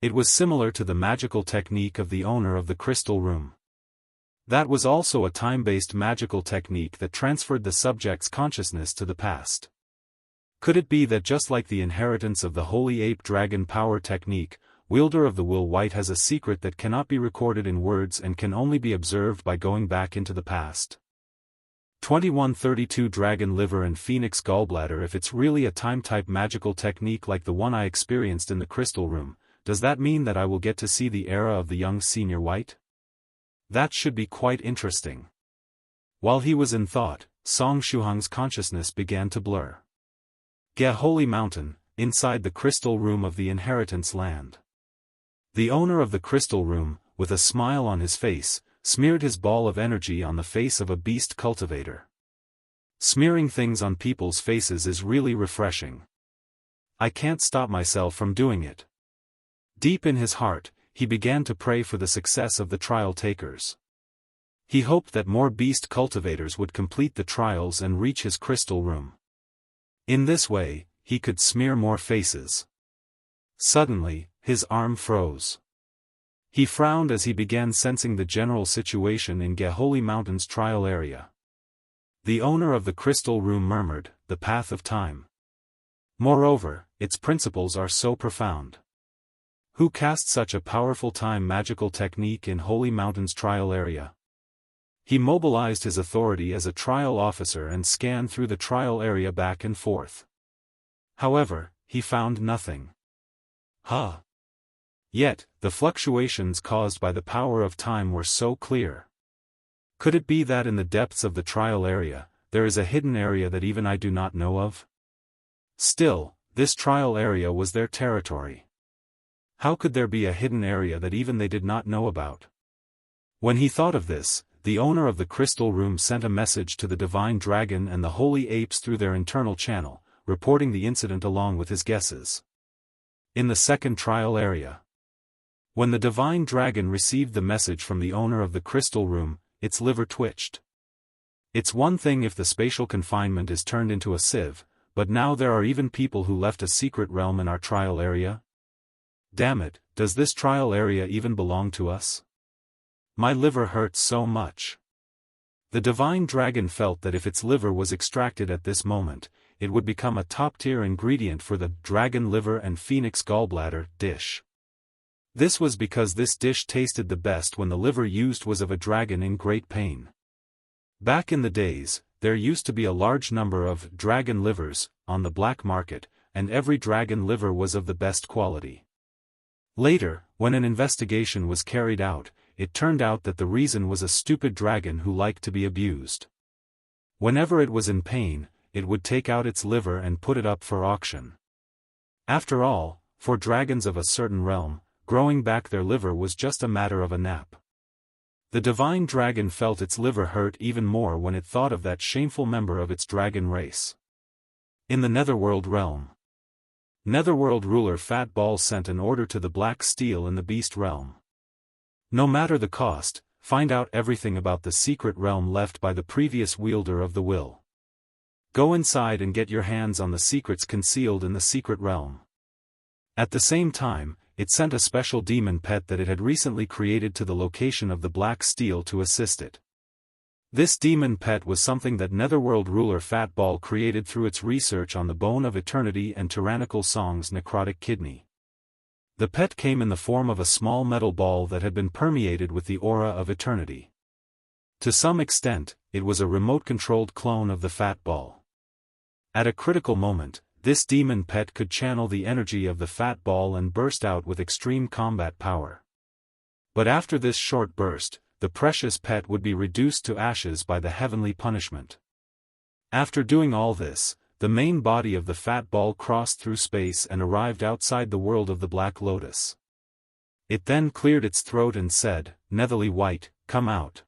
It was similar to the magical technique of the owner of the crystal room. That was also a time-based magical technique that transferred the subject's consciousness to the past. Could it be that just like the inheritance of the Holy Ape Dragon Power technique, Wielder of the Will White has a secret that cannot be recorded in words and can only be observed by going back into the past? 2132 Dragon Liver and Phoenix Gallbladder. If it's really a time-type magical technique like the one I experienced in the crystal room, does that mean that I will get to see the era of the young Senior White? That should be quite interesting. While he was in thought, Song Shuhang's consciousness began to blur. Geholy Mountain, inside the crystal room of the inheritance land. The owner of the crystal room, with a smile on his face, smeared his ball of energy on the face of a beast cultivator. Smearing things on people's faces is really refreshing. I can't stop myself from doing it. Deep in his heart, he began to pray for the success of the trial takers. He hoped that more beast cultivators would complete the trials and reach his crystal room. In this way, he could smear more faces. Suddenly, his arm froze. He frowned as he began sensing the general situation in Geholy Mountain's trial area. The owner of the crystal room murmured, the path of time. Moreover, its principles are so profound. Who cast such a powerful time magical technique in Holy Mountain's trial area? He mobilized his authority as a trial officer and scanned through the trial area back and forth. However, he found nothing. Yet, the fluctuations caused by the power of time were so clear. Could it be that in the depths of the trial area, there is a hidden area that even I do not know of? Still, this trial area was their territory. How could there be a hidden area that even they did not know about? When he thought of this, the owner of the crystal room sent a message to the divine dragon and the holy apes through their internal channel, reporting the incident along with his guesses. In the second trial area. When the divine dragon received the message from the owner of the crystal room, its liver twitched. It's one thing if the spatial confinement is turned into a sieve, but now there are even people who left a secret realm in our trial area? Damn it, does this trial area even belong to us? My liver hurts so much. The divine dragon felt that if its liver was extracted at this moment, it would become a top-tier ingredient for the dragon liver and phoenix gallbladder dish. This was because this dish tasted the best when the liver used was of a dragon in great pain. Back in the days, there used to be a large number of dragon livers on the black market, and every dragon liver was of the best quality. Later, when an investigation was carried out, it turned out that the reason was a stupid dragon who liked to be abused. Whenever it was in pain, it would take out its liver and put it up for auction. After all, for dragons of a certain realm, growing back their liver was just a matter of a nap. The divine dragon felt its liver hurt even more when it thought of that shameful member of its dragon race. In the Netherworld realm. Netherworld ruler Fat Ball sent an order to the Black Steel in the Beast realm. No matter the cost, find out everything about the secret realm left by the previous wielder of the will. Go inside and get your hands on the secrets concealed in the secret realm. At the same time, it sent a special demon pet that it had recently created to the location of the Black Steel to assist it. This demon pet was something that Netherworld ruler Fat Ball created through its research on the Bone of Eternity and Tyrannical Song's necrotic kidney. The pet came in the form of a small metal ball that had been permeated with the aura of eternity. To some extent, it was a remote-controlled clone of the Fat Ball. At a critical moment, this demon pet could channel the energy of the Fat Ball and burst out with extreme combat power. But after this short burst, the precious pet would be reduced to ashes by the heavenly punishment. After doing all this, the main body of the Fat Ball crossed through space and arrived outside the world of the Black Lotus. It then cleared its throat and said, "Netherly White, come out.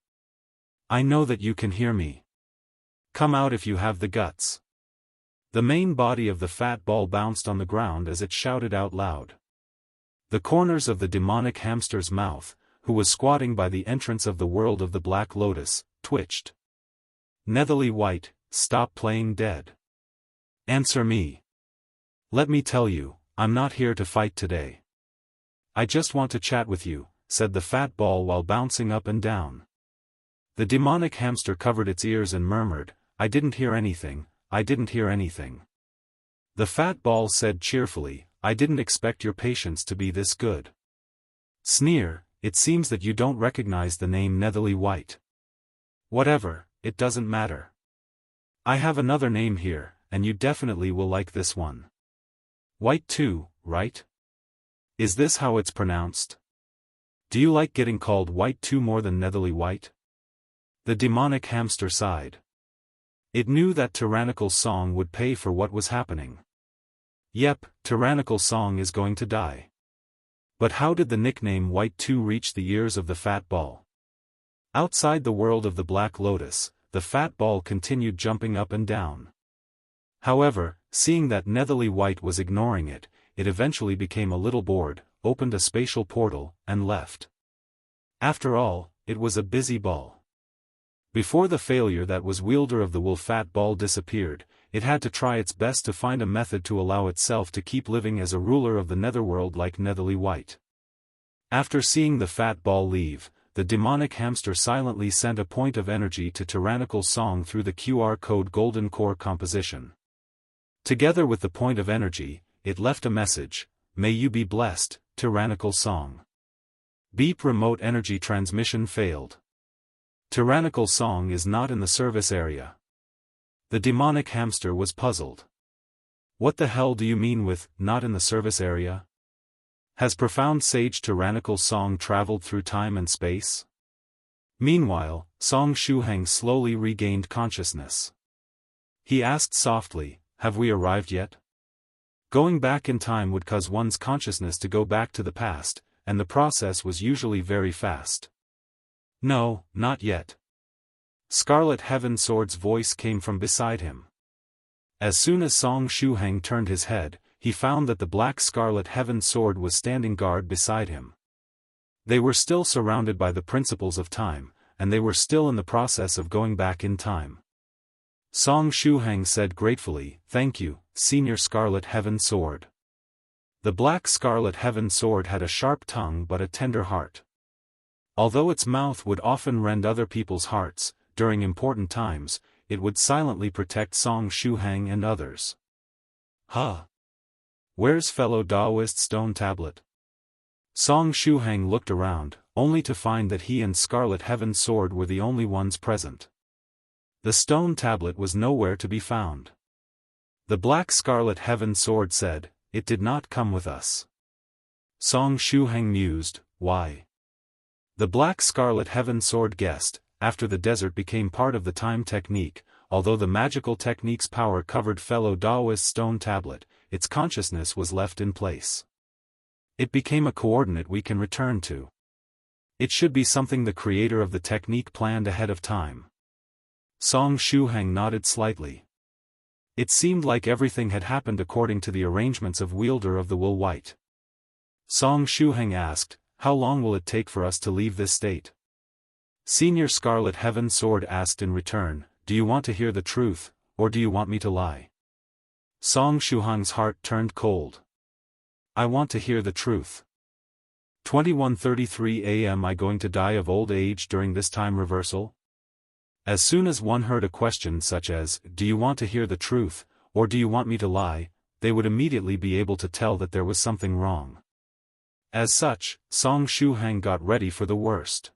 I know that you can hear me. Come out if you have the guts." The main body of the Fat Ball bounced on the ground as it shouted out loud. The corners of the demonic hamster's mouth, who was squatting by the entrance of the world of the Black Lotus, twitched. "Netherly White, stop playing dead. Answer me. Let me tell you, I'm not here to fight today. I just want to chat with you," said the Fat Ball while bouncing up and down. The demonic hamster covered its ears and murmured, "I didn't hear anything, I didn't hear anything." The Fat Ball said cheerfully, "I didn't expect your patience to be this good. Sneer, it seems that you don't recognize the name Netherly White. Whatever, it doesn't matter. I have another name here, and you definitely will like this one. White too, right? Is this how it's pronounced? Do you like getting called White too more than Netherly White?" The demonic hamster sighed. It knew that Tyrannical Song would pay for what was happening. Yep, Tyrannical Song is going to die. But how did the nickname White 2 reach the ears of the Fat Ball? Outside the world of the Black Lotus, the Fat Ball continued jumping up and down. However, seeing that Netherly White was ignoring it, it eventually became a little bored, opened a spatial portal, and left. After all, it was a busy ball. Before the failure that was Wielder of the Will, Fat Ball disappeared, it had to try its best to find a method to allow itself to keep living as a ruler of the Netherworld like Netherly White. After seeing the Fat Ball leave, the demonic hamster silently sent a point of energy to Tyrannical Song through the QR code Golden Core composition. Together with the point of energy, it left a message: "May you be blessed, tyrannical song." Beep, remote energy transmission failed. Tyrannical song is not in the service area. The demonic hamster was puzzled. What the hell do you mean with, not in the service area? Has profound sage tyrannical song traveled through time and space? Meanwhile, Song Shuhang slowly regained consciousness. He asked softly, "Have we arrived yet?" Going back in time would cause one's consciousness to go back to the past, and the process was usually very fast. "No, not yet." Scarlet Heaven Sword's voice came from beside him. As soon as Song Shuhang turned his head, he found that the black Scarlet Heaven Sword was standing guard beside him. They were still surrounded by the principles of time, and they were still in the process of going back in time. Song Shuhang said gratefully, "Thank you, Senior Scarlet Heaven Sword." The black Scarlet Heaven Sword had a sharp tongue but a tender heart. Although its mouth would often rend other people's hearts, during important times, it would silently protect Song Shuhang and others. Huh? Where's fellow Daoist stone tablet? Song Shuhang looked around, only to find that he and Scarlet Heaven Sword were the only ones present. The stone tablet was nowhere to be found. The black Scarlet Heaven Sword said, "It did not come with us." Song Shuhang mused, "Why?" The black Scarlet Heaven Sword guessed, after the desert became part of the time technique, although the magical technique's power covered fellow Daoist stone tablet, its consciousness was left in place. It became a coordinate we can return to. It should be something the creator of the technique planned ahead of time. Song Shuhang nodded slightly. It seemed like everything had happened according to the arrangements of Wielder of the Wool White. Song Shuhang asked, "How long will it take for us to leave this state?" Senior Scarlet Heaven Sword asked in return, "Do you want to hear the truth, or do you want me to lie?" Song Shuhang's heart turned cold. "I want to hear the truth." 21:33 a.m. I going to die of old age during this time reversal? As soon as one heard a question such as, "Do you want to hear the truth, or do you want me to lie?" they would immediately be able to tell that there was something wrong. As such, Song Shuhang got ready for the worst.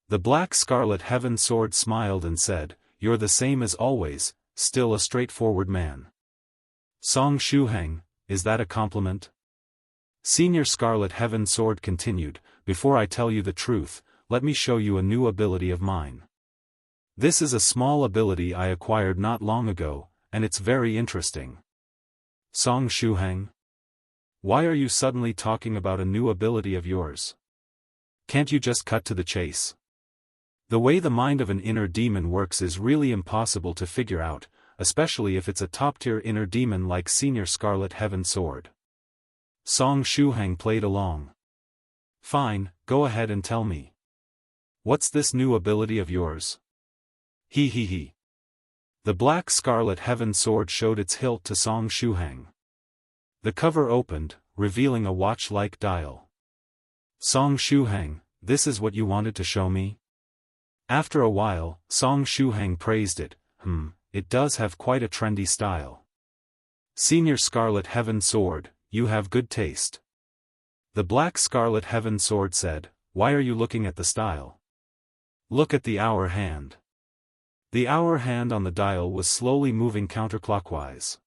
The black Scarlet Heaven Sword smiled and said, "You're the same as always, still a straightforward man." Song Shuhang, is that a compliment? Senior Scarlet Heaven Sword continued, "Before I tell you the truth, let me show you a new ability of mine. This is a small ability I acquired not long ago, and it's very interesting." Song Shuhang? Why are you suddenly talking about a new ability of yours? Can't you just cut to the chase? The way the mind of an inner demon works is really impossible to figure out, especially if it's a top-tier inner demon like Senior Scarlet Heaven Sword. Song Shuhang played along. "Fine, go ahead and tell me. What's this new ability of yours?" He. The black Scarlet Heaven Sword showed its hilt to Song Shuhang. The cover opened, revealing a watch-like dial. Song Shuhang, this is what you wanted to show me? After a while, Song Shuhang praised it. It does have quite a trendy style. Senior Scarlet Heaven Sword, you have good taste." The black Scarlet Heaven Sword said, "Why are you looking at the style? Look at the hour hand." The hour hand on the dial was slowly moving counterclockwise.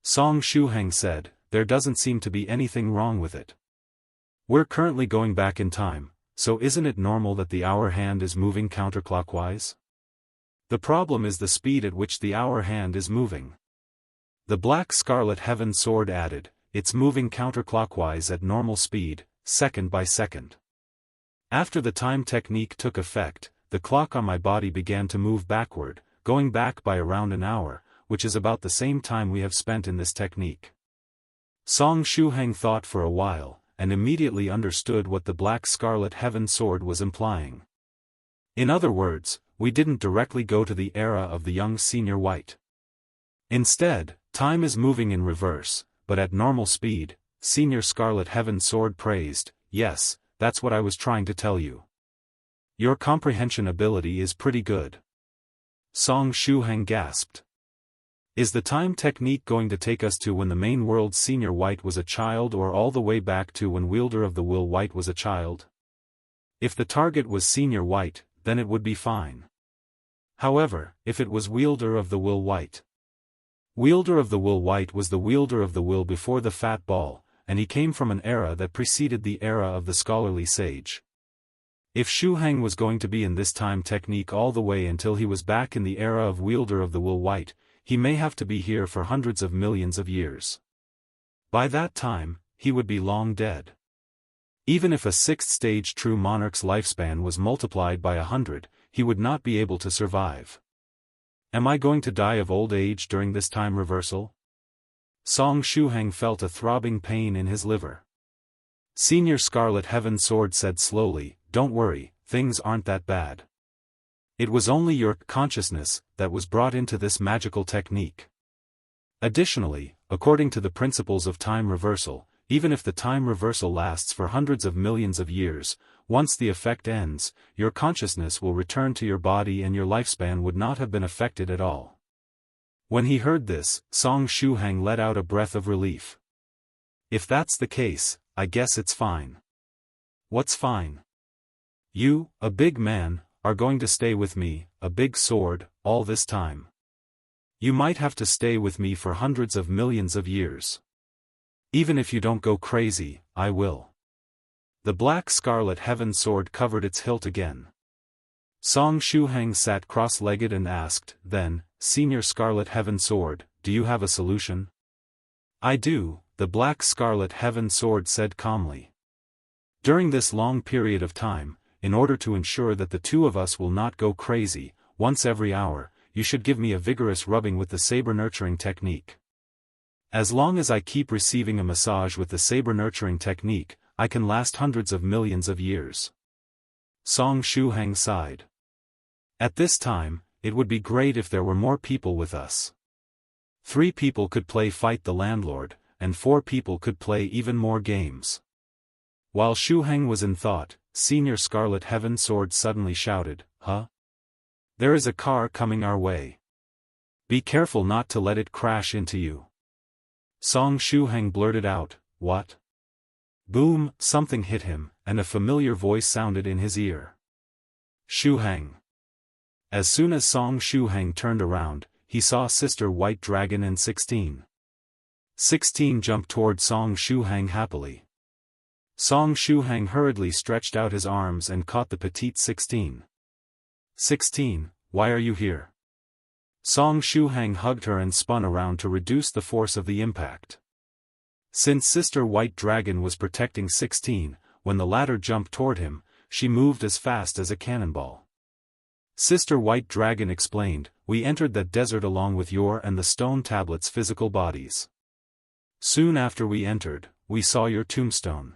Song Shuhang said, "There doesn't seem to be anything wrong with it. We're currently going back in time, so isn't it normal that the hour hand is moving counterclockwise? The problem is the speed at which the hour hand is moving." The black Scarlet Heaven Sword added, "It's moving counterclockwise at normal speed, second by second. After the time technique took effect, the clock on my body began to move backward, going back by around an hour, which is about the same time we have spent in this technique." Song Shuhang thought for a while, and immediately understood what the black Scarlet Heaven Sword was implying. In other words, we didn't directly go to the era of the young Senior White. Instead, time is moving in reverse, but at normal speed. Senior Scarlet Heaven Sword praised, "Yes, that's what I was trying to tell you. Your comprehension ability is pretty good." Song Shuhang gasped. Is the time technique going to take us to when the main world's Senior White was a child, or all the way back to when Wielder of the Will White was a child? If the target was Senior White, then it would be fine. However, if it was Wielder of the Will White. Wielder of the Will White was the wielder of the will before the fat ball, and he came from an era that preceded the era of the scholarly sage. If Shuhang was going to be in this time technique all the way until he was back in the era of Wielder of the Will White, he may have to be here for hundreds of millions of years. By that time, he would be long dead. Even if a sixth-stage true monarch's lifespan was multiplied by 100, he would not be able to survive. Am I going to die of old age during this time reversal? Song Shuhang felt a throbbing pain in his liver. Senior Scarlet Heaven Sword said slowly, "Don't worry, things aren't that bad. It was only your consciousness that was brought into this magical technique. Additionally, according to the principles of time reversal, even if the time reversal lasts for hundreds of millions of years, once the effect ends, your consciousness will return to your body and your lifespan would not have been affected at all." When he heard this, Song Shuhang let out a breath of relief. If that's the case, I guess it's fine. What's fine? You, a big man, are going to stay with me, a big sword, all this time. You might have to stay with me for hundreds of millions of years. Even if you don't go crazy, I will. The black scarlet heaven sword covered its hilt again. Song Shuhang sat cross-legged and asked, then, Senior Scarlet Heaven Sword, do you have a solution? I do, the black scarlet heaven sword said calmly. During this long period of time, in order to ensure that the two of us will not go crazy, once every hour, you should give me a vigorous rubbing with the saber nurturing technique. As long as I keep receiving a massage with the saber nurturing technique, I can last hundreds of millions of years. Song Shuhang sighed. At this time, it would be great if there were more people with us. 3 people could play Fight the Landlord, and 4 people could play even more games. While Shuhang was in thought, Senior Scarlet Heaven Sword suddenly shouted, "Huh? There is a car coming our way. Be careful not to let it crash into you." Song Shuhang blurted out, "What?" Boom, something hit him, and a familiar voice sounded in his ear. Shuhang. As soon as Song Shuhang turned around, he saw Sister White Dragon and 16. 16 jumped toward Song Shuhang happily. Song Shuhang hurriedly stretched out his arms and caught the petite 16. 16, why are you here? Song Shuhang hugged her and spun around to reduce the force of the impact. Since Sister White Dragon was protecting 16, when the latter jumped toward him, she moved as fast as a cannonball. Sister White Dragon explained, "We entered that desert along with your and the stone tablet's physical bodies. Soon after we entered, we saw your tombstone.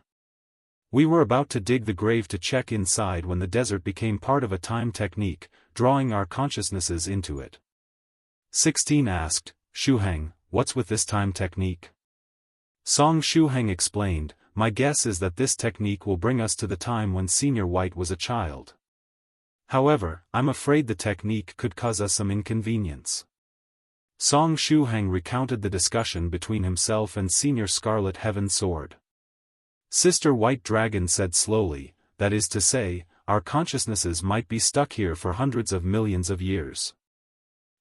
We were about to dig the grave to check inside when the desert became part of a time technique, drawing our consciousnesses into it." 16 asked, "Shuhang, what's with this time technique?" Song Shuhang explained, "My guess is that this technique will bring us to the time when Senior White was a child. However, I'm afraid the technique could cause us some inconvenience." Song Shuhang recounted the discussion between himself and Senior Scarlet Heaven Sword. Sister White Dragon said slowly, "That is to say, our consciousnesses might be stuck here for hundreds of millions of years.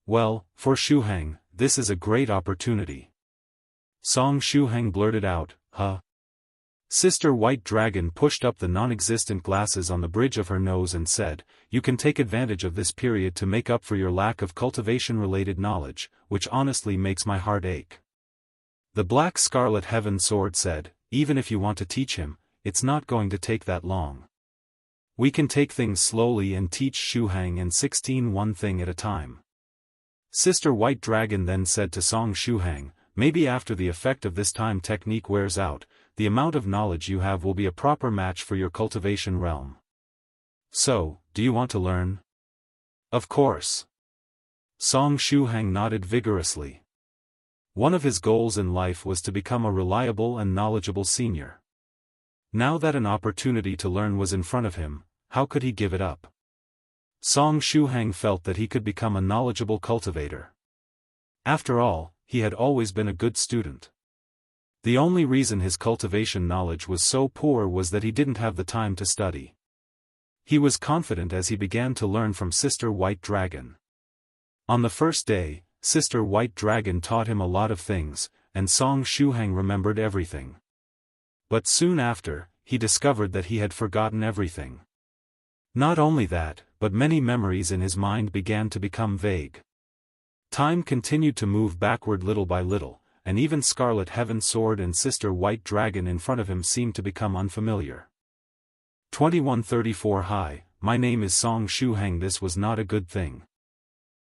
Well, for Shuhang, this is a great opportunity." Song Shuhang blurted out, "Huh?" Sister White Dragon pushed up the non-existent glasses on the bridge of her nose and said, "You can take advantage of this period to make up for your lack of cultivation-related knowledge, which honestly makes my heart ache." The black scarlet heaven sword said, "Even if you want to teach him, it's not going to take that long. We can take things slowly and teach Shuhang and 16 one thing at a time." Sister White Dragon then said to Song Shuhang, "Maybe after the effect of this time technique wears out, the amount of knowledge you have will be a proper match for your cultivation realm. So, do you want to learn?" "Of course." Song Shuhang nodded vigorously. One of his goals in life was to become a reliable and knowledgeable senior. Now that an opportunity to learn was in front of him, how could he give it up? Song Shuhang felt that he could become a knowledgeable cultivator. After all, he had always been a good student. The only reason his cultivation knowledge was so poor was that he didn't have the time to study. He was confident as he began to learn from Sister White Dragon. On the first day, Sister White Dragon taught him a lot of things, and Song Shuhang remembered everything. But soon after, he discovered that he had forgotten everything. Not only that, but many memories in his mind began to become vague. Time continued to move backward little by little, and even Scarlet Heaven Sword and Sister White Dragon in front of him seemed to become unfamiliar. 2134 Hi, my name is Song Shuhang. This was not a good thing.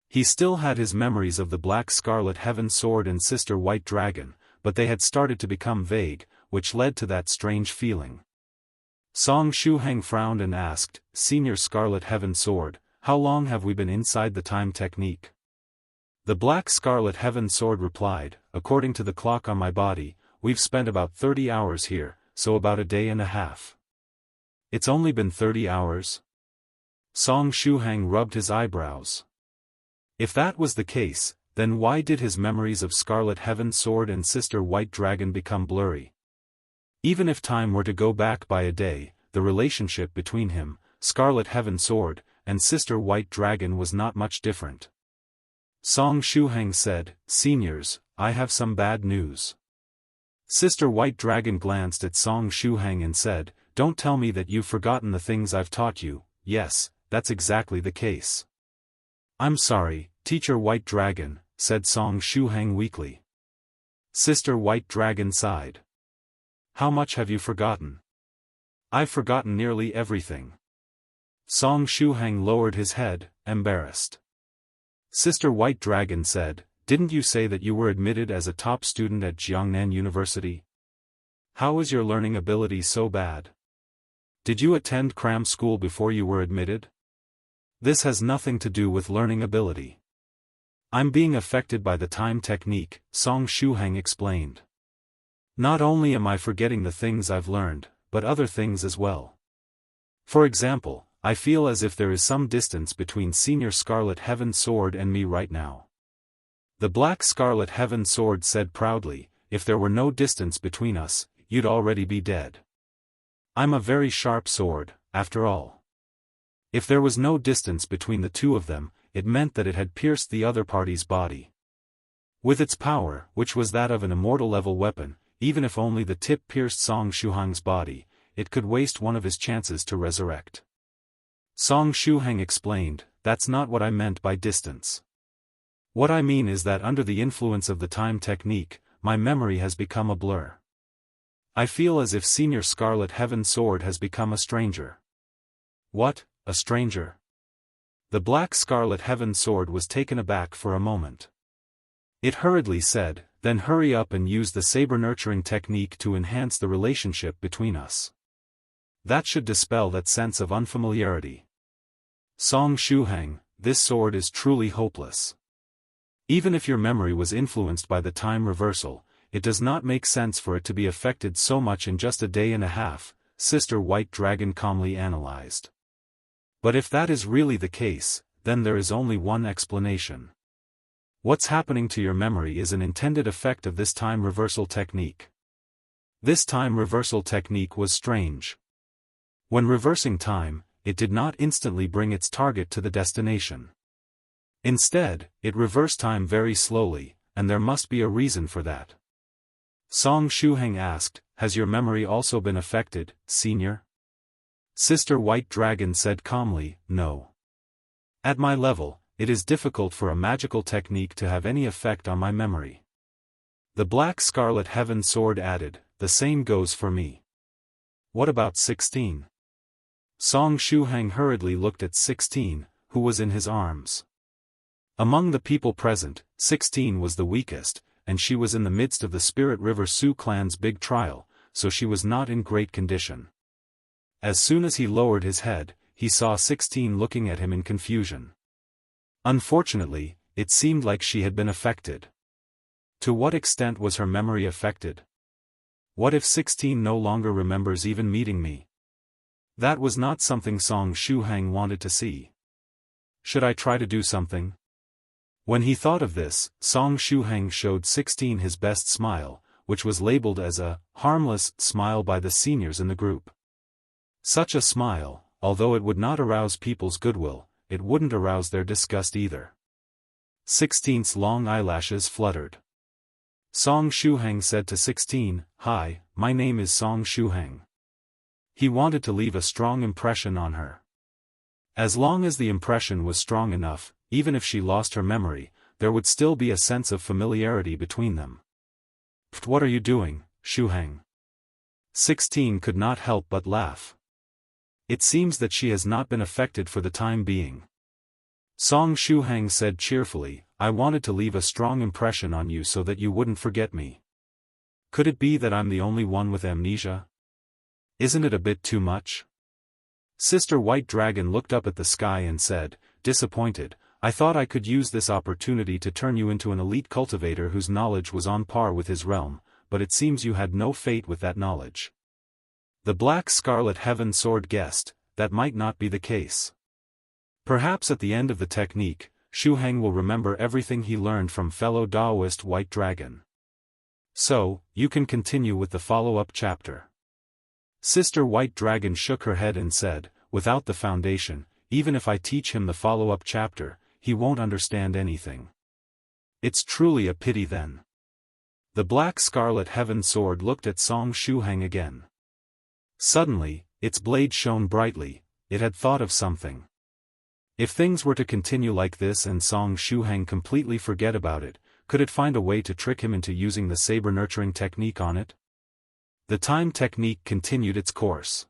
He still had his memories of the Black Scarlet Heaven Sword and Sister White Dragon, but they had started to become vague, which led to that strange feeling. Song Shuhang frowned and asked, Senior Scarlet Heaven Sword, how long have we been inside the time technique? The Black Scarlet Heaven Sword replied, according to the clock on my body, we've spent about 30 hours here, so about a day and a half. It's only been 30 hours? Song Shuhang rubbed his eyebrows. If that was the case, then why did his memories of Scarlet Heaven Sword and Sister White Dragon become blurry? Even if time were to go back by a day, the relationship between him, Scarlet Heaven Sword, and Sister White Dragon was not much different. Song Shuhang said, Seniors, I have some bad news. Sister White Dragon glanced at Song Shuhang and said, Don't tell me that you've forgotten the things I've taught you. Yes, that's exactly the case. I'm sorry, Teacher White Dragon, said Song Shuhang weakly. Sister White Dragon sighed. How much have you forgotten? I've forgotten nearly everything. Song Shuhang lowered his head, embarrassed. Sister White Dragon said, Didn't you say that you were admitted as a top student at Jiangnan University? How is your learning ability so bad? Did you attend cram school before you were admitted? This has nothing to do with learning ability. I'm being affected by the time technique, Song Shuhang explained. Not only am I forgetting the things I've learned, but other things as well. For example, I feel as if there is some distance between Senior Scarlet Heaven Sword and me right now. The Black Scarlet Heaven Sword said proudly, If there were no distance between us, you'd already be dead. I'm a very sharp sword, after all. If there was no distance between the two of them, it meant that it had pierced the other party's body. With its power, which was that of an immortal level weapon, even if only the tip pierced Song Shuhang's body, it could waste one of his chances to resurrect. Song Shuhang explained, That's not what I meant by distance. What I mean is that under the influence of the time technique, my memory has become a blur. I feel as if Senior Scarlet Heaven Sword has become a stranger. What, a stranger? The Black Scarlet Heaven Sword was taken aback for a moment. It hurriedly said, Then hurry up and use the saber nurturing technique to enhance the relationship between us. That should dispel that sense of unfamiliarity. Song Shuhang, this sword is truly hopeless. Even if your memory was influenced by the time reversal, it does not make sense for it to be affected so much in just a day and a half, Sister White Dragon calmly analyzed. But if that is really the case, then there is only one explanation. What's happening to your memory is an intended effect of this time reversal technique. This time reversal technique was strange. When reversing time, it did not instantly bring its target to the destination. Instead, it reversed time very slowly, and there must be a reason for that. Song Shuhang asked, Has your memory also been affected, Senior? Sister White Dragon said calmly, No. At my level, it is difficult for a magical technique to have any effect on my memory. The Black Scarlet Heaven Sword added, The same goes for me. What about 16? Song Shuhang hurriedly looked at 16, who was in his arms. Among the people present, 16 was the weakest, and she was in the midst of the Spirit River Sioux clan's big trial, so she was not in great condition. As soon as he lowered his head, he saw 16 looking at him in confusion. Unfortunately, it seemed like she had been affected. To what extent was her memory affected? What if 16 no longer remembers even meeting me? That was not something Song Shuhang wanted to see. Should I try to do something? When he thought of this, Shuhang showed 16 his best smile, which was labeled as a harmless smile by the seniors in the group. Such a smile, although it would not arouse people's goodwill, it wouldn't arouse their disgust either. 16's long eyelashes fluttered. Shuhang said to 16, "Hi, my name is Shuhang." He wanted to leave a strong impression on her. As long as the impression was strong enough, even if she lost her memory, there would still be a sense of familiarity between them. "What are you doing, Shuhang?" 16 could not help but laugh. "It seems that she has not been affected for the time being." Shuhang said cheerfully, "I wanted to leave a strong impression on you so that you wouldn't forget me. Could it be that I'm the only one with amnesia? Isn't it a bit too much?" Sister White Dragon looked up at the sky and said, disappointed, "I thought I could use this opportunity to turn you into an elite cultivator whose knowledge was on par with his realm, but it seems you had no fate with that knowledge." The Black Scarlet Heaven Sword guessed, that might not be the case. Perhaps at the end of the technique, Shuhang will remember everything he learned from fellow Taoist White Dragon. So, you can continue with the follow-up chapter. Sister White Dragon shook her head and said, "Without the foundation, even if I teach him the follow-up chapter, he won't understand anything. It's truly a pity then." The Black Scarlet Heaven Sword looked at Shuhang again. Suddenly, its blade shone brightly. It had thought of something. If things were to continue like this and Shuhang completely forget about it, could it find a way to trick him into using the saber nurturing technique on it? The time technique continued its course.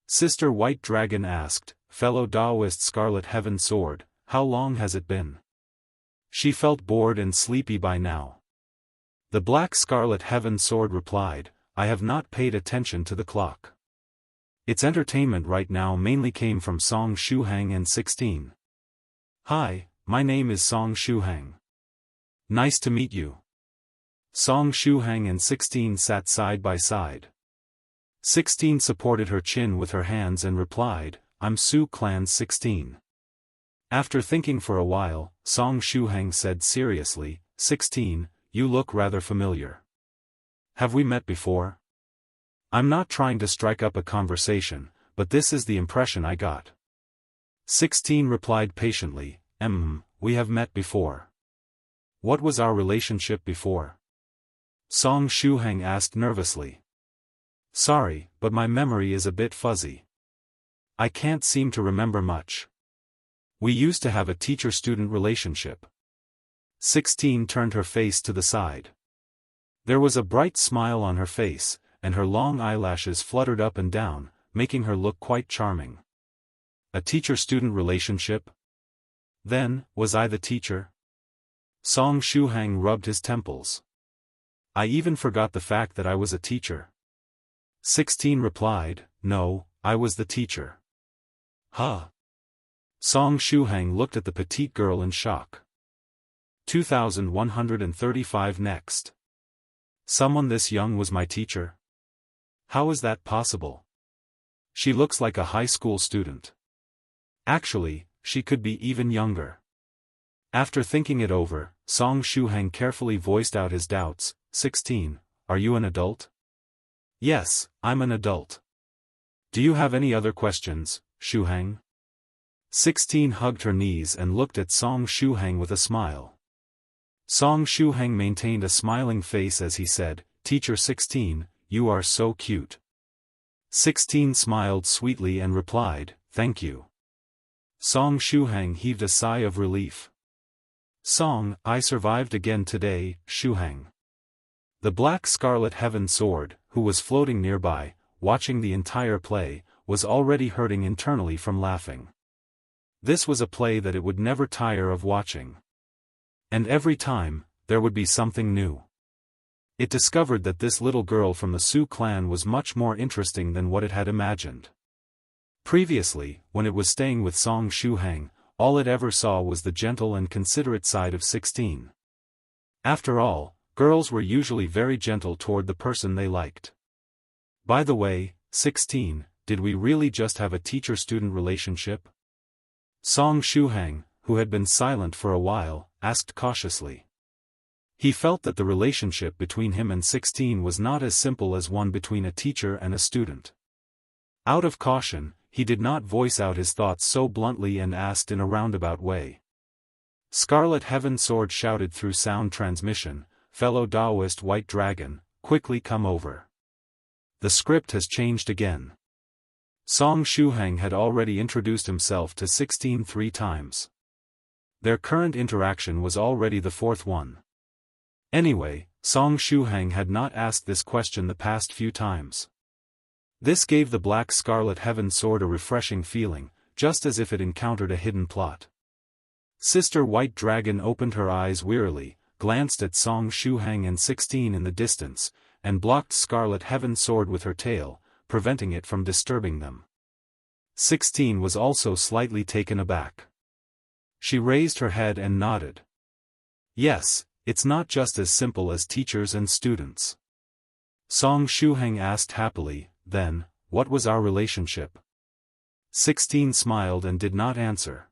Sister White Dragon asked, "Fellow Taoist Scarlet Heaven Sword, how long has it been?" She felt bored and sleepy by now. The Black Scarlet Heaven Sword replied, "I have not paid attention to the clock." Its entertainment right now mainly came from Shuhang and 16. "Hi, my name is Shuhang. Nice to meet you." Shuhang and 16 sat side by side. 16 supported her chin with her hands and replied, "I'm Su Clan's 16. After thinking for a while, Shuhang said seriously, 16, you look rather familiar. Have we met before? I'm not trying to strike up a conversation, but this is the impression I got." 16 replied patiently, We have met before." "What was our relationship before?" Shuhang asked nervously. "Sorry, but my memory is a bit fuzzy. I can't seem to remember much. We used to have a teacher-student relationship." 16 turned her face to the side. There was a bright smile on her face, and her long eyelashes fluttered up and down, making her look quite charming. "A teacher-student relationship? Then, was I the teacher?" Shuhang rubbed his temples. "I even forgot the fact that I was a teacher." 16 replied, "No, I was the teacher." "Huh?" Shuhang looked at the petite girl in shock. 2135 next. "Someone this young was my teacher? How is that possible? She looks like a high school student. Actually, she could be even younger." After thinking it over, Shuhang carefully voiced out his doubts. 16, are you an adult?" "Yes, I'm an adult. Do you have any other questions, Shuhang?" 16 hugged her knees and looked at Shuhang with a smile. Shuhang maintained a smiling face as he said, "Teacher 16, you are so cute." 16 smiled sweetly and replied, "Thank you." Shuhang heaved a sigh of relief. I survived again today, Shuhang." The Black Scarlet Heaven Sword, who was floating nearby, watching the entire play, was already hurting internally from laughing. This was a play that it would never tire of watching. And every time, there would be something new. It discovered that this little girl from the Su clan was much more interesting than what it had imagined. Previously, when it was staying with Shuhang, all it ever saw was the gentle and considerate side of 16. After all, girls were usually very gentle toward the person they liked. "By the way, 16, did we really just have a teacher-student relationship?" Shuhang, who had been silent for a while, asked cautiously. He felt that the relationship between him and 16 was not as simple as one between a teacher and a student. Out of caution, he did not voice out his thoughts so bluntly and asked in a roundabout way. Scarlet Heaven Sword shouted through sound transmission, "Fellow Taoist White Dragon, quickly come over. The script has changed again." Song Shuhang had already introduced himself to 16 3 times. Their current interaction was already the fourth one. Anyway, Song Shuhang had not asked this question the past few times. This gave the Black Scarlet Heaven Sword a refreshing feeling, just as if it encountered a hidden plot. Sister White Dragon opened her eyes wearily, glanced at Song Shuhang and 16 in the distance, and blocked Scarlet Heaven Sword with her tail, preventing it from disturbing them. 16 was also slightly taken aback. She raised her head and nodded. "Yes, it's not just as simple as teachers and students." Song Shuhang asked happily, "Then, what was our relationship?" 16 smiled and did not answer.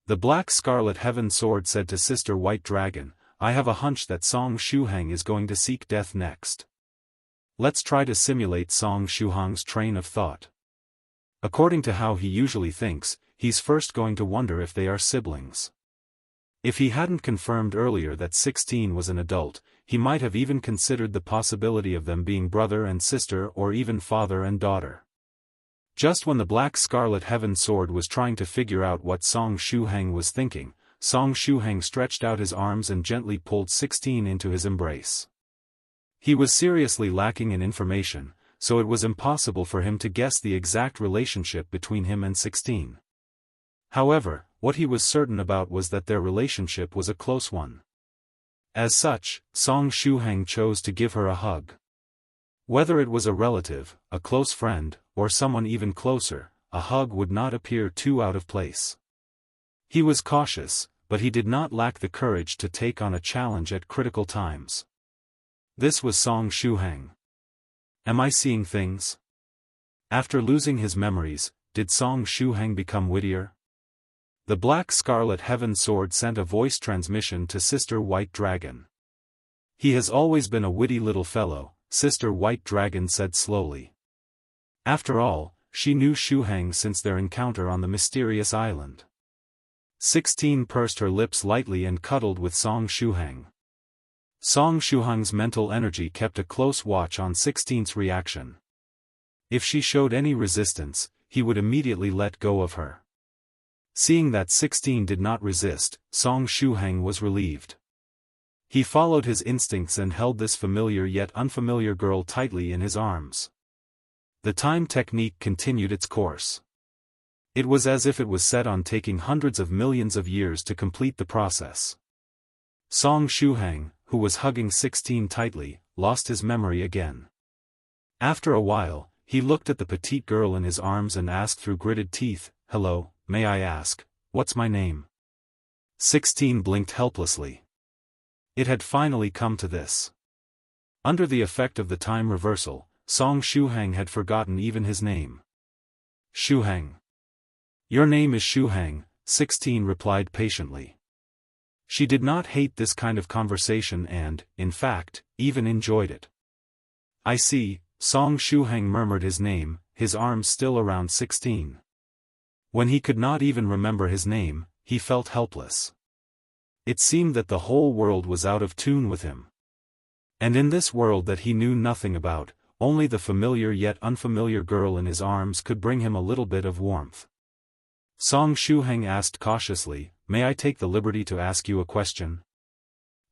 The Black Scarlet Heaven Sword said to Sister White Dragon, "I have a hunch that Song Shuhang is going to seek death next. Let's try to simulate Song Shuhang's train of thought. According to how he usually thinks, he's first going to wonder if they are siblings. If he hadn't confirmed earlier that 16 was an adult, he might have even considered the possibility of them being brother and sister or even father and daughter." Just when the Black Scarlet Heaven Sword was trying to figure out what Song Shuhang was thinking, Song Shuhang stretched out his arms and gently pulled 16 into his embrace. He was seriously lacking in information, so it was impossible for him to guess the exact relationship between him and 16. However, what he was certain about was that their relationship was a close one. As such, Song Shuhang chose to give her a hug. Whether it was a relative, a close friend, or someone even closer, a hug would not appear too out of place. He was cautious, but he did not lack the courage to take on a challenge at critical times. This was Song Shuhang. Am I seeing things? After losing his memories, did Song Shuhang become wittier? The Black Scarlet Heaven Sword sent a voice transmission to Sister White Dragon. "He has always been a witty little fellow," Sister White Dragon said slowly. After all, she knew Shuhang since their encounter on the mysterious island. 16 pursed her lips lightly and cuddled with Song Shuhang. Song Shuhang's mental energy kept a close watch on 16's reaction. If she showed any resistance, he would immediately let go of her. Seeing that 16 did not resist, Song Shuhang was relieved. He followed his instincts and held this familiar yet unfamiliar girl tightly in his arms. The time technique continued its course. It was as if it was set on taking hundreds of millions of years to complete the process. Song Shuhang, who was hugging 16 tightly, lost his memory again. After a while, he looked at the petite girl in his arms and asked through gritted teeth, "Hello, may I ask, what's my name?" 16 blinked helplessly. It had finally come to this. Under the effect of the time reversal, Song Shuhang had forgotten even his name. "Shuhang. Your name is Shuhang," 16 replied patiently. She did not hate this kind of conversation and, in fact, even enjoyed it. "I see," Song Shuhang murmured his name, his arms still around 16. When he could not even remember his name, he felt helpless. It seemed that the whole world was out of tune with him. And in this world that he knew nothing about, only the familiar yet unfamiliar girl in his arms could bring him a little bit of warmth. Song Shuhang asked cautiously, "May I take the liberty to ask you a question?"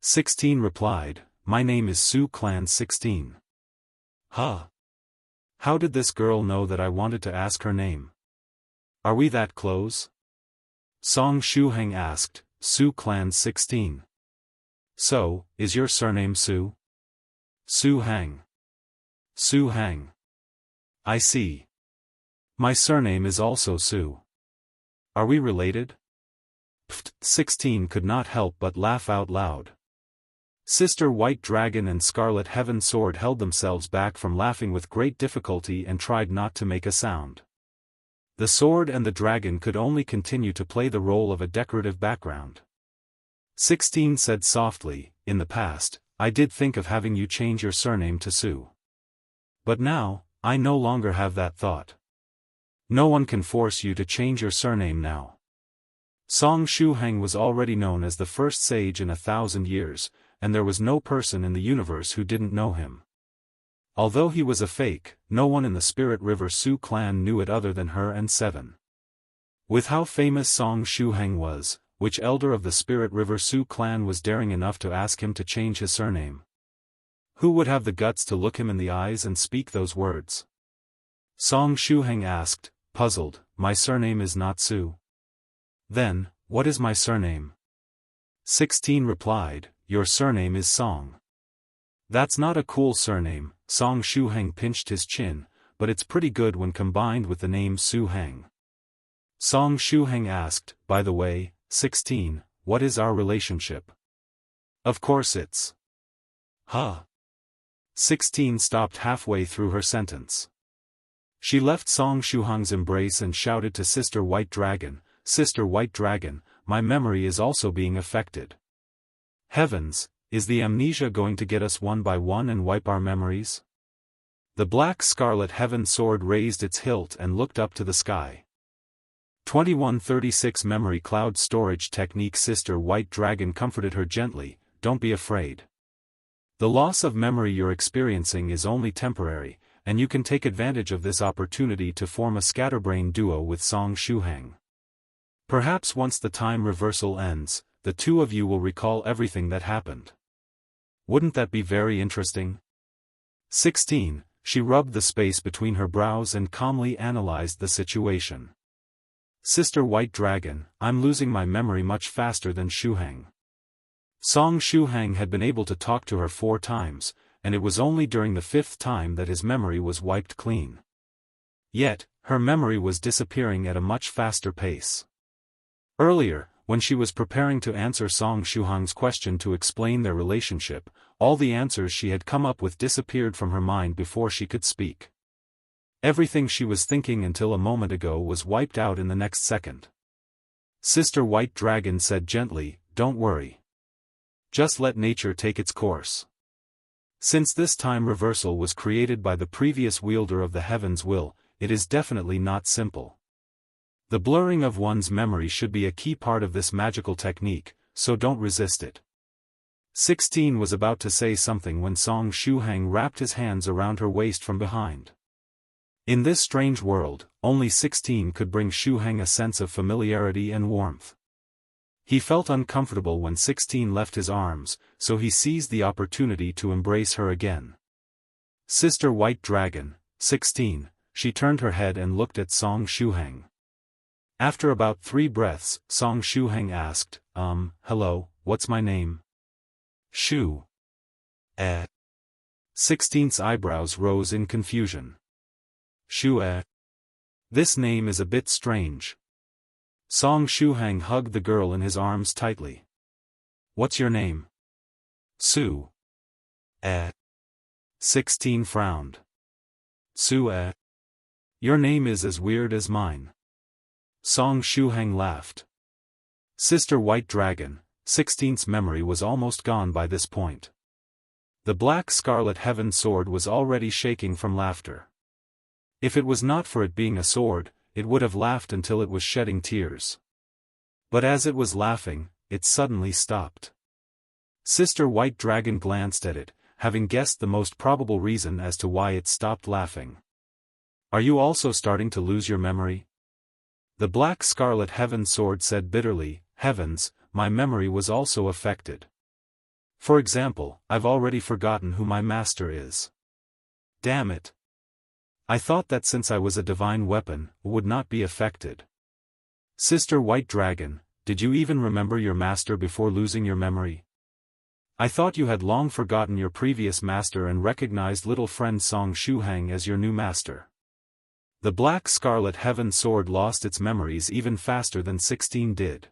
16 replied, "My name is Su Clan 16. Huh? How did this girl know that I wanted to ask her name? Are we that close?" Song Shuhang asked, "Su Clan 16. So, is your surname Su?" "Shuhang. Shuhang. I see. My surname is also Su. Are we related?" Pfft, 16 could not help but laugh out loud. Sister White Dragon and Scarlet Heaven Sword held themselves back from laughing with great difficulty and tried not to make a sound. The sword and the dragon could only continue to play the role of a decorative background. 16 said softly, in the past, I did think of having you change your surname to Su. But now, I no longer have that thought. No one can force you to change your surname now. Song Shuhang was already known as the first sage in 1,000 years, and there was no person in the universe who didn't know him. Although he was a fake, no one in the Spirit River Su clan knew it other than her and Seven. With how famous Song Shuhang was, which elder of the Spirit River Su clan was daring enough to ask him to change his surname? Who would have the guts to look him in the eyes and speak those words? Song Shuhang asked, puzzled, my surname is not Su. Then, what is my surname? 16 replied, your surname is Song. That's not a cool surname, Song Shuhang pinched his chin, but it's pretty good when combined with the name Shuhang. Song Shuhang asked, by the way, 16, what is our relationship? Of course it's. Huh. 16 stopped halfway through her sentence. She left Song Shuhang's embrace and shouted to Sister White Dragon, Sister White Dragon, my memory is also being affected. Heavens, is the amnesia going to get us one by one and wipe our memories? The black scarlet heaven sword raised its hilt and looked up to the sky. 2136 Memory Cloud Storage Technique. Sister White Dragon comforted her gently, don't be afraid. The loss of memory you're experiencing is only temporary, and you can take advantage of this opportunity to form a scatterbrain duo with Song Shuhang. Perhaps once the time reversal ends, the two of you will recall everything that happened. Wouldn't that be very interesting? 16, she rubbed the space between her brows and calmly analyzed the situation. Sister White Dragon, I'm losing my memory much faster than Shuhang. Song Shuhang had been able to talk to her 4 times, and it was only during the 5th time that his memory was wiped clean. Yet, her memory was disappearing at a much faster pace. Earlier, when she was preparing to answer Song Shuhang's question to explain their relationship, all the answers she had come up with disappeared from her mind before she could speak. Everything she was thinking until a moment ago was wiped out in the next second. Sister White Dragon said gently, don't worry. Just let nature take its course. Since this time reversal was created by the previous wielder of the heaven's will, it is definitely not simple. The blurring of one's memory should be a key part of this magical technique, so don't resist it. 16 was about to say something when Song Shuhang wrapped his hands around her waist from behind. In this strange world, only 16 could bring Shuhang a sense of familiarity and warmth. He felt uncomfortable when 16 left his arms, so he seized the opportunity to embrace her again. Sister White Dragon, 16, she turned her head and looked at Song Shuhang. After about 3 breaths, Song Shuhang asked, hello, what's my name? Shu. 16's eyebrows rose in confusion. Shu. This name is a bit strange. Song Shuhang hugged the girl in his arms tightly. What's your name? Su. 16 frowned. Su. Your name is as weird as mine. Song Shuhang laughed. Sister White Dragon, 16's memory was almost gone by this point. The black scarlet heaven sword was already shaking from laughter. If it was not for it being a sword, it would have laughed until it was shedding tears. But as it was laughing, it suddenly stopped. Sister White Dragon glanced at it, having guessed the most probable reason as to why it stopped laughing. Are you also starting to lose your memory? The black scarlet heaven sword said bitterly, heavens, my memory was also affected. For example, I've already forgotten who my master is. Damn it. I thought that since I was a divine weapon, would not be affected. Sister White Dragon, did you even remember your master before losing your memory? I thought you had long forgotten your previous master and recognized little friend Song Shuhang as your new master. The black scarlet heaven sword lost its memories even faster than 16 did.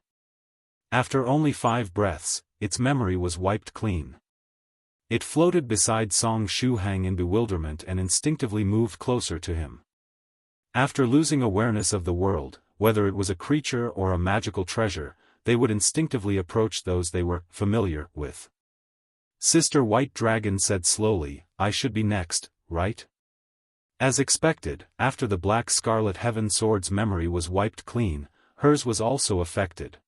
After only 5 breaths, its memory was wiped clean. It floated beside Song Shuhang in bewilderment and instinctively moved closer to him. After losing awareness of the world, whether it was a creature or a magical treasure, they would instinctively approach those they were familiar with. Sister White Dragon said slowly, I should be next, right? As expected, after the Black Scarlet Heaven Sword's memory was wiped clean, hers was also affected.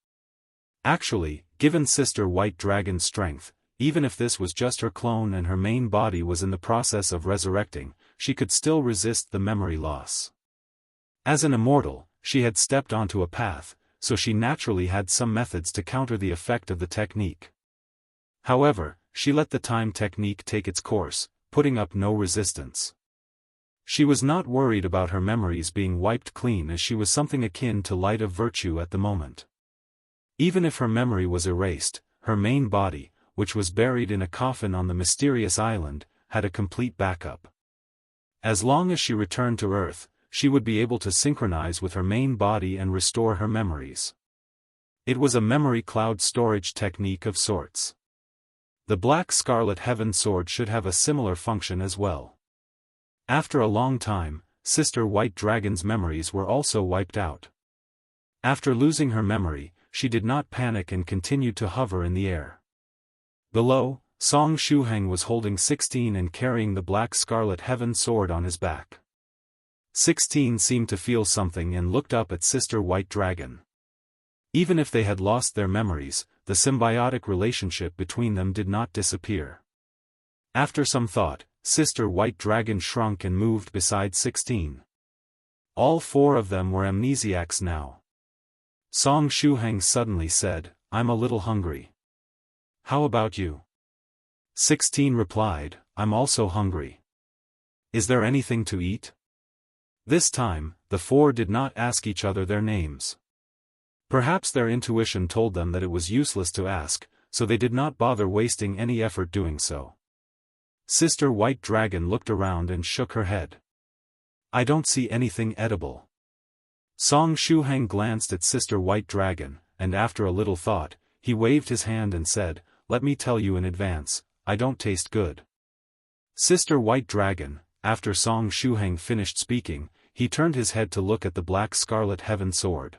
Actually, given Sister White Dragon's strength, even if this was just her clone and her main body was in the process of resurrecting, she could still resist the memory loss. As an immortal, she had stepped onto a path, so she naturally had some methods to counter the effect of the technique. However, she let the time technique take its course, putting up no resistance. She was not worried about her memories being wiped clean as she was something akin to light of virtue at the moment. Even if her memory was erased, her main body, which was buried in a coffin on the mysterious island, had a complete backup. As long as she returned to Earth, she would be able to synchronize with her main body and restore her memories. It was a memory cloud storage technique of sorts. The Black Scarlet Heaven Sword should have a similar function as well. After a long time, Sister White Dragon's memories were also wiped out. After losing her memory, she did not panic and continued to hover in the air. Below, Shuhang was holding 16 and carrying the Black Scarlet Heaven Sword on his back. 16 seemed to feel something and looked up at Sister White Dragon. Even if they had lost their memories, the symbiotic relationship between them did not disappear. After some thought, Sister White Dragon shrunk and moved beside 16. All four of them were amnesiacs now. Shuhang suddenly said, I'm a little hungry. How about you? 16 replied, I'm also hungry. Is there anything to eat? This time, the four did not ask each other their names. Perhaps their intuition told them that it was useless to ask, so they did not bother wasting any effort doing so. Sister White Dragon looked around and shook her head. I don't see anything edible. Shuhang glanced at Sister White Dragon, and after a little thought, he waved his hand and said, let me tell you in advance, I don't taste good. Sister White Dragon, after Shuhang finished speaking, he turned his head to look at the Black Scarlet Heaven Sword.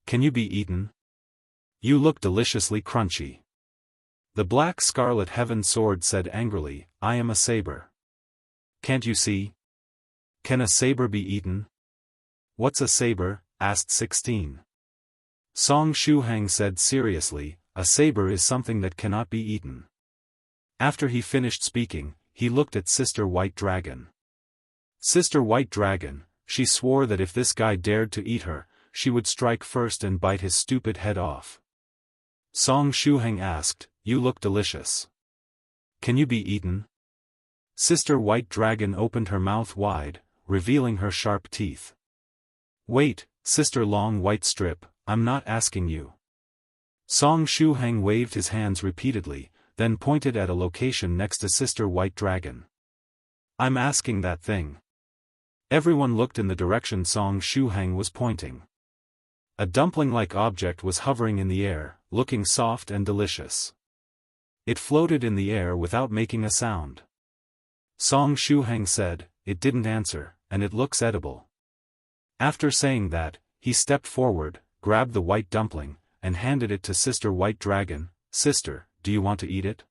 Can you be eaten? You look deliciously crunchy. The Black Scarlet Heaven Sword said angrily, I am a saber. Can't you see? Can a saber be eaten? What's a saber? Asked 16. Shuhang said seriously, a saber is something that cannot be eaten. After he finished speaking, he looked at Sister White Dragon. Sister White Dragon, she swore that if this guy dared to eat her, she would strike first and bite his stupid head off. Shuhang asked, you look delicious. Can you be eaten? Sister White Dragon opened her mouth wide, revealing her sharp teeth. Wait, Sister Long White Strip, I'm not asking you. Shuhang waved his hands repeatedly, then pointed at a location next to Sister White Dragon. I'm asking that thing. Everyone looked in the direction Shuhang was pointing. A dumpling-like object was hovering in the air, looking soft and delicious. It floated in the air without making a sound. Shuhang said, it didn't answer, and it looks edible. After saying that, he stepped forward, grabbed the white dumpling, and handed it to Sister White Dragon. Sister, do you want to eat it?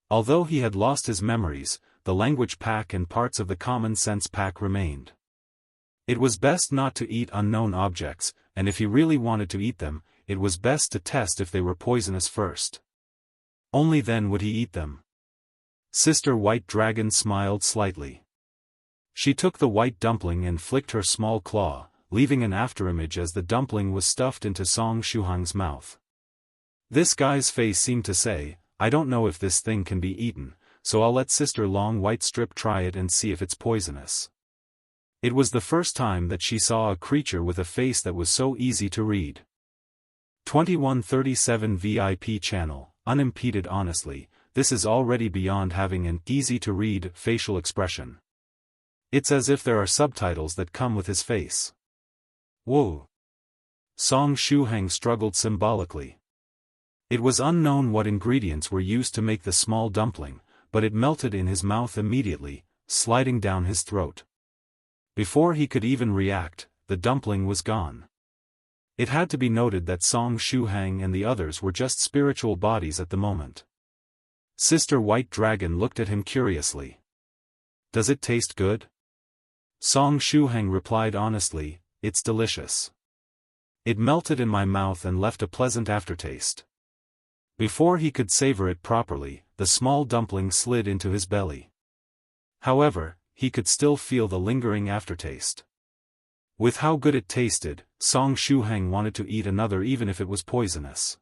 Although he had lost his memories, the language pack and parts of the common sense pack remained. It was best not to eat unknown objects, and if he really wanted to eat them, it was best to test if they were poisonous first. Only then would he eat them. Sister White Dragon smiled slightly. She took the white dumpling and flicked her small claw, leaving an afterimage as the dumpling was stuffed into Shuhang's mouth. This guy's face seemed to say, I don't know if this thing can be eaten, so I'll let Sister Long White Strip try it and see if it's poisonous. It was the first time that she saw a creature with a face that was so easy to read. 2137 VIP channel, unimpeded. Honestly, this is already beyond having an easy-to-read facial expression. It's as if there are subtitles that come with his face. Whoa! Shuhang struggled symbolically. It was unknown what ingredients were used to make the small dumpling, but it melted in his mouth immediately, sliding down his throat. Before he could even react, the dumpling was gone. It had to be noted that Song Shuhang and the others were just spiritual bodies at the moment. Sister White Dragon looked at him curiously. Does it taste good? Song Shuhang replied honestly, it's delicious. It melted in my mouth and left a pleasant aftertaste. Before he could savor it properly, the small dumpling slid into his belly. However, he could still feel the lingering aftertaste. With how good it tasted, Song Shuhang wanted to eat another even if it was poisonous.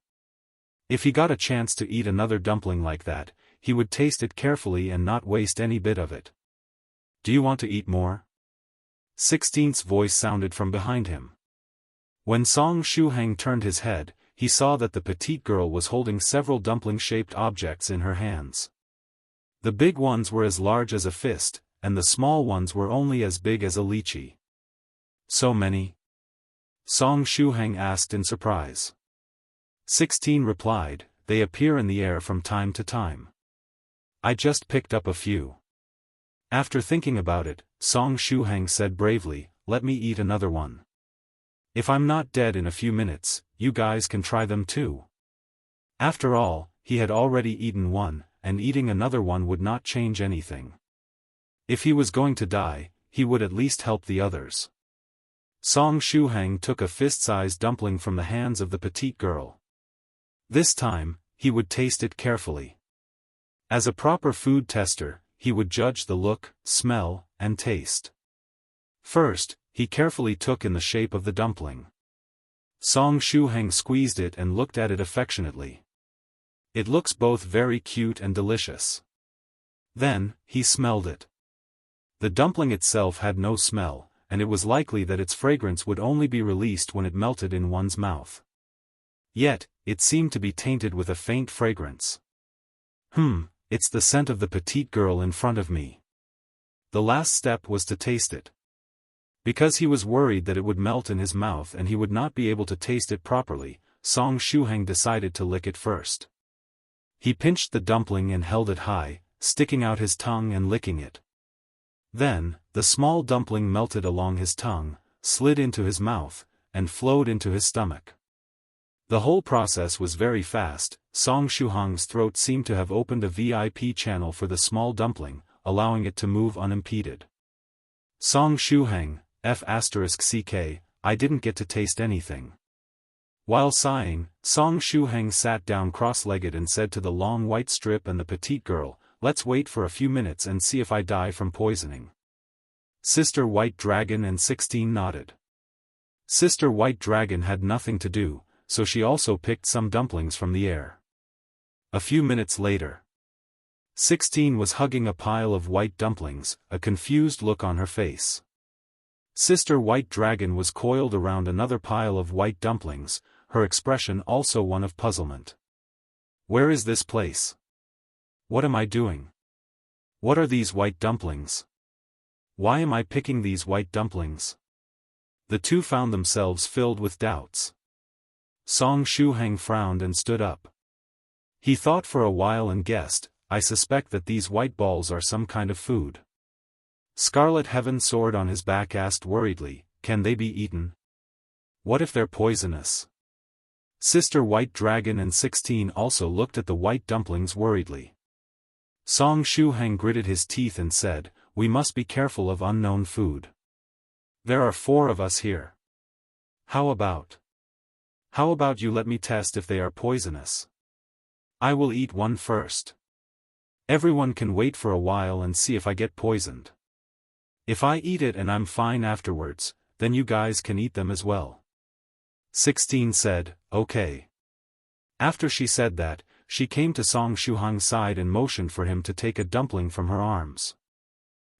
If he got a chance to eat another dumpling like that, he would taste it carefully and not waste any bit of it. Do you want to eat more? 16th's voice sounded from behind him. When Song Shuhang turned his head, he saw that the petite girl was holding several dumpling-shaped objects in her hands. The big ones were as large as a fist, and the small ones were only as big as a lychee. So many? Song Shuhang asked in surprise. 16 replied, they appear in the air from time to time. I just picked up a few. After thinking about it, Song Shuhang said bravely, let me eat another one. If I'm not dead in a few minutes, you guys can try them too. After all, he had already eaten one, and eating another one would not change anything. If he was going to die, he would at least help the others. Song Shuhang took a fist-sized dumpling from the hands of the petite girl. This time, he would taste it carefully. As a proper food tester, he would judge the look, smell, and taste. First, he carefully took in the shape of the dumpling. Song Shuhang squeezed it and looked at it affectionately. It looks both very cute and delicious. Then, he smelled it. The dumpling itself had no smell, and it was likely that its fragrance would only be released when it melted in one's mouth. Yet, it seemed to be tainted with a faint fragrance. It's the scent of the petite girl in front of me. The last step was to taste it. Because he was worried that it would melt in his mouth and he would not be able to taste it properly, Song Shuhang decided to lick it first. He pinched the dumpling and held it high, sticking out his tongue and licking it. Then, the small dumpling melted along his tongue, slid into his mouth, and flowed into his stomach. The whole process was very fast. Song Shuhang's throat seemed to have opened a VIP channel for the small dumpling, allowing it to move unimpeded. Song Shuhang, F***ck, I didn't get to taste anything. While sighing, Song Shuhang sat down cross-legged and said to the long white strip and the petite girl, let's wait for a few minutes and see if I die from poisoning. Sister White Dragon and 16 nodded. Sister White Dragon had nothing to do, so she also picked some dumplings from the air. A few minutes later, 16 was hugging a pile of white dumplings, a confused look on her face. Sister White Dragon was coiled around another pile of white dumplings, her expression also one of puzzlement. Where is this place? What am I doing? What are these white dumplings? Why am I picking these white dumplings? The two found themselves filled with doubts. Song Shuhang frowned and stood up. He thought for a while and guessed, I suspect that these white balls are some kind of food. Scarlet Heaven Sword on his back asked worriedly, can they be eaten? What if they're poisonous? Sister White Dragon and 16 also looked at the white dumplings worriedly. Song Shuhang gritted his teeth and said, we must be careful of unknown food. There are 4 of us here. How about you let me test if they are poisonous? I will eat one first. Everyone can wait for a while and see if I get poisoned. If I eat it and I'm fine afterwards, then you guys can eat them as well. 16 said, okay. After she said that, she came to Song Shuhang's side and motioned for him to take a dumpling from her arms.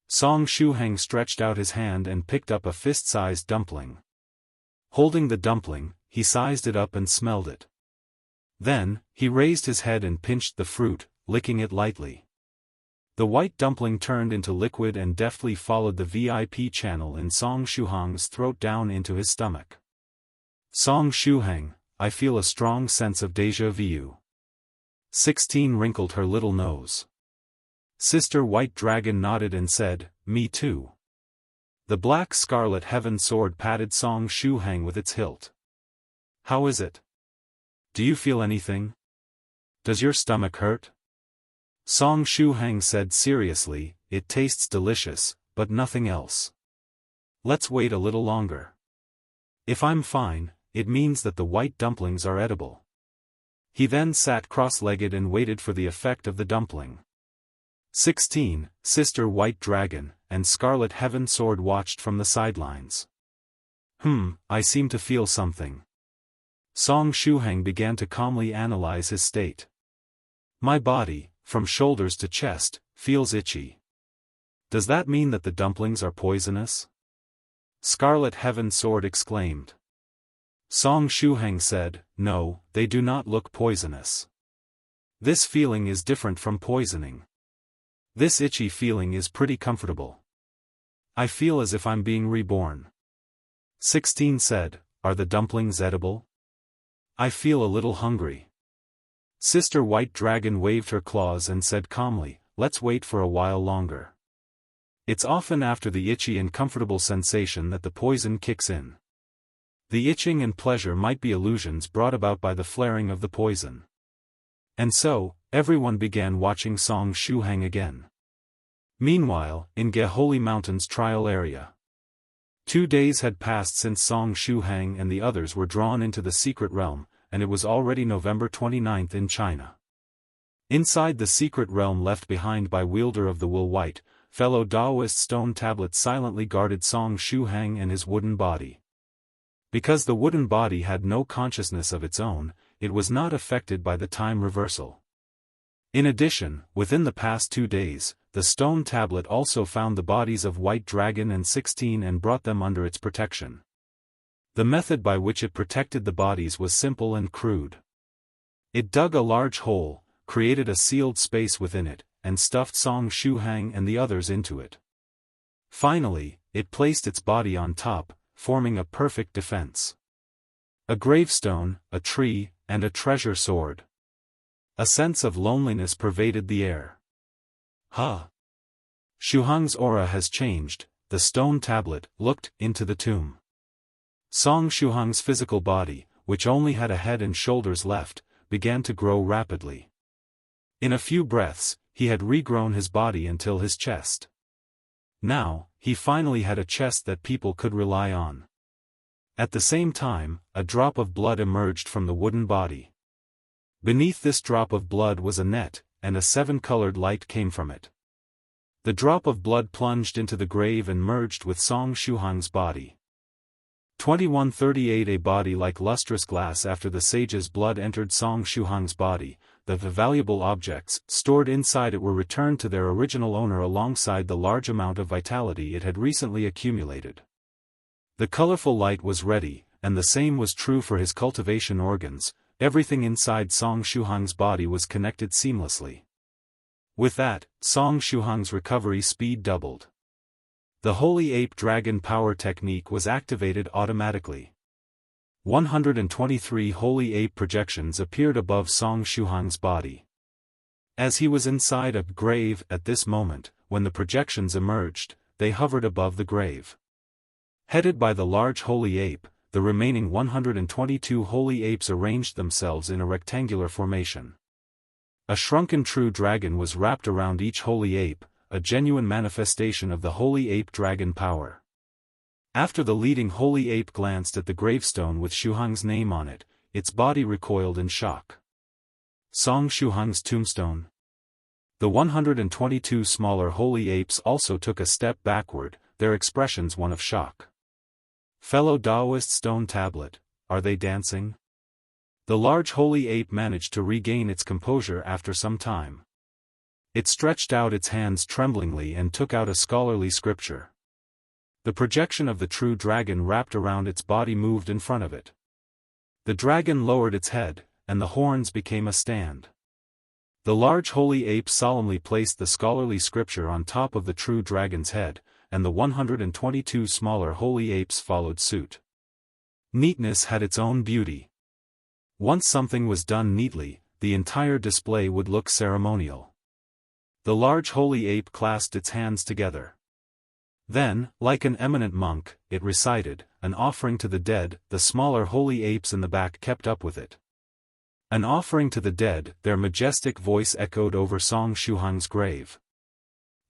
Song Shuhang stretched out his hand and picked up a fist-sized dumpling. Holding the dumpling, he sized it up and smelled it. Then, he raised his head and pinched the fruit, licking it lightly. The white dumpling turned into liquid and deftly followed the VIP channel in Song Shuhang's throat down into his stomach. Song Shuhang, I feel a strong sense of déjà vu. 16 wrinkled her little nose. Sister White Dragon nodded and said, me too. The black Scarlet Heaven Sword patted Song Shuhang with its hilt. How is it? Do you feel anything? Does your stomach hurt? Song Shuhang said seriously, it tastes delicious, but nothing else. Let's wait a little longer. If I'm fine, it means that the white dumplings are edible. He then sat cross-legged and waited for the effect of the dumpling. 16. Sister White Dragon and Scarlet Heaven Sword watched from the sidelines. I seem to feel something. Song Shuhang began to calmly analyze his state. My body, from shoulders to chest, feels itchy. Does that mean that the dumplings are poisonous? Scarlet Heaven Sword exclaimed. Song Shuhang said, no, they do not look poisonous. This feeling is different from poisoning. This itchy feeling is pretty comfortable. I feel as if I'm being reborn. 16 said, are the dumplings edible? I feel a little hungry. Sister White Dragon waved her claws and said calmly, let's wait for a while longer. It's often after the itchy and comfortable sensation that the poison kicks in. The itching and pleasure might be illusions brought about by the flaring of the poison. And so, everyone began watching Song Shuhang again. Meanwhile, in Geholy Mountain's trial area. 2 days had passed since Song Shuhang and the others were drawn into the secret realm, and it was already November 29th in China. Inside the secret realm left behind by Wielder of the Wool White, fellow Daoist stone tablets silently guarded Song Shuhang and his wooden body. Because the wooden body had no consciousness of its own, it was not affected by the time reversal. In addition, within the past 2 days, the stone tablet also found the bodies of White Dragon and 16 and brought them under its protection. The method by which it protected the bodies was simple and crude. It dug a large hole, created a sealed space within it, and stuffed Song Shuhang and the others into it. Finally, it placed its body on top, forming a perfect defense. A gravestone, a tree, and a treasure sword. A sense of loneliness pervaded the air. Shuhang's aura has changed, the stone tablet looked into the tomb. Song Shuhang's physical body, which only had a head and shoulders left, began to grow rapidly. In a few breaths, he had regrown his body until his chest. Now, he finally had a chest that people could rely on. At the same time, a drop of blood emerged from the wooden body. Beneath this drop of blood was a net, and a 7-colored light came from it. The drop of blood plunged into the grave and merged with Song Shuhang's body. 2138 A body like lustrous glass. After the sage's blood entered Song Shuhang's body, the valuable objects stored inside it were returned to their original owner alongside the large amount of vitality it had recently accumulated. The colorful light was ready, and the same was true for his cultivation organs. Everything inside Song Shuhang's body was connected seamlessly. With that, Song Shuhang's recovery speed doubled. The Holy Ape Dragon Power technique was activated automatically. 123 Holy Ape projections appeared above Song Shuhang's body. As he was inside a grave at this moment, when the projections emerged, they hovered above the grave. Headed by the large Holy Ape, the remaining 122 Holy Apes arranged themselves in a rectangular formation. A shrunken true dragon was wrapped around each Holy Ape, a genuine manifestation of the Holy Ape Dragon power. After the leading Holy Ape glanced at the gravestone with Shuhang's name on it, its body recoiled in shock. Song Shuhang's tombstone? The 122 smaller Holy Apes also took a step backward, their expressions one of shock. Fellow Daoist stone tablet, are they dancing? The large Holy Ape managed to regain its composure after some time. It stretched out its hands tremblingly and took out a scholarly scripture. The projection of the true dragon wrapped around its body moved in front of it. The dragon lowered its head, and the horns became a stand. The large Holy Ape solemnly placed the scholarly scripture on top of the true dragon's head, and the 122 smaller Holy Apes followed suit. Neatness had its own beauty. Once something was done neatly, the entire display would look ceremonial. The large Holy Ape clasped its hands together. Then, like an eminent monk, it recited, an offering to the dead. The smaller holy apes in the back kept up with it. An offering to the dead, their majestic voice echoed over Song Shuhang's grave.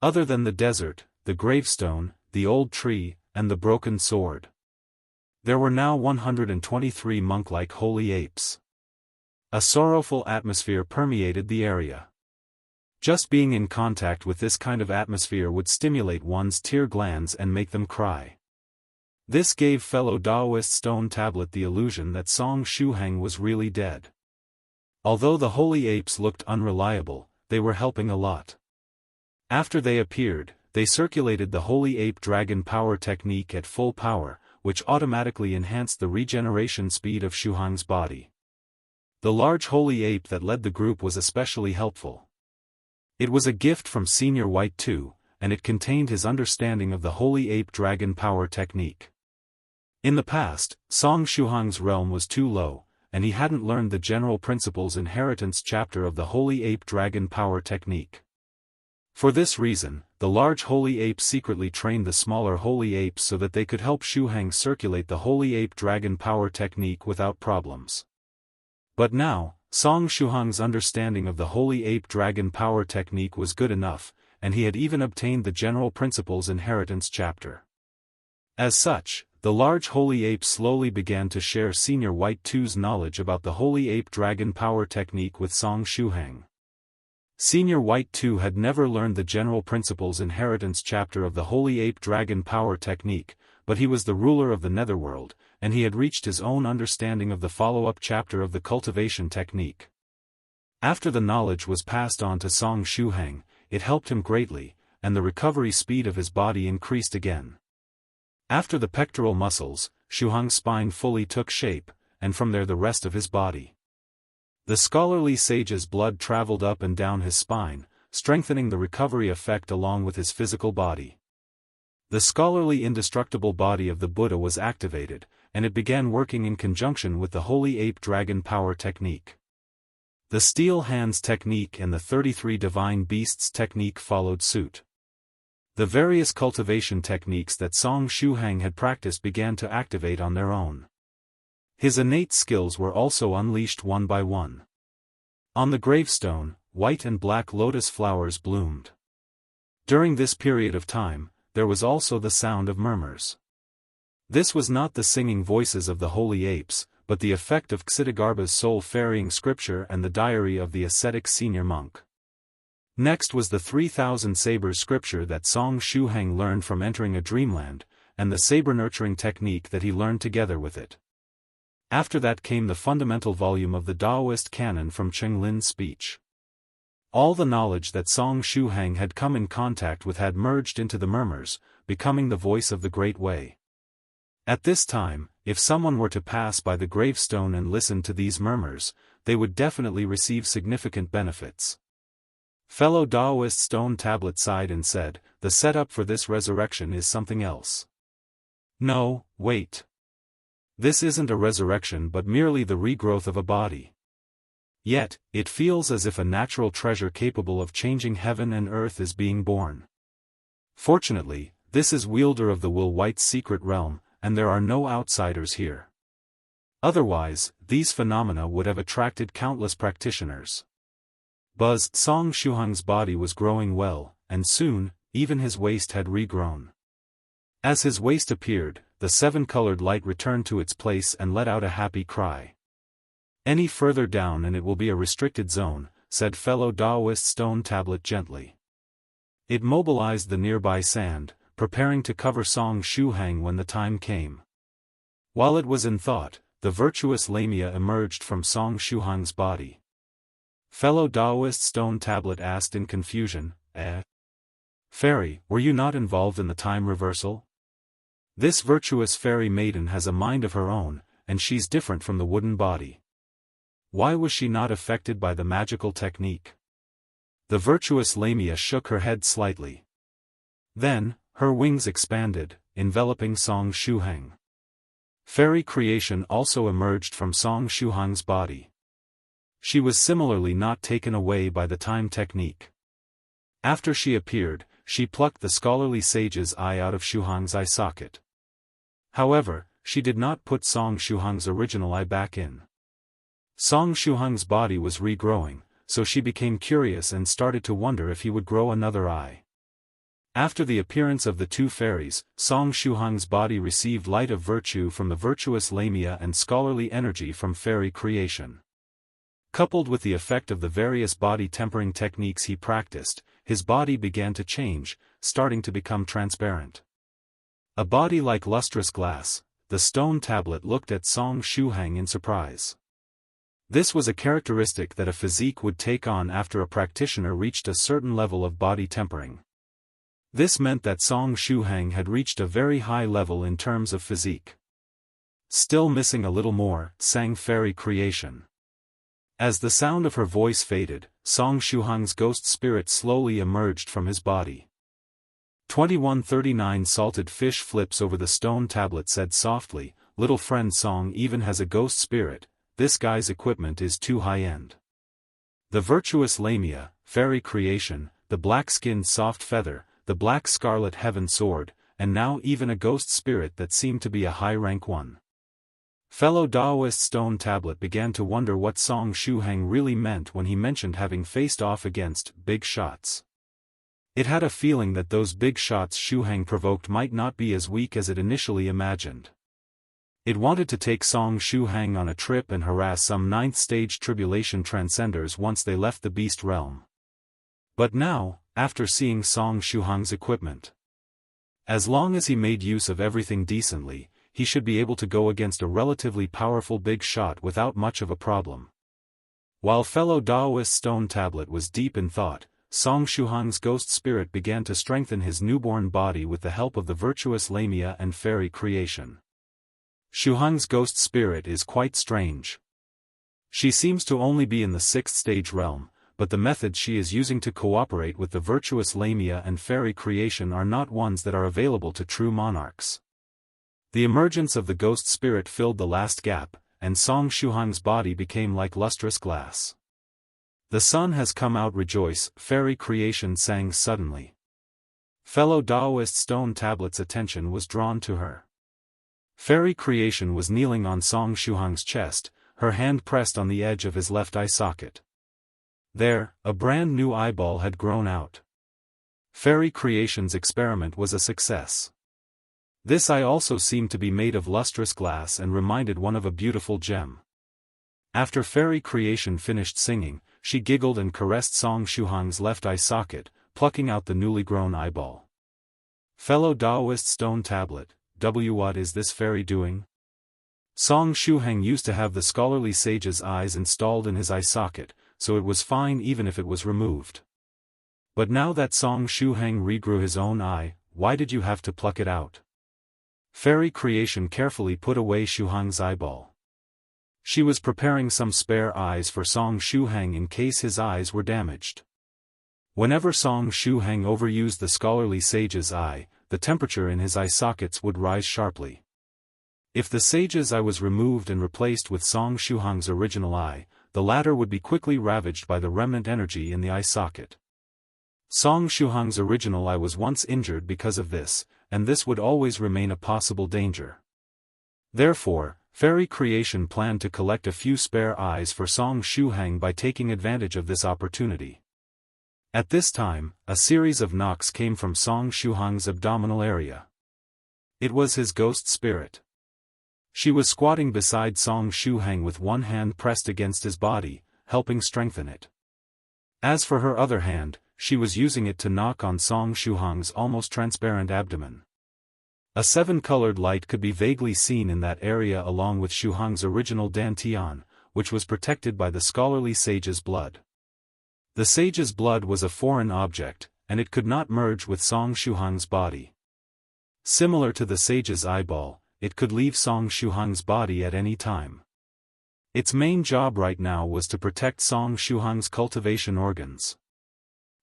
Other than the desert, the gravestone, the old tree, and the broken sword, there were now 123 monk-like holy apes. A sorrowful atmosphere permeated the area. Just being in contact with this kind of atmosphere would stimulate one's tear glands and make them cry. This gave fellow Taoist Stone Tablet the illusion that Song Shuhang was really dead. Although the holy apes looked unreliable, they were helping a lot. After they appeared, they circulated the holy ape dragon power technique at full power, which automatically enhanced the regeneration speed of Shuhang's body. The large holy ape that led the group was especially helpful. It was a gift from Senior White 2, and it contained his understanding of the holy ape dragon power technique. In the past, Song Shuhang's realm was too low, and he hadn't learned the general principles inheritance chapter of the holy ape dragon power technique. For this reason, the large holy ape secretly trained the smaller holy apes so that they could help Shuhang circulate the holy ape dragon power technique without problems. But now, Song Shuhang's understanding of the holy ape dragon power technique was good enough, and he had even obtained the general principles inheritance chapter. As such, the large holy ape slowly began to share Senior White 2's knowledge about the holy ape dragon power technique with Song Shuhang. Senior White 2 had never learned the general principles inheritance chapter of the holy ape dragon power technique, but he was the ruler of the netherworld, and he had reached his own understanding of the follow-up chapter of the cultivation technique. After the knowledge was passed on to Song Shuhang, it helped him greatly, and the recovery speed of his body increased again. After the pectoral muscles, Shuhang's spine fully took shape, and from there the rest of his body. The scholarly sage's blood traveled up and down his spine, strengthening the recovery effect along with his physical body. The scholarly indestructible body of the Buddha was activated, and it began working in conjunction with the holy ape dragon power technique. The steel hands technique and the 33 divine beasts technique followed suit. The various cultivation techniques that Song Shuhang had practiced began to activate on their own. His innate skills were also unleashed one by one. On the gravestone, white and black lotus flowers bloomed. During this period of time, there was also the sound of murmurs. This was not the singing voices of the holy apes, but the effect of Ksitigarbha's soul-ferrying scripture and the diary of the ascetic senior monk. Next was the 3000 sabers scripture that Song Shuhang learned from entering a dreamland, and the saber-nurturing technique that he learned together with it. After that came the fundamental volume of the Taoist canon from Cheng Lin's speech. All the knowledge that Song Shuhang had come in contact with had merged into the murmurs, becoming the voice of the Great Way. At this time, if someone were to pass by the gravestone and listen to these murmurs, they would definitely receive significant benefits. Fellow Taoist Stone Tablet sighed and said, "The setup for this resurrection is something else." No, wait. This isn't a resurrection but merely the regrowth of a body. Yet, it feels as if a natural treasure capable of changing heaven and earth is being born. Fortunately, this is Wielder of the Will White's secret realm, and there are no outsiders here. Otherwise, these phenomena would have attracted countless practitioners. Buzz Song Shuhang's body was growing well, and soon, even his waist had regrown. As his waist appeared, the seven-colored light returned to its place and let out a happy cry. "Any further down and it will be a restricted zone," said fellow Taoist Stone Tablet gently. It mobilized the nearby sand, preparing to cover Song Shuhang when the time came. While it was in thought, the virtuous Lamia emerged from Song Shuhang's body. Fellow Taoist Stone Tablet asked in confusion, Fairy, were you not involved in the time reversal? This virtuous fairy maiden has a mind of her own, and she's different from the wooden body. Why was she not affected by the magical technique?" The virtuous Lamia shook her head slightly. Then, her wings expanded, enveloping Song Shuhang. Fairy creation also emerged from Song Shuhang's body. She was similarly not taken away by the time technique. After she appeared, she plucked the scholarly sage's eye out of Shuhang's eye socket. However, she did not put Song Shuhang's original eye back in. Song Shuhang's body was regrowing, so she became curious and started to wonder if he would grow another eye. After the appearance of the two fairies, Song Shuhang's body received light of virtue from the virtuous lamia and scholarly energy from fairy creation. Coupled with the effect of the various body tempering techniques he practiced, his body began to change, starting to become transparent. A body like lustrous glass, the stone tablet looked at Song Shuhang in surprise. This was a characteristic that a physique would take on after a practitioner reached a certain level of body tempering. This meant that Song Shuhang had reached a very high level in terms of physique. Still missing a little more, sang fairy creation. As the sound of her voice faded, Song Shuhang's ghost spirit slowly emerged from his body. 2139 Salted Fish flips over the stone tablet said softly, "Little friend Song even has a ghost spirit, this guy's equipment is too high-end." The virtuous lamia, fairy creation, the black-skinned soft feather, the black scarlet heaven sword, and now even a ghost spirit that seemed to be a high-rank one. Fellow Daoist Stone Tablet began to wonder what Song Shuhang really meant when he mentioned having faced off against big shots. It had a feeling that those big shots Shuhang provoked might not be as weak as it initially imagined. It wanted to take Song Shuhang on a trip and harass some 9th stage tribulation transcenders once they left the beast realm. But now, after seeing Song Shuhang's equipment, as long as he made use of everything decently, he should be able to go against a relatively powerful big shot without much of a problem. While fellow Daoist Stone Tablet was deep in thought, Song Shuhang's ghost spirit began to strengthen his newborn body with the help of the virtuous lamia and fairy creation. Shuhang's ghost spirit is quite strange. She seems to only be in the 6th stage realm, but the methods she is using to cooperate with the virtuous lamia and fairy creation are not ones that are available to true monarchs. The emergence of the ghost spirit filled the last gap, and Song Shuhang's body became like lustrous glass. "The sun has come out, rejoice," fairy creation sang suddenly. Fellow Daoist Stone Tablet's attention was drawn to her. Fairy creation was kneeling on Song Shuhang's chest, her hand pressed on the edge of his left eye socket. There, a brand new eyeball had grown out. Fairy creation's experiment was a success. This eye also seemed to be made of lustrous glass and reminded one of a beautiful gem. After fairy creation finished singing, she giggled and caressed Song Shuhang's left eye socket, plucking out the newly grown eyeball. Fellow Daoist Stone Tablet, what is this fairy doing? Song Shuhang used to have the scholarly sage's eyes installed in his eye socket, so it was fine even if it was removed. But now that Song Shuhang regrew his own eye, why did you have to pluck it out? Fairy creation carefully put away Shuhang's eyeball. She was preparing some spare eyes for Song Shuhang in case his eyes were damaged. Whenever Song Shuhang overused the scholarly sage's eye, the temperature in his eye sockets would rise sharply. If the sage's eye was removed and replaced with Song Shuhang's original eye, the latter would be quickly ravaged by the remnant energy in the eye socket. Song Shuhang's original eye was once injured because of this, and this would always remain a possible danger. Therefore, fairy creation planned to collect a few spare eyes for Song Shuhang by taking advantage of this opportunity. At this time, a series of knocks came from Song Shuhang's abdominal area. It was his ghost spirit. She was squatting beside Song Shuhang with one hand pressed against his body, helping strengthen it. As for her other hand, she was using it to knock on Song Shuhang's almost transparent abdomen. A 7-colored light could be vaguely seen in that area along with Shuhang's original dantian, which was protected by the scholarly sage's blood. The sage's blood was a foreign object, and it could not merge with Song Shuhang's body. Similar to the sage's eyeball, it could leave Song Shuhang's body at any time. Its main job right now was to protect Song Shuhang's cultivation organs.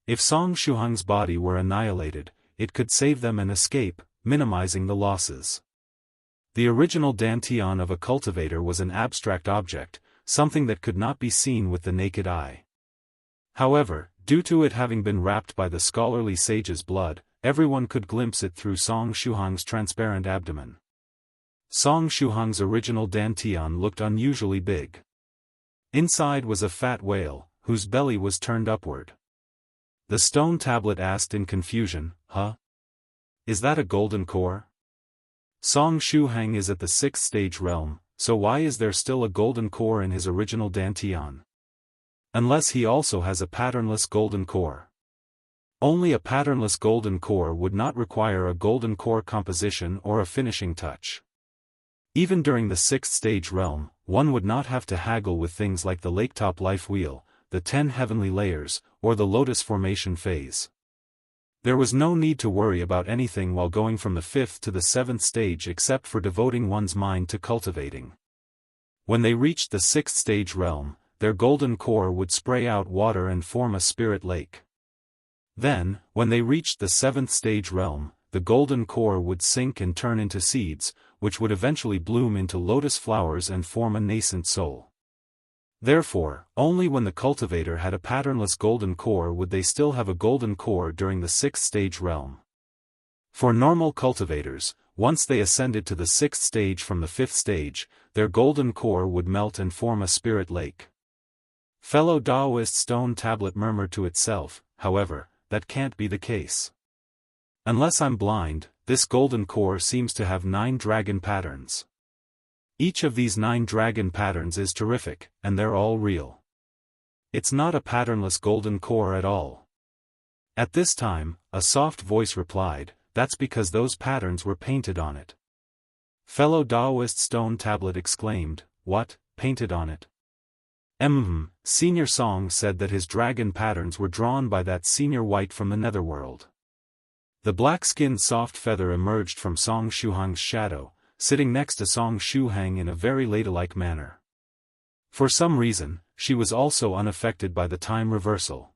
If Song Shuhang's body were annihilated, it could save them and escape, minimizing the losses. The original dantian of a cultivator was an abstract object, something that could not be seen with the naked eye. However, Due to it having been wrapped by the scholarly sage's blood, everyone could glimpse it through Song Shuhang's transparent abdomen. Song Shuhang's original dantian looked unusually big. Inside was a fat whale, whose belly was turned upward. The stone tablet asked in confusion, "Huh? Is that a golden core? Song Shuhang is at the 6th stage realm, so why is there still a golden core in his original dantian? Unless he also has a patternless golden core. Only a patternless golden core would not require a golden core composition or a finishing touch. Even during the 6th stage realm, one would not have to haggle with things like the Laketop Life Wheel, the 10 heavenly layers, or the Lotus Formation phase. There was no need to worry about anything while going from the 5th to the 7th stage except for devoting one's mind to cultivating. When they reached the 6th stage realm, their golden core would spray out water and form a spirit lake. Then, when they reached the 7th stage realm, the golden core would sink and turn into seeds, which would eventually bloom into lotus flowers and form a nascent soul. Therefore, only when the cultivator had a patternless golden core would they still have a golden core during the 6th stage realm. For normal cultivators, once they ascended to the 6th stage from the 5th stage, their golden core would melt and form a spirit lake. Fellow Taoist stone tablet murmured to itself, however, that can't be the case. Unless I'm blind, this golden core seems to have 9 dragon patterns. Each of these 9 dragon patterns is terrific, and they're all real. It's not a patternless golden core at all. At this time, a soft voice replied, "That's because those patterns were painted on it." Fellow Taoist stone tablet exclaimed, "What, painted on it?" Senior Song said that his dragon patterns were drawn by that senior white from the netherworld. The black-skinned soft feather emerged from Song Shuhang's shadow, sitting next to Song Shuhang in a very ladylike manner. For some reason, she was also unaffected by the time reversal.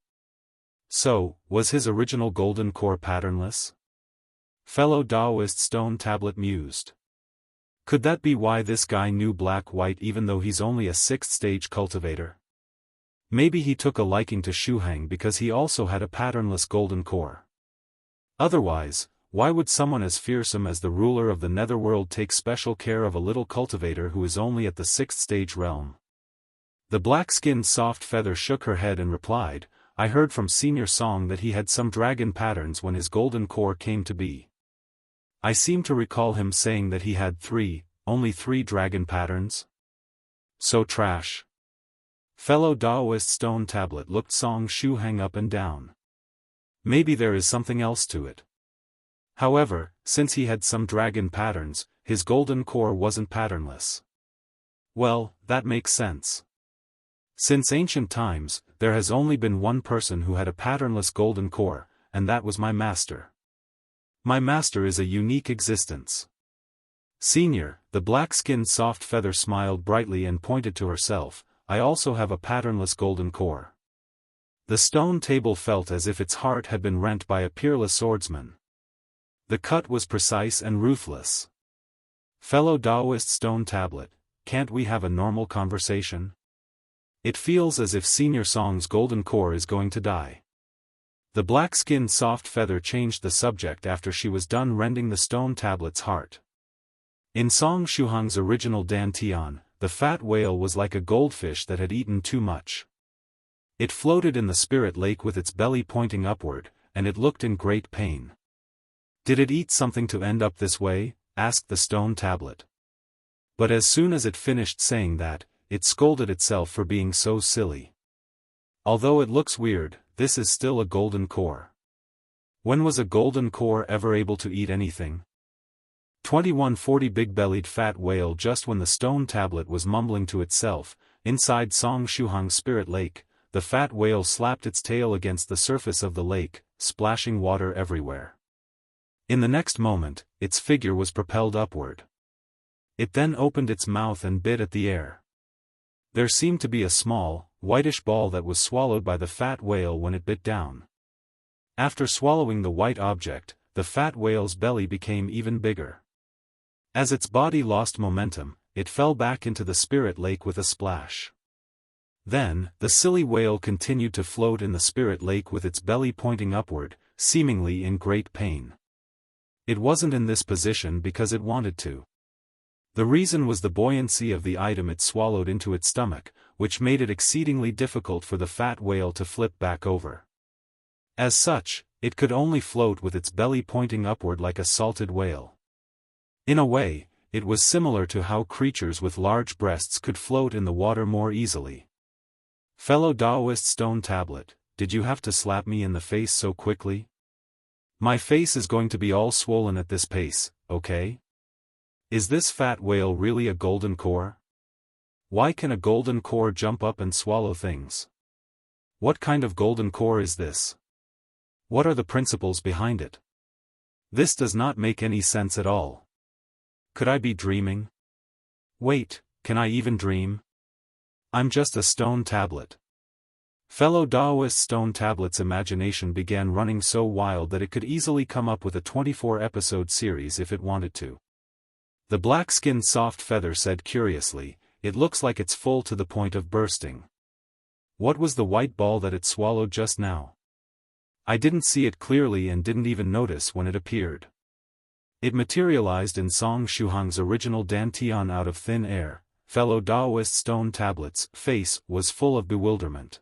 So, was his original golden core patternless? Fellow Taoist stone tablet mused. Could that be why this guy knew black-white even though he's only a 6th stage cultivator? Maybe he took a liking to Shuhang because he also had a patternless golden core. Otherwise, why would someone as fearsome as the ruler of the netherworld take special care of a little cultivator who is only at the 6th stage realm? The black-skinned soft feather shook her head and replied, "I heard from Senior Song that he had some dragon patterns when his golden core came to be. I seem to recall him saying that he had only 3 dragon patterns? So trash." Fellow Taoist stone tablet looked Song Shuhang up and down. Maybe there is something else to it. However, since he had some dragon patterns, his golden core wasn't patternless. Well, that makes sense. Since ancient times, there has only been one person who had a patternless golden core, and that was my master. My master is a unique existence. Senior, the black-skinned soft feather smiled brightly and pointed to herself, "I also have a patternless golden core." The stone table felt as if its heart had been rent by a peerless swordsman. The cut was precise and ruthless. Fellow Taoist stone tablet, can't we have a normal conversation? It feels as if Senior Song's golden core is going to die. The black-skinned soft feather changed the subject after she was done rending the stone tablet's heart. In Song Shuhang's original dantian, the fat whale was like a goldfish that had eaten too much. It floated in the spirit lake with its belly pointing upward, and it looked in great pain. "Did it eat something to end up this way?" asked the stone tablet. But as soon as it finished saying that, it scolded itself for being so silly. Although it looks weird, this is still a golden core. When was a golden core ever able to eat anything? 2140 big-bellied fat whale. Just when the stone tablet was mumbling to itself, inside Song Shuhang's spirit lake, the fat whale slapped its tail against the surface of the lake, splashing water everywhere. In the next moment, its figure was propelled upward. It then opened its mouth and bit at the air. There seemed to be a small, whitish ball that was swallowed by the fat whale when it bit down. After swallowing the white object, the fat whale's belly became even bigger. As its body lost momentum, it fell back into the spirit lake with a splash. Then, the silly whale continued to float in the spirit lake with its belly pointing upward, seemingly in great pain. It wasn't in this position because it wanted to. The reason was the buoyancy of the item it swallowed into its stomach, which made it exceedingly difficult for the fat whale to flip back over. As such, it could only float with its belly pointing upward like a salted whale. In a way, it was similar to how creatures with large breasts could float in the water more easily. Fellow Taoist stone tablet, did you have to slap me in the face so quickly? My face is going to be all swollen at this pace, okay? Is this fat whale really a golden core? Why can a golden core jump up and swallow things? What kind of golden core is this? What are the principles behind it? This does not make any sense at all. Could I be dreaming? Wait, can I even dream? I'm just a stone tablet. Fellow Taoist stone tablet's imagination began running so wild that it could easily come up with a 24-episode series if it wanted to. The black-skinned soft feather said curiously, "It looks like it's full to the point of bursting. What was the white ball that it swallowed just now? I didn't see it clearly and didn't even notice when it appeared." It materialized in Song Shuhang's original dantian out of thin air. Fellow Taoist stone tablet's face was full of bewilderment.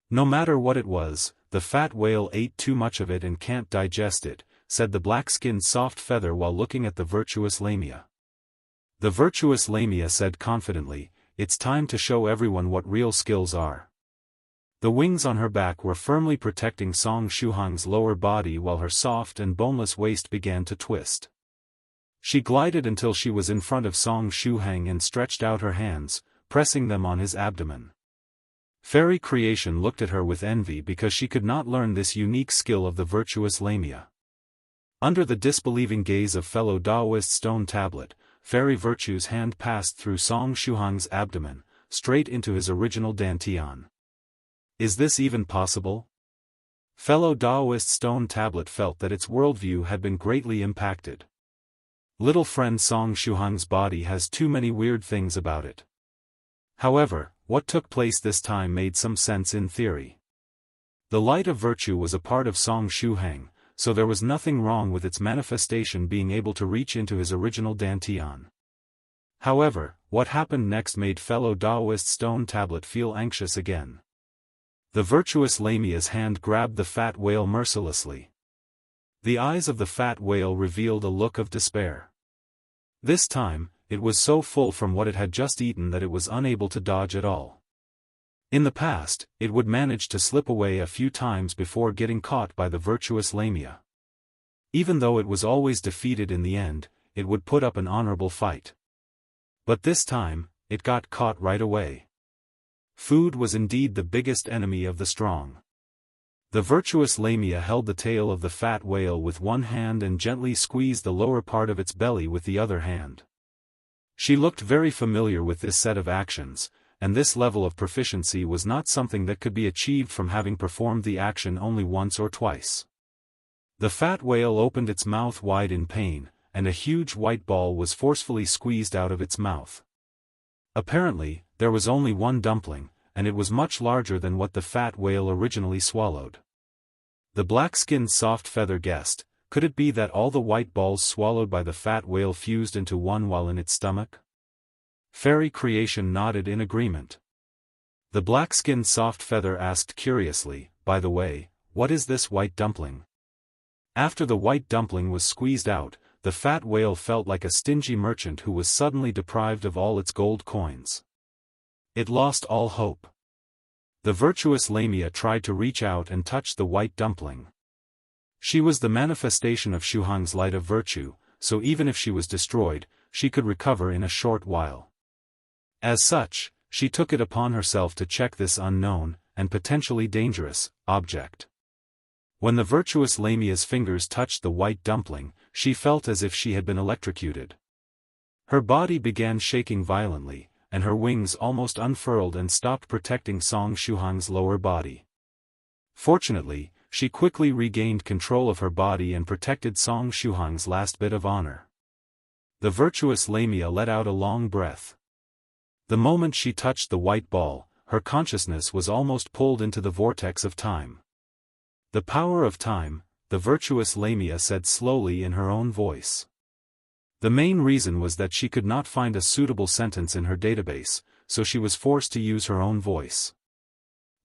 No matter what it was, the fat whale ate too much of it and can't digest it, said the black-skinned soft feather while looking at the virtuous lamia. The virtuous lamia said confidently, "It's time to show everyone what real skills are." The wings on her back were firmly protecting Song Shuhang's lower body while her soft and boneless waist began to twist. She glided until she was in front of Song Shuhang and stretched out her hands, pressing them on his abdomen. Fairy Creation looked at her with envy because she could not learn this unique skill of the virtuous lamia. Under the disbelieving gaze of fellow Taoist stone tablet, Fairy Virtue's hand passed through Song Shuhang's abdomen, straight into his original dantian. Is this even possible? Fellow Taoist stone tablet felt that its worldview had been greatly impacted. Little friend Song Shuhang's body has too many weird things about it. However, what took place this time made some sense in theory. The light of virtue was a part of Song Shuhang, so there was nothing wrong with its manifestation being able to reach into his original dantian. However, what happened next made fellow Taoist stone tablet feel anxious again. The virtuous lamia's hand grabbed the fat whale mercilessly. The eyes of the fat whale revealed a look of despair. This time, it was so full from what it had just eaten that it was unable to dodge at all. In the past, it would manage to slip away a few times before getting caught by the virtuous lamia. Even though it was always defeated in the end, it would put up an honorable fight. But this time, it got caught right away. Food was indeed the biggest enemy of the strong. The virtuous lamia held the tail of the fat whale with one hand and gently squeezed the lower part of its belly with the other hand. She looked very familiar with this set of actions, and this level of proficiency was not something that could be achieved from having performed the action only once or twice. The fat whale opened its mouth wide in pain, and a huge white ball was forcefully squeezed out of its mouth. Apparently, there was only one dumpling, and it was much larger than what the fat whale originally swallowed. The black-skinned soft feather guessed, could it be that all the white balls swallowed by the fat whale fused into one while in its stomach? Fairy Creation nodded in agreement. The black-skinned soft feather asked curiously, "By the way, what is this white dumpling?" After the white dumpling was squeezed out, the fat whale felt like a stingy merchant who was suddenly deprived of all its gold coins. It lost all hope. The virtuous lamia tried to reach out and touch the white dumpling. She was the manifestation of Shuhang's light of virtue, so even if she was destroyed, she could recover in a short while. As such, she took it upon herself to check this unknown, and potentially dangerous, object. When the virtuous lamia's fingers touched the white dumpling, she felt as if she had been electrocuted. Her body began shaking violently, and her wings almost unfurled and stopped protecting Song Shuhang's lower body. Fortunately, she quickly regained control of her body and protected Song Shuhang's last bit of honor. The virtuous lamia let out a long breath. The moment she touched the white ball, her consciousness was almost pulled into the vortex of time. The power of time, the virtuous Lamia said slowly in her own voice. The main reason was that she could not find a suitable sentence in her database, so she was forced to use her own voice.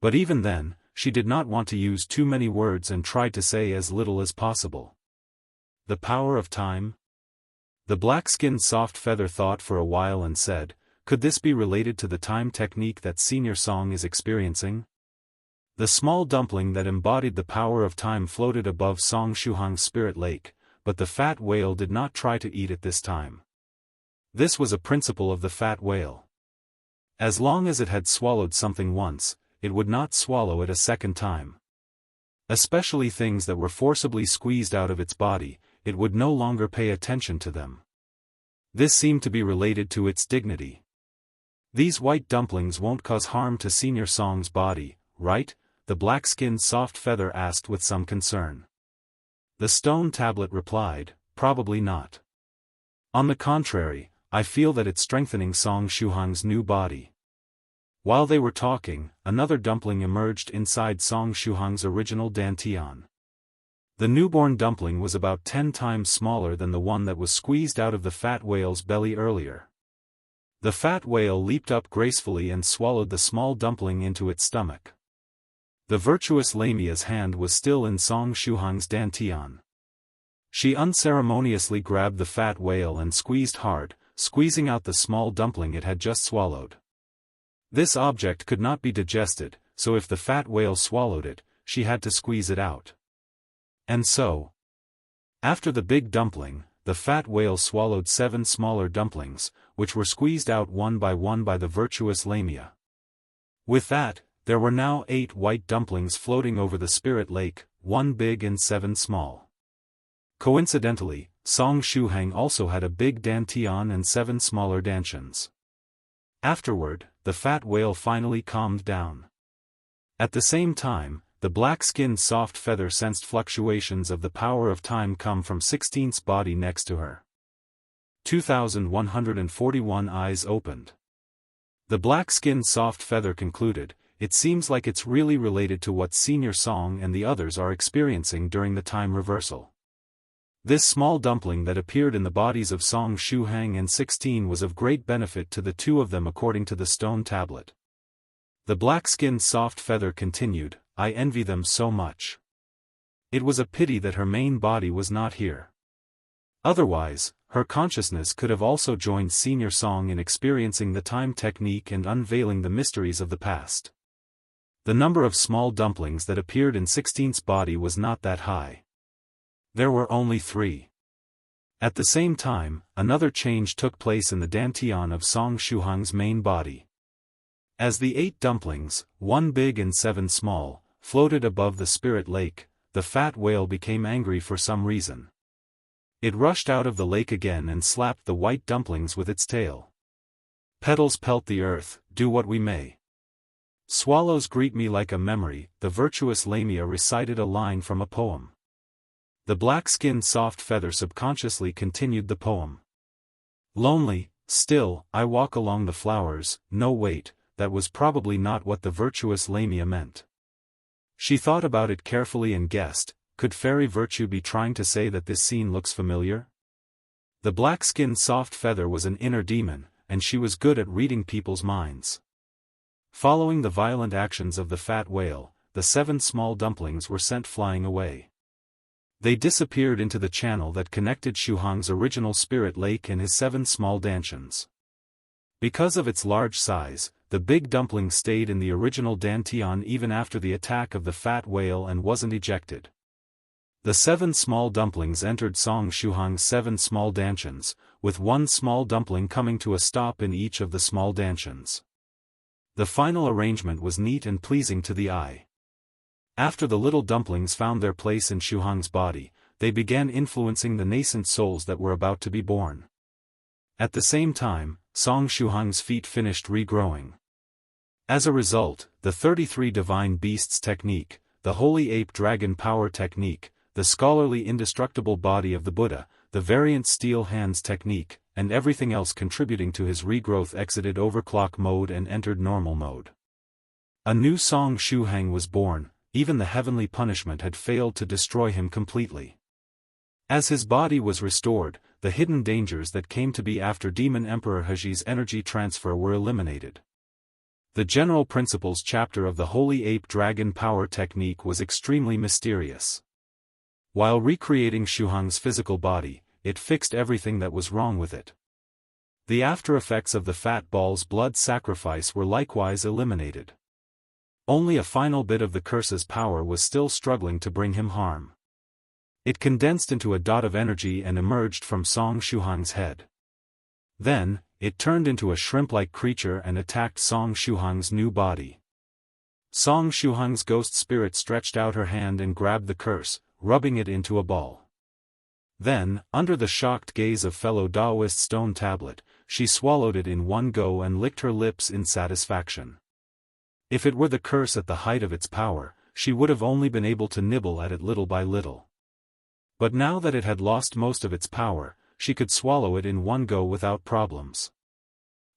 But even then, she did not want to use too many words and tried to say as little as possible. The power of time? The black-skinned soft feather thought for a while and said, could this be related to the time technique that Senior Song is experiencing? The small dumpling that embodied the power of time floated above Song Shuhang's spirit lake, but the fat whale did not try to eat it this time. This was a principle of the fat whale. As long as it had swallowed something once, it would not swallow it a second time. Especially things that were forcibly squeezed out of its body, it would no longer pay attention to them. This seemed to be related to its dignity. These white dumplings won't cause harm to Senior Song's body, right? The black-skinned soft feather asked with some concern. The stone tablet replied, probably not. On the contrary, I feel that it's strengthening Song Shuhang's new body. While they were talking, another dumpling emerged inside Song Shuhang's original dantian. The newborn dumpling was about 10 times smaller than the one that was squeezed out of the fat whale's belly earlier. The fat whale leaped up gracefully and swallowed the small dumpling into its stomach. The virtuous Lamia's hand was still in Song Shuhang's dantian. She unceremoniously grabbed the fat whale and squeezed hard, squeezing out the small dumpling it had just swallowed. This object could not be digested, so if the fat whale swallowed it, she had to squeeze it out. And so, after the big dumpling, the fat whale swallowed 7 smaller dumplings, which were squeezed out one by the virtuous Lamia. With that, there were now 8 white dumplings floating over the spirit lake, 1 big and 7 small. Coincidentally, Song Shuhang also had a big dantian and 7 smaller dantians. Afterward, the fat whale finally calmed down. At the same time, the black-skinned soft feather sensed fluctuations of the power of time come from 16th's body next to her. 2141 eyes opened. The black-skinned soft feather concluded, it seems like it's really related to what Senior Song and the others are experiencing during the time reversal. This small dumpling that appeared in the bodies of Song Shuhang and 16 was of great benefit to the 2 of them according to the stone tablet. The black-skinned soft feather continued, I envy them so much. It was a pity that her main body was not here. Otherwise, her consciousness could have also joined Senior Song in experiencing the time technique and unveiling the mysteries of the past. The number of small dumplings that appeared in 16's body was not that high. There were only 3. At the same time, another change took place in the dantian of Song Shuhang's main body. As the 8 dumplings, 1 big and 7 small, floated above the spirit lake, the fat whale became angry for some reason. It rushed out of the lake again and slapped the white dumplings with its tail. Petals pelt the earth, do what we may. Swallows greet me like a memory, the virtuous Lamia recited a line from a poem. The black-skinned soft feather subconsciously continued the poem. Lonely, still, I walk along the flowers, no wait, that was probably not what the virtuous Lamia meant. She thought about it carefully and guessed, could fairy virtue be trying to say that this scene looks familiar? The black-skinned soft feather was an inner demon, and she was good at reading people's minds. Following the violent actions of the fat whale, the 7 small dumplings were sent flying away. They disappeared into the channel that connected Shuhang's original spirit lake and his 7 small dantians. Because of its large size, the big dumpling stayed in the original dantian even after the attack of the fat whale and wasn't ejected. The 7 small dumplings entered Song Shuhang's 7 small dantians, with 1 small dumpling coming to a stop in each of the small dantians. The final arrangement was neat and pleasing to the eye. After the little dumplings found their place in Shuhang's body, they began influencing the nascent souls that were about to be born. At the same time, Song Shuhang's feet finished regrowing. As a result, the 33 divine beasts technique, the holy ape dragon power technique, the scholarly indestructible body of the Buddha, the variant steel hands technique, and everything else contributing to his regrowth exited overclock mode and entered normal mode. A new Song Shuhang was born. Even the heavenly punishment had failed to destroy him completely. As his body was restored, the hidden dangers that came to be after Demon Emperor Heji's energy transfer were eliminated. The General Principles chapter of the Holy Ape Dragon Power Technique was extremely mysterious. While recreating Shuhang's physical body, it fixed everything that was wrong with it. The after effects of the Fat Ball's blood sacrifice were likewise eliminated. Only a final bit of the curse's power was still struggling to bring him harm. It condensed into a dot of energy and emerged from Song Shuhang's head. Then, it turned into a shrimp-like creature and attacked Song Shuhang's new body. Song Shuhang's ghost spirit stretched out her hand and grabbed the curse, rubbing it into a ball. Then, under the shocked gaze of fellow Daoist Stone Tablet, she swallowed it in one go and licked her lips in satisfaction. If it were the curse at the height of its power, she would have only been able to nibble at it little by little. But now that it had lost most of its power, she could swallow it in one go without problems.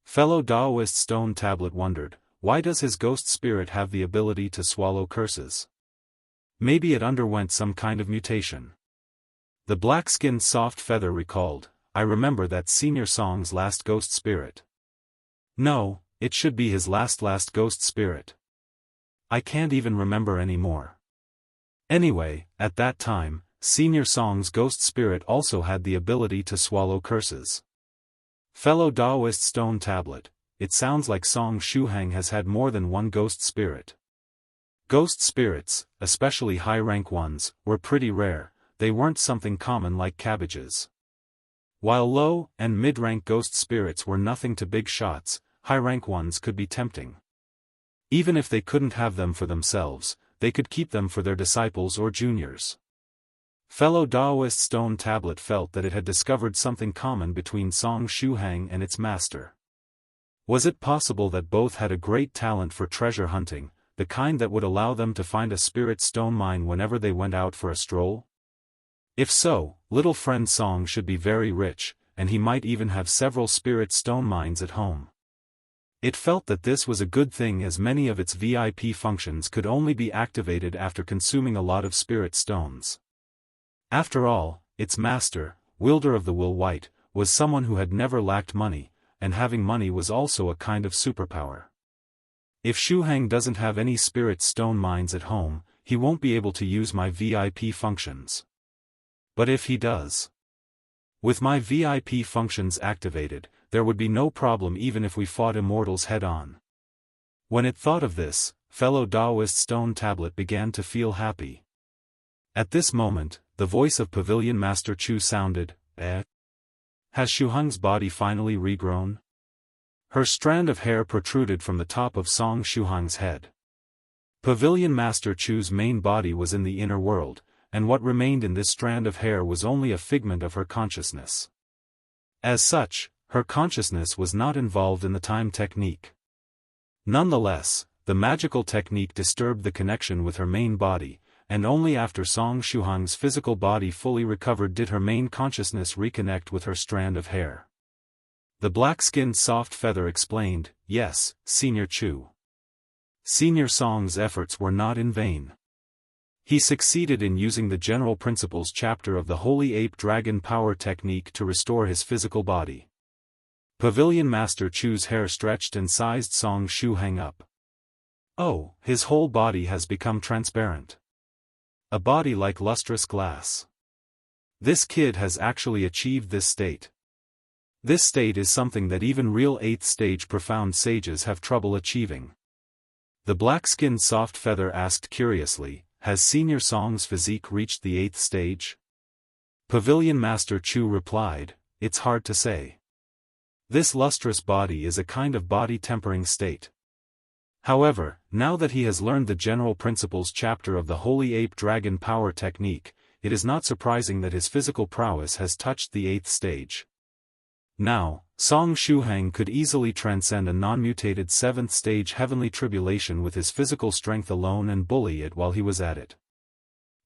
Fellow Daoist Stone Tablet wondered, why does his ghost spirit have the ability to swallow curses? Maybe it underwent some kind of mutation. The black-skinned soft feather recalled, I remember that Senior Song's last ghost spirit. No, it should be his last ghost spirit. I can't even remember anymore. Anyway, at that time, Senior Song's ghost spirit also had the ability to swallow curses. Fellow Daoist Stone Tablet, it sounds like Song Shuhang has had more than one ghost spirit. Ghost spirits, especially high-rank ones, were pretty rare. They weren't something common like cabbages. While low and mid-rank ghost spirits were nothing to big shots, high-rank ones could be tempting. Even if they couldn't have them for themselves, they could keep them for their disciples or juniors. Fellow Daoist Stone Tablet felt that it had discovered something common between Song Shuhang and its master. Was it possible that both had a great talent for treasure hunting, the kind that would allow them to find a spirit stone mine whenever they went out for a stroll? If so, little friend Song should be very rich, and he might even have several spirit stone mines at home. It felt that this was a good thing as many of its VIP functions could only be activated after consuming a lot of spirit stones. After all, its master, Wielder of the Will White, was someone who had never lacked money, and having money was also a kind of superpower. If Shuhang doesn't have any spirit stone mines at home, he won't be able to use my VIP functions. But if he does, with my VIP functions activated, there would be no problem even if we fought immortals head-on. When it thought of this, fellow Daoist Stone Tablet began to feel happy. At this moment, the voice of Pavilion Master Chu sounded, Has Shuhang's body finally regrown? Her strand of hair protruded from the top of Song Shuhang's head. Pavilion Master Chu's main body was in the inner world, and what remained in this strand of hair was only a figment of her consciousness. As such, her consciousness was not involved in the time technique. Nonetheless, the magical technique disturbed the connection with her main body, and only after Song Shuhang's physical body fully recovered did her main consciousness reconnect with her strand of hair. The black-skinned soft feather explained, yes, Senior Chu. Senior Song's efforts were not in vain. He succeeded in using the General Principles chapter of the Holy Ape Dragon Power Technique to restore his physical body. Pavilion Master Chu's hair stretched and sized Song Shuhang up. Oh, his whole body has become transparent. A body like lustrous glass. This kid has actually achieved this state. This state is something that even real 8th stage profound sages have trouble achieving. The black-skinned soft feather asked curiously, has Senior Song's physique reached the 8th stage? Pavilion Master Chu replied, it's hard to say. This lustrous body is a kind of body-tempering state. However, now that he has learned the General Principles chapter of the Holy Ape Dragon Power Technique, it is not surprising that his physical prowess has touched the 8th stage. Now, Song Shuhang could easily transcend a non-mutated 7th stage heavenly tribulation with his physical strength alone and bully it while he was at it.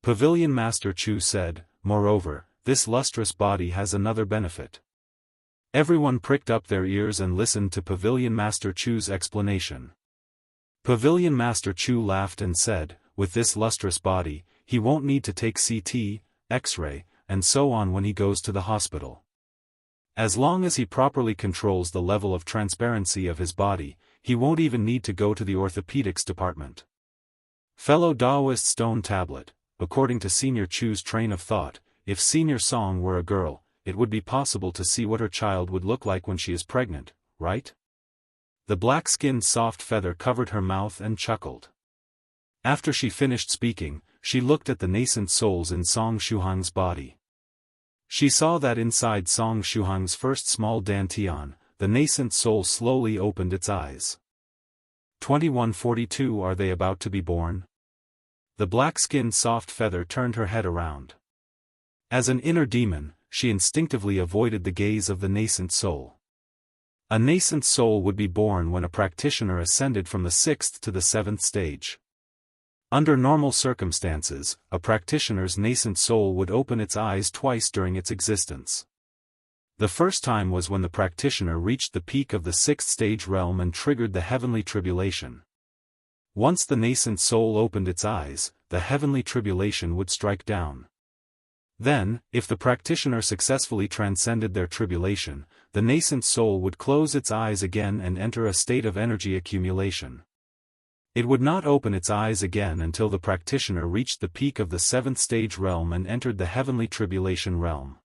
Pavilion Master Chu said, moreover, this lustrous body has another benefit. Everyone pricked up their ears and listened to Pavilion Master Chu's explanation. Pavilion Master Chu laughed and said, with this lustrous body, he won't need to take CT, X-ray, and so on when he goes to the hospital. As long as he properly controls the level of transparency of his body, he won't even need to go to the orthopedics department. Fellow Daoist Stone Tablet, according to Senior Chu's train of thought, if Senior Song were a girl, it would be possible to see what her child would look like when she is pregnant, right? The black-skinned soft feather covered her mouth and chuckled. After she finished speaking, she looked at the nascent souls in Song Shuhang's body. She saw that inside Song Shuhang's first small dantian, the nascent soul slowly opened its eyes. 2142. Are they about to be born? The black-skinned soft feather turned her head around. As an inner demon, she instinctively avoided the gaze of the nascent soul. A nascent soul would be born when a practitioner ascended from the 6th to the 7th stage. Under normal circumstances, a practitioner's nascent soul would open its eyes twice during its existence. The first time was when the practitioner reached the peak of the 6th stage realm and triggered the heavenly tribulation. Once the nascent soul opened its eyes, the heavenly tribulation would strike down. Then, if the practitioner successfully transcended their tribulation, the nascent soul would close its eyes again and enter a state of energy accumulation. It would not open its eyes again until the practitioner reached the peak of the 7th stage realm and entered the heavenly tribulation realm.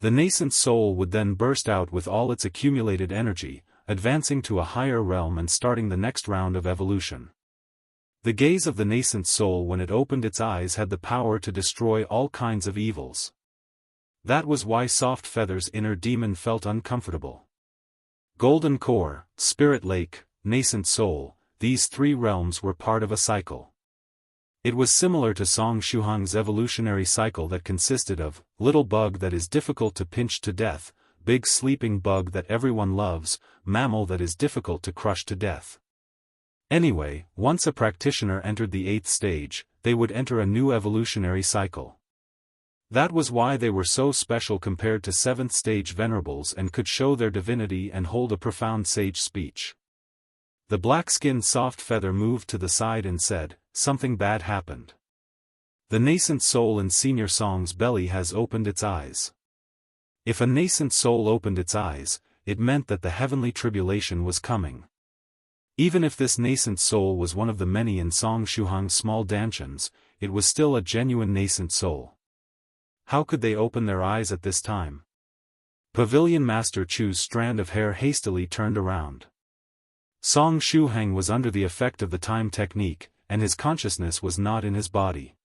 The nascent soul would then burst out with all its accumulated energy, advancing to a higher realm and starting the next round of evolution. The gaze of the nascent soul when it opened its eyes had the power to destroy all kinds of evils. That was why Soft Feather's inner demon felt uncomfortable. Golden Core, Spirit Lake, Nascent Soul, these three realms were part of a cycle. It was similar to Song Shuhang's evolutionary cycle that consisted of, little bug that is difficult to pinch to death, big sleeping bug that everyone loves, mammal that is difficult to crush to death. Anyway, once a practitioner entered the 8th stage, they would enter a new evolutionary cycle. That was why they were so special compared to 7th stage venerables and could show their divinity and hold a profound sage speech. The black-skinned soft feather moved to the side and said, "Something bad happened. The nascent soul in Senior Song's belly has opened its eyes." If a nascent soul opened its eyes, it meant that the heavenly tribulation was coming. Even if this nascent soul was one of the many in Song Shuhang's small dantians, it was still a genuine nascent soul. How could they open their eyes at this time? Pavilion Master Chu's strand of hair hastily turned around. Song Shuhang was under the effect of the time technique, and his consciousness was not in his body.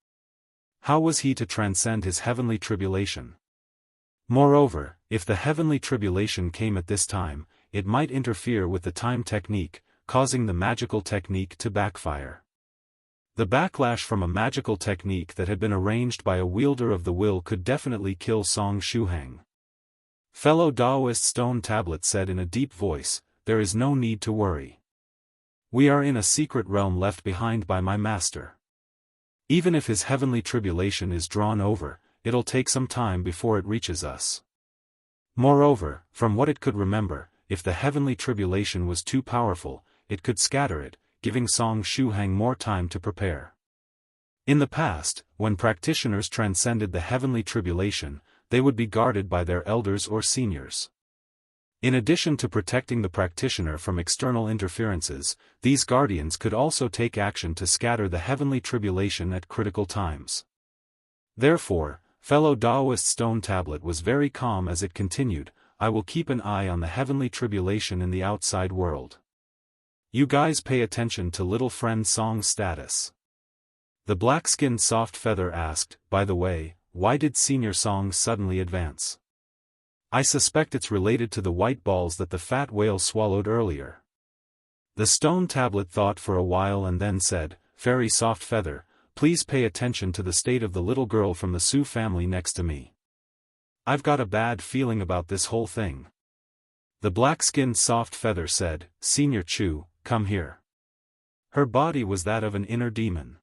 How was he to transcend his heavenly tribulation? Moreover, if the heavenly tribulation came at this time, it might interfere with the time technique, causing the magical technique to backfire. The backlash from a magical technique that had been arranged by a wielder of the will could definitely kill Song Shuhang. Fellow Daoist Stone Tablet said in a deep voice, "There is no need to worry. We are in a secret realm left behind by my master. Even if his heavenly tribulation is drawn over, it'll take some time before it reaches us." Moreover, from what it could remember, if the heavenly tribulation was too powerful, it could scatter it, giving Song Shuhang more time to prepare. In the past, when practitioners transcended the heavenly tribulation, they would be guarded by their elders or seniors. In addition to protecting the practitioner from external interferences, these guardians could also take action to scatter the heavenly tribulation at critical times. Therefore, fellow Daoist Stone Tablet was very calm as it continued, "I will keep an eye on the heavenly tribulation in the outside world. You guys pay attention to little friend Song's status." The black-skinned soft feather asked, "By the way, why did Senior Song suddenly advance?" "I suspect it's related to the white balls that the fat whale swallowed earlier." The stone tablet thought for a while and then said, "Fairy Soft Feather, please pay attention to the state of the little girl from the Su family next to me. I've got a bad feeling about this whole thing." The black-skinned soft feather said, "Senior Chu, come here." Her body was that of an inner demon.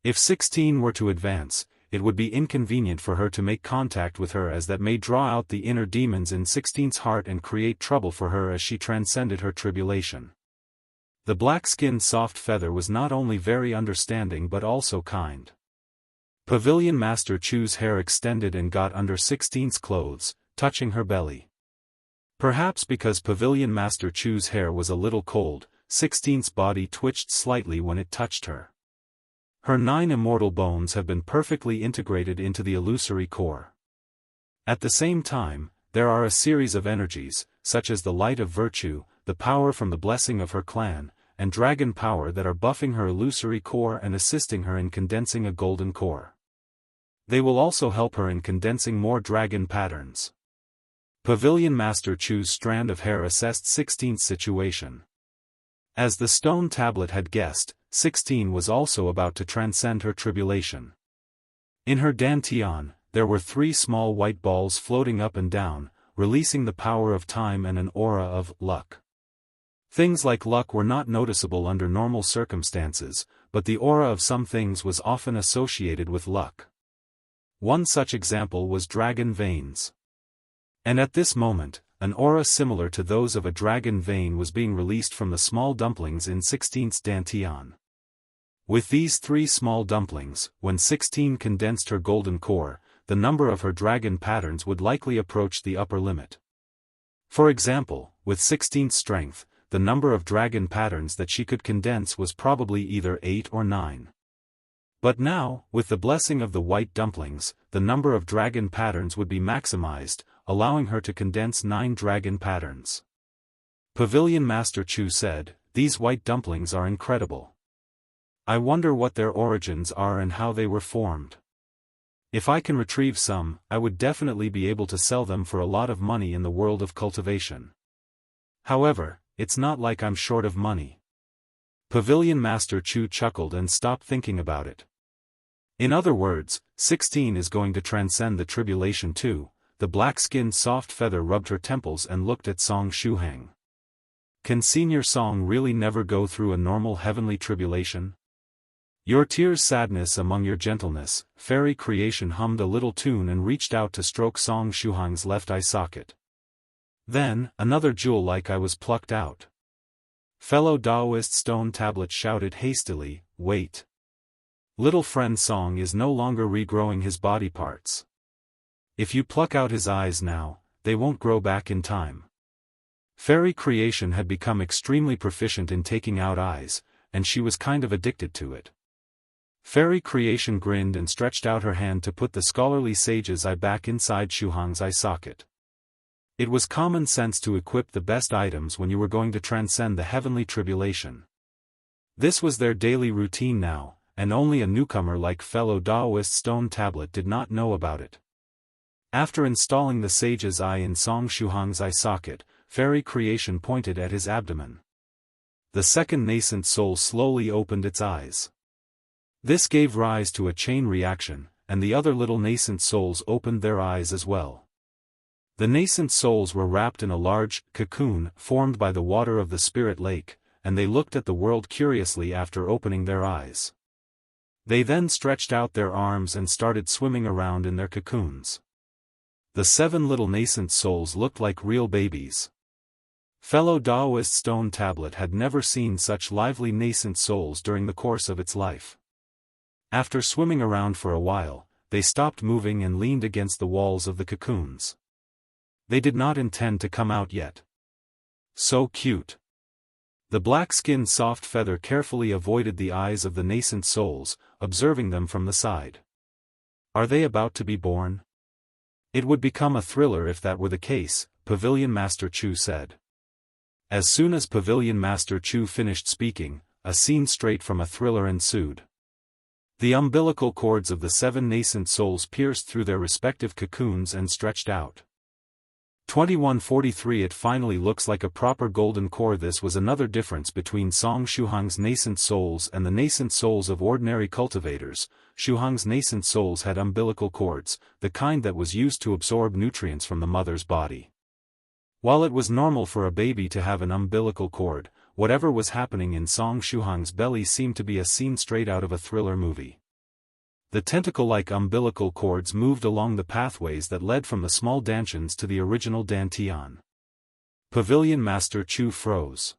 If 16 were to advance, it would be inconvenient for her to make contact with her, as that may draw out the inner demons in 16's heart and create trouble for her as she transcended her tribulation. The black-skinned soft feather was not only very understanding but also kind. Pavilion Master Chu's hair extended and got under 16's clothes, touching her belly. Perhaps because Pavilion Master Chu's hair was a little cold, 16's body twitched slightly when it touched her. Her 9 immortal bones have been perfectly integrated into the illusory core. At the same time, there are a series of energies, such as the light of virtue, the power from the blessing of her clan, and dragon power that are buffing her illusory core and assisting her in condensing a golden core. They will also help her in condensing more dragon patterns. Pavilion Master Chu's strand of hair assessed 16's situation. As the stone tablet had guessed, 16 was also about to transcend her tribulation. In her dantian, there were 3 small white balls floating up and down, releasing the power of time and an aura of luck. Things like luck were not noticeable under normal circumstances, but the aura of some things was often associated with luck. One such example was dragon veins. And at this moment, an aura similar to those of a dragon vein was being released from the small dumplings in 16's dantian. With these 3 small dumplings, when 16 condensed her golden core, the number of her dragon patterns would likely approach the upper limit. For example, with 16's strength, the number of dragon patterns that she could condense was probably either 8 or 9. But now, with the blessing of the white dumplings, the number of dragon patterns would be maximized, allowing her to condense 9 dragon patterns. Pavilion Master Chu said, "These white dumplings are incredible. I wonder what their origins are and how they were formed. If I can retrieve some, I would definitely be able to sell them for a lot of money in the world of cultivation. However, it's not like I'm short of money." Pavilion Master Chu chuckled and stopped thinking about it. In other words, 16 is going to transcend the tribulation too. The black-skinned soft feather rubbed her temples and looked at Song Shuhang. Can Senior Song really never go through a normal heavenly tribulation? Your tears sadness among your gentleness, fairy creation hummed a little tune and reached out to stroke Song Shuhang's left eye socket. Then, another jewel like I was plucked out. Fellow Taoist stone tablet shouted hastily, "Wait. Little friend Song is no longer regrowing his body parts. If you pluck out his eyes now, they won't grow back in time." Fairy creation had become extremely proficient in taking out eyes, and she was kind of addicted to it. Fairy creation grinned and stretched out her hand to put the scholarly sage's eye back inside Shuhang's eye socket. It was common sense to equip the best items when you were going to transcend the heavenly tribulation. This was their daily routine now, and only a newcomer like fellow Taoist stone tablet did not know about it. After installing the sage's eye in Song Shuhang's eye socket, fairy creation pointed at his abdomen. The second nascent soul slowly opened its eyes. This gave rise to a chain reaction, and the other little nascent souls opened their eyes as well. The nascent souls were wrapped in a large cocoon formed by the water of the spirit lake, and they looked at the world curiously after opening their eyes. They then stretched out their arms and started swimming around in their cocoons. The 7 little nascent souls looked like real babies. Fellow Taoist stone tablet had never seen such lively nascent souls during the course of its life. After swimming around for a while, they stopped moving and leaned against the walls of the cocoons. They did not intend to come out yet. So cute. The black-skinned soft feather carefully avoided the eyes of the nascent souls, observing them from the side. Are they about to be born? It would become a thriller if that were the case, Pavilion Master Chu said. As soon as Pavilion Master Chu finished speaking, a scene straight from a thriller ensued. The umbilical cords of the 7 nascent souls pierced through their respective cocoons and stretched out. 2143 It finally looks like a proper golden core. This was another difference between Song Shuhang's nascent souls and the nascent souls of ordinary cultivators. Shuhang's nascent souls had umbilical cords, the kind that was used to absorb nutrients from the mother's body. While it was normal for a baby to have an umbilical cord, whatever was happening in Song Shuhang's belly seemed to be a scene straight out of a thriller movie. The tentacle-like umbilical cords moved along the pathways that led from the small dantians to the original dantian. Pavilion Master Chu froze.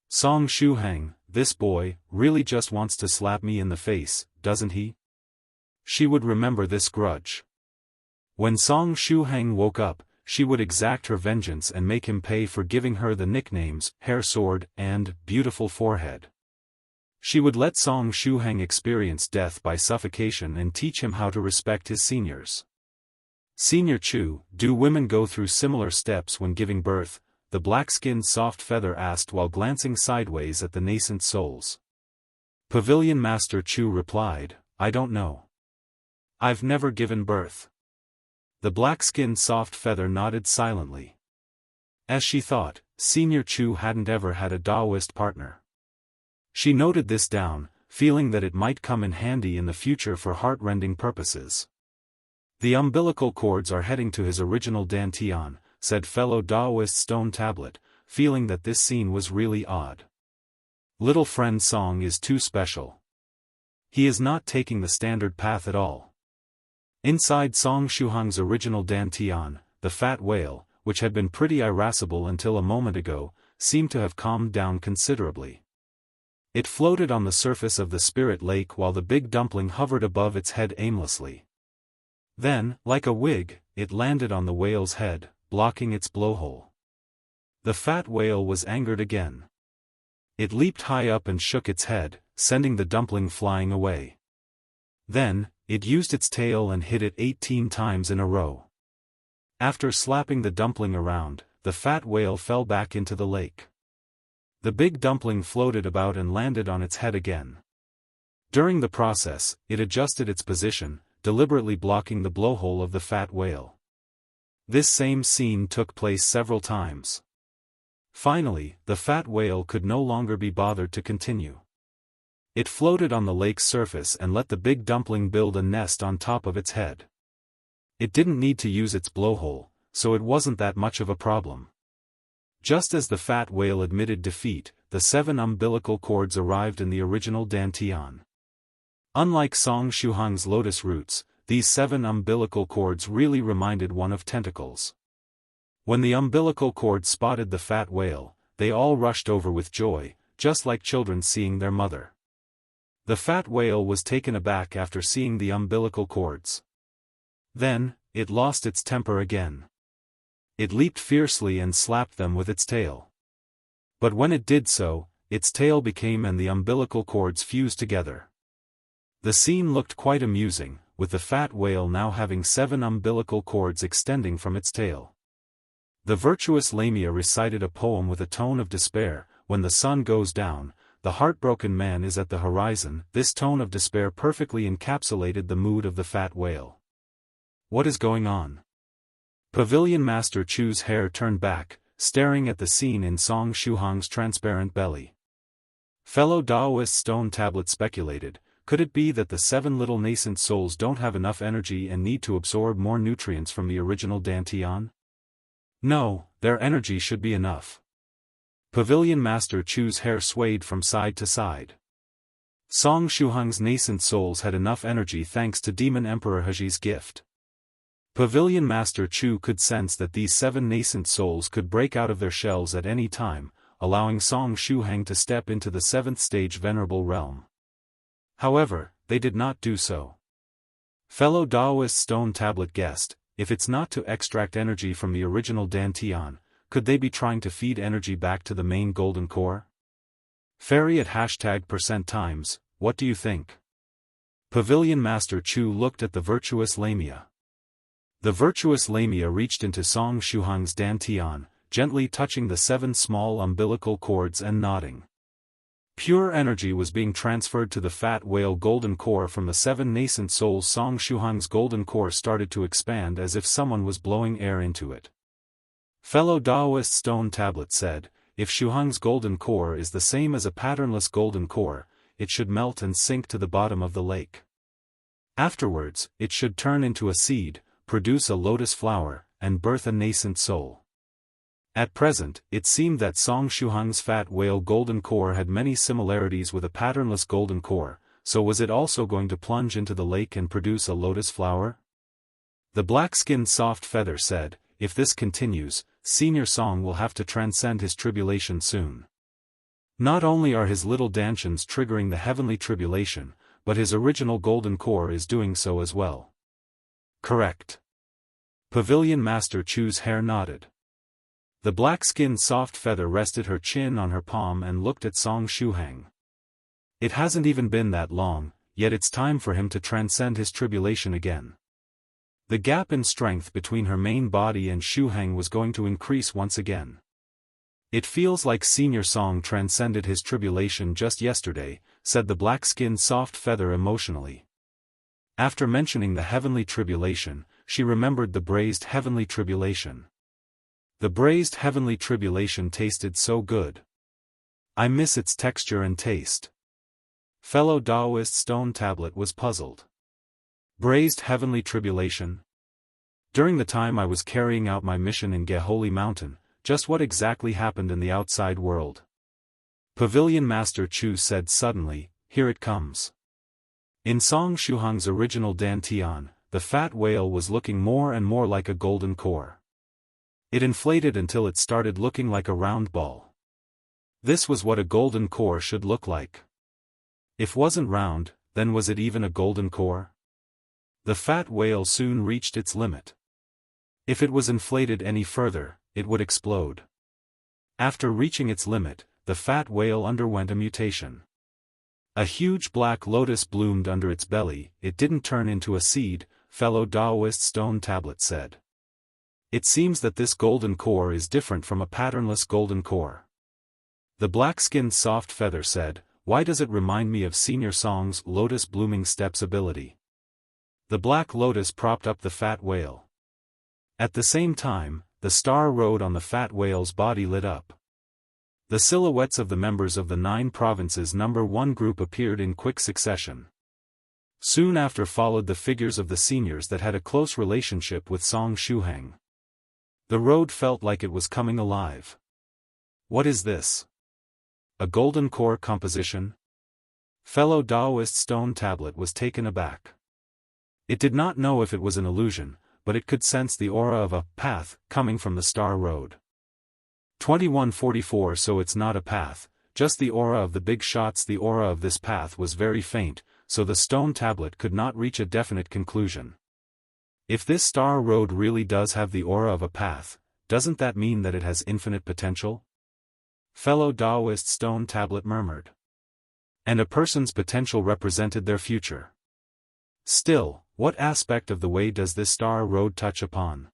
Song Shuhang, this boy, really just wants to slap me in the face, doesn't he? She would remember this grudge. When Song Shuhang woke up, she would exact her vengeance and make him pay for giving her the nicknames, Hair Sword, and Beautiful Forehead. She would let Song Shuhang experience death by suffocation and teach him how to respect his seniors. Senior Chu, do women go through similar steps when giving birth? The black-skinned soft feather asked while glancing sideways at the nascent souls. Pavilion Master Chu replied, I don't know. I've never given birth. The black-skinned soft feather nodded silently. As she thought, Senior Chu hadn't ever had a Taoist partner. She noted this down, feeling that it might come in handy in the future for heart-rending purposes. The umbilical cords are heading to his original dantian, said fellow Taoist Stone Tablet, feeling that this scene was really odd. Little friend Song is too special. He is not taking the standard path at all. Inside Song Shuhang's original dantian, the fat whale, which had been pretty irascible until a moment ago, seemed to have calmed down considerably. It floated on the surface of the spirit lake while the big dumpling hovered above its head aimlessly. Then, like a wig, it landed on the whale's head, blocking its blowhole. The fat whale was angered again. It leaped high up and shook its head, sending the dumpling flying away. Then, it used its tail and hit it 18 times in a row. After slapping the dumpling around, the fat whale fell back into the lake. The big dumpling floated about and landed on its head again. During the process, it adjusted its position, deliberately blocking the blowhole of the fat whale. This same scene took place several times. Finally, the fat whale could no longer be bothered to continue. It floated on the lake's surface and let the big dumpling build a nest on top of its head. It didn't need to use its blowhole, so it wasn't that much of a problem. Just as the fat whale admitted defeat, the 7 umbilical cords arrived in the original dantian. Unlike Song Shuhang's lotus roots, these 7 umbilical cords really reminded one of tentacles. When the umbilical cord spotted the fat whale, they all rushed over with joy, just like children seeing their mother. The fat whale was taken aback after seeing the umbilical cords. Then, it lost its temper again. It leaped fiercely and slapped them with its tail. But when it did so, its tail became and the umbilical cords fused together. The scene looked quite amusing, with the fat whale now having 7 umbilical cords extending from its tail. The virtuous Lamia recited a poem with a tone of despair. When the sun goes down, the heartbroken man is at the horizon. This tone of despair perfectly encapsulated the mood of the fat whale. What is going on? Pavilion Master Chu's hair turned back, staring at the scene in Song Shuhang's transparent belly. Fellow Taoist Stone Tablet speculated, could it be that the 7 little nascent souls don't have enough energy and need to absorb more nutrients from the original dantian? No, their energy should be enough. Pavilion Master Chu's hair swayed from side to side. Song Shuhang's nascent souls had enough energy thanks to Demon Emperor Heji's gift. Pavilion Master Chu could sense that these 7 nascent souls could break out of their shells at any time, allowing Song Shuhang to step into the 7th stage Venerable Realm. However, they did not do so. Fellow Taoist Stone Tablet guessed, if it's not to extract energy from the original dantian, could they be trying to feed energy back to the main golden core? Fairy at #%times, what do you think? Pavilion Master Chu looked at the virtuous Lamia. The virtuous Lamia reached into Song Shuhang's dantian, gently touching the 7 small umbilical cords and nodding. Pure energy was being transferred to the fat whale golden core from the 7 nascent souls. Song Shuhang's golden core started to expand as if someone was blowing air into it. Fellow Taoist Stone Tablet said, if Shuhang's golden core is the same as a patternless golden core, it should melt and sink to the bottom of the lake. Afterwards, it should turn into a seed, produce a lotus flower, and birth a nascent soul. At present, it seemed that Song Shuhang's fat whale golden core had many similarities with a patternless golden core, so was it also going to plunge into the lake and produce a lotus flower? The black-skinned soft feather said, if this continues, Senior Song will have to transcend his tribulation soon. Not only are his little dantions triggering the heavenly tribulation, but his original golden core is doing so as well. Correct. Pavilion Master Chu's hair nodded. The black-skinned soft feather rested her chin on her palm and looked at Song Shuhang. It hasn't even been that long, yet it's time for him to transcend his tribulation again. The gap in strength between her main body and Shuhang was going to increase once again. It feels like Senior Song transcended his tribulation just yesterday, said the black-skinned soft feather emotionally. After mentioning the heavenly tribulation, she remembered the braised heavenly tribulation. The braised heavenly tribulation tasted so good. I miss its texture and taste. Fellow Taoist Stone Tablet was puzzled. Braised heavenly tribulation? During the time I was carrying out my mission in Geholy Mountain, just what exactly happened in the outside world? Pavilion Master Chu said suddenly, here it comes. In Song Shuhang's original dantian, the fat whale was looking more and more like a golden core. It inflated until it started looking like a round ball. This was what a golden core should look like. If wasn't round, then was it even a golden core? The fat whale soon reached its limit. If it was inflated any further, it would explode. After reaching its limit, the fat whale underwent a mutation. A huge black lotus bloomed under its belly. It didn't turn into a seed, fellow Taoist Stone Tablet said. It seems that this golden core is different from a patternless golden core. The black-skinned soft feather said, why does it remind me of Senior Song's lotus blooming steps ability? The black lotus propped up the fat whale. At the same time, the star road on the fat whale's body lit up. The silhouettes of the members of the 9 provinces number 1 group appeared in quick succession. Soon after followed the figures of the seniors that had a close relationship with Song Shuhang. The road felt like it was coming alive. What is this? A golden core composition? Fellow Taoist Stone Tablet was taken aback. It did not know if it was an illusion, but it could sense the aura of a path coming from the star road. 2144. So it's not a path, just the aura of the big shots. The aura of this path was very faint, so the Stone Tablet could not reach a definite conclusion. If this star road really does have the aura of a path, doesn't that mean that it has infinite potential? Fellow Taoist Stone Tablet murmured. And a person's potential represented their future. Still, what aspect of the way does this star road touch upon?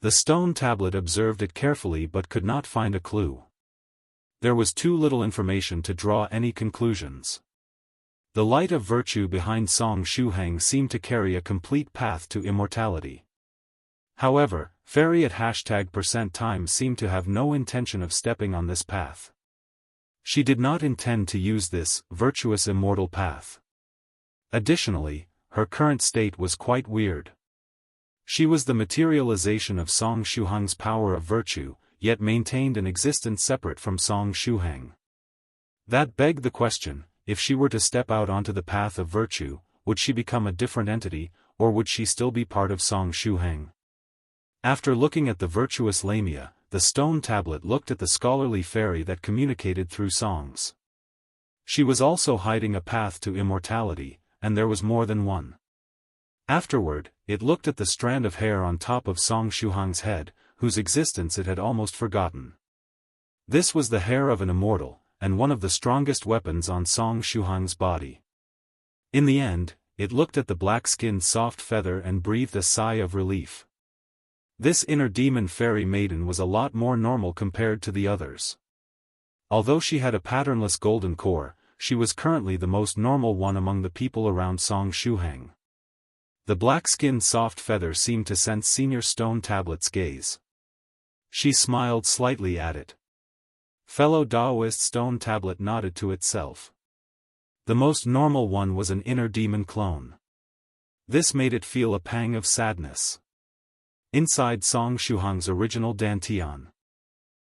The Stone Tablet observed it carefully but could not find a clue. There was too little information to draw any conclusions. The light of virtue behind Song Shuhang seemed to carry a complete path to immortality. However, Fairy at #time seemed to have no intention of stepping on this path. She did not intend to use this virtuous immortal path. Additionally, her current state was quite weird. She was the materialization of Song Shuhang's power of virtue, yet maintained an existence separate from Song Shuhang. That begged the question, if she were to step out onto the path of virtue, would she become a different entity, or would she still be part of Song Shuhang? After looking at the virtuous Lamia, the Stone Tablet looked at the scholarly fairy that communicated through songs. She was also hiding a path to immortality, and there was more than one. Afterward, it looked at the strand of hair on top of Song Shuhang's head, whose existence it had almost forgotten. This was the hair of an immortal, and one of the strongest weapons on Song Shuhang's body. In the end, it looked at the black-skinned soft feather and breathed a sigh of relief. This inner demon fairy maiden was a lot more normal compared to the others. Although she had a patternless golden core, she was currently the most normal one among the people around Song Shuhang. The black-skinned soft feather seemed to sense Senior Stone Tablet's gaze. She smiled slightly at it. Fellow Taoist Stone Tablet nodded to itself. The most normal one was an inner demon clone. This made it feel a pang of sadness. Inside Song Shuhang's original dantian,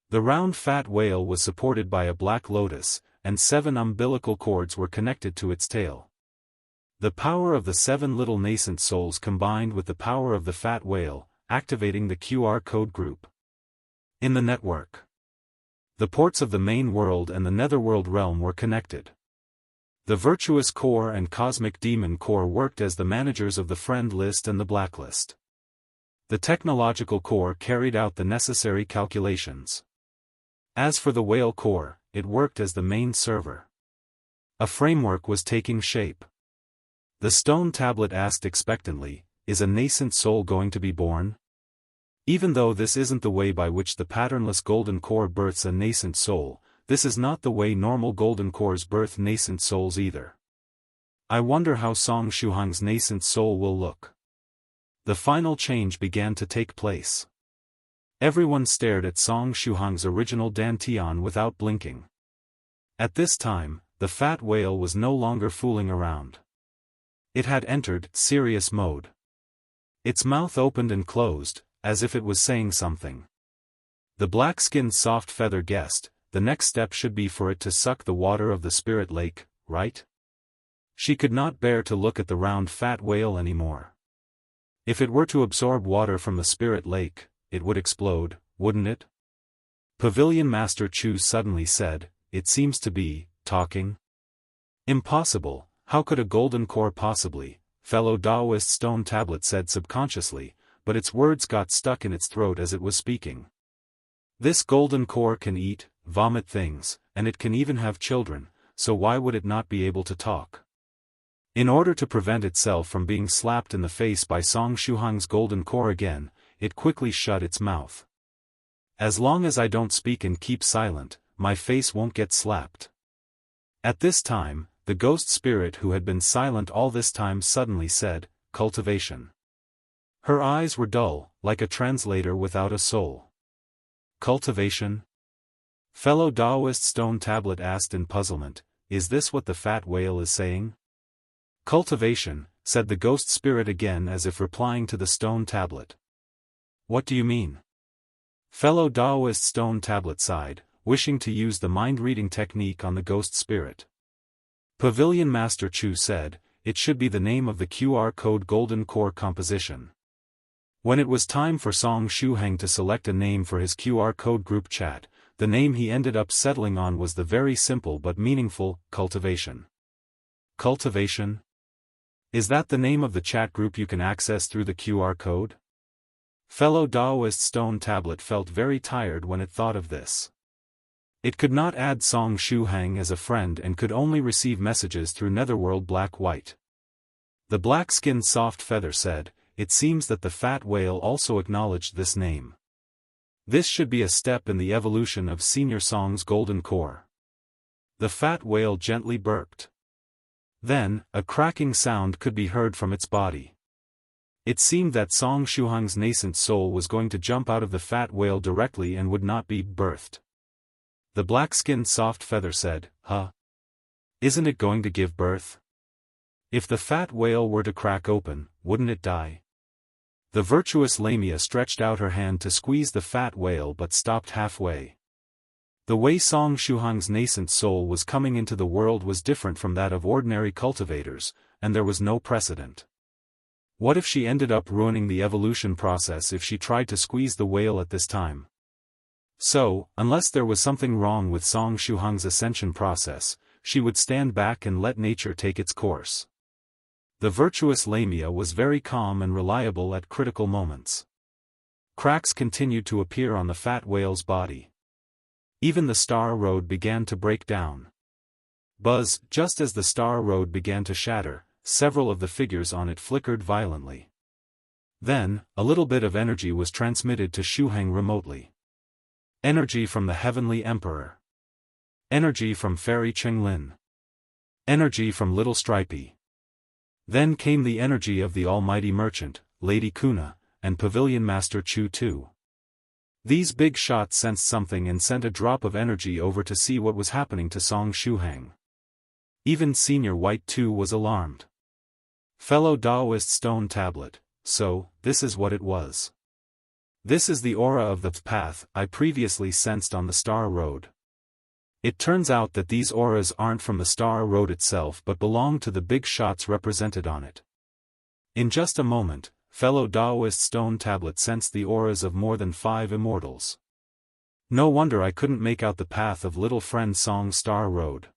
the round fat whale was supported by a black lotus, and 7 umbilical cords were connected to its tail. The power of the 7 little nascent souls combined with the power of the fat whale, activating the QR code group. In the network. The ports of the main world and the netherworld realm were connected. The Virtuous Core and Cosmic Demon Core worked as the managers of the Friend List and the Blacklist. The Technological Core carried out the necessary calculations. As for the Whale Core, it worked as the main server. A framework was taking shape. The stone tablet asked expectantly, "Is a nascent soul going to be born?" Even though this isn't the way by which the patternless golden core births a nascent soul, this is not the way normal golden cores birth nascent souls either. I wonder how Song Shuhang's nascent soul will look. The final change began to take place. Everyone stared at Song Shuhang's original dantian without blinking. At this time, the fat whale was no longer fooling around. It had entered serious mode. Its mouth opened and closed, as if it was saying something. The black-skinned soft feather guessed, the next step should be for it to suck the water of the spirit lake, right? She could not bear to look at the round fat whale anymore. If it were to absorb water from the spirit lake, it would explode, wouldn't it? Pavilion Master Chu suddenly said, "It seems to be talking." "Impossible, how could a golden core possibly?" fellow Taoist Stone Tablet said subconsciously, but its words got stuck in its throat as it was speaking. This golden core can eat, vomit things, and it can even have children, so why would it not be able to talk? In order to prevent itself from being slapped in the face by Song Shuhang's golden core again, it quickly shut its mouth. "As long as I don't speak and keep silent, my face won't get slapped." At this time, the ghost spirit who had been silent all this time suddenly said, "Cultivation." Her eyes were dull, like a translator without a soul. "Cultivation?" Fellow Taoist Stone Tablet asked in puzzlement, "Is this what the fat whale is saying?" "Cultivation," said the ghost spirit again as if replying to the stone tablet. "What do you mean?" Fellow Taoist Stone Tablet sighed, wishing to use the mind-reading technique on the ghost spirit. Pavilion Master Chu said, "It should be the name of the QR code golden core composition." When it was time for Song Shuhang to select a name for his QR code group chat, the name he ended up settling on was the very simple but meaningful, Cultivation. Cultivation? Is that the name of the chat group you can access through the QR code? Fellow Taoist Stone Tablet felt very tired when it thought of this. It could not add Song Shuhang as a friend and could only receive messages through Netherworld Black-White. The black-skinned soft feather said, "It seems that the fat whale also acknowledged this name. This should be a step in the evolution of Senior Song's golden core." The fat whale gently burped. Then, a cracking sound could be heard from its body. It seemed that Song Shuhang's nascent soul was going to jump out of the fat whale directly and would not be birthed. The black-skinned soft feather said, "Huh? Isn't it going to give birth? If the fat whale were to crack open, wouldn't it die?" The virtuous Lamia stretched out her hand to squeeze the fat whale but stopped halfway. The way Song Shuhang's nascent soul was coming into the world was different from that of ordinary cultivators, and there was no precedent. What if she ended up ruining the evolution process if she tried to squeeze the whale at this time? So, unless there was something wrong with Song Shuhang's ascension process, she would stand back and let nature take its course. The virtuous Lamia was very calm and reliable at critical moments. Cracks continued to appear on the fat whale's body. Even the star road began to break down. Buzz, just as the star road began to shatter, several of the figures on it flickered violently. Then, a little bit of energy was transmitted to Shuhang remotely. Energy from the Heavenly Emperor. Energy from Fairy Chenglin. Energy from Little Stripey. Then came the energy of the Almighty Merchant, Lady Kuna, and Pavilion Master Chu too. These big shots sensed something and sent a drop of energy over to see what was happening to Song Shuhang. Even Senior White too was alarmed. Fellow Taoist Stone Tablet, so, this is what it was. This is the aura of the path I previously sensed on the Star Road. It turns out that these auras aren't from the Star Road itself but belong to the big shots represented on it. In just a moment, fellow Taoist Stone Tablet sensed the auras of more than 5 immortals. No wonder I couldn't make out the path of little friend Song's star road.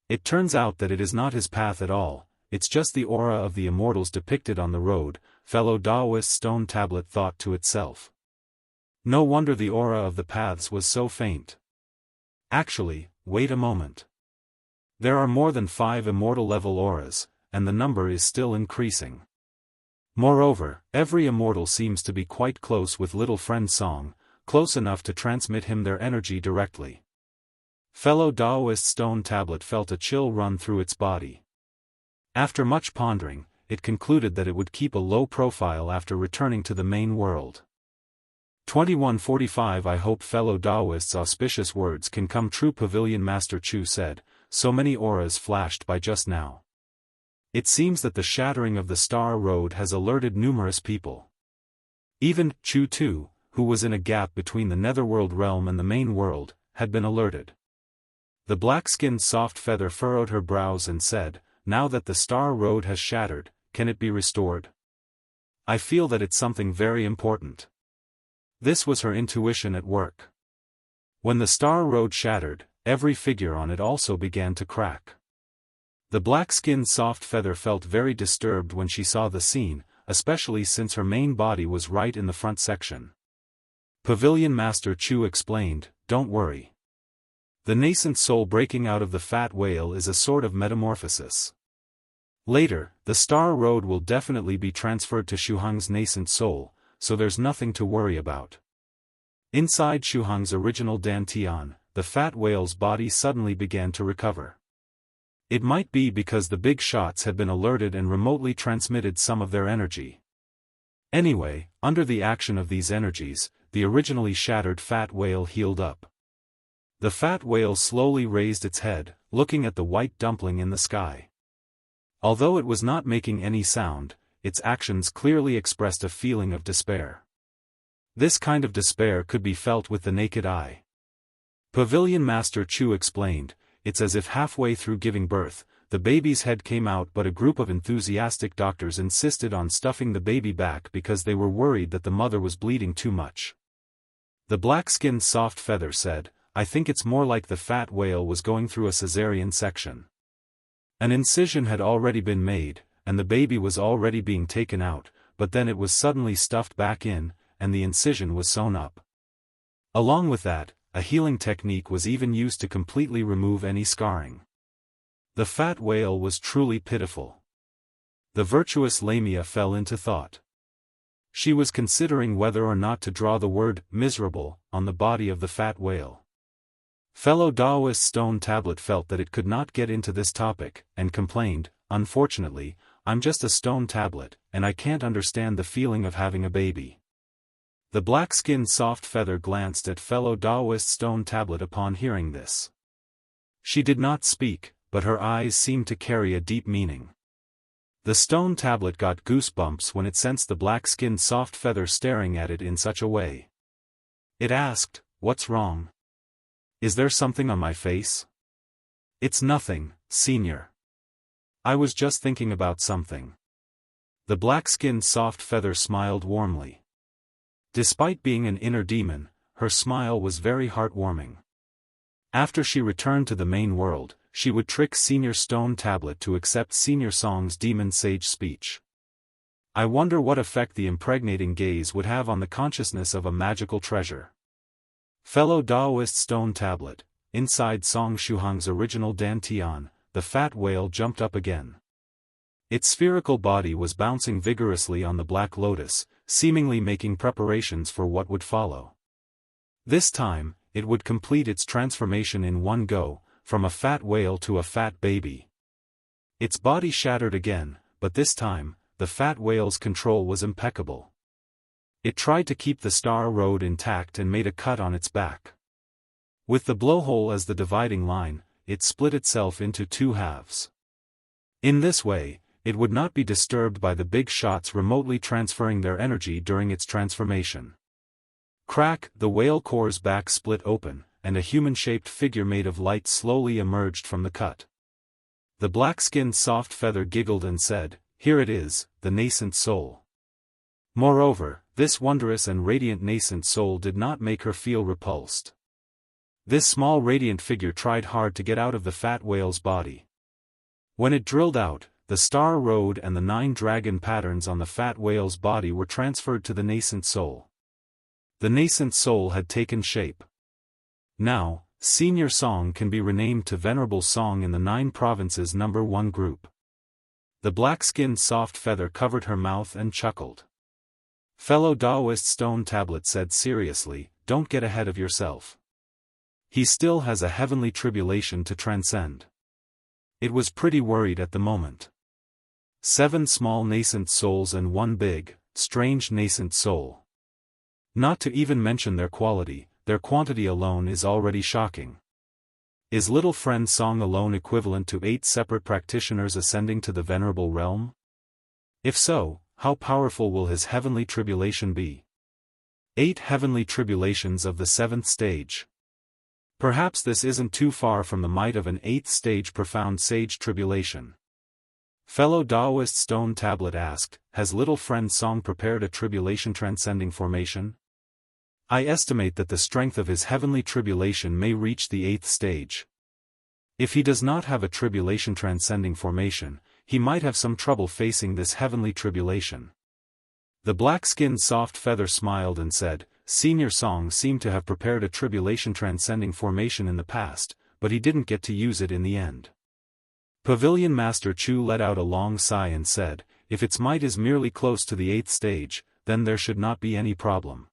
It turns out that it is not his path at all, it's just the aura of the immortals depicted on the road, fellow Taoist stone tablet thought to itself. No wonder the aura of the paths was so faint. Actually, wait a moment. There are more than 5 immortal level auras, and the number is still increasing. Moreover, every immortal seems to be quite close with little friend Song, close enough to transmit him their energy directly. Fellow Taoist stone tablet felt a chill run through its body. After much pondering, it concluded that it would keep a low profile after returning to the main world. 2145 I hope fellow Taoists' auspicious words can come true, Pavilion Master Chu said, so many auras flashed by just now. It seems that the shattering of the Star Road has alerted numerous people. Even Chu too, who was in a gap between the netherworld realm and the main world, had been alerted. The black-skinned soft feather furrowed her brows and said, now that the Star Road has shattered, can it be restored? I feel that it's something very important. This was her intuition at work. When the Star Road shattered, every figure on it also began to crack. The black-skinned soft feather felt very disturbed when she saw the scene, especially since her main body was right in the front section. Pavilion Master Chu explained, don't worry. The nascent soul breaking out of the fat whale is a sort of metamorphosis. Later, the Star Road will definitely be transferred to Shuhang's nascent soul, so there's nothing to worry about. Inside Shuhang's original Dantian, the fat whale's body suddenly began to recover. It might be because the big shots had been alerted and remotely transmitted some of their energy. Anyway, under the action of these energies, the originally shattered fat whale healed up. The fat whale slowly raised its head, looking at the white dumpling in the sky. Although it was not making any sound, its actions clearly expressed a feeling of despair. This kind of despair could be felt with the naked eye. Pavilion Master Chu explained, it's as if halfway through giving birth, the baby's head came out, but a group of enthusiastic doctors insisted on stuffing the baby back because they were worried that the mother was bleeding too much. The black-skinned soft feather said, I think it's more like the fat whale was going through a cesarean section. An incision had already been made, and the baby was already being taken out, but then it was suddenly stuffed back in, and the incision was sewn up. Along with that, a healing technique was even used to completely remove any scarring. The fat whale was truly pitiful. The virtuous Lamia fell into thought. She was considering whether or not to draw the word miserable on the body of the fat whale. Fellow Taoist stone tablet felt that it could not get into this topic, and complained, unfortunately, I'm just a stone tablet, and I can't understand the feeling of having a baby. The black-skinned soft feather glanced at fellow Taoist stone tablet upon hearing this. She did not speak, but her eyes seemed to carry a deep meaning. The stone tablet got goosebumps when it sensed the black-skinned soft feather staring at it in such a way. It asked, what's wrong? Is there something on my face? It's nothing, Senior. I was just thinking about something. The black-skinned soft feather smiled warmly. Despite being an inner demon, her smile was very heartwarming. After she returned to the main world, she would trick Senior Stone Tablet to accept Senior Song's demon sage speech. I wonder what effect the impregnating gaze would have on the consciousness of a magical treasure. Fellow Taoist Stone Tablet, inside Song Shuhang's original Dantian, the fat whale jumped up again. Its spherical body was bouncing vigorously on the black lotus, seemingly making preparations for what would follow. This time, it would complete its transformation in one go, from a fat whale to a fat baby. Its body shattered again, but this time, the fat whale's control was impeccable. It tried to keep the Star Road intact and made a cut on its back. With the blowhole as the dividing line, it split itself into 2 halves. In this way, it would not be disturbed by the big shots remotely transferring their energy during its transformation. Crack, the whale core's back split open, and a human-shaped figure made of light slowly emerged from the cut. The black-skinned soft feather giggled and said, here it is, the nascent soul. Moreover, this wondrous and radiant nascent soul did not make her feel repulsed. This small radiant figure tried hard to get out of the fat whale's body. When it drilled out, the star road and the 9 dragon patterns on the fat whale's body were transferred to the nascent soul. The nascent soul had taken shape. Now, Senior Song can be renamed to Venerable Song in the 9 provinces number 1 group. The black-skinned soft feather covered her mouth and chuckled. Fellow Taoist Stone Tablet said seriously, don't get ahead of yourself. He still has a heavenly tribulation to transcend. It was pretty worried at the moment. 7 small nascent souls and 1 big, strange nascent soul. Not to even mention their quality, their quantity alone is already shocking. Is little friend Song alone equivalent to 8 separate practitioners ascending to the venerable realm? If so, how powerful will his heavenly tribulation be? 8 heavenly tribulations of the 7th stage. Perhaps this isn't too far from the might of an 8th stage profound sage tribulation. Fellow Taoist Stone Tablet asked, has little friend Song prepared a tribulation transcending formation? I estimate that the strength of his heavenly tribulation may reach the 8th stage. If he does not have a tribulation transcending formation, he might have some trouble facing this heavenly tribulation. The black-skinned soft feather smiled and said, Senior Song seemed to have prepared a tribulation transcending formation in the past, but he didn't get to use it in the end. Pavilion Master Chu let out a long sigh and said, if its might is merely close to the 8th stage, then there should not be any problem.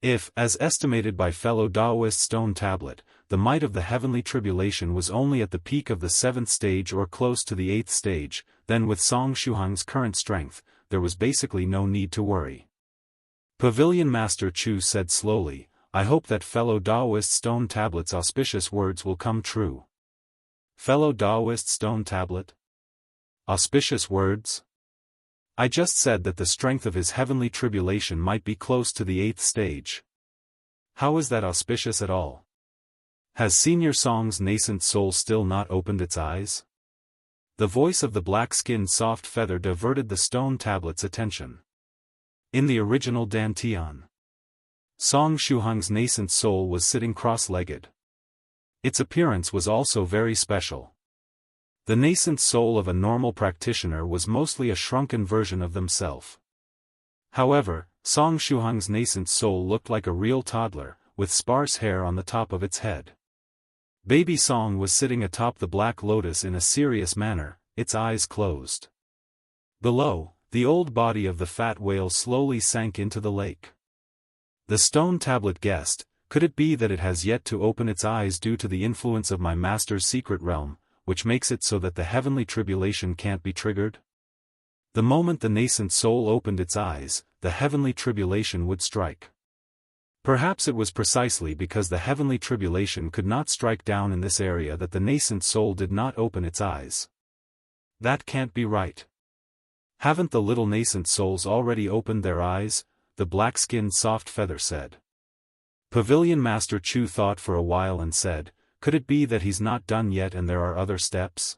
If, as estimated by fellow Taoist Stone Tablet, the might of the heavenly tribulation was only at the peak of the 7th stage or close to the 8th stage, then with Song Shuhang's current strength, there was basically no need to worry. Pavilion Master Chu said slowly, I hope that fellow Taoist Stone Tablet's auspicious words will come true. Fellow Taoist Stone Tablet? Auspicious words? I just said that the strength of his heavenly tribulation might be close to the 8th stage. How is that auspicious at all? Has Senior Song's nascent soul still not opened its eyes? The voice of the black-skinned soft feather diverted the Stone Tablet's attention. In the original Dantian, Song Shuhang's nascent soul was sitting cross-legged. Its appearance was also very special. The nascent soul of a normal practitioner was mostly a shrunken version of themselves. However, Song Shuhang's nascent soul looked like a real toddler, with sparse hair on the top of its head. Baby Song was sitting atop the black lotus in a serious manner, its eyes closed. Below, the old body of the fat whale slowly sank into the lake. The Stone Tablet guessed, could it be that it has yet to open its eyes due to the influence of my master's secret realm, which makes it so that the heavenly tribulation can't be triggered? The moment the nascent soul opened its eyes, the heavenly tribulation would strike. Perhaps it was precisely because the heavenly tribulation could not strike down in this area that the nascent soul did not open its eyes. That can't be right. Haven't the little nascent souls already opened their eyes? The black-skinned soft feather said. Pavilion Master Chu thought for a while and said, could it be that he's not done yet and there are other steps?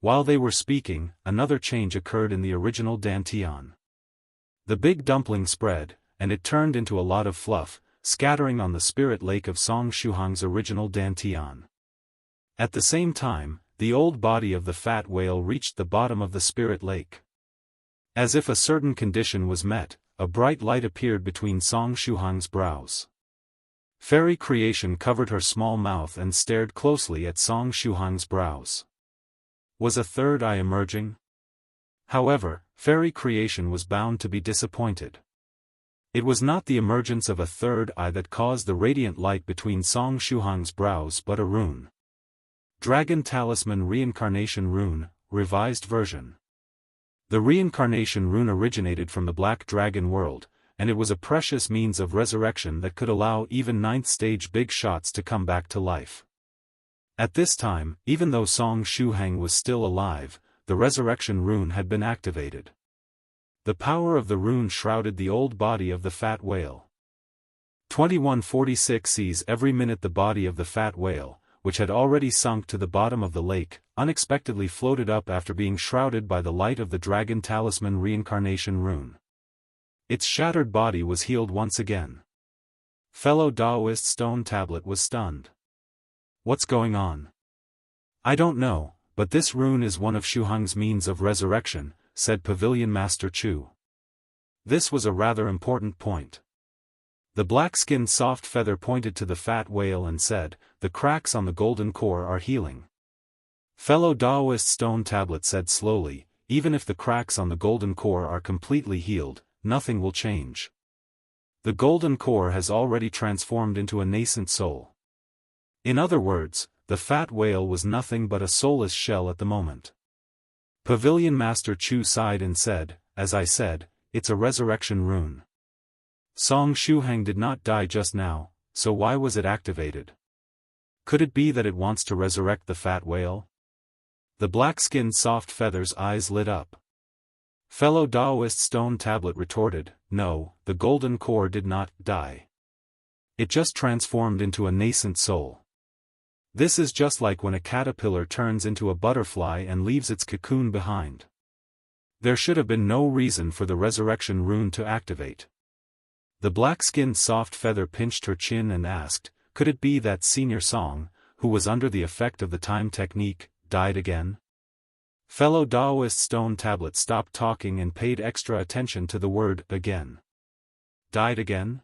While they were speaking, another change occurred in the original Dantian. The big dumpling spread, and it turned into a lot of fluff, scattering on the spirit lake of Song Shuhang's original Dantian. At the same time, the old body of the fat whale reached the bottom of the spirit lake. As if a certain condition was met, a bright light appeared between Song Shuhang's brows. Fairy creation covered her small mouth and stared closely at Song Shuhang's brows. Was a third eye emerging? However, fairy creation was bound to be disappointed. It was not the emergence of a third eye that caused the radiant light between Song Shuhang's brows but a rune. Dragon Talisman Reincarnation Rune, Revised Version. The Reincarnation Rune originated from the Black Dragon world, and it was a precious means of resurrection that could allow even 9th stage big shots to come back to life. At this time, even though Song Shuhang was still alive, the resurrection rune had been activated. The power of the rune shrouded the old body of the fat whale. 2146 sees every minute the body of the fat whale, which had already sunk to the bottom of the lake, unexpectedly floated up after being shrouded by the light of the Dragon Talisman Reincarnation Rune. Its shattered body was healed once again. Fellow Daoist Stone Tablet was stunned. What's going on? I don't know, but this rune is one of Shuhang's means of resurrection, said Pavilion Master Chu. This was a rather important point. The black-skinned soft feather pointed to the fat whale and said, the cracks on the golden core are healing. Fellow Daoist Stone Tablet said slowly, even if the cracks on the golden core are completely healed, nothing will change. The golden core has already transformed into a nascent soul. In other words, the fat whale was nothing but a soulless shell at the moment. Pavilion Master Chu sighed and said, as I said, it's a resurrection rune. Song Shuhang did not die just now, so why was it activated? Could it be that it wants to resurrect the fat whale? The black-skinned soft feather's eyes lit up. Fellow Daoist Stone Tablet retorted, no, the golden core did not die. It just transformed into a nascent soul. This is just like when a caterpillar turns into a butterfly and leaves its cocoon behind. There should have been no reason for the resurrection rune to activate. The black-skinned soft feather pinched her chin and asked, could it be that Senior Song, who was under the effect of the time technique, died again? Fellow Daoist Stone Tablet stopped talking and paid extra attention to the word again. Died again?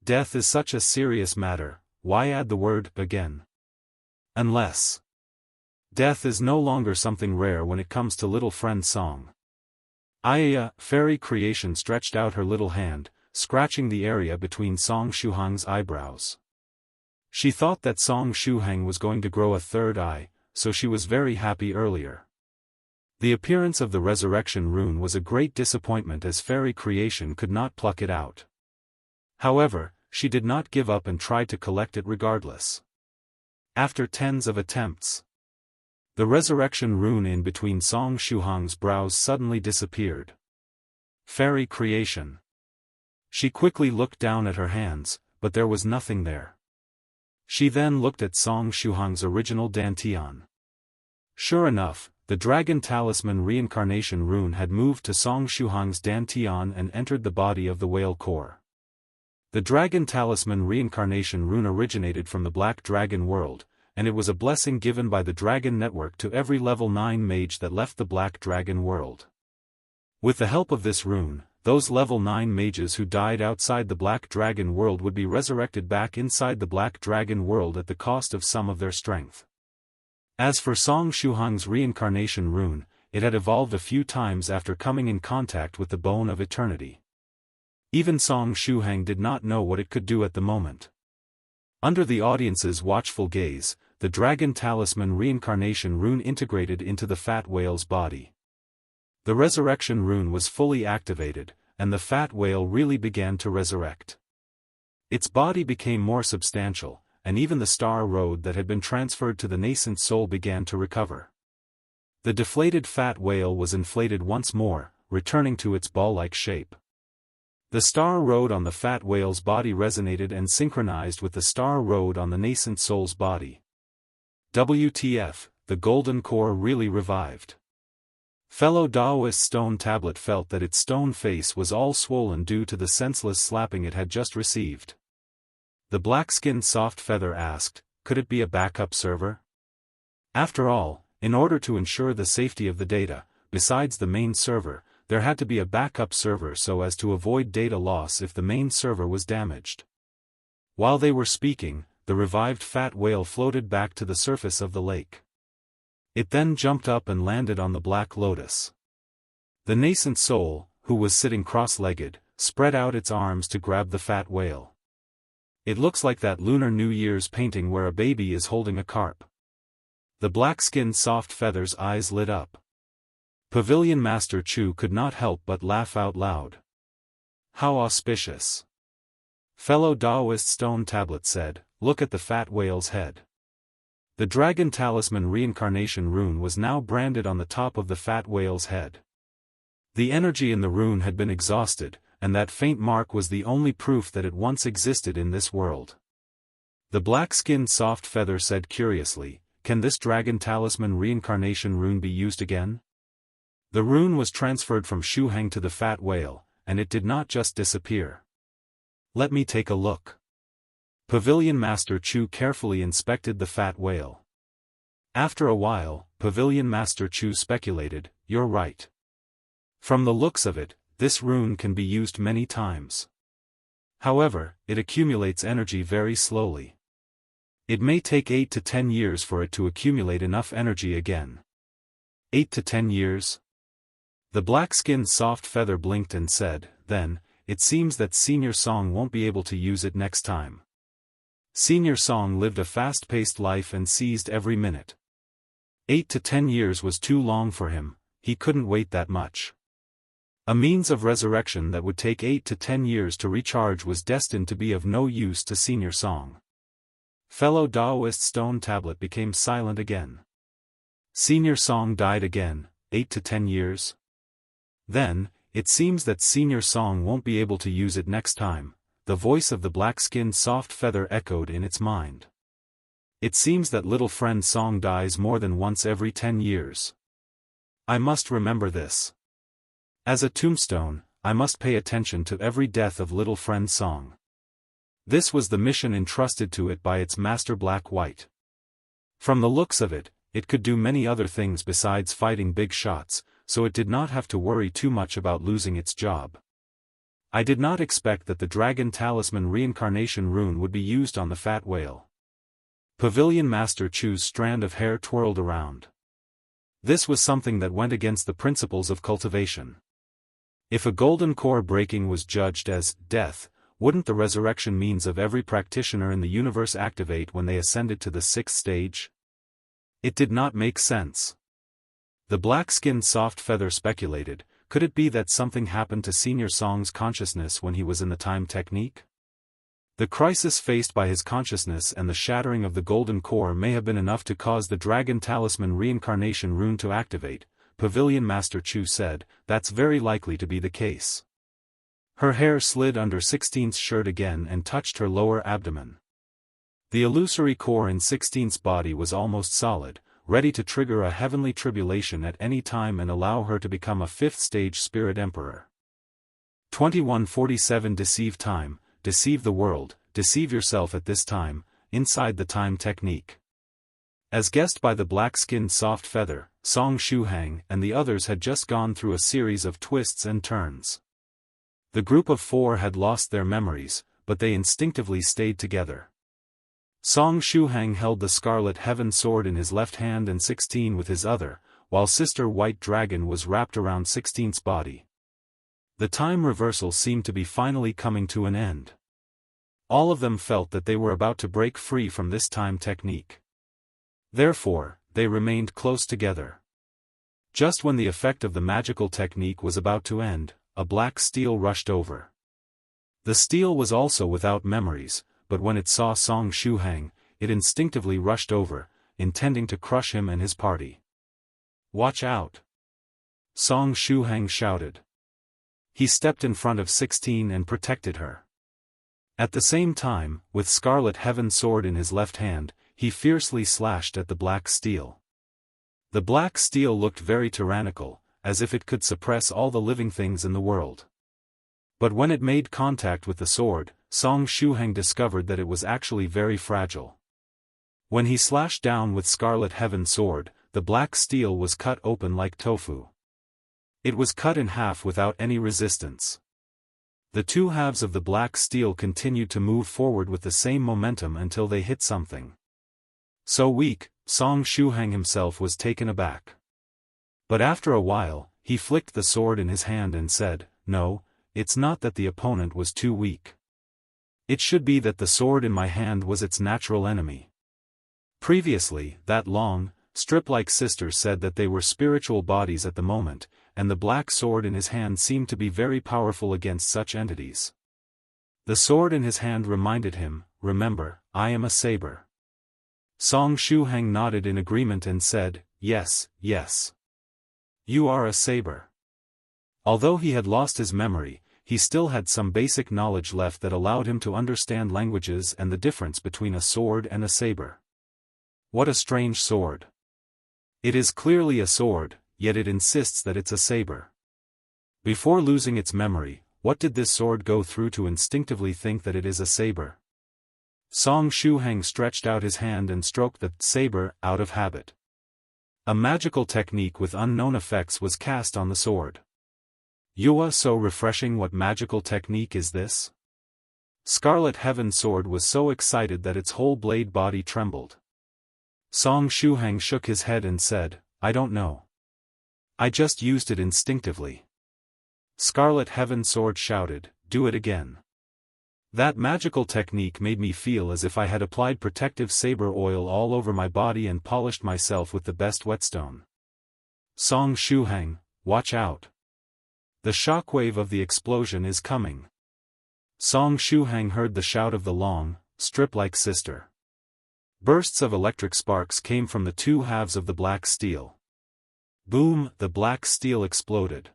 Death is such a serious matter, why add the word again? Unless death is no longer something rare when it comes to little friend Song. Fairy Creation stretched out her little hand, scratching the area between Song Shuhang's eyebrows. She thought that Song Shuhang was going to grow a third eye, so she was very happy earlier. The appearance of the resurrection rune was a great disappointment as Fairy Creation could not pluck it out. However, she did not give up and tried to collect it regardless. After tens of attempts, the resurrection rune in between Song Shuhang's brows suddenly disappeared. Fairy Creation. She quickly looked down at her hands, but there was nothing there. She then looked at Song Shuhang's original dantian. Sure enough, the Dragon Talisman Reincarnation Rune had moved to Song Shuhang's dantian and entered the body of the whale core. The Dragon Talisman Reincarnation Rune originated from the Black Dragon world, and it was a blessing given by the Dragon Network to every level 9 mage that left the Black Dragon world. With the help of this rune, those level 9 mages who died outside the Black Dragon world would be resurrected back inside the Black Dragon world at the cost of some of their strength. As for Song Shuhang's reincarnation rune, it had evolved a few times after coming in contact with the Bone of Eternity. Even Song Shuhang did not know what it could do at the moment. Under the audience's watchful gaze, the Dragon Talisman Reincarnation Rune integrated into the fat whale's body. The resurrection rune was fully activated, and the fat whale really began to resurrect. Its body became more substantial, and even the star road that had been transferred to the nascent soul began to recover. The deflated fat whale was inflated once more, returning to its ball-like shape. The star road on the fat whale's body resonated and synchronized with the star road on the nascent soul's body. WTF, the golden core really revived. Fellow Daoist Stone Tablet felt that its stone face was all swollen due to the senseless slapping it had just received. The black-skinned soft feather asked, could it be a backup server? After all, in order to ensure the safety of the data, besides the main server, there had to be a backup server so as to avoid data loss if the main server was damaged. While they were speaking, the revived fat whale floated back to the surface of the lake. It then jumped up and landed on the Black Lotus. The nascent soul, who was sitting cross-legged, spread out its arms to grab the fat whale. It looks like that Lunar New Year's painting where a baby is holding a carp. The black-skinned soft feather's eyes lit up. Pavilion Master Chu could not help but laugh out loud. How auspicious. Fellow Daoist Stone Tablet said, look at the fat whale's head. The Dragon Talisman Reincarnation Rune was now branded on the top of the fat whale's head. The energy in the rune had been exhausted, and that faint mark was the only proof that it once existed in this world. The black-skinned soft feather said curiously, can this Dragon Talisman Reincarnation Rune be used again? The rune was transferred from Shuhang to the fat whale, and it did not just disappear. Let me take a look. Pavilion Master Chu carefully inspected the fat whale. After a while, Pavilion Master Chu speculated, "You're right. From the looks of it, this rune can be used many times. However, it accumulates energy very slowly. It may take 8 to 10 years for it to accumulate enough energy again." 8 to 10 years? The black-skinned soft feather blinked and said, "Then, it seems that Senior Song won't be able to use it next time." Senior Song lived a fast-paced life and seized every minute. 8 to 10 years was too long for him, he couldn't wait that much. A means of resurrection that would take 8 to 10 years to recharge was destined to be of no use to Senior Song. Fellow Daoist Stone Tablet became silent again. Senior Song died again, 8 to 10 years? Then, it seems that Senior Song won't be able to use it next time, the voice of the black-skinned soft feather echoed in its mind. It seems that little friend Song dies more than once every 10 years. I must remember this. As a tombstone, I must pay attention to every death of little friend Song. This was the mission entrusted to it by its master Black-White. From the looks of it, it could do many other things besides fighting big shots, so it did not have to worry too much about losing its job. I did not expect that the Dragon Talisman Reincarnation Rune would be used on the fat whale. Pavilion Master Chu's strand of hair twirled around. This was something that went against the principles of cultivation. If a golden core breaking was judged as death, wouldn't the resurrection means of every practitioner in the universe activate when they ascended to the 6th stage? It did not make sense. The black-skinned soft feather speculated, could it be that something happened to Senior Song's consciousness when he was in the time technique? The crisis faced by his consciousness and the shattering of the golden core may have been enough to cause the Dragon Talisman Reincarnation Rune to activate, Pavilion Master Chu said. That's very likely to be the case. Her hair slid under 16th's shirt again and touched her lower abdomen. The illusory core in 16th's body was almost solid, ready to trigger a heavenly tribulation at any time and allow her to become a 5th stage Spirit Emperor. 2147 Deceive time, deceive the world, deceive yourself at this time, inside the time technique. As guessed by the black-skinned soft feather, Song Shuhang and the others had just gone through a series of twists and turns. The group of 4 had lost their memories, but they instinctively stayed together. Song Shuhang held the Scarlet Heaven Sword in his left hand and 16 with his other, while Sister White Dragon was wrapped around 16th's body. The time reversal seemed to be finally coming to an end. All of them felt that they were about to break free from this time technique. Therefore, they remained close together. Just when the effect of the magical technique was about to end, a black steel rushed over. The steel was also without memories, but when it saw Song Shuhang, it instinctively rushed over, intending to crush him and his party. "Watch out!" Song Shuhang shouted. He stepped in front of 16 and protected her. At the same time, with Scarlet Heaven Sword in his left hand, he fiercely slashed at the black steel. The black steel looked very tyrannical, as if it could suppress all the living things in the world. But when it made contact with the sword, Song Shuhang discovered that it was actually very fragile. When he slashed down with Scarlet Heaven Sword, the black steel was cut open like tofu. It was cut in half without any resistance. The two halves of the black steel continued to move forward with the same momentum until they hit something. So weak, Song Shuhang himself was taken aback. But after a while, he flicked the sword in his hand and said, "No, it's not that the opponent was too weak. It should be that the sword in my hand was its natural enemy." Previously, that long, strip-like sister said that they were spiritual bodies at the moment, and the black sword in his hand seemed to be very powerful against such entities. The sword in his hand reminded him, "Remember, I am a saber." Song Shuhang nodded in agreement and said, "Yes, yes. You are a saber." Although he had lost his memory, he still had some basic knowledge left that allowed him to understand languages and the difference between a sword and a saber. What a strange sword. It is clearly a sword, yet it insists that it's a saber. Before losing its memory, What did this sword go through to instinctively think that it is a saber? Song Shuhang stretched out his hand and stroked the saber out of habit. A magical technique with unknown effects was cast on the sword. Yua, so refreshing. What magical technique is this? Scarlet Heaven's sword was so excited that its whole blade body trembled. Song Shuhang shook his head and said, I don't know. I just used it instinctively. Scarlet Heaven's sword shouted, do it again. That magical technique made me feel as if I had applied protective saber oil all over my body and polished myself with the best whetstone. Song Shuhang, watch out. The shockwave of the explosion is coming. Song Shuhang heard the shout of the long, strip-like sister. Bursts of electric sparks came from the two halves of the black steel. Boom, the black steel exploded.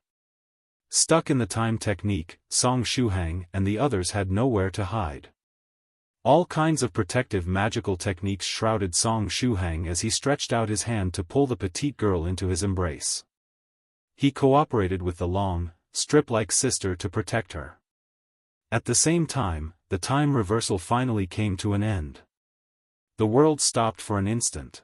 Stuck in the time technique, Song Shuhang and the others had nowhere to hide. All kinds of protective magical techniques shrouded Song Shuhang as he stretched out his hand to pull the petite girl into his embrace. He cooperated with the long, strip-like sister to protect her. At the same time, the time reversal finally came to an end. The world stopped for an instant.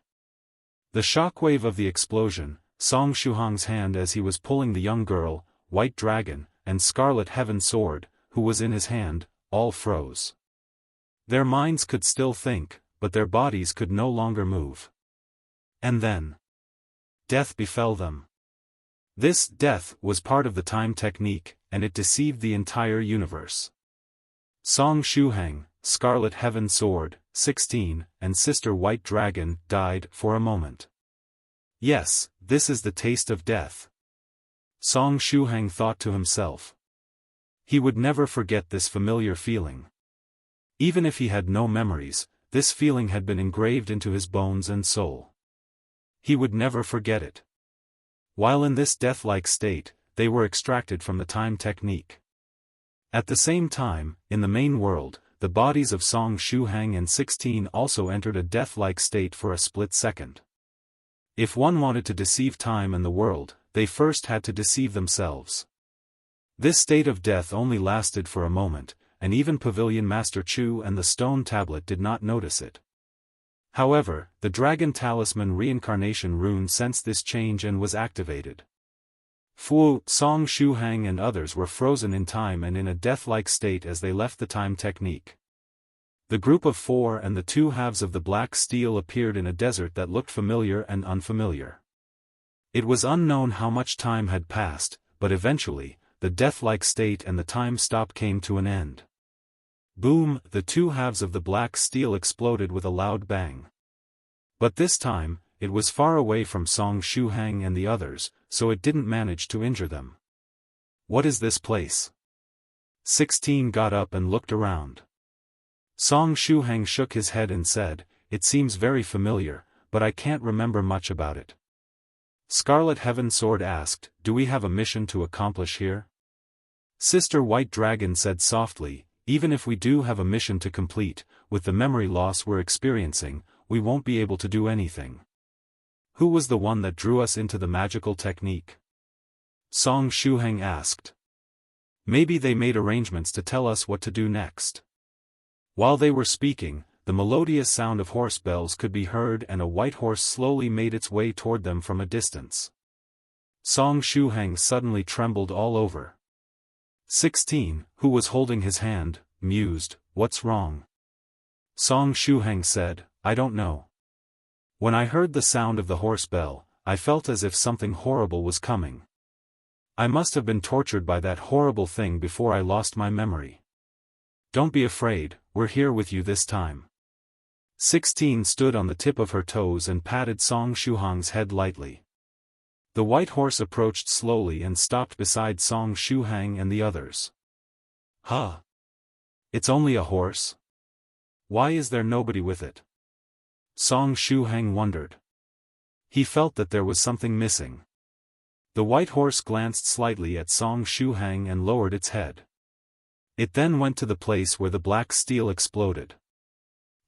The shockwave of the explosion, Song Shuhang's hand as he was pulling the young girl, White Dragon, and Scarlet Heaven sword, who was in his hand, all froze. Their minds could still think, but their bodies could no longer move. And then death befell them. This death was part of the time technique, and it deceived the entire universe. Song Shuhang, Scarlet Heaven sword, 16, and Sister White Dragon died for a moment. Yes, this is the taste of death. Song Shuhang thought to himself. He would never forget this familiar feeling. Even if he had no memories, this feeling had been engraved into his bones and soul. He would never forget it. While in this death-like state, they were extracted from the time technique. At the same time, in the main world, the bodies of Song Shuhang and 16 also entered a death-like state for a split second. If one wanted to deceive time and the world, they first had to deceive themselves. This state of death only lasted for a moment, and even Pavilion Master Chu and the stone tablet did not notice it. However, the Dragon Talisman reincarnation rune sensed this change and was activated. Fu, Song Shuhang and others were frozen in time and in a death-like state as they left the time technique. The group of four and the two halves of the black steel appeared in a desert that looked familiar and unfamiliar. It was unknown how much time had passed, but eventually, the death-like state and the time stop came to an end. Boom, the two halves of the black steel exploded with a loud bang. But this time, it was far away from Song Shuhang and the others, so it didn't manage to injure them. What is this place? 16 got up and looked around. Song Shuhang shook his head and said, it seems very familiar, but I can't remember much about it. Scarlet Heaven sword asked, do we have a mission to accomplish here? Sister White Dragon said softly, even if we do have a mission to complete, with the memory loss we're experiencing, we won't be able to do anything. Who was the one that drew us into the magical technique? Song Shuhang asked. Maybe they made arrangements to tell us what to do next. While they were speaking, the melodious sound of horse bells could be heard and a white horse slowly made its way toward them from a distance. Song Shuhang suddenly trembled all over. 16, who was holding his hand, mused, what's wrong? Song Shuhang said, I don't know. When I heard the sound of the horse bell, I felt as if something horrible was coming. I must have been tortured by that horrible thing before I lost my memory. Don't be afraid, we're here with you this time. 16 stood on the tip of her toes and patted Song Shuhang's head lightly. The white horse approached slowly and stopped beside Song Shuhang and the others. Huh? It's only a horse? Why is there nobody with it? Song Shuhang wondered. He felt that there was something missing. The white horse glanced slightly at Song Shuhang and lowered its head. It then went to the place where the black steel exploded.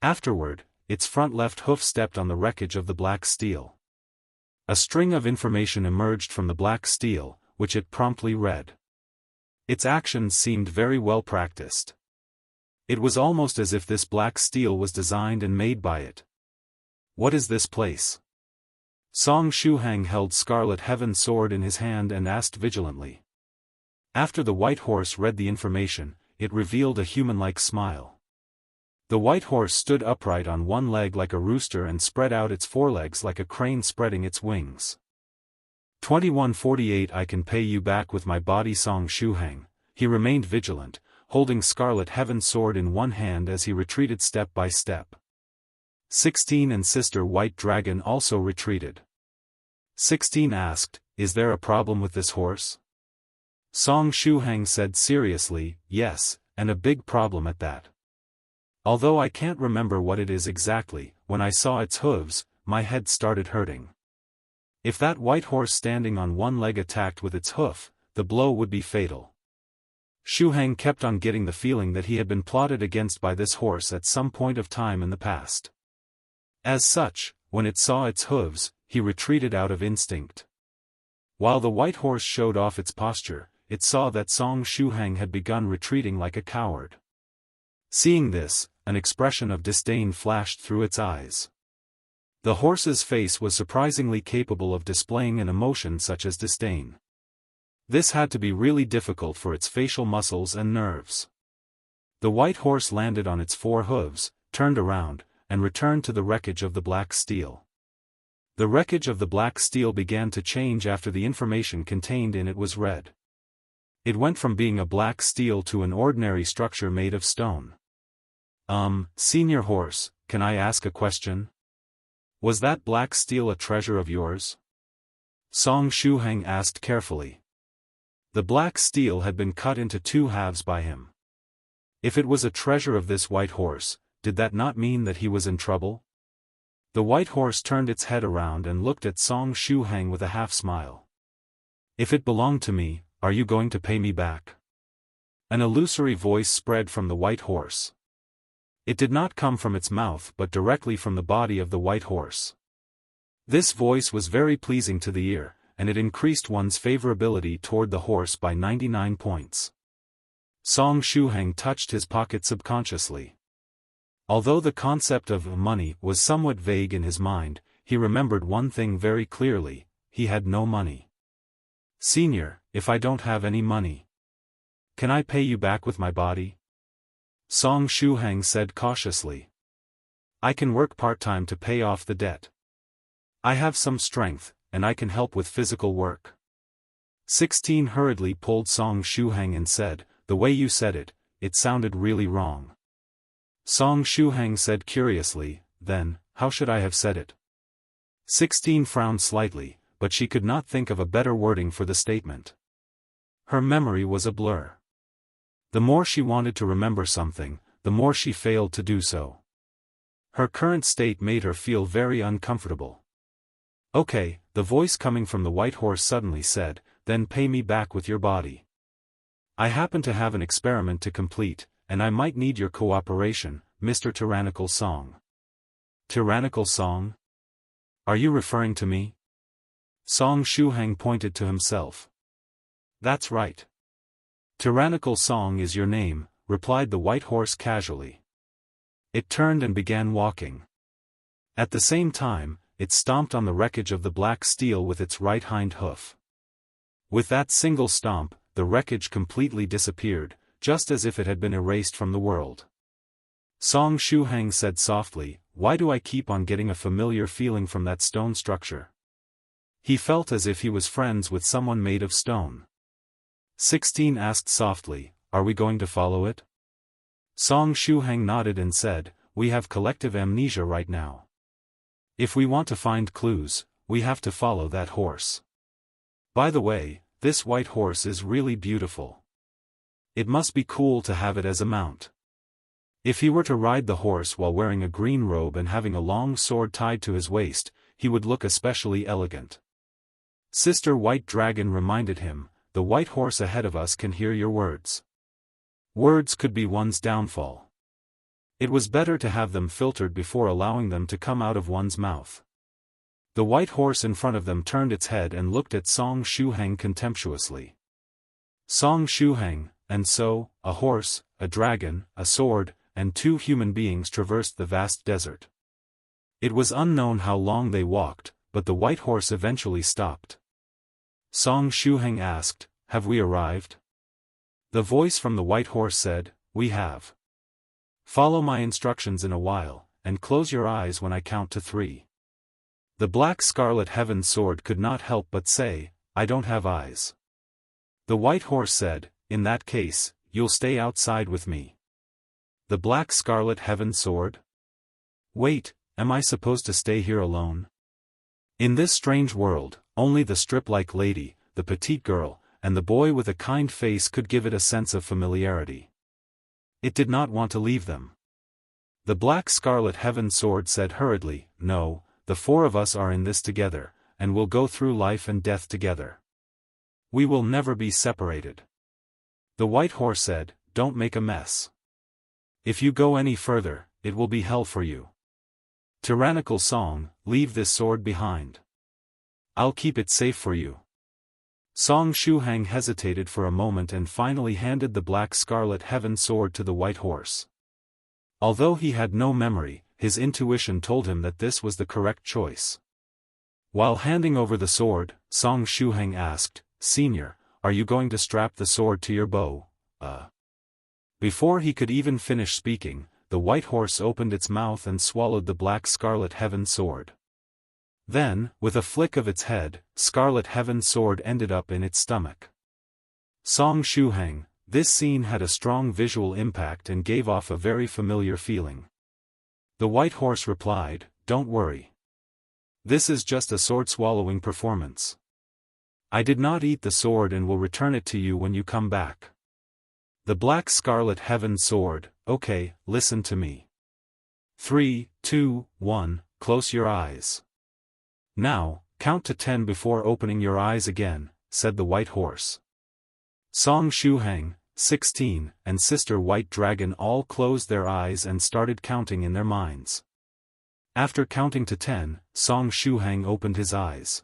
Afterward, its front left hoof stepped on the wreckage of the black steel. A string of information emerged from the black steel, which it promptly read. Its actions seemed very well practiced. It was almost as if this black steel was designed and made by it. What is this place? Song Shuhang held Scarlet Heaven's sword in his hand and asked vigilantly. After the white horse read the information, it revealed a human-like smile. The white horse stood upright on one leg like a rooster and spread out its forelegs like a crane spreading its wings. 2148 I can pay you back with my body, Song Shuhang. He remained vigilant, holding Scarlet Heaven's sword in one hand as he retreated step by step. 16 and Sister White Dragon also retreated. 16 asked, "Is there a problem with this horse?" Song Shuhang said seriously, "Yes, and a big problem at that. Although I can't remember what it is exactly, when I saw its hooves, my head started hurting. If that white horse standing on one leg attacked with its hoof, the blow would be fatal." Shuhang kept on getting the feeling that he had been plotted against by this horse at some point of time in the past. As such, when it saw its hooves, he retreated out of instinct. While the white horse showed off its posture, it saw that Song Shuhang had begun retreating like a coward. Seeing this, an expression of disdain flashed through its eyes. The horse's face was surprisingly capable of displaying an emotion such as disdain. This had to be really difficult for its facial muscles and nerves. The white horse landed on its four hooves, turned around, and returned to the wreckage of the black steel. The wreckage of the black steel began to change after the information contained in it was read. It went from being a black steel to an ordinary structure made of stone. Senior horse, can I ask a question? Was that black steel a treasure of yours? Song Shuhang asked carefully. The black steel had been cut into two halves by him. If it was a treasure of this white horse, did that not mean that he was in trouble? The white horse turned its head around and looked at Song Shuhang with a half-smile. "If it belonged to me, are you going to pay me back?" An illusory voice spread from the white horse. It did not come from its mouth but directly from the body of the white horse. This voice was very pleasing to the ear, and it increased one's favorability toward the horse by 99 points. Song Shuhang touched his pocket subconsciously. Although the concept of money was somewhat vague in his mind, he remembered one thing very clearly: he had no money. "Senior, if I don't have any money, can I pay you back with my body?" Song Shuhang said cautiously. "I can work part-time to pay off the debt. I have some strength, and I can help with physical work." 16 hurriedly pulled Song Shuhang and said, "The way you said it, it sounded really wrong." Song Shuhang said curiously, "Then, how should I have said it?" 16 frowned slightly, but she could not think of a better wording for the statement. Her memory was a blur. The more she wanted to remember something, the more she failed to do so. Her current state made her feel very uncomfortable. "Okay," the voice coming from the white horse suddenly said, "then pay me back with your body. I happen to have an experiment to complete, and I might need your cooperation, Mr. Tyrannical Song." "Tyrannical Song? Are you referring to me?" Song Shuhang pointed to himself. "That's right. Tyrannical Song is your name," replied the white horse casually. It turned and began walking. At the same time, it stomped on the wreckage of the black steel with its right hind hoof. With that single stomp, the wreckage completely disappeared, just as if it had been erased from the world. Song Shuhang said softly, "Why do I keep on getting a familiar feeling from that stone structure?" He felt as if he was friends with someone made of stone. 16 asked softly, "Are we going to follow it?" Song Shuhang nodded and said, "We have collective amnesia right now. If we want to find clues, we have to follow that horse. By the way, this white horse is really beautiful. It must be cool to have it as a mount. If he were to ride the horse while wearing a green robe and having a long sword tied to his waist, he would look especially elegant." Sister White Dragon reminded him, "The white horse ahead of us can hear your words. Words could be one's downfall. It was better to have them filtered before allowing them to come out of one's mouth." The white horse in front of them turned its head and looked at Song Shuhang contemptuously. Song Shuhang, and so, a horse, a dragon, a sword, and 2 human beings traversed the vast desert. It was unknown how long they walked, but the white horse eventually stopped. Song Shuhang asked, "Have we arrived?" The voice from the white horse said, "We have. Follow my instructions in a while, and close your eyes when I count to 3. The black scarlet heaven sword could not help but say, "I don't have eyes." The white horse said, "In that case, you'll stay outside with me." The black scarlet heaven sword? Wait, am I supposed to stay here alone? In this strange world, only the strip-like lady, the petite girl, and the boy with a kind face could give it a sense of familiarity. It did not want to leave them. The black scarlet heaven sword said hurriedly, "No, the 4 of us are in this together, and we'll go through life and death together. We will never be separated." The white horse said, "Don't make a mess. If you go any further, it will be hell for you. Tyrannical Song, leave this sword behind. I'll keep it safe for you." Song Shuhang hesitated for a moment and finally handed the black scarlet heaven sword to the white horse. Although he had no memory, his intuition told him that this was the correct choice. While handing over the sword, Song Shuhang asked, "Senior, are you going to strap the sword to your bow?" Before he could even finish speaking, the white horse opened its mouth and swallowed the black scarlet heaven sword. Then, with a flick of its head, scarlet heaven sword ended up in its stomach. Song Shuhang, this scene had a strong visual impact and gave off a very familiar feeling. The white horse replied, "Don't worry. This is just a sword-swallowing performance. I did not eat the sword and will return it to you when you come back." The black scarlet heaven sword, "Okay, listen to me. 3, 2, 1, close your eyes. Now, count to 10 before opening your eyes again," said the white horse. Song Shuhang, 16, and Sister White Dragon all closed their eyes and started counting in their minds. After counting to 10, Song Shuhang opened his eyes.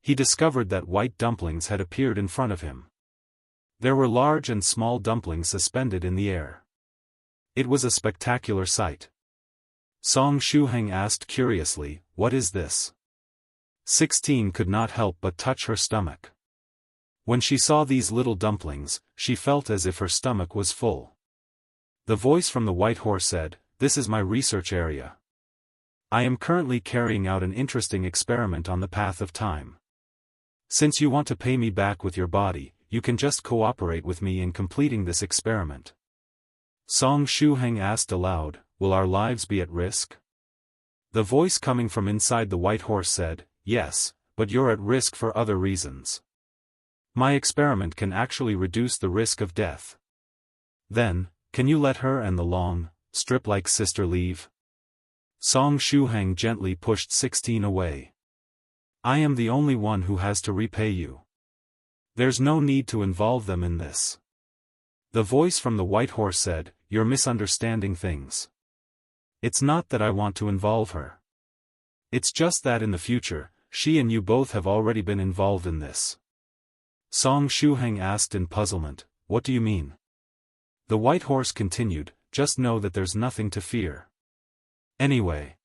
He discovered that white dumplings had appeared in front of him. There were large and small dumplings suspended in the air. It was a spectacular sight. Song Shuhang asked curiously, "What is this?" 16 could not help but touch her stomach. When she saw these little dumplings, she felt as if her stomach was full. The voice from the white horse said, "This is my research area. I am currently carrying out an interesting experiment on the path of time. Since you want to pay me back with your body, you can just cooperate with me in completing this experiment." Song Shuhang asked aloud, "Will our lives be at risk?" The voice coming from inside the white horse said, "Yes, but you're at risk for other reasons. My experiment can actually reduce the risk of death. Then, can you let her and the long, strip-like sister leave?" Song Shuhang gently pushed 16 away. "I am the only one who has to repay you. There's no need to involve them in this." The voice from the white horse said, "You're misunderstanding things. It's not that I want to involve her. It's just that in the future, she and you both have already been involved in this." Song Shuhang asked in puzzlement, "What do you mean?" The white horse continued, "Just know that there's nothing to fear. Anyway,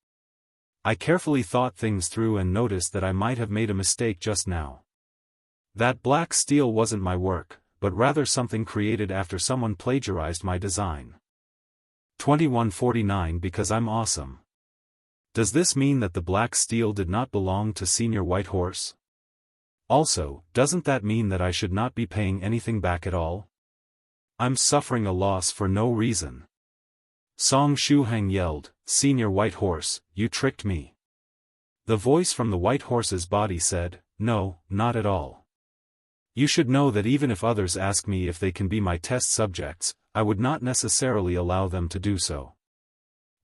I carefully thought things through and noticed that I might have made a mistake just now. That black steel wasn't my work, but rather something created after someone plagiarized my design. 2149 because I'm awesome. Does this mean that the black steel did not belong to Senior White Horse? Also, doesn't that mean that I should not be paying anything back at all? I'm suffering a loss for no reason." Song Shuhang yelled, "Senior White Horse, you tricked me." The voice from the white horse's body said, "No, not at all. You should know that even if others ask me if they can be my test subjects, I would not necessarily allow them to do so.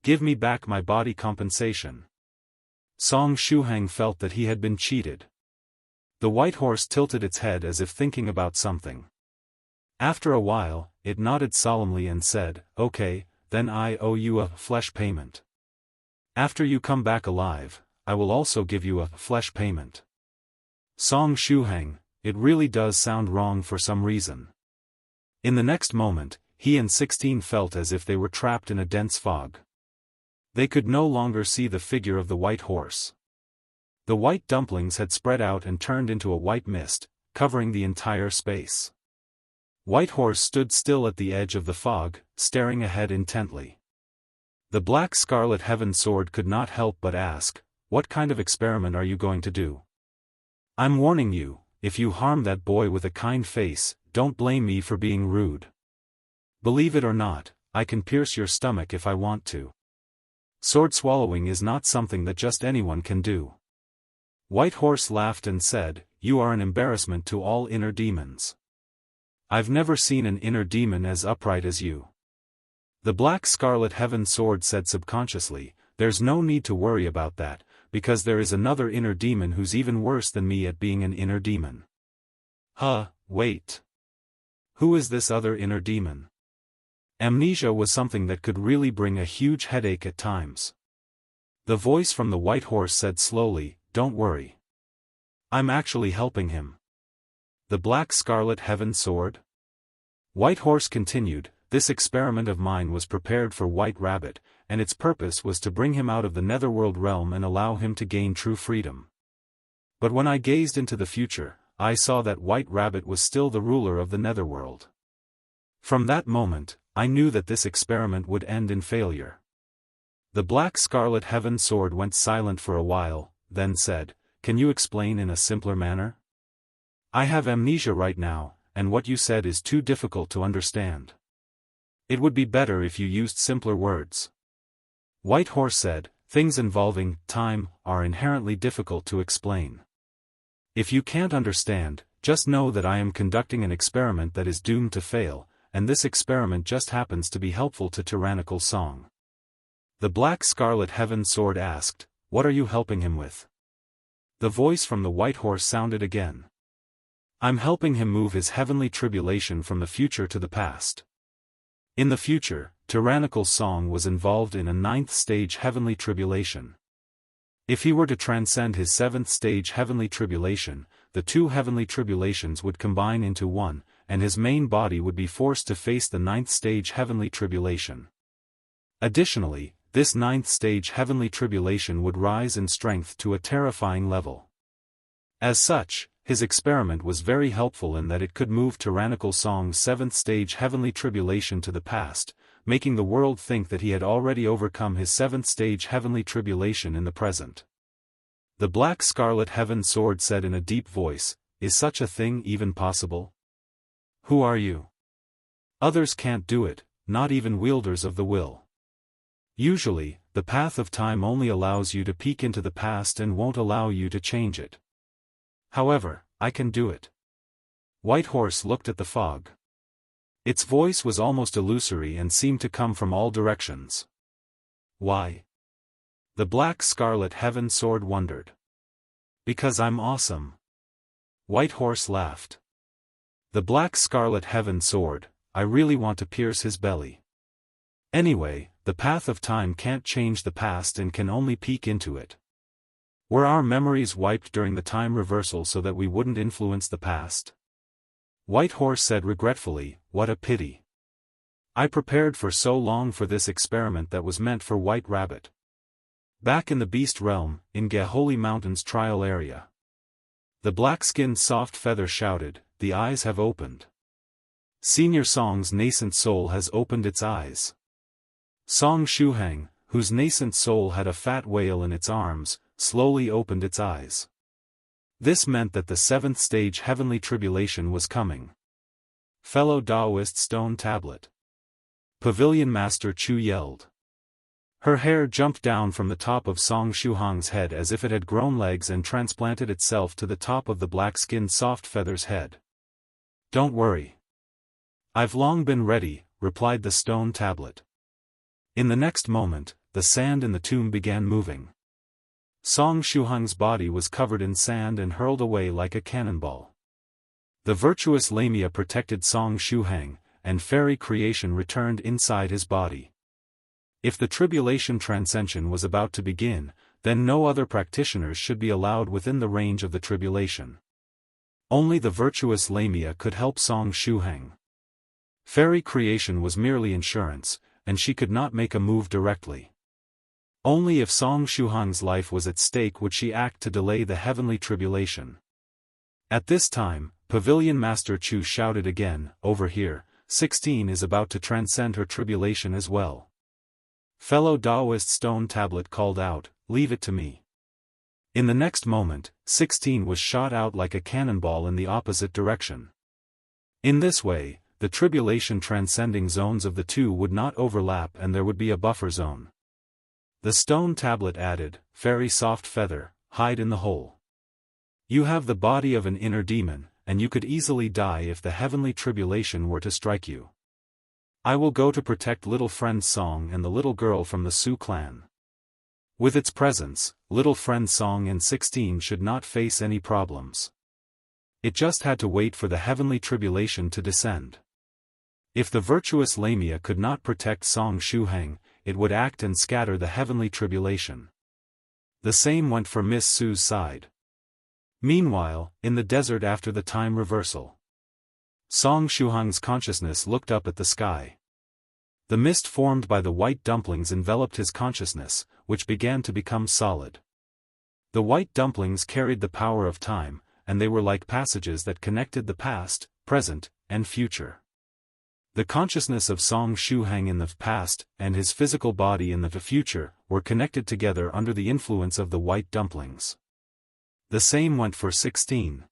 Give me back my body compensation." Song Shuhang felt that he had been cheated. The white horse tilted its head as if thinking about something. After a while, it nodded solemnly and said, "Okay, then I owe you a flesh payment. After you come back alive, I will also give you a flesh payment." Song Shuhang, it really does sound wrong for some reason. In the next moment, he and 16 felt as if they were trapped in a dense fog. They could no longer see the figure of the white horse. The white dumplings had spread out and turned into a white mist, covering the entire space. White Horse stood still at the edge of the fog, staring ahead intently. The Black Scarlet Heaven Sword could not help but ask, "What kind of experiment are you going to do? I'm warning you, if you harm that boy with a kind face, don't blame me for being rude. Believe it or not, I can pierce your stomach if I want to. Sword swallowing is not something that just anyone can do." White Horse laughed and said, "You are an embarrassment to all inner demons. I've never seen an inner demon as upright as you." The Black Scarlet Heaven Sword said subconsciously, "There's no need to worry about that, because there is another inner demon who's even worse than me at being an inner demon." Wait. Who is this other inner demon? Amnesia was something that could really bring a huge headache at times. The voice from the White Horse said slowly, "Don't worry. I'm actually helping him." The Black Scarlet Heaven Sword? White Horse continued, "This experiment of mine was prepared for White Rabbit, and its purpose was to bring him out of the netherworld realm and allow him to gain true freedom. But when I gazed into the future, I saw that White Rabbit was still the ruler of the netherworld. From that moment, I knew that this experiment would end in failure." The Black Scarlet Heaven Sword went silent for a while, then said, "Can you explain in a simpler manner? I have amnesia right now, and what you said is too difficult to understand. It would be better if you used simpler words." White Horse said, "Things involving time are inherently difficult to explain. If you can't understand, just know that I am conducting an experiment that is doomed to fail, and this experiment just happens to be helpful to tyrannical Song." The Black Scarlet Heaven Sword asked, "What are you helping him with?" The voice from the White Horse sounded again. "I'm helping him move his heavenly tribulation from the future to the past." In the future, tyrannical Song was involved in a 9th stage heavenly tribulation. If he were to transcend his 7th stage heavenly tribulation, the two heavenly tribulations would combine into one, and his main body would be forced to face the 9th stage heavenly tribulation. Additionally, this 9th stage heavenly tribulation would rise in strength to a terrifying level. As such, his experiment was very helpful in that it could move tyrannical Song's 7th stage heavenly tribulation to the past, making the world think that he had already overcome his 7th stage heavenly tribulation in the present. The Black Scarlet Heaven Sword said in a deep voice, "Is such a thing even possible? Who are you? Others can't do it, not even wielders of the will. Usually, the path of time only allows you to peek into the past and won't allow you to change it. However, I can do it." White Horse looked at the fog. Its voice was almost illusory and seemed to come from all directions. "Why?" The Black Scarlet Heaven Sword wondered. "Because I'm awesome." White Horse laughed. The Black Scarlet Heaven Sword, "I really want to pierce his belly. Anyway, the path of time can't change the past and can only peek into it. Were our memories wiped during the time reversal so that we wouldn't influence the past?" White Horse said regretfully, "What a pity. I prepared for so long for this experiment that was meant for White Rabbit." Back in the Beast Realm, in Gaholy Mountain's trial area, the black-skinned soft feather shouted, "The eyes have opened. Senior Song's nascent soul has opened its eyes." Song Shuhang, whose nascent soul had a fat whale in its arms, slowly opened its eyes. This meant that the 7th stage heavenly tribulation was coming. Fellow Taoist Stone Tablet. Pavilion Master Chu yelled. Her hair jumped down from the top of Song Shuhang's head as if it had grown legs and transplanted itself to the top of the black-skinned soft feather's head. "Don't worry. I've long been ready," replied the Stone Tablet. In the next moment, the sand in the tomb began moving. Song Shuhang's body was covered in sand and hurled away like a cannonball. The virtuous Lamia protected Song Shuhang, and fairy creation returned inside his body. If the tribulation transcension was about to begin, then no other practitioners should be allowed within the range of the tribulation. Only the virtuous Lamia could help Song Shuhang. Fairy creation was merely insurance, and she could not make a move directly. Only if Song Shuhang's life was at stake would she act to delay the heavenly tribulation. At this time, Pavilion Master Chu shouted again, "Over here, 16 is about to transcend her tribulation as well." Fellow Taoist Stone Tablet called out, "Leave it to me." In the next moment, 16 was shot out like a cannonball in the opposite direction. In this way, the tribulation transcending zones of the two would not overlap and there would be a buffer zone. The Stone Tablet added, "Fairy Soft Feather, hide in the hole. You have the body of an inner demon, and you could easily die if the heavenly tribulation were to strike you. I will go to protect little friend Song and the little girl from the Su clan." With its presence, little friend Song and 16 should not face any problems. It just had to wait for the heavenly tribulation to descend. If the virtuous Lamia could not protect Song Shuhang, it would act and scatter the heavenly tribulation. The same went for Miss Su's side. Meanwhile, in the desert after the time reversal, Song Shuhang's consciousness looked up at the sky. The mist formed by the white dumplings enveloped his consciousness, which began to become solid. The white dumplings carried the power of time, and they were like passages that connected the past, present, and future. The consciousness of Song Shuhang in the past, and his physical body in the future, were connected together under the influence of the white dumplings. The same went for 16.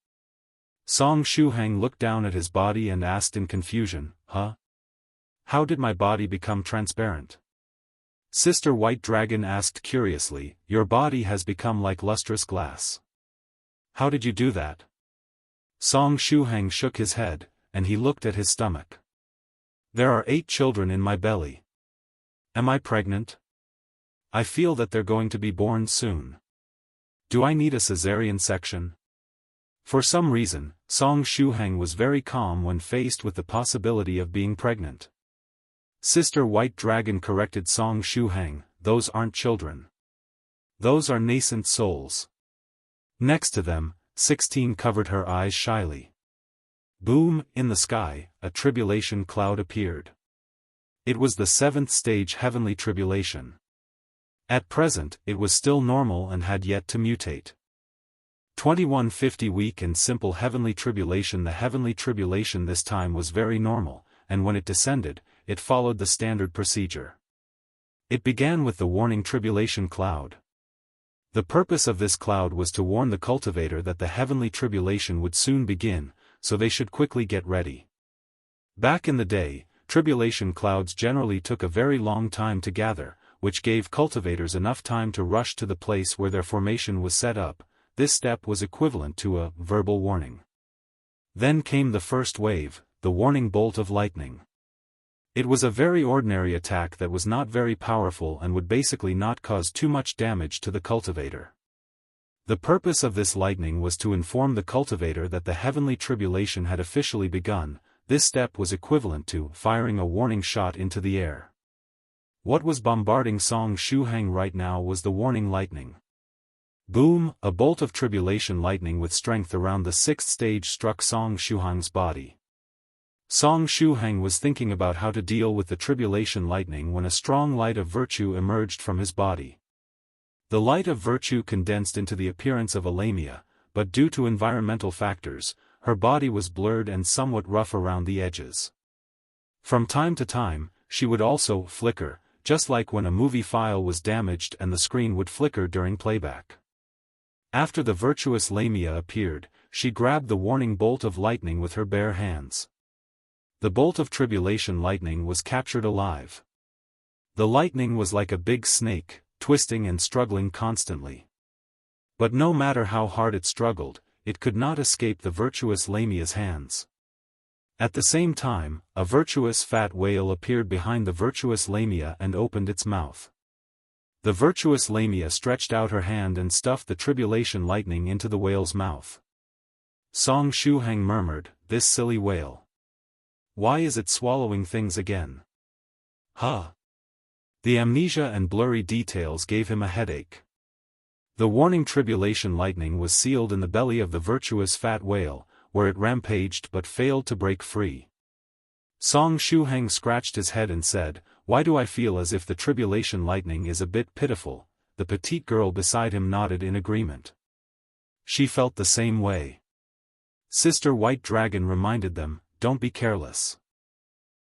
Song Shuhang looked down at his body and asked in confusion, "Huh? How did my body become transparent?" Sister White Dragon asked curiously, "Your body has become like lustrous glass. How did you do that?" Song Shuhang shook his head, and he looked at his stomach. "There are 8 children in my belly. Am I pregnant? I feel that they're going to be born soon. Do I need a cesarean section?" For some reason, Song Shuhang was very calm when faced with the possibility of being pregnant. Sister White Dragon corrected Song Shuhang, "Those aren't children. Those are nascent souls." Next to them, 16 covered her eyes shyly. Boom, in the sky, a tribulation cloud appeared. It was the 7th stage heavenly tribulation. At present, it was still normal and had yet to mutate. 2150 weak and simple heavenly tribulation. The heavenly tribulation this time was very normal, and when it descended, it followed the standard procedure. It began with the warning tribulation cloud. The purpose of this cloud was to warn the cultivator that the heavenly tribulation would soon begin, so they should quickly get ready. Back in the day, tribulation clouds generally took a very long time to gather, which gave cultivators enough time to rush to the place where their formation was set up. This step was equivalent to a verbal warning. Then came the first wave, the warning bolt of lightning. It was a very ordinary attack that was not very powerful and would basically not cause too much damage to the cultivator. The purpose of this lightning was to inform the cultivator that the heavenly tribulation had officially begun. This step was equivalent to firing a warning shot into the air. What was bombarding Song Shuhang right now was the warning lightning. Boom, a bolt of tribulation lightning with strength around the 6th stage struck Song Shuhang's body. Song Shuhang was thinking about how to deal with the tribulation lightning when a strong light of virtue emerged from his body. The light of virtue condensed into the appearance of a Lamia, but due to environmental factors, her body was blurred and somewhat rough around the edges. From time to time, she would also flicker, just like when a movie file was damaged and the screen would flicker during playback. After the virtuous Lamia appeared, she grabbed the warning bolt of lightning with her bare hands. The bolt of tribulation lightning was captured alive. The lightning was like a big snake, twisting and struggling constantly. But no matter how hard it struggled, it could not escape the virtuous Lamia's hands. At the same time, a virtuous fat whale appeared behind the virtuous Lamia and opened its mouth. The virtuous Lamia stretched out her hand and stuffed the tribulation lightning into the whale's mouth. Song Shuhang murmured, "This silly whale. Why is it swallowing things again? Huh?" The amnesia and blurry details gave him a headache. The warning tribulation lightning was sealed in the belly of the virtuous fat whale, where it rampaged but failed to break free. Shuhang scratched his head and said, "Why do I feel as if the tribulation lightning is a bit pitiful?" The petite girl beside him nodded in agreement. She felt the same way. Sister White Dragon reminded them, "Don't be careless.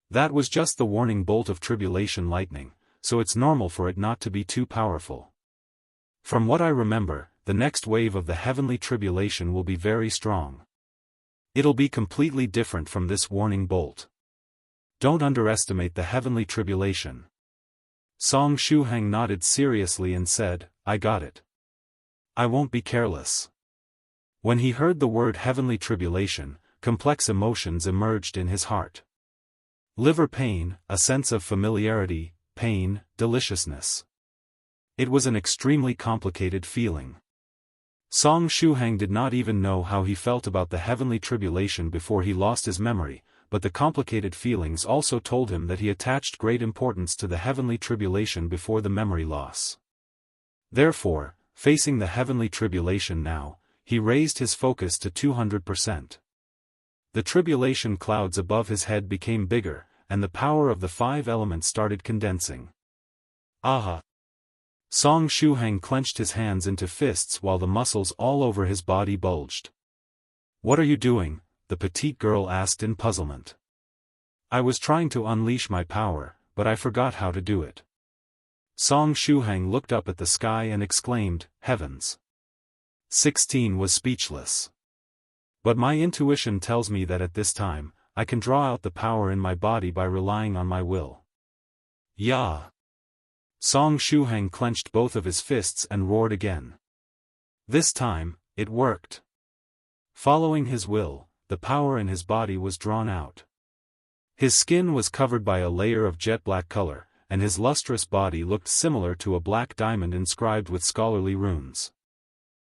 That was just the warning bolt of tribulation lightning, so it's normal for it not to be too powerful. From what I remember, the next wave of the heavenly tribulation will be very strong. It'll be completely different from this warning bolt. Don't underestimate the heavenly tribulation." Shuhang nodded seriously and said, "I got it. I won't be careless." When he heard the word heavenly tribulation, complex emotions emerged in his heart. Liver pain, a sense of familiarity, pain, deliciousness. It was an extremely complicated feeling. Shuhang did not even know how he felt about the heavenly tribulation before he lost his memory, but the complicated feelings also told him that he attached great importance to the heavenly tribulation before the memory loss. Therefore, facing the heavenly tribulation now, he raised his focus to 200%. The tribulation clouds above his head became bigger, and the power of the 5 elements started condensing. Aha! Shuhang clenched his hands into fists while the muscles all over his body bulged. "What are you doing?" the petite girl asked in puzzlement. "I was trying to unleash my power, but I forgot how to do it." Shuhang looked up at the sky and exclaimed, "Heavens!" 16 was speechless. "But my intuition tells me that at this time, I can draw out the power in my body by relying on my will." "Yeah!" Shuhang clenched both of his fists and roared again. This time, it worked. Following his will, the power in his body was drawn out. His skin was covered by a layer of jet black color, and his lustrous body looked similar to a black diamond inscribed with scholarly runes.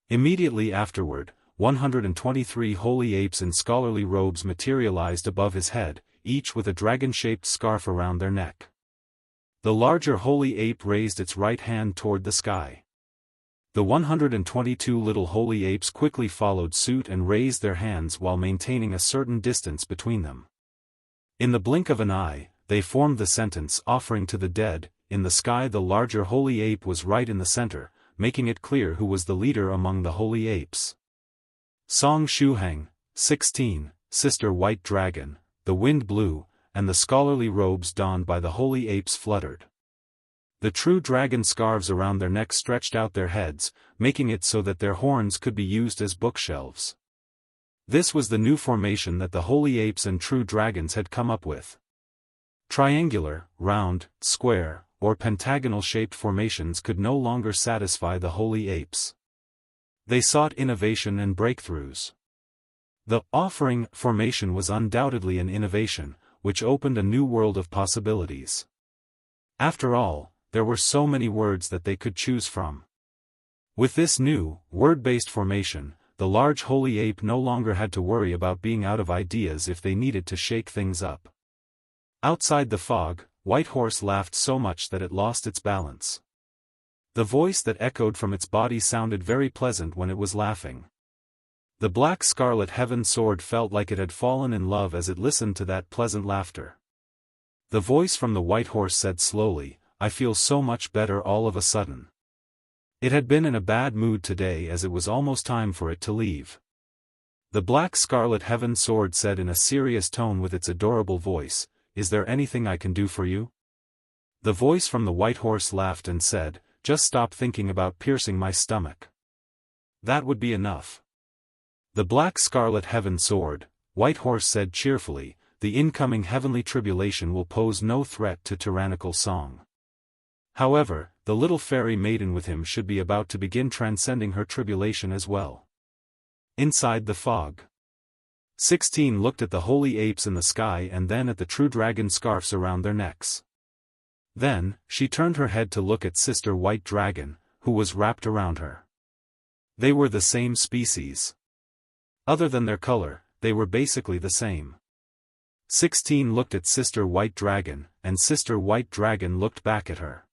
Immediately afterward, 123 holy apes in scholarly robes materialized above his head, each with a dragon-shaped scarf around their neck. The larger holy ape raised its right hand toward the sky. The 122 little holy apes quickly followed suit and raised their hands while maintaining a certain distance between them. In the blink of an eye, they formed the sentence offering to the dead. In the sky the larger holy ape was right in the center, making it clear who was the leader among the holy apes. Shuhang, 16, Sister White Dragon, the wind blew, and the scholarly robes donned by the holy apes fluttered. The true dragon scarves around their necks stretched out their heads, making it so that their horns could be used as bookshelves. This was the new formation that the holy apes and true dragons had come up with. Triangular, round, square, or pentagonal-shaped formations could no longer satisfy the holy apes. They sought innovation and breakthroughs. The offering formation was undoubtedly an innovation, which opened a new world of possibilities. After all, there were so many words that they could choose from. With this new, word-based formation, the large holy ape no longer had to worry about being out of ideas if they needed to shake things up. Outside the fog, White Horse laughed so much that it lost its balance. The voice that echoed from its body sounded very pleasant when it was laughing. The black scarlet heaven sword felt like it had fallen in love as it listened to that pleasant laughter. The voice from the White Horse said slowly, "I feel so much better all of a sudden." It had been in a bad mood today as it was almost time for it to leave. The black scarlet heaven sword said in a serious tone with its adorable voice, "Is there anything I can do for you?" The voice from the White Horse laughed and said, "Just stop thinking about piercing my stomach. That would be enough." The black scarlet heaven sword, White Horse said cheerfully, "The incoming heavenly tribulation will pose no threat to tyrannical song. However, the little fairy maiden with him should be about to begin transcending her tribulation as well." Inside the fog, 16 looked at the holy apes in the sky and then at the true dragon scarfs around their necks. Then, she turned her head to look at Sister White Dragon, who was wrapped around her. They were the same species. Other than their color, they were basically the same. 16 looked at Sister White Dragon, and Sister White Dragon looked back at her.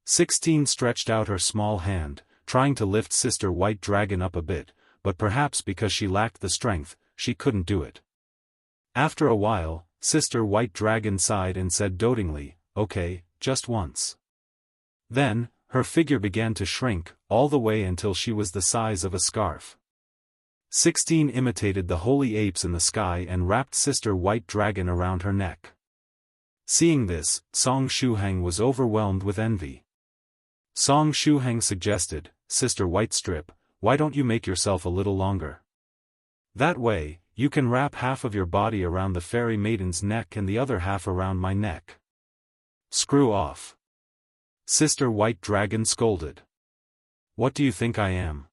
16 stretched out her small hand, trying to lift Sister White Dragon up a bit, but perhaps because she lacked the strength, she couldn't do it. After a while, Sister White Dragon sighed and said dotingly, "Okay, just once." Then, her figure began to shrink, all the way until she was the size of a scarf. 16 imitated the holy apes in the sky and wrapped Sister White Dragon around her neck. Seeing this, Song Shuhang was overwhelmed with envy. Song Shuhang suggested, "Sister White Strip, why don't you make yourself a little longer? That way, you can wrap half of your body around the fairy maiden's neck and the other half around my neck." "Screw off," Sister White Dragon scolded. "What do you think I am?